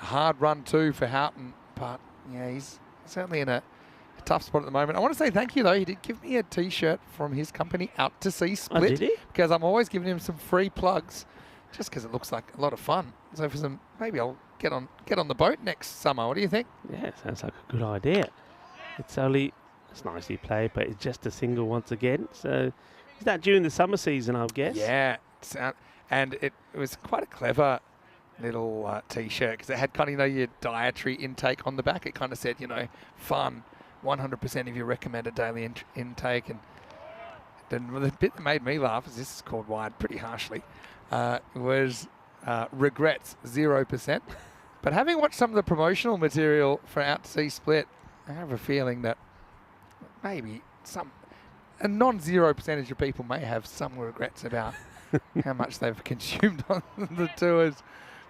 a hard run too for Houghton, but yeah, he's certainly in a tough spot at the moment. I want to say thank you though. He did give me a T-shirt from his company, Out to Sea Split. Oh, did he? Because I'm always giving him some free plugs, just because it looks like a lot of fun. So for some, maybe I'll get on the boat next summer. What do you think? Yeah, sounds like a good idea. It's nicely played, but it's just a single once again. So is that during the summer season, I guess? Yeah, and it was quite a clever little T-shirt because it had kind of your dietary intake on the back. It kind of said fun. 100% of your recommended daily intake, and then the bit that made me laugh, as this is called wide pretty harshly, was regrets 0%. But having watched some of the promotional material for Out to Sea Split, I have a feeling that maybe a non-zero percentage of people may have some regrets about how much they've consumed on the tours.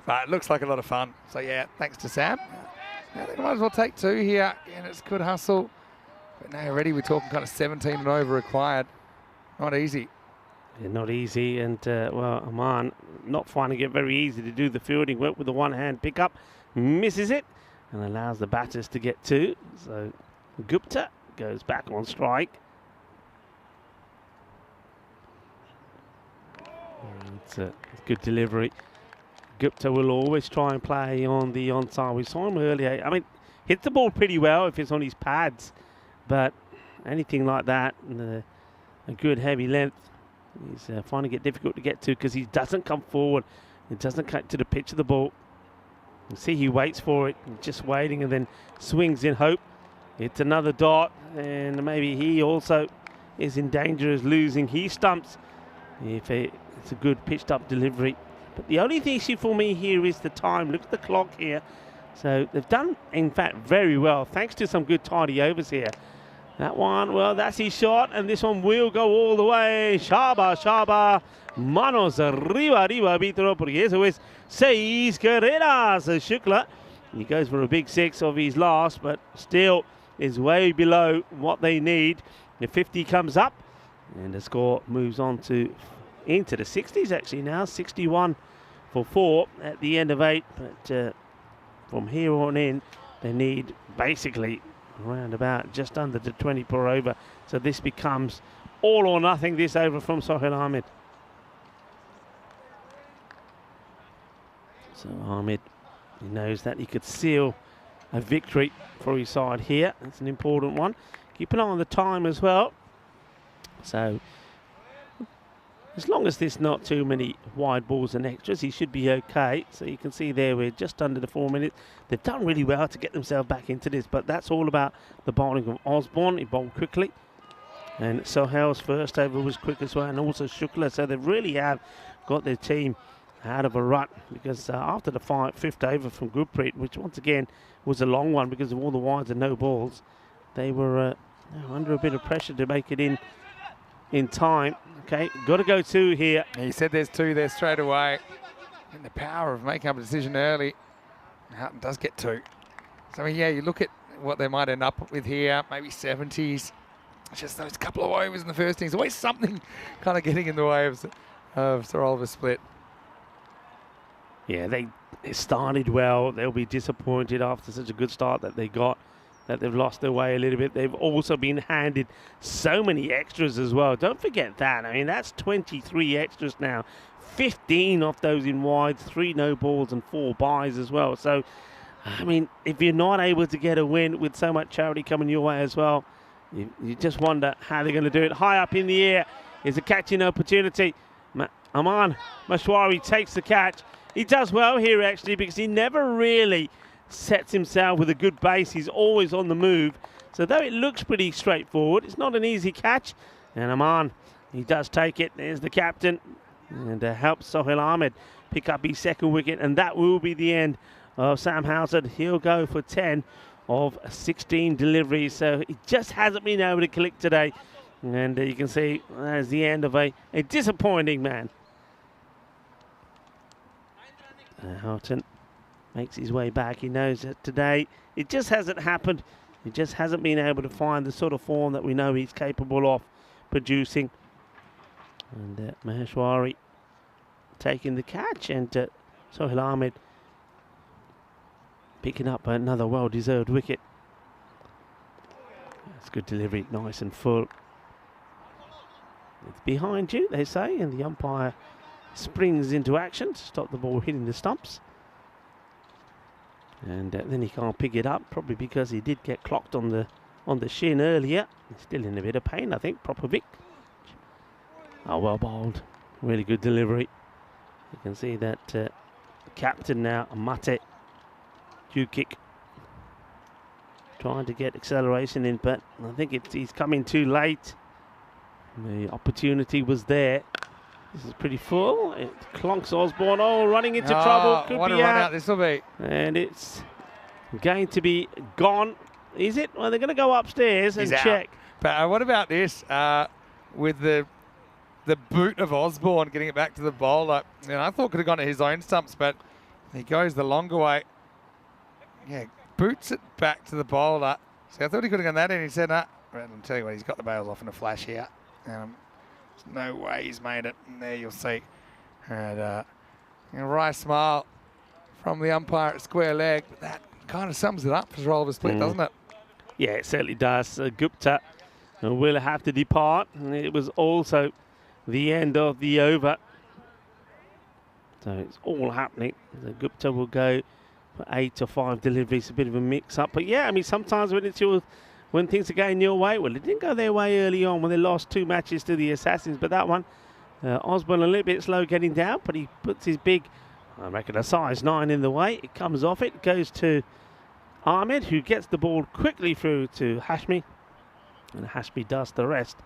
But it looks like a lot of fun. So yeah, thanks to Sam. I think I might as well take two here, and it's good hustle. But now already we're talking kind of 17 and over required. Not easy. Yeah, not easy, and well, Aman not finding it very easy to do the fielding work with the one-hand pickup. Misses it and allows the batters to get two. So Gupta goes back on strike. It's a good delivery. Gupta will always try and play on the onside. We saw him earlier. I mean, hits the ball pretty well if it's on his pads, but anything like that, a good heavy length, he's finding it difficult to get to because he doesn't come forward. He doesn't cut to the pitch of the ball. You see he waits for it, just waiting, and then swings in hope. It's another dot, and maybe he also is in danger of losing his stumps if it's a good pitched up delivery. But the only issue for me here is the time. Look at the clock here. So they've done, in fact, very well, thanks to some good tidy overs here. That one, well, that's his shot, and this one will go all the way. Shaba, manos arriba, Víctor, porque eso es 6 carreras. Shukla, he goes for a big 6 of his last, but still is way below what they need. The 50 comes up, and the score moves on to into the 60s actually now. 61 for 4 at the end of 8, but from here on in they need basically around about just under the 20 per over, so this becomes all or nothing this over from Sokol Ahmed. So Ahmed, he knows that he could seal a victory for his side here. That's an important one. Keep an eye on the time as well, so as long as there's not too many wide balls and extras, he should be okay. So you can see there we're just under the 4 minutes. They've done really well to get themselves back into this, but that's all about the bowling of Osborne. He bowled quickly, and Sohail's first over was quick as well, and also Shukla. So they really have got their team out of a rut, because after the 5th over from Gurpreet, which once again was a long one because of all the wides and no balls, they were under a bit of pressure to make it in time. Okay, got to go 2 here. He said there's 2 there straight away. And the power of making up a decision early. Houghton does get 2. So yeah, you look at what they might end up with here, maybe 70s. Just those couple of overs in the first innings. Always something kind of getting in the way of Sir Oliver's split. Yeah, they started well. They'll be disappointed after such a good start that they got, that they've lost their way a little bit. They've also been handed so many extras as well. Don't forget that. I mean, that's 23 extras now. 15 of those in wides, 3 no balls and 4 byes as well. So, I mean, if you're not able to get a win with so much charity coming your way as well, you just wonder how they're going to do it. High up in the air is a catching opportunity. Aman Mashwari takes the catch. He does well here actually, because he never really sets himself with a good base. He's always on the move. So though it looks pretty straightforward, it's not an easy catch. And Aman, he does take it. There's the captain, and helps Sokol Ahmed pick up his 2nd wicket, and that will be the end of Sam Housen. He'll go for 10 of 16 deliveries, so he just hasn't been able to click today. And you can see that's the end of a disappointing man. Houghton makes his way back. He knows that today it just hasn't happened. He just hasn't been able to find the sort of form that we know he's capable of producing. And Maheshwari taking the catch, and Sohail Ahmed picking up another well-deserved wicket. That's good delivery, nice and full. It's behind you, they say, and the umpire springs into action to stop the ball hitting the stumps. And then he can't pick it up, probably because he did get clocked on the shin earlier. He's still in a bit of pain, I think. Propovic. Oh, well bowled. Really good delivery. You can see that the captain now, Mate, due kick, trying to get acceleration in, but I think he's coming too late. The opportunity was there. This is pretty full. It clonks Osborne. Oh, running into trouble. Could what be a run out. out this will be. And it's going to be gone. Is it? Well, they're going to go upstairs and He's out. check. But what about this? With the boot of Osborne getting it back to the bowler. And I thought could have gone to his own stumps, but he goes the longer way. Yeah, boots it back to the bowler. So I thought he could have gone that in. He said, nah. I'll tell you what, he's got the bails off in a flash here. There's no way he's made it. And there you'll see. And a wry smile from the umpire at square leg. But that kind of sums it up for Oliver Split, doesn't it? Yeah, it certainly does. Gupta will have to depart. And it was also the end of the over. So it's all happening. The Gupta will go for 8 or 5 deliveries, a bit of a mix-up. But yeah, I mean, sometimes when things are going your way, well, it didn't go their way early on when they lost 2 matches to the Assassins, but that one, Osborne a little bit slow getting down, but he puts his big, I reckon, a size 9 in the way. It comes off it, goes to Ahmed, who gets the ball quickly through to Hashmi, and Hashmi does the rest.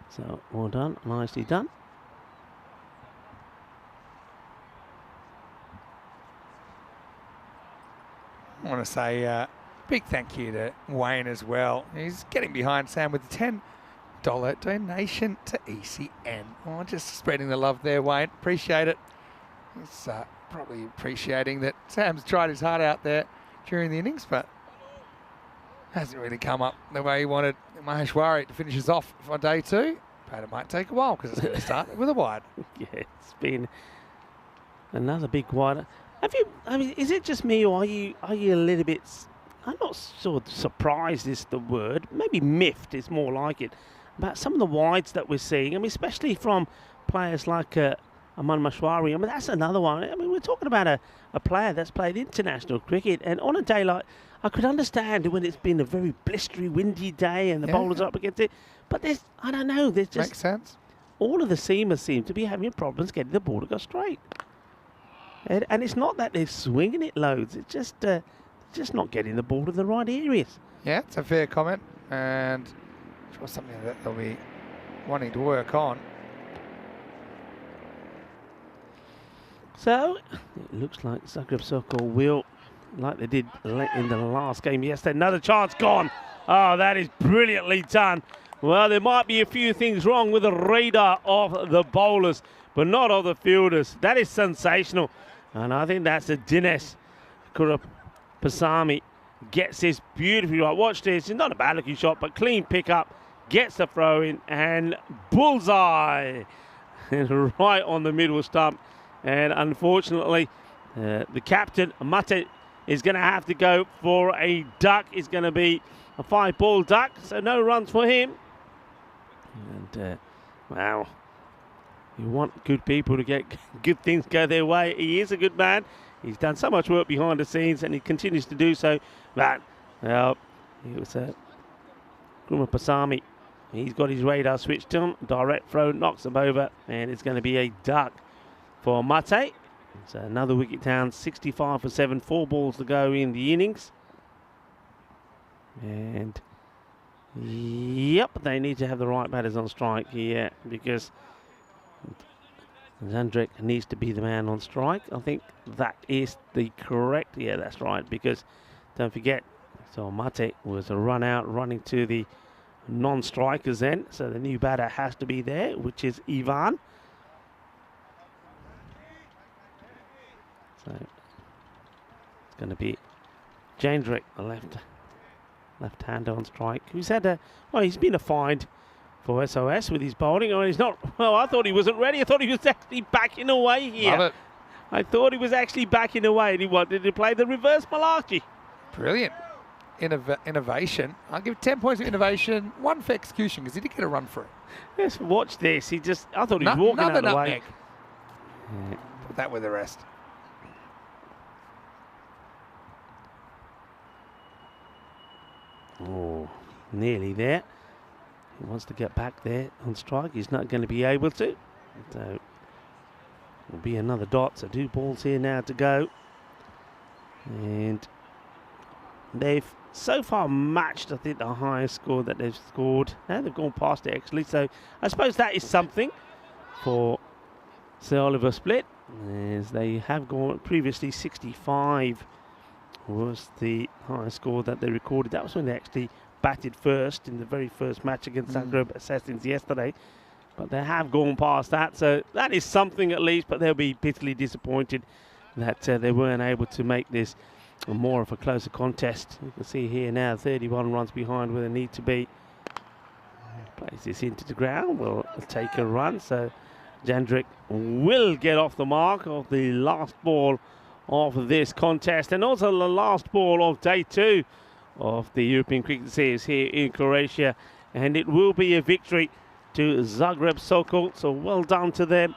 So, well done, nicely done. I want to say big thank you to Wayne as well. He's getting behind Sam with the $10 donation to ECN. Oh, just spreading the love there, Wayne. Appreciate it. He's probably appreciating that Sam's tried his heart out there during the innings, but hasn't really come up the way he wanted Maheshwari to finish us off for day 2. But it might take a while because it's going to start with a wide. Yeah, it's been another big wide. I mean, is it just me, or are you a little bit? I'm not sort of surprised is the word. Maybe miffed is more like it about some of the wides that we're seeing. I mean, especially from players like Aman Maheshwari. I mean, that's another one. I mean, we're talking about a player that's played international cricket, and on a day like, I could understand when it's been a very blistery, windy day and the bowlers are up against it. But I don't know. There's just Makes sense. all of the seamers seem to be having problems getting the ball to go straight. And it's not that they're swinging it loads. It's just not getting the ball to the right areas. Yeah, it's a fair comment, and it's something that they'll be wanting to work on. So it looks like Zagreb Sokol will, like they did in the last game yesterday. Another chance gone. Oh, that is brilliantly done. Well, there might be a few things wrong with the radar of the bowlers, but not of the fielders. That is sensational. And I think that's a Dinesh Pasami gets this beautifully right. Watch this. It's not a bad looking shot, but clean pickup. Gets the throw in and bullseye. Right on the middle stump. And unfortunately, the captain, Mate, is going to have to go for a duck. It's going to be a 5-ball duck, so no runs for him. And, wow. You want good people to get good things go their way. He is a good man. He's done so much work behind the scenes, and he continues to do so. But, well, it was Kruma Pasami. He's got his radar switched on. Direct throw knocks him over, and it's going to be a duck for Mate. It's another wicket down, 65 for 7, 4 balls to go in the innings. And, yep, they need to have the right batters on strike here because Zandrek needs to be the man on strike. I think that is the correct, yeah, that's right, because don't forget, so Mate was a run out, running to the non-strikers then. So the new batter has to be there, which is Ivan. So it's going to be Jandrick, the left-hander on strike. Who's had he's been a find for SOS with his bowling. Oh, he's not. Well, I thought he wasn't ready. I thought he was actually backing away here. Love it. I thought he was actually backing away and he wanted to play the reverse Malachi. Brilliant. Innovation. I'll give 10 points for innovation, 1 for execution, because he did get a run for it. Yes, watch this. I thought he was walking out of the way. Yeah. Put that with the rest. Oh, nearly there. He wants to get back there on strike. He's not going to be able to. So will be another dot. So 2 balls here now to go. And they've so far matched, I think, the highest score that they've scored. Now they've gone past it, actually. So I suppose that is something for Sir Oliver Split, as they have gone previously 65 was the highest score that they recorded. That was when they actually batted first in the very first match against Zagreb Assassins yesterday. But they have gone past that, so that is something at least, but they'll be bitterly disappointed that they weren't able to make this more of a closer contest. You can see here now 31 runs behind where they need to be. Plays this into the ground, will take a run, so Jandrick will get off the mark of the last ball of this contest, and also the last ball of day 2 of the European Cricket Series here in Croatia, and it will be a victory to Zagreb Sokol, so well done to them.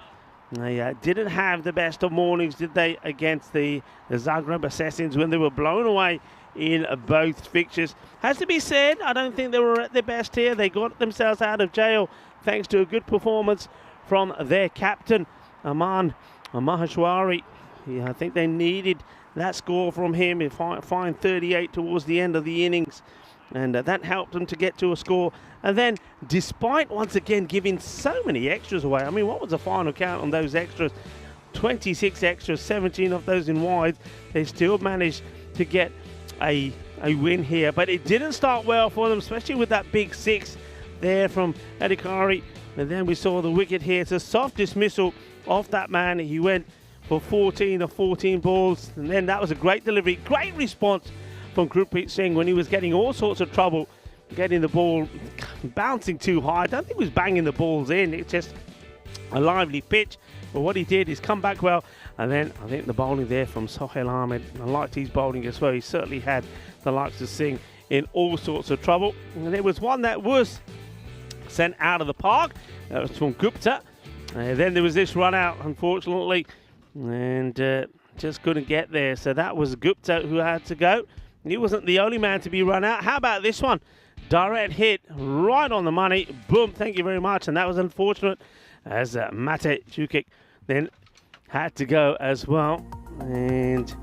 They didn't have the best of mornings, did they, against the Zagreb Assassins when they were blown away in both fixtures. Has to be said, I don't think they were at their best here. They got themselves out of jail thanks to a good performance from their captain, Aman Maheshwari. I think they needed that score from him. He fined 38 towards the end of the innings, and that helped them to get to a score. And then, despite once again giving so many extras away, I mean, what was the final count on those extras? 26 extras, 17 of those in wide. They still managed to get a win here, but it didn't start well for them, especially with that big 6 there from Adhikari. And then we saw the wicket here. It's a soft dismissal of that man. He went for 14 of 14 balls, and then that was a great delivery, great response from Gurpreet Singh when he was getting all sorts of trouble getting the ball bouncing too high. I don't think he was banging the balls in, it's just a lively pitch, but what he did is come back well. And then I think the bowling there from Sohail Ahmed, I liked his bowling as well. He certainly had the likes of Singh in all sorts of trouble, and there was one that was sent out of the park. That was from Gupta. Then there was this run out, unfortunately, and just couldn't get there. So that was Gupta who had to go. He wasn't the only man to be run out. How about this one? Direct hit right on the money. Boom, thank you very much. And that was unfortunate, as Mate Čukic then had to go as well. And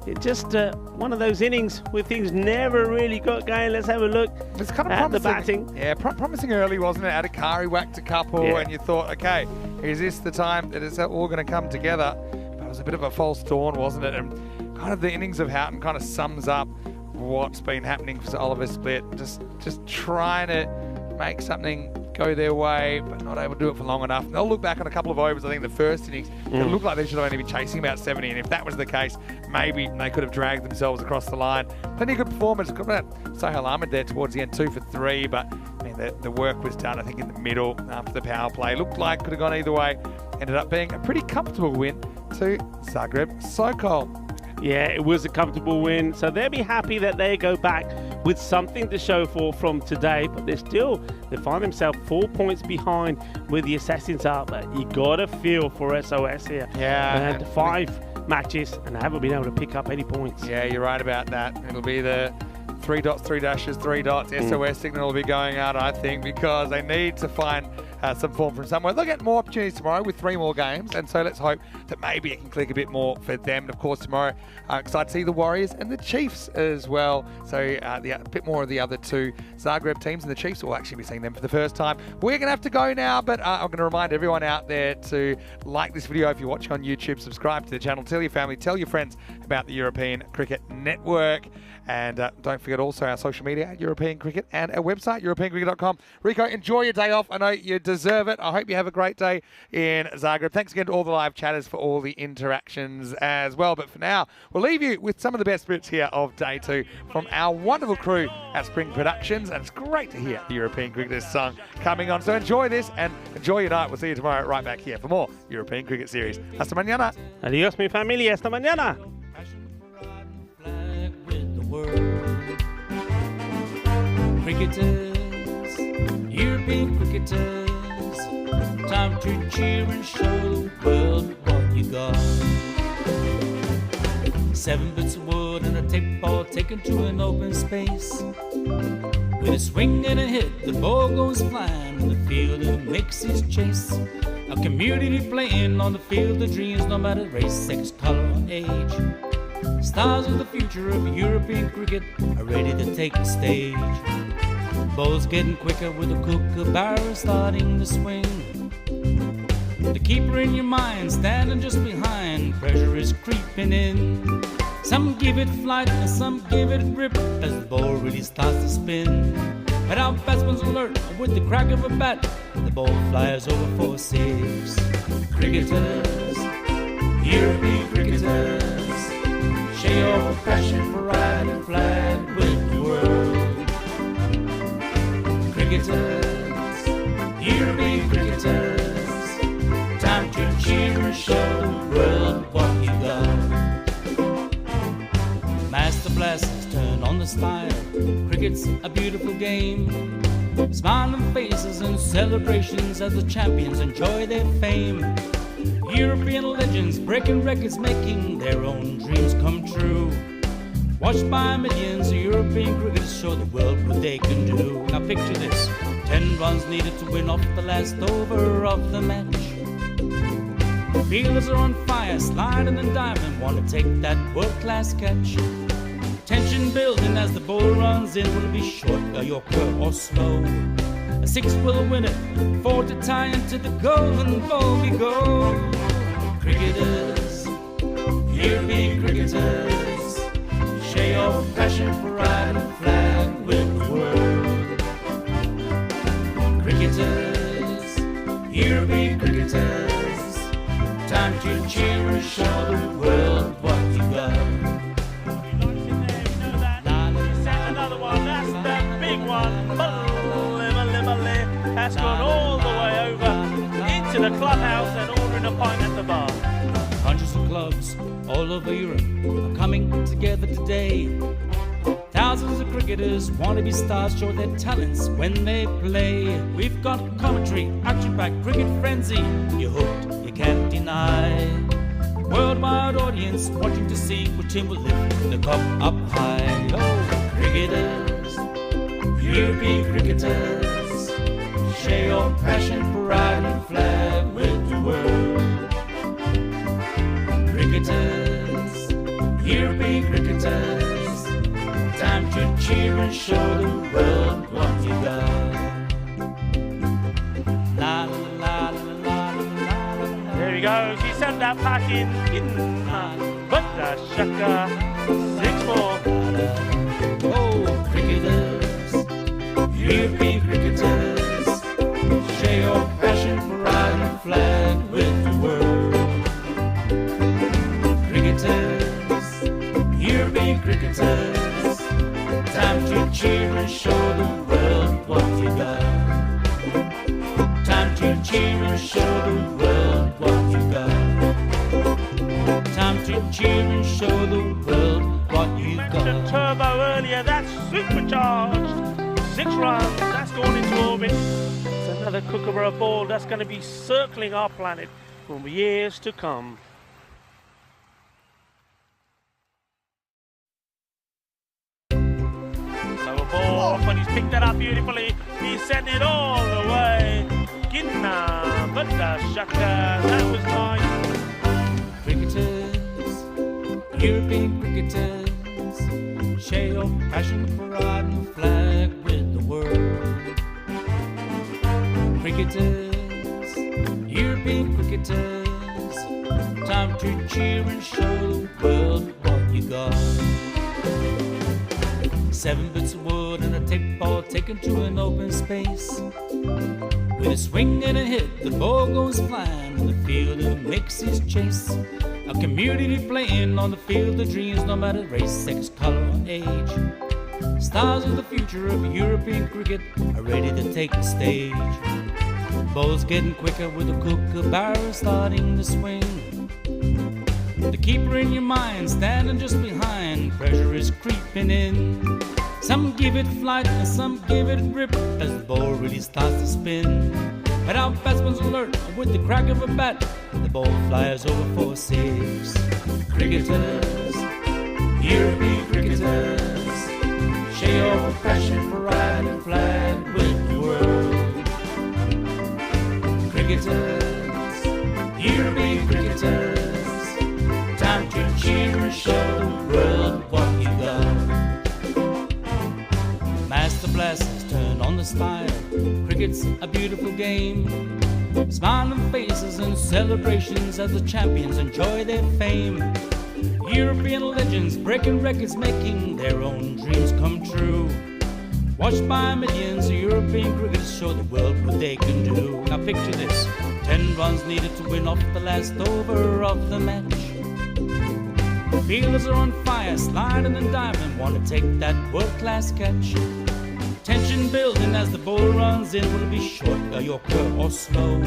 it just one of those innings where things never really got going. Let's have a look It's kind of at the promising. batting. Yeah, promising early, wasn't it? Adhikari whacked a couple, Yeah. and you thought, okay, is this the time that it's all going to come together? But it was a bit of a false dawn, wasn't it? And kind of the innings of Houghton kind of sums up what's been happening for Oliver Split. Just trying to make something go their way, but not able to do it for long enough. And they'll look back on a couple of overs. I think the first innings, it looked like they should have only been chasing about 70, and if that was the case, maybe they could have dragged themselves across the line. Plenty of good performance. Got that Sohail Ahmed there towards the end, 2 for 3, but I mean, the work was done, I think, in the middle after the power play. Looked like could have gone either way. Ended up being a pretty comfortable win to Zagreb Sokol. Yeah, it was a comfortable win. So they'll be happy that they go back with something to show for from today. But they find themselves 4 points behind where the Assassins are. But you got to feel for SOS here. Yeah. They had 5 matches and haven't been able to pick up any points. Yeah, you're right about that. It'll be the 3 dots, 3 dashes, 3 dots. SOS signal will be going out, I think, because they need to find some form from somewhere. They'll get more opportunities tomorrow with 3 more games, and so let's hope that maybe it can click a bit more for them. And of course, tomorrow, excited to see the Warriors and the Chiefs as well. So a bit more of the other 2 Zagreb teams, and the Chiefs will actually be seeing them for the first time. We're going to have to go now, but I'm going to remind everyone out there to like this video if you're watching on YouTube, subscribe to the channel, tell your family, tell your friends about the European Cricket Network. And don't forget also our social media, European Cricket, and our website, europeancricket.com. Rico, enjoy your day off. I know you deserve it. I hope you have a great day in Zagreb. Thanks again to all the live chatters for all the interactions as well. But for now, we'll leave you with some of the best bits here of day 2 from our wonderful crew at Spring Productions. And it's great to hear the European Cricketers song coming on. So enjoy this and enjoy your night. We'll see you tomorrow right back here for more European Cricket Series. Hasta mañana. Adiós, mi familia. Hasta mañana. Cricketers, European cricketers, time to cheer and show the world what you got. 7 bits of wood and a tape ball taken to an open space. With a swing and a hit, the ball goes flying in the field and makes his chase. A community playing on the field of dreams, no matter race, sex, color, or age. Stars of the future of European cricket are ready to take the stage. Bowls getting quicker with a kookaburra starting to swing. The keeper in your mind standing just behind, pressure is creeping in. Some give it flight and some give it grip as the ball really starts to spin. But our batsman's alert with the crack of a bat, the ball flies over for 6. Cricketers, European cricketers, share your passion for riding flag with the world. Cricketers, European cricketers, time to cheer and show the world what you got. Master blasters turn on the style, cricket's a beautiful game. Smiling faces and celebrations as the champions enjoy their fame. European legends breaking records, making their own dreams come true. Watched by millions, European cricketers show the world what they can do. Now picture this, 10 runs needed to win off the last over of the match. Fielders are on fire, sliding and diving, want to take that world-class catch. Tension building as the ball runs in, will it be short, a yorker or slow? A 6 will win it, 4 to tie into the golden ball we go. Cricketers, European cricketers, share your passion for riding flag with the world. Cricketers, European cricketers, time to cheer and show the world what you got. Another one, that's the big one. That's gone all the way over into the clubhouse and ordering a pint at the bar. Hundreds of clubs all over Europe are coming together today. Thousands of cricketers want to be stars, show their talents when they play. We've got commentary, action-packed cricket frenzy. You're hooked, you can't deny. Worldwide audience watching to see which team will lift the cup up high. Oh, cricketers, European cricketers, share your passion for riding flag with the world. Cricketers, European cricketers, time to cheer and show the world what you got. La la la la la la. There he goes, he sent that pack in, but the shaka, 6 more. Oh, cricketers, European cricketers, share your passion for riding flag with the world. Cricketers, European cricketers, time to cheer and show the world what you got. Time to cheer and show the world what you got. Time to cheer and show the world what you Mentioned got. turbo earlier, that's supercharged. 6 runs, that's gone into orbit. It's another kookaburra ball that's going to be circling our planet for years to come. Lower ball, but he's picked that up beautifully. He sent it all the way. Ginna, but the shaka, that was nice. Cricketers, European cricketers, share your passion for riding flag with the world. Cricketers, European cricketers, time to cheer and show the world what you got. 7 bits of wood and a tape ball taken to an open space. With a swing and a hit, the ball goes flying in the field and makes his chase. A community playing on the field of dreams, no matter race, sex, color, or age. Stars of the future of European cricket are ready to take the stage. Ball's getting quicker with a kookaburra starting to swing. The keeper in your mind standing just behind, pressure is creeping in. Some give it flight and some give it rip as the ball really starts to spin. But our batsman's alert with the crack of a bat, the ball flies over for 6. Cricketers, European cricketers, share your passion for riding flag with the world. Cricketers, European cricketers, time to cheer and show the world what you got. Master blasters turn on the style. Cricket's a beautiful game. Smiling faces and celebrations as the champions enjoy their fame. European legends breaking records, making their own dreams come true. Watched by millions, European cricketers show the world what they can do. Now picture this, 10 runs needed to win off the last over of the match. Fielders are on fire, sliding and diving, want to take that world-class catch. Tension building as the ball runs in. Will it be short, a yorker, or slow?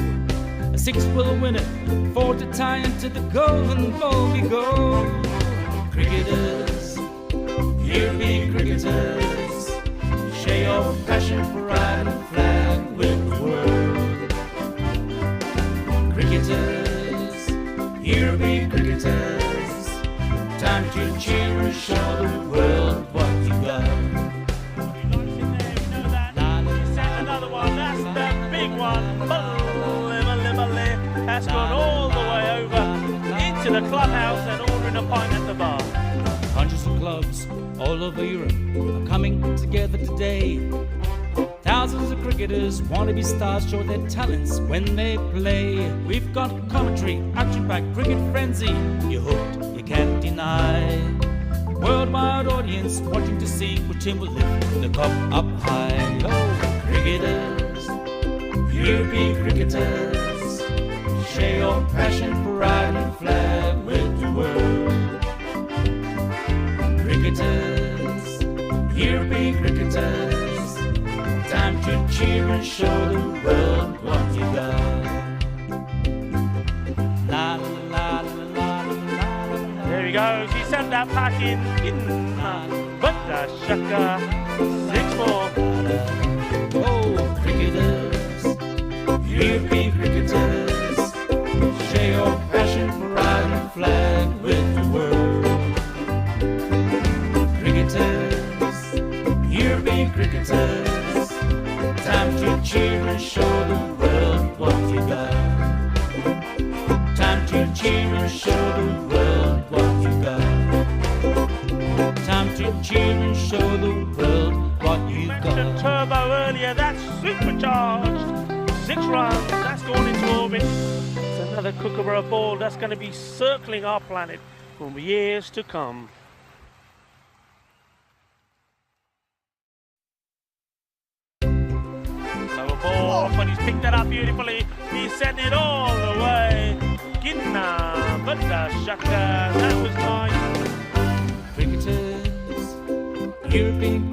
A 6 will win it, 4 to tie into the golden ball we go. Cricketers, European cricketers, share your passion for riding flag with the world. Cricketers, European cricketers, time to cheer and show the world what you got. That's gone all the way over into the clubhouse and ordering a pint at the bar. Hundreds of clubs all over Europe are coming together today. Thousands of cricketers want to be stars, show their talents when they play. We've got commentary, action-packed cricket frenzy. You're hooked, you can't deny. Worldwide audience watching to see which team will lift the cup up high. Oh, cricketers, European cricketers, share your passion for riding flag with the world. Cricketers, European cricketers, time to cheer and show the world what you got. La la la la la la la. There he goes, he sent that pack in but the shaka, 6 more. Oh, cricketers, European cricketers, share your passion for riding flag with the world. Cricketers, European cricketers, time to cheer and show the world what you got. Time to cheer and show the world what you got. Time to cheer and show the world what you Mentioned got. turbo earlier, that's supercharged. 6 runs, that's gone into orbit. It's another kookaburra ball that's going to be circling our planet for years to come. So a ball off, and he's picked that up beautifully. He's sent it all the way. Ginna, but the shaka, that was nice. Cricketers, European